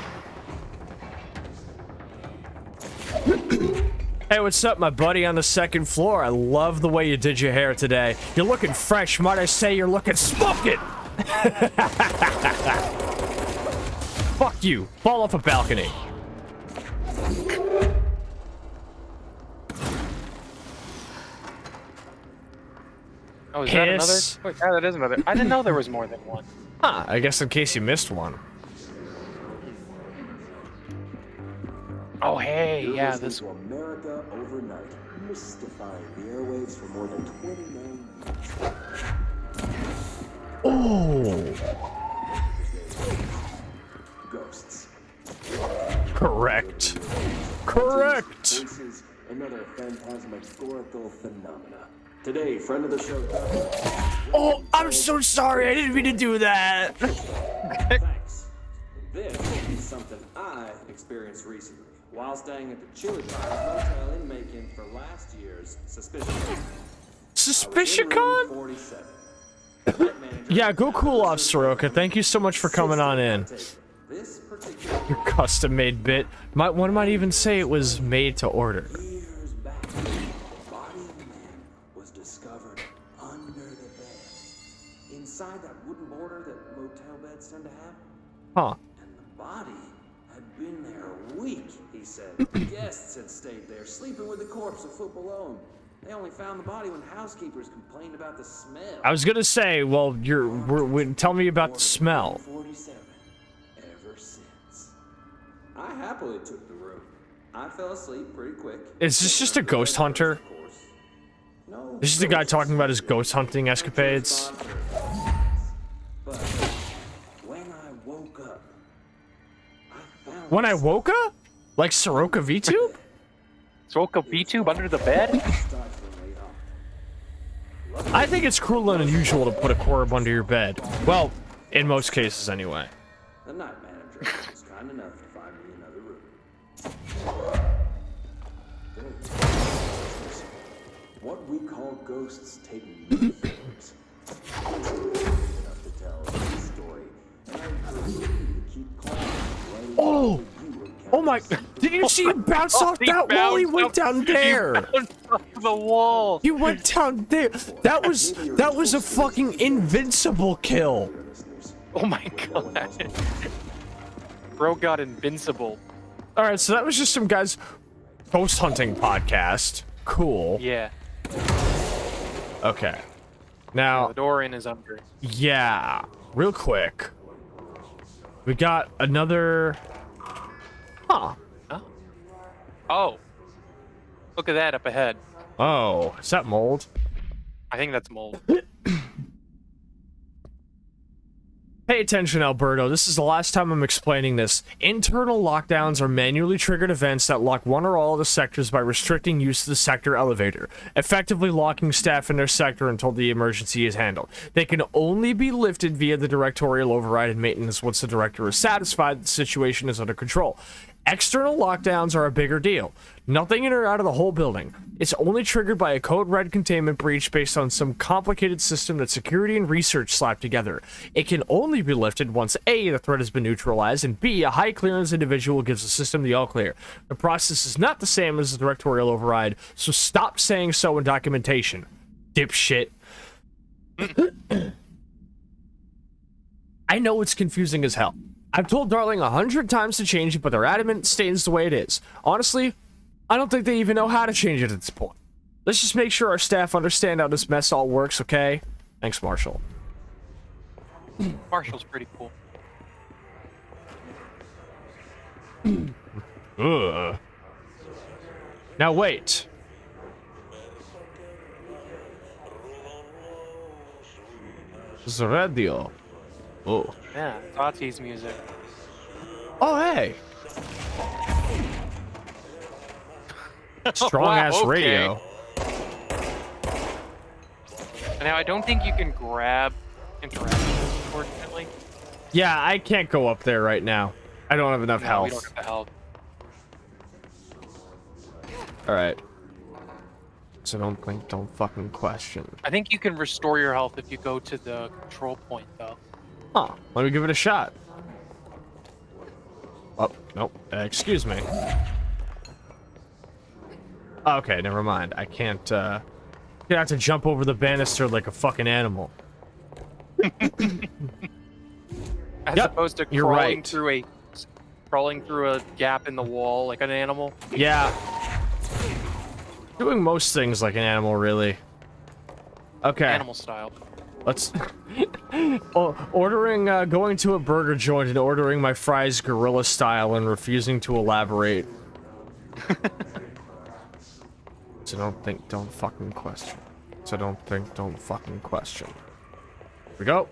Hey, what's up, my buddy on the second floor? I love the way you did your hair today. You're looking fresh. Might I say you're looking smoking? Fuck you. Fall off a balcony. Oh, is that another? Wait, yeah, that is another. I didn't know there was more than one. Huh, I guess in case you missed one. Oh, hey, yeah, this one. America overnight, mystifying the airwaves for more than 29 years. Oh. Ghosts. Correct. Correct. This is another phantasmagorical phenomena. Today, friend of the show. Oh, I'm so sorry. I didn't mean to do that. Thanks. This is something I experienced recently while staying at the Chili Fires Motel in Macon for last year's SuspicionCon. SuspicionCon? Yeah, go cool off, Soroka. Thank you so much for coming on in. Your custom-made bit. One might even say it was made to order. Inside that wooden border that motel beds tend to have. Huh. And the body had been there a week, he said. Guests had stayed there, sleeping with the corpse a foot below them. They only found the body when housekeepers complained about the smell. I was gonna say, well, tell me about the smell. 47. Ever since. I happily took the room. I fell asleep pretty quick. Is this just a ghost hunter? This is the guy talking about his ghost hunting escapades. But when I woke up, I found When I woke up? Like Soroka VTube? Soroka VTube under the bed? I think it's cruel and unusual to put a corpse under your bed. Well, in most cases anyway. The night manager was kind enough to find me another room. What we call ghosts take many forms. Enough to tell a story. And I encourage you to keep climbing right Oh! Oh my! Did you see him bounce off that wall? He went down there. He bounced off the wall. He went down there. That was a fucking invincible kill. Oh my god. Bro got invincible. All right, so that was just some guy's ghost hunting podcast. Cool. Yeah. Okay. Now, the door in is under. yeah, real quick. We got another... Huh. Oh. Look at that up ahead. Oh, is that mold? I think that's mold. Pay attention, Alberto. This is the last time I'm explaining this. Internal lockdowns are manually triggered events that lock one or all of the sectors by restricting use of the sector elevator, effectively locking staff in their sector until the emergency is handled. They can only be lifted via the directorial override and maintenance once the director is satisfied the situation is under control. External lockdowns are a bigger deal. Nothing in or out of the whole building. It's only triggered by a code red containment breach based on some complicated system that security and research slapped together. It can only be lifted once A, the threat has been neutralized, and B, a high clearance individual gives the system the all clear. The process is not the same as the directorial override, so stop saying so in documentation. Dipshit. I know it's confusing as hell. I've told Darling 100 times to change it, but they're adamant it stays the way it is. Honestly, I don't think they even know how to change it at this point. Let's just make sure our staff understand how this mess all works, okay? Thanks, Marshall. Marshall's pretty cool. Ugh. Now wait. This is a radio. Oh. Yeah, Tati's music. Oh, hey. Strong-ass radio. Now, I don't think you can grab interactions, unfortunately. Yeah, I can't go up there right now. I don't have enough No, health. we don't have the health. Alright. So don't fucking question. I think you can restore your health if you go to the control point, though. Huh. Let me give it a shot. Oh, nope. Excuse me. Okay, never mind. I can't, you have to jump over the banister like a fucking animal. As opposed to you're right. crawling through a gap in the wall like an animal. Yeah. Doing most things like an animal, really. Okay. Animal style. Let's... going to a burger joint and ordering my fries gorilla style and refusing to elaborate. So don't fucking question. Don't fucking question. Here we go.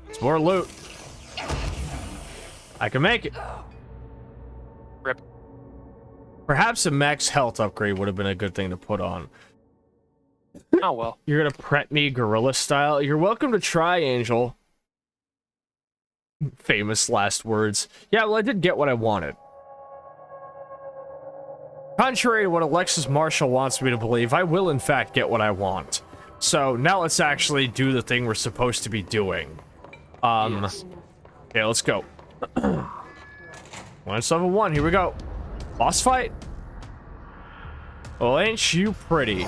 It's more loot. I can make it. Rip. Perhaps a max health upgrade would have been a good thing to put on. Oh well. You're gonna prep me gorilla style? You're welcome to try, Angel. Famous last words. Yeah, well, I did get what I wanted. Contrary to what Alexis Marshall wants me to believe, I will in fact get what I want. So now let's actually do the thing we're supposed to be doing. Yes. Okay, let's go. 171, here we go. Boss fight? Well, ain't you pretty?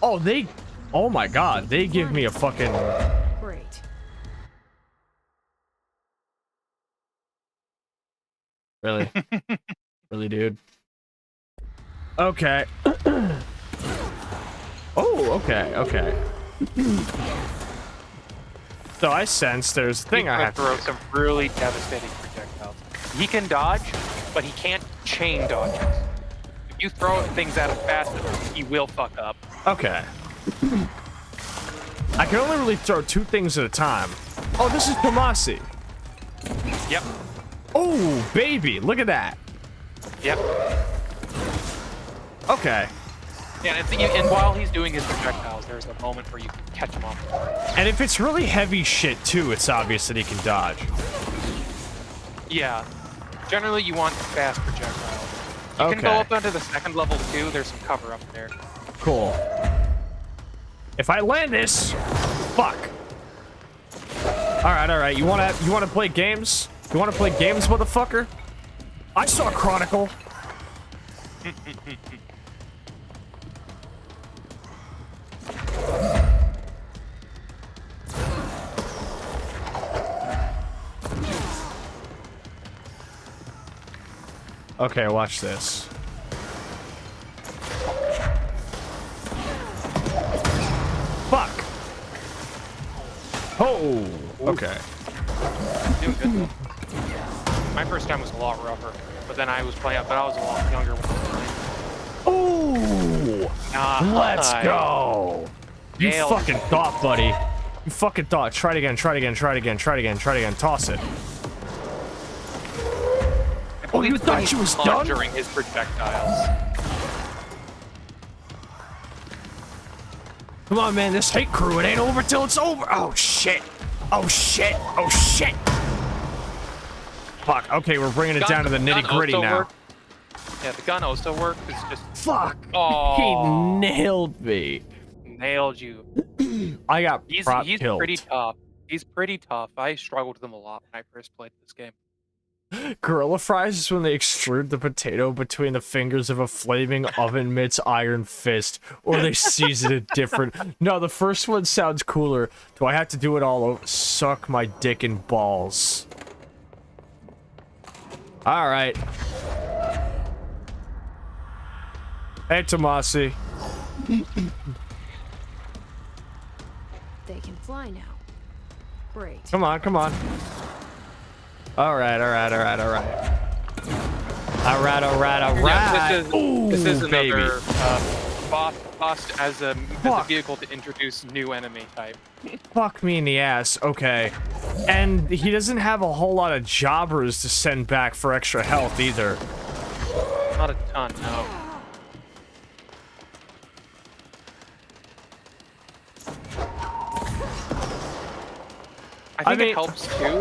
Oh my god, they give me a fucking... Great. Really? Really, dude? Okay. Oh, okay. So I sense there's a thing I have to throw some really devastating projectiles. He can dodge, but he can't chain dodge. If you throw things at him fast enough, he will fuck up. Okay. I can only really throw two things at a time. Oh, this is Tomasi. Yep. Oh, baby, look at that. Yep. Okay. Yeah, and while he's doing his projectiles, there's a moment where you can catch him off guard. And if it's really heavy shit, too, it's obvious that he can dodge. Yeah. Generally, you want fast projectiles. You can go up onto the second level, too. There's some cover up there. Cool. If I land this... Fuck. Alright. You wanna play games? You wanna play games, motherfucker? I saw Chronicle. Okay, watch this. Oh, okay. Doing good though. My first time was a lot rougher, but then I was playing, but I was a lot younger when I was playing. Ooh! Let's go! You Nailed. fucking thought, buddy. You fucking thought. Try it again, try it again, try it again, try it again, try it again. Toss it. Oh, you thought you was done? During his projectiles. Come on, man, this hate crew, it ain't over till it's over. Oh, shit. Oh, shit. Oh, shit. Fuck, okay, we're bringing it down to the nitty-gritty now. Work. Yeah, the gun also worked. It's just... Fuck. Oh. He nailed me. Nailed you. I got He's killed. pretty tough. He's pretty tough. I struggled with him a lot when I first played this game. Gorilla fries is when they extrude the potato between the fingers of a flaming oven mitt's iron fist, or they season it different. No, the first one sounds cooler. Do I have to do it all over? Suck my dick and balls. Alright. Hey, Tomasi. They can fly now. Great. Come on, come on. Alright, alright, alright, alright. Alright, alright, alright. Yeah, this is baby. another boss as a vehicle to introduce new enemy type. Fuck me in the ass. Okay. And he doesn't have a whole lot of jobbers to send back for extra health either. Not a ton, no. I think it helps too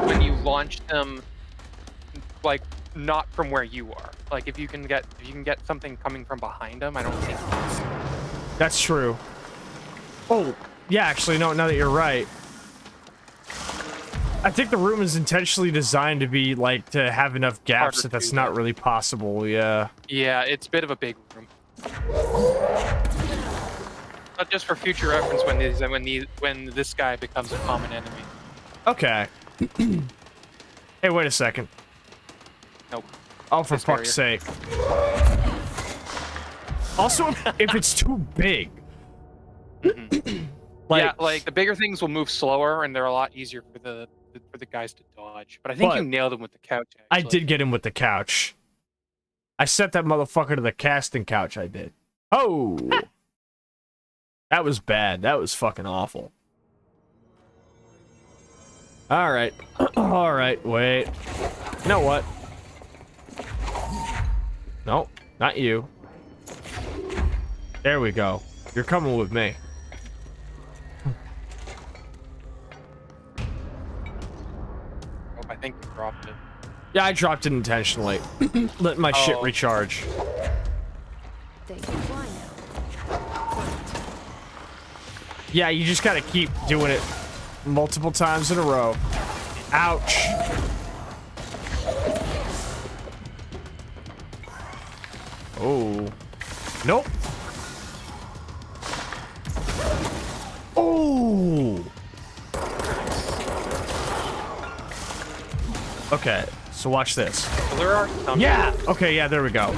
when you launch them, like, not from where you are. Like if you can get something coming from behind them, I don't think that's true. Oh, yeah, actually, no, now that you're right. I think the room is intentionally designed to be, like, to have enough gaps that that's not really possible, yeah. Yeah, it's a bit of a big room. Not just for future reference when this guy becomes a common enemy. Okay. Hey, wait a second. Nope. Oh, for fuck's sake. Also, if it's too big. Yeah, like the bigger things will move slower and they're a lot easier for the guys to dodge. But I think you nailed him with the couch, actually. I did get him with the couch. I set that motherfucker to the casting couch, I did. Oh! That was bad. That was fucking awful. Alright. Alright, wait. You know what? Nope, not you. There we go. You're coming with me. Oh, I think you dropped it. Yeah, I dropped it intentionally. Let my shit recharge. They can fly now. Yeah, you just gotta keep doing it multiple times in a row. Ouch. Oh. Nope. Oh. Okay, so watch this. Well, there are some. Yeah. Okay. Yeah. There we go.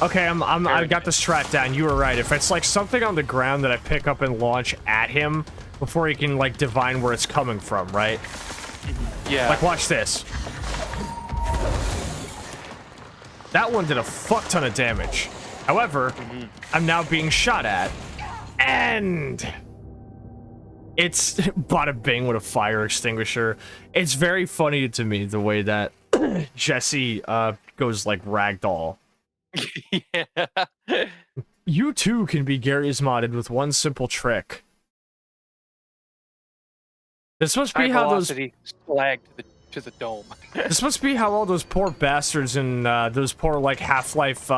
Okay. I got the strat down. You were right. If it's like something on the ground that I pick up and launch at him before he can like divine where it's coming from, right? Yeah. Like watch this. That one did a fuck ton of damage. However, I'm now being shot at, and it's bada bing with a fire extinguisher. It's very funny to me the way that Jesse goes like ragdoll. Yeah. You too can be Gary's modded with one simple trick. This must be how those slag to the dome. This must be how all those poor bastards and those poor like Half-Life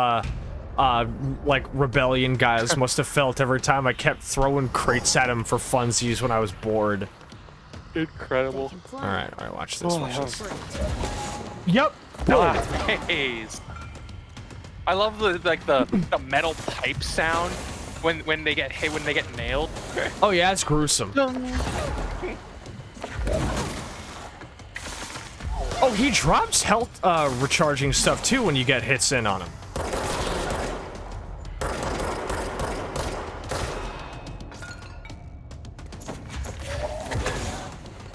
like rebellion guys must have felt every time I kept throwing crates at them for funsies when I was bored. Incredible. All right, watch this. Watch this. Yep. Nice. I love the metal pipe sound when they get hit, when they get nailed. Oh yeah, it's gruesome. Oh, he drops health recharging stuff too when you get hits in on him.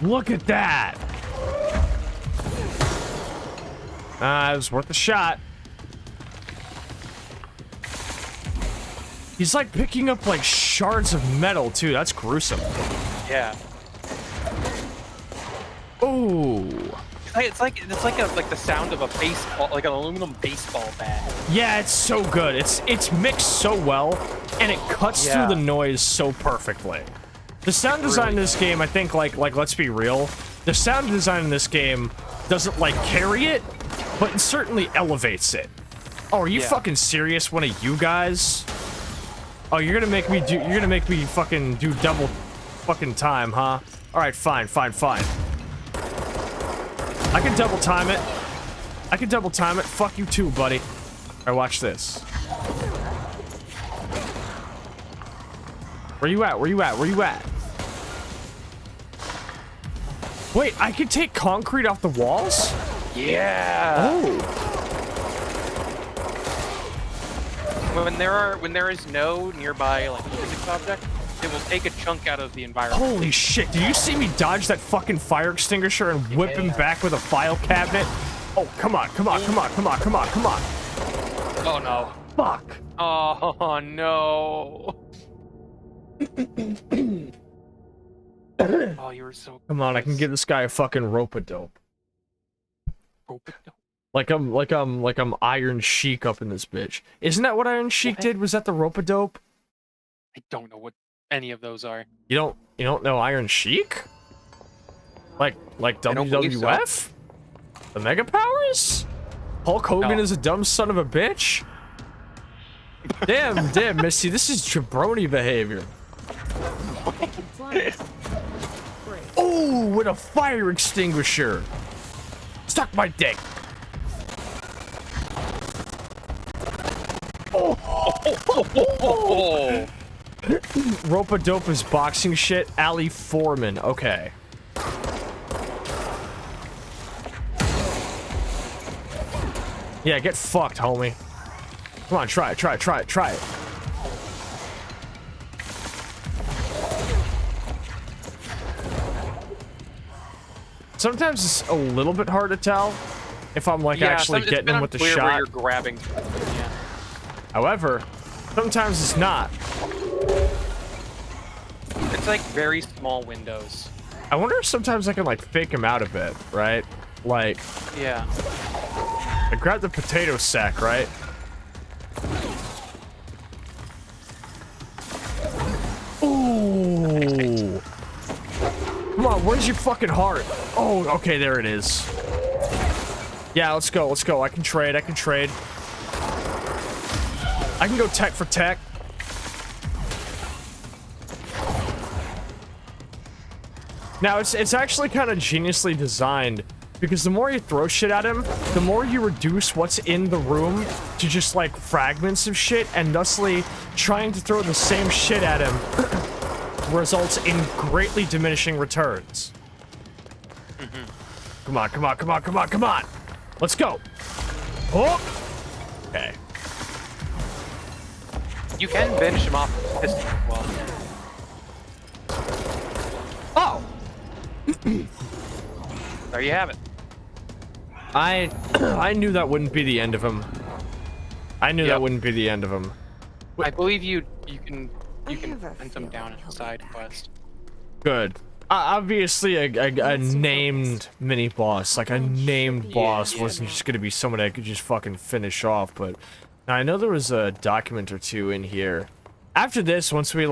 Look at that. It was worth a shot. He's like picking up like shards of metal too. That's gruesome. Yeah. Ooh. It's like the sound of a baseball, like an aluminum baseball bat. Yeah, it's so good. It's mixed so well, and it cuts through the noise so perfectly. The sound design in this game, I think, like let's be real, the sound design in this game doesn't like carry it, but it certainly elevates it. Oh, are you fucking serious? One of you guys? Oh, you're gonna make me fucking do double fucking time, huh? All right, fine. I can double time it. Fuck you too, buddy. All right, watch this. Where you at? Wait, I can take concrete off the walls? Yeah. Oh. When there is no nearby like physics object, it will take a chunk out of the environment. Holy shit, did you see me dodge that fucking fire extinguisher and whip him back with a file cabinet? Oh, come on. Oh no. Fuck. Oh no. Oh, you were so Come on, I can give this guy a fucking rope-a-dope. Rope-a-dope? Like I'm Iron Sheik up in this bitch. Isn't that what Iron Sheik did? Was that the rope-a-dope? I don't know what any of those are. You don't know Iron Sheik? Like WWF? So. The Mega Powers? Hulk Hogan is a dumb son of a bitch? Damn, Missy, this is jabroni behavior. Oh, with a fire extinguisher. Stuck my dick. Oh. Rope-a-dope is boxing shit. Ali Foreman. Okay. Yeah, get fucked, homie. Come on, try it. Sometimes it's a little bit hard to tell if I'm like actually getting him with the shot. Where you're grabbing. Yeah. However, sometimes it's not. It's like very small windows. I wonder if sometimes I can like fake him out a bit, right? Like, yeah. I grabbed the potato sack, right? Ooh. Come on, where's your fucking heart? Oh, okay, there it is. Yeah, let's go. I can trade. I can go tech for tech. Now, it's actually kind of geniusly designed, because the more you throw shit at him, the more you reduce what's in the room to just, like, fragments of shit, and thusly, trying to throw the same shit at him results in greatly diminishing returns. Come on. Let's go. Oh! Okay. You can finish him off with this as well. Oh! There you have it. I knew that wouldn't be the end of him. I believe you can hunt them down in the side quest. Good. Obviously, a named mini boss, like a named boss, wasn't just gonna be someone I could just fucking finish off. But now I know there was a document or two in here. After this, once we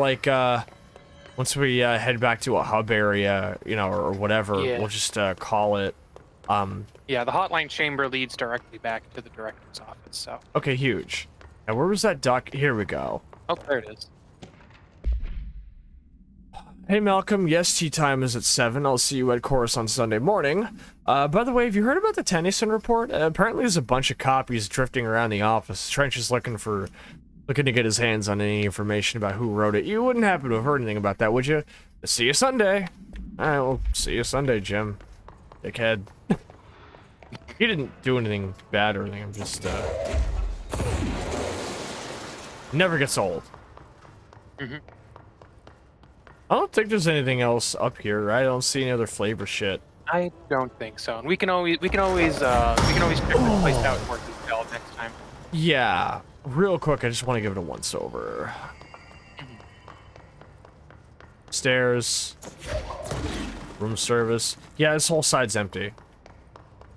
head back to a hub area, you know, or whatever, we'll just call it. Yeah, the hotline chamber leads directly back to the director's office. So. Okay, huge. Now where was that doc? Here we go. Oh, there it is. Hey Malcolm, yes, tea time is at 7. I'll see you at chorus on Sunday morning. By the way, have you heard about the Tennyson report? Apparently there's a bunch of copies drifting around the office. Trench is looking to get his hands on any information about who wrote it. You wouldn't happen to have heard anything about that, would you? See you Sunday. Alright, well, see you Sunday, Jim. Dickhead. He didn't do anything bad or anything, I'm just, never gets old. I don't think there's anything else up here, right? I don't see any other flavor shit. I don't think so. And we can always check this place out in more detail next time. Yeah. Real quick, I just want to give it a once over. Stairs. Room service. Yeah, this whole side's empty.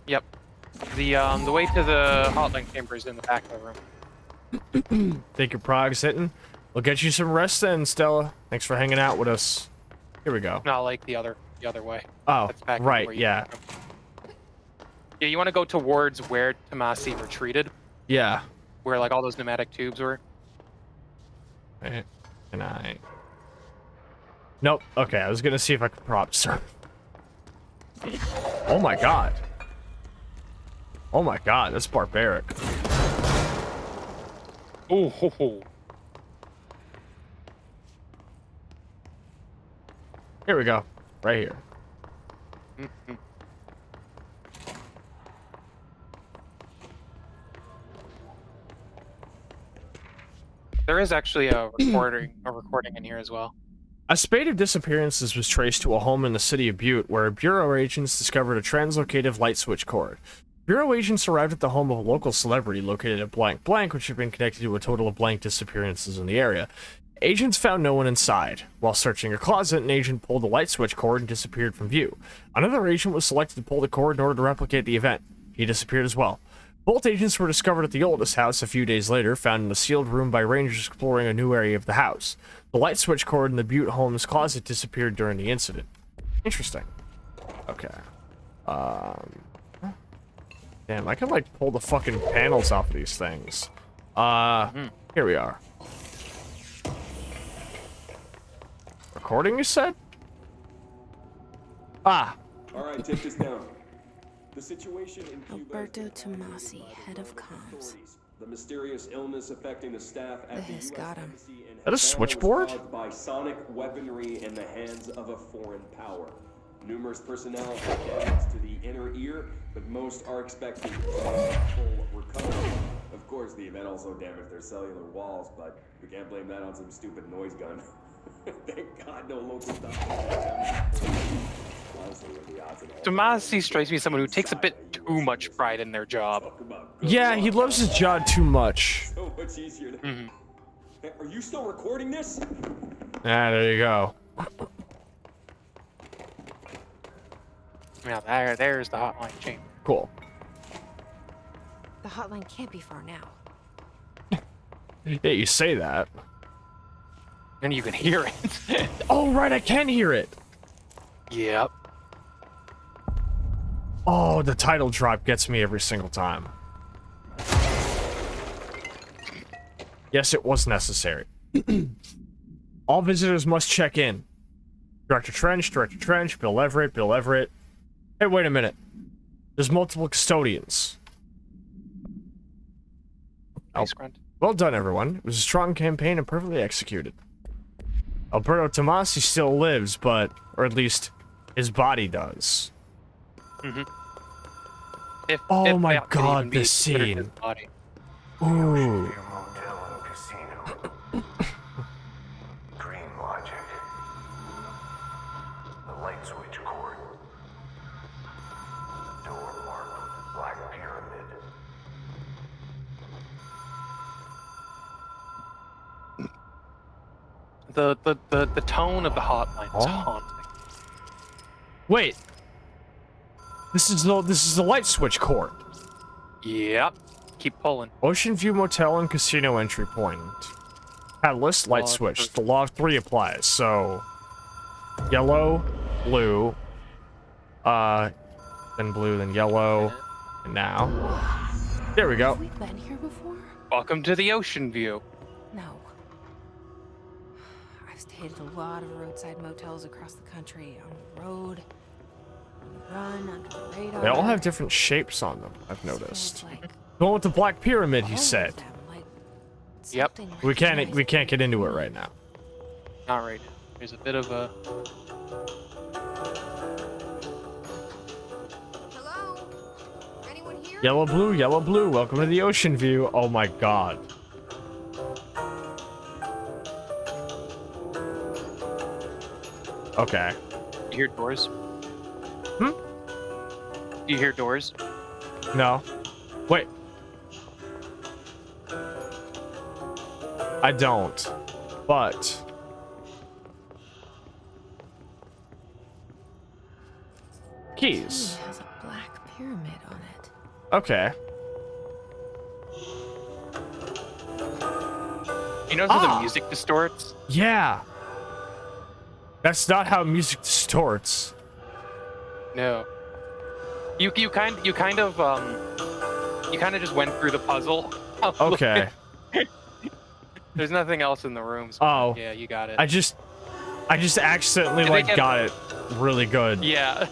Yep. The way to the hotline chamber is in the back of the room. Think your prog's hitting? We'll get you some rest then, Stella. Thanks for hanging out with us. Here we go. Not like the other way. Oh, That's back right, where you yeah. came from. Yeah, you want to go towards where Tomasi retreated. Yeah. Where like all those pneumatic tubes were. Wait, can I? Nope. Okay, I was gonna see if I could prop sir. Oh my god. Oh my god, that's barbaric. Oh ho ho. Here we go. Right here. Mm-hmm. There is actually a recording in here as well. A spate of disappearances was traced to a home in the city of Butte, where Bureau agents discovered a translocative light switch cord. Bureau agents arrived at the home of a local celebrity located at blank blank, which had been connected to a total of blank disappearances in the area. Agents found no one inside. While searching a closet, an agent pulled the light switch cord and disappeared from view. Another agent was selected to pull the cord in order to replicate the event. He disappeared as well. Both agents were discovered at the oldest house a few days later, found in a sealed room by rangers exploring a new area of the house. The light switch cord in the Butte home's closet disappeared during the incident. Interesting. Okay. Damn, I can like pull the fucking panels off of these things. Here we are. Recording, you said? Ah. All right, take this down. The situation in Cuba. Alberto Tomasi, head of comms. The mysterious illness affecting the staff at the US got him. Embassy in That a Havana switchboard? was caused by sonic weaponry in the hands of a foreign power. Numerous personnel have damage to the inner ear, but most are expected to make full recovery. Of course, the event also damaged their cellular walls, but we can't blame that on some stupid noise gun. Thank God no local doctor. Tomasi strikes me as someone who takes a bit too much pride in their job. Yeah, he loves his job too much. So much easier to... Hey, are you still recording this? Ah, there you go. Yeah, there's the hotline chamber. Cool. The hotline can't be far now. Yeah, you say that. And you can hear it. Oh, right, I can hear it. Yep. Oh, the title drop gets me every single time. Yes, it was necessary. All visitors must check in. Director Trench, Bill Everett. Hey, wait a minute. There's multiple custodians. Nice grunt. Well done, everyone. It was a strong campaign and perfectly executed. Alberto Tomasi still lives, but... or at least, his body does. Oh my god, this scene. Ooh. Dream logic. The light switch cord. Door marked Black Pyramid. The tone of the hotline is haunting. Wait. This is the light switch cord. Yep. Keep pulling. Ocean View Motel and Casino entry point. Catalyst, light switch. The law of 3 applies, so... yellow, blue, then blue, then yellow, and now. There we go. Have we been here before? Welcome to the Ocean View. No. I've stayed at a lot of roadside motels across the country. On the road, on the run, under the radar. They all have different shapes on them, I've noticed. The one with the Black Pyramid, he said. Yep. We can't get into it right now. Not right now. There's a bit of a... Hello? Anyone here? Yellow, blue, welcome to the Ocean View. Oh my god. Okay. You hear doors? Hmm? You hear doors? No. Wait. I don't. But... keys. It has a black pyramid on it. Okay. You know how the music distorts? Yeah. That's not how music distorts. No. You kind of just went through the puzzle. Okay. There's nothing else in the room. So Oh. yeah, you got it. I just accidentally Did they like got it really good. Yeah.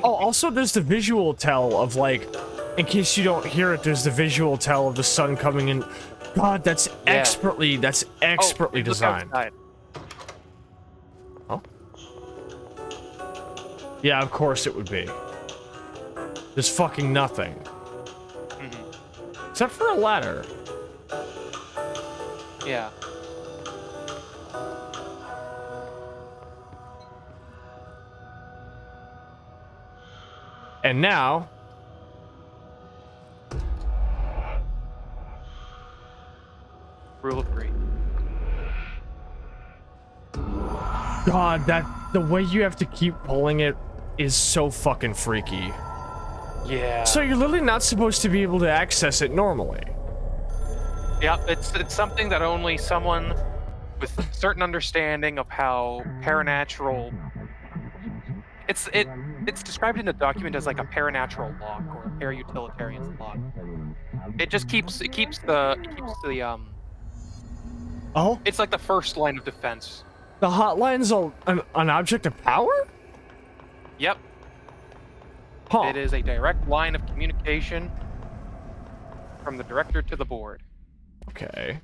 Oh, also there's the visual tell of like, in case you don't hear it, there's the visual tell of the sun coming in. God, that's expertly designed. Oh. Yeah, of course it would be. There's fucking nothing. Except for a ladder. Yeah. And now... Rule of 3. God, the way you have to keep pulling it is so fucking freaky. Yeah. So you're literally not supposed to be able to access it normally. Yeah, it's something that only someone with a certain understanding of how paranatural. It's described in a document as like a paranatural lock or a parautilitarian lock. It just keeps the Oh? It's like the first line of defense. The hotline's an object of power? Yep. Huh. It is a direct line of communication from the director to the board. Okay.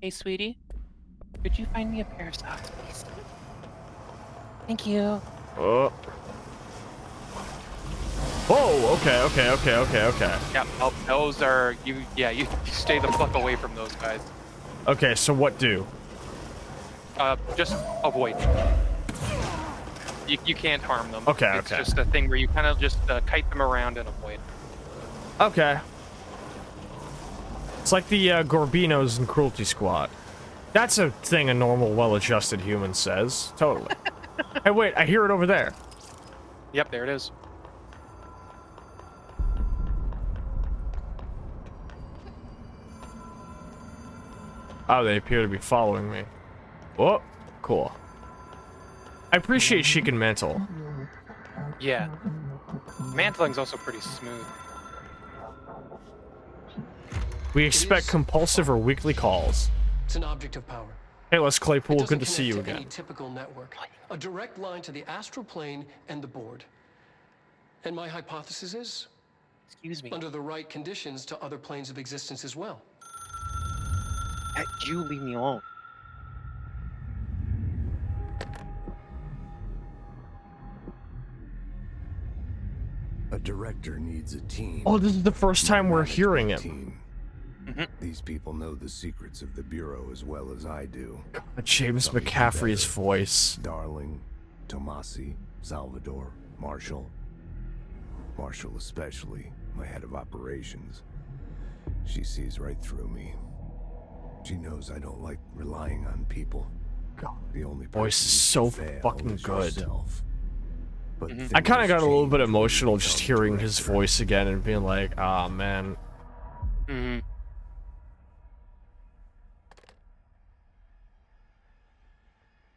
Hey, sweetie. Could you find me a pair of socks, please? Thank you. Oh. Oh, okay. Yeah, oh, those are you stay the fuck away from those guys. Okay, so what do? Just avoid. You can't harm them. Okay, it's okay. just a thing where you kind of just kite them around and avoid. Okay. It's like the Gorbinos in Cruelty Squad. That's a thing a normal, well-adjusted human says. Totally. Hey, wait, I hear it over there. Yep, there it is. Oh, they appear to be following me. Oh, cool. I appreciate chic and mental. Yeah. Mantling's also pretty smooth. We expect compulsive or weekly calls. It's an object of power. Hey, Les Claypool, It doesn't good to see you connect to again. Any typical network. A direct line to the astral plane and the board. And my hypothesis is, excuse me, under the right conditions to other planes of existence as well. You leave me alone. A director needs a team. Oh, this is the first time we're hearing it. These people know the secrets of the Bureau as well as I do. James McCaffrey's voice. Darling, Tomasi, Salvador, Marshall. Marshall especially, my head of operations. She sees right through me. She knows I don't like relying on people. God, the only voice is so fucking good. But I kind of got a little bit emotional just hearing his voice again and being like, ah, man.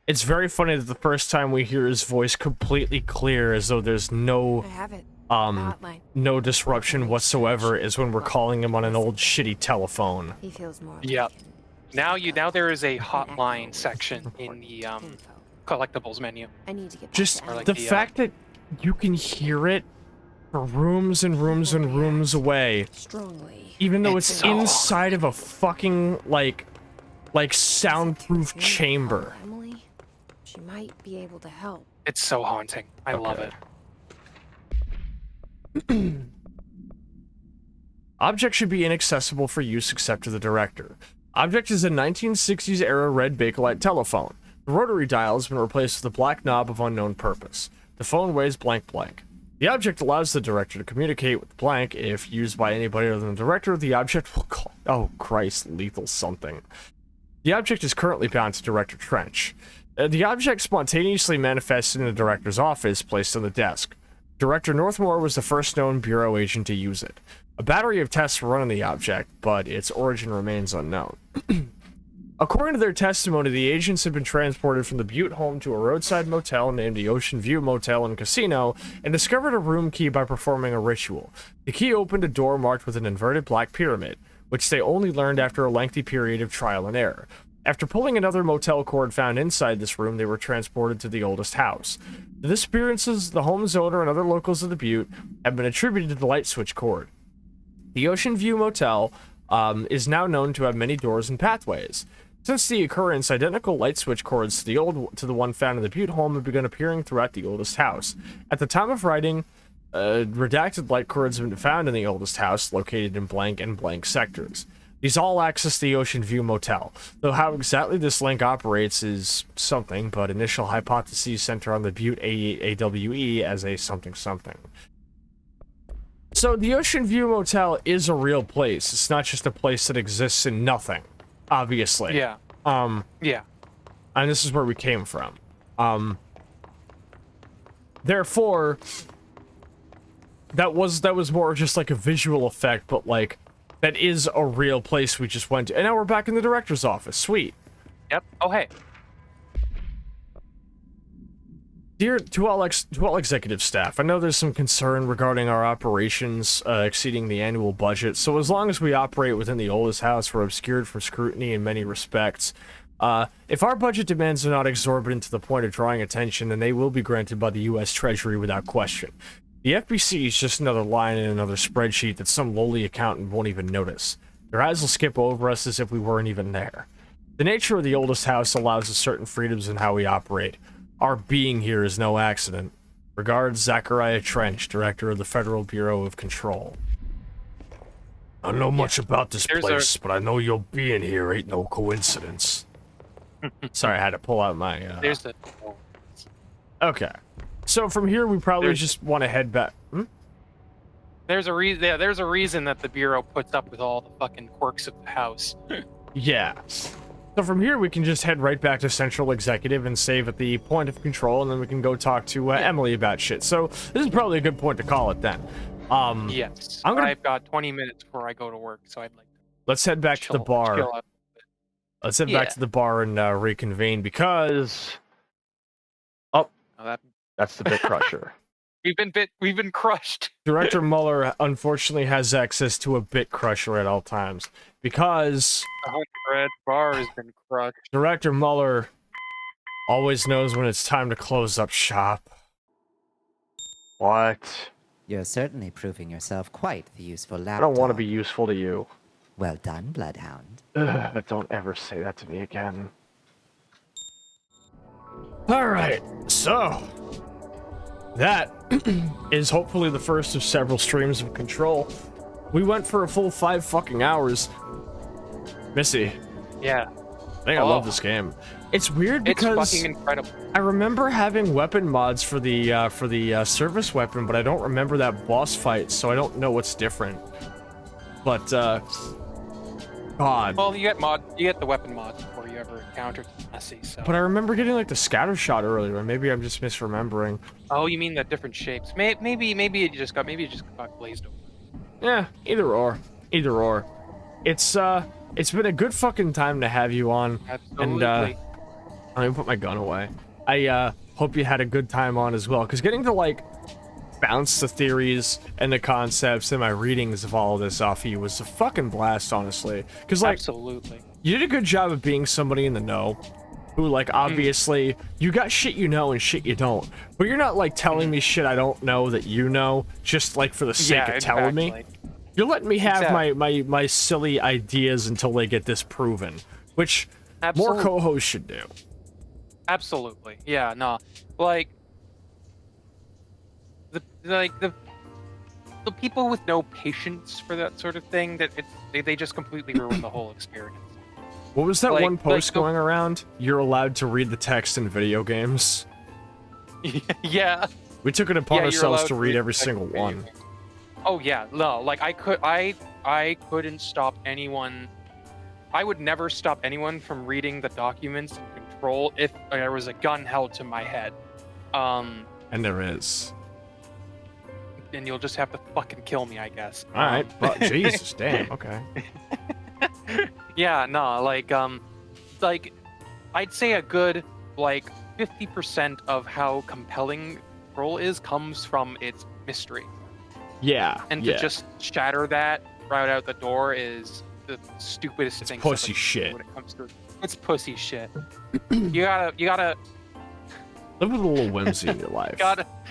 It's very funny that the first time we hear his voice completely clear, as though there's no no disruption whatsoever, is when we're calling him on an old shitty telephone. He feels more. Yep. Now there is a hotline section in the collectibles menu. I need to get Just the fact that you can hear it for rooms and rooms and rooms away, even though it's inside of a fucking like soundproof chamber. Emily, she might be able to help. It's so haunting. I love it. Object should be inaccessible for use except to the director. Object is a 1960s era red Bakelite telephone. The rotary dial has been replaced with a black knob of unknown purpose. The phone weighs blank blank. The object allows the director to communicate with the blank. If used by anybody other than the director, the object will call... Oh, Christ, lethal something. The object is currently bound to Director Trench. The object spontaneously manifested in the director's office, placed on the desk. Director Northmore was the first known Bureau agent to use it. A battery of tests were run on the object, but its origin remains unknown. According to their testimony, the agents had been transported from the Butte home to a roadside motel named the Ocean View Motel and Casino and discovered a room key by performing a ritual. The key opened a door marked with an inverted black pyramid, which they only learned after a lengthy period of trial and error. After pulling another motel cord found inside this room, they were transported to the oldest house. The disappearances, the home's owner, and other locals of the Butte have been attributed to the light switch cord. The Ocean View Motel is now known to have many doors and pathways. Since the occurrence, identical light switch cords to the one found in the Butte home have begun appearing throughout the oldest house. At the time of writing, redacted light cords have been found in the oldest house, located in blank and blank sectors. These all access the Ocean View Motel, though how exactly this link operates is something, but initial hypotheses center on the Butte AWE as a something something. So the Ocean View Motel is a real place. It's not just a place that exists in nothing, obviously. Yeah. Yeah. And this is where we came from. Therefore, that was more just like a visual effect, but like that is a real place we just went to. And now we're back in the director's office. Sweet. Yep. Oh, hey. Dear to all executive staff, I know there's some concern regarding our operations exceeding the annual budget, so as long as we operate within the oldest house, we're obscured from scrutiny in many respects. If our budget demands are not exorbitant to the point of drawing attention, then they will be granted by the U.S. Treasury without question. The FBC is just another line in another spreadsheet that some lowly accountant won't even notice. Their eyes will skip over us as if we weren't even there. The nature of the oldest house allows us certain freedoms in how we operate. Our being here is no accident. Regards, Zachariah Trench, Director of the Federal Bureau of Control. I don't know much about this place, but I know your being here ain't no coincidence. Sorry, I had to pull out my... There's the... Okay. So from here, we probably just want to head back. There's a reason. Yeah, there's a reason that the Bureau puts up with all the fucking quirks of the house. Yeah. So from here, we can just head right back to Central Executive and save at the point of control, and then we can go talk to Emily about shit. So this is probably a good point to call it then. Yes. I've got 20 minutes before I go to work, so I'd like to... Let's head back to the bar. Let's head back to the bar and reconvene, because... Oh, that's the bit crusher. We've been crushed. Director Mueller unfortunately has access to a bit crusher at all times because the red bar has been crushed. Director Mueller always knows when it's time to close up shop. What? You're certainly proving yourself quite the useful lapdog. I don't want to be useful to you. Well done, Bloodhound. Ugh, don't ever say that to me again. Alright, so... that is hopefully the first of several streams of Control. We went for a full 5 fucking hours. Missy. Yeah. I think I love this game. It's weird because it's fucking incredible. I remember having weapon mods for the service weapon, but I don't remember that boss fight, so I don't know what's different. But God. Well, you get the weapon mods before you ever encounter Missy. So. But I remember getting like the scatter shot earlier. Maybe I'm just misremembering. Oh, you mean the different shapes? Maybe it just got glazed over. Yeah, either or. It's been a good fucking time to have you on. Absolutely. And let me put my gun away. I hope you had a good time on as well, because getting to like bounce the theories and the concepts and my readings of all of this off of you was a fucking blast, honestly. Because like, absolutely, you did a good job of being somebody in the know. Who, like, obviously, you got shit you know and shit you don't. But you're not, like, telling me shit I don't know that you know, just, like, for the sake of telling me. You're letting me have my silly ideas until they get disproven, which more co-hosts should do. Absolutely. Yeah, no. Like, the people with no patience for that sort of thing, they just completely ruin the whole experience. What was that Like- one post like the- going around? You're allowed to read the text in video games. Yeah. We took it upon Yeah, you're ourselves allowed to to read read every the text single in video one. games. Oh yeah, no, like I couldn't stop anyone. I would never stop anyone from reading the documents in Control if there was a gun held to my head. And there is. And you'll just have to fucking kill me, I guess. All right, but Jesus, damn. Okay. Yeah, no, like I'd say a good like 50% of how compelling Control is comes from its mystery. Yeah. And yeah. to just shatter that right out the door is the stupidest thing. Pussy shit. When it comes to it. It's pussy shit. you gotta live with a little whimsy in your life.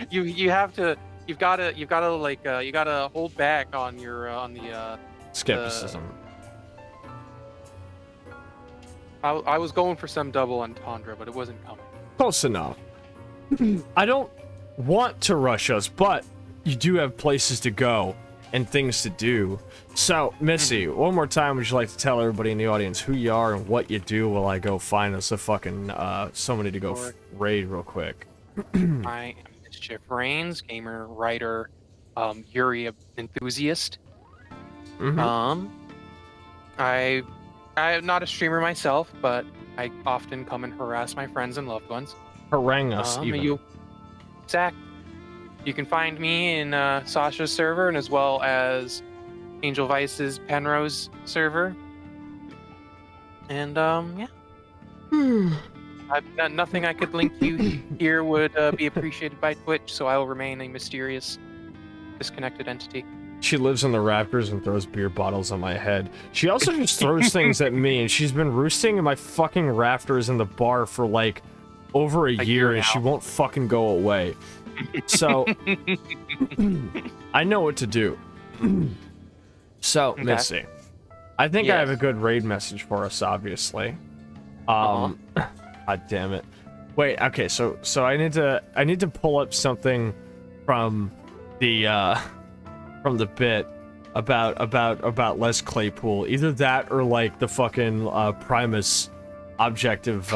you gotta hold back on your on the skepticism. I was going for some double entendre, but it wasn't coming. Close enough. I don't want to rush us, but you do have places to go and things to do. So, Missy, one more time, would you like to tell everybody in the audience who you are and what you do while I go find us a fucking somebody to go raid real quick? I am Mischief Reigns, gamer, writer, Yuri enthusiast. I'm not a streamer myself, but I often come and harass my friends and loved ones. Harangue us, even. Zach, you can find me in Sasha's server and as well as Angel Vice's Penrose server. And yeah. Nothing I could link you here would be appreciated by Twitch, so I will remain a mysterious, disconnected entity. She lives in the rafters and throws beer bottles on my head. She also just throws things at me, and she's been roosting in my fucking rafters in the bar for like over a year, and she won't fucking go away. So I know what to do. So, Okay. Missy, I think I have a Yes. good raid message for us, obviously. God damn it. Wait, okay, so I need to pull up something from the bit about Les Claypool. Either that or like the fucking Primus objective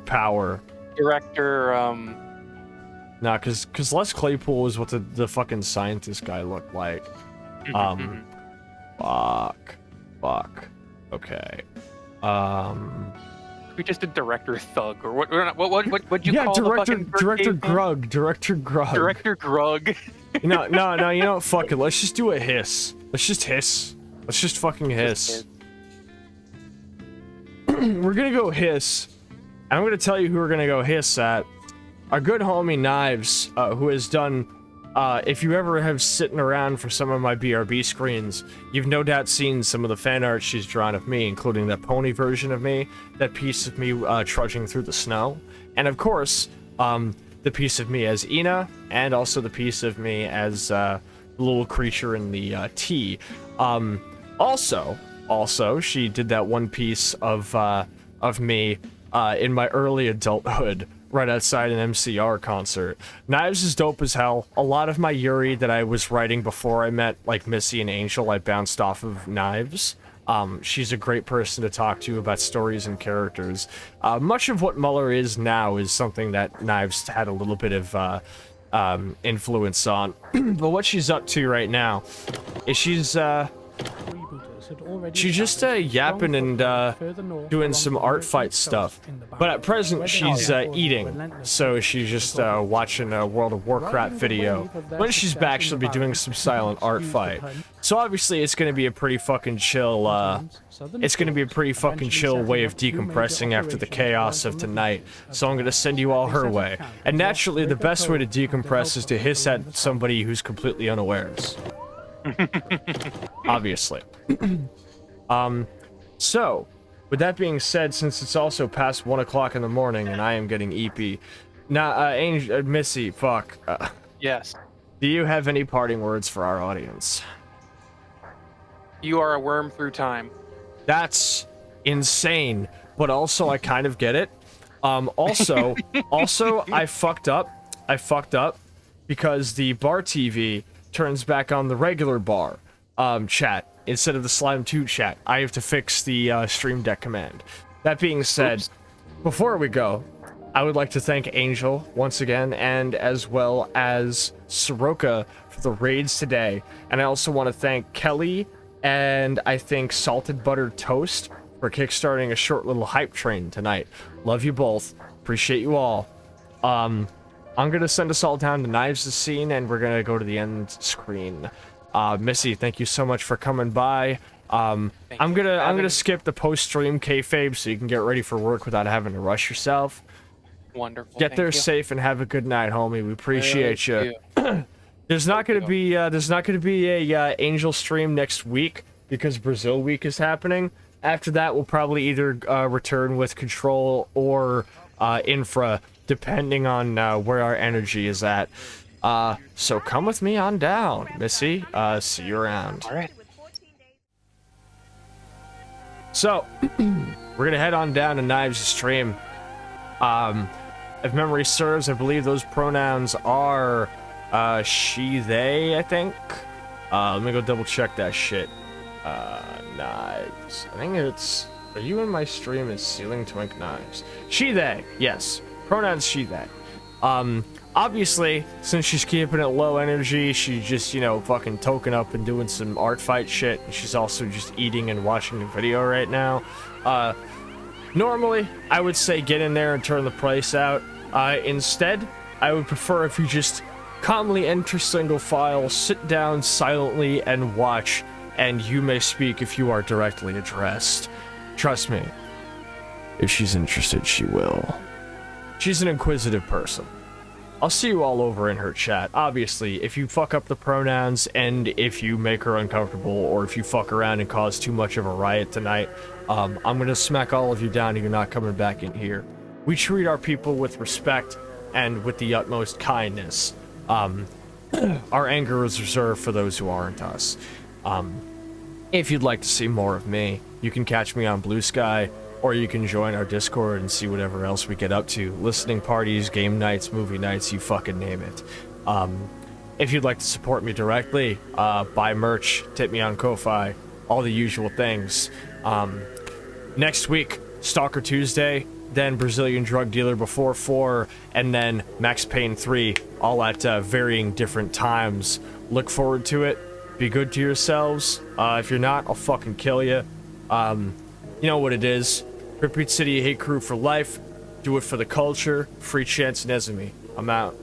power. Director, Nah, cause Les Claypool is what the fucking scientist guy looked like. Fuck. Okay. We just did Director Thug, or what'd you call the fucking Director Grug. Director Grug. Director Grug. No, you know what? Fuck it. Let's just do a hiss. Let's just hiss. Let's just fucking hiss. We're gonna go hiss. I'm gonna tell you who we're gonna go hiss at. Our good homie Knives, who has done, if you ever have sitting around for some of my BRB screens, you've no doubt seen some of the fan art she's drawn of me, including that pony version of me, that piece of me trudging through the snow, and of course, the piece of me as Ina, and also the piece of me as the little creature in the T. Also, she did that one piece of me in my early adulthood, right outside an MCR concert. Knives is dope as hell. A lot of my Yuri that I was writing before I met like Missy and Angel, I bounced off of Knives. She's a great person to talk to about stories and characters. Much of what Muller is now is something that Knives had a little bit of influence on. But what she's up to right now is she's just yapping and doing some art fight stuff. But at present, she's eating. So she's just watching a World of Warcraft video. When she's back, she'll be doing some silent art fight. So obviously, it's going to be a pretty fucking chill, way of decompressing after the chaos of tonight. So I'm going to send you all her way. And naturally, the best way to decompress is to hiss at somebody who's completely unawares. Obviously. So, with that being said, since it's also past 1 o'clock in the morning and I am getting eepy, now, Missy, fuck. Yes. Do you have any parting words for our audience? You are a worm through time. That's insane, but also I kind of get it. Also, I fucked up because the bar TV turns back on the regular bar. Chat. instead of the Slime 2 chat. I have to fix the Stream Deck command. That being said, before we go, I would like to thank Angel once again, and as well as Soroka for the raids today. And I also want to thank Kelly and I think Salted Buttered Toast for kickstarting a short little hype train tonight. Love you both. Appreciate you all. I'm gonna send us all down to Knives the Scene, and we're gonna go to the end screen. Missy, thank you so much for coming by. I'm gonna skip the post-stream kayfabe so you can get ready for work without having to rush yourself. Wonderful. Get there safe and have a good night, homie. We appreciate you. There's not gonna be a Angel stream next week because Brazil week is happening. After that, we'll probably either return with Control or Infra, depending on where our energy is at. So come with me on down, Missy. See you around. All right. So, we're gonna head on down to Knives' stream. If memory serves, I believe those pronouns are she, they, I think. Let me go double check that shit. Knives. I think it's... Are you in my stream as Ceiling Twink Knives? She, they. Yes. Pronouns she, they. Obviously, since she's keeping it low energy, she's just, you know, fucking token up and doing some art fight shit. And she's also just eating and watching the video right now. Normally, I would say get in there and turn the price out. Instead, I would prefer if you just calmly enter single file, sit down silently, and watch, and you may speak if you are directly addressed. Trust me, if she's interested, she will. She's an inquisitive person. I'll see you all over in her chat. Obviously, if you fuck up the pronouns and if you make her uncomfortable or if you fuck around and cause too much of a riot tonight, I'm gonna smack all of you down and you're not coming back in here. We treat our people with respect and with the utmost kindness. Our anger is reserved for those who aren't us. If you'd like to see more of me, you can catch me on Blue Sky, or you can join our Discord and see whatever else we get up to. Listening parties, game nights, movie nights, you fucking name it. If you'd like to support me directly, buy merch, tip me on Ko-Fi, all the usual things. Next week, Stalker Tuesday, then Brazilian Drug Dealer Before 4, and then Max Payne 3, all at varying different times. Look forward to it. Be good to yourselves. If you're not, I'll fucking kill you. You know what it is. Repeat City Hate Crew for life. Do it for the culture. Free Chance Nezumi. I'm out.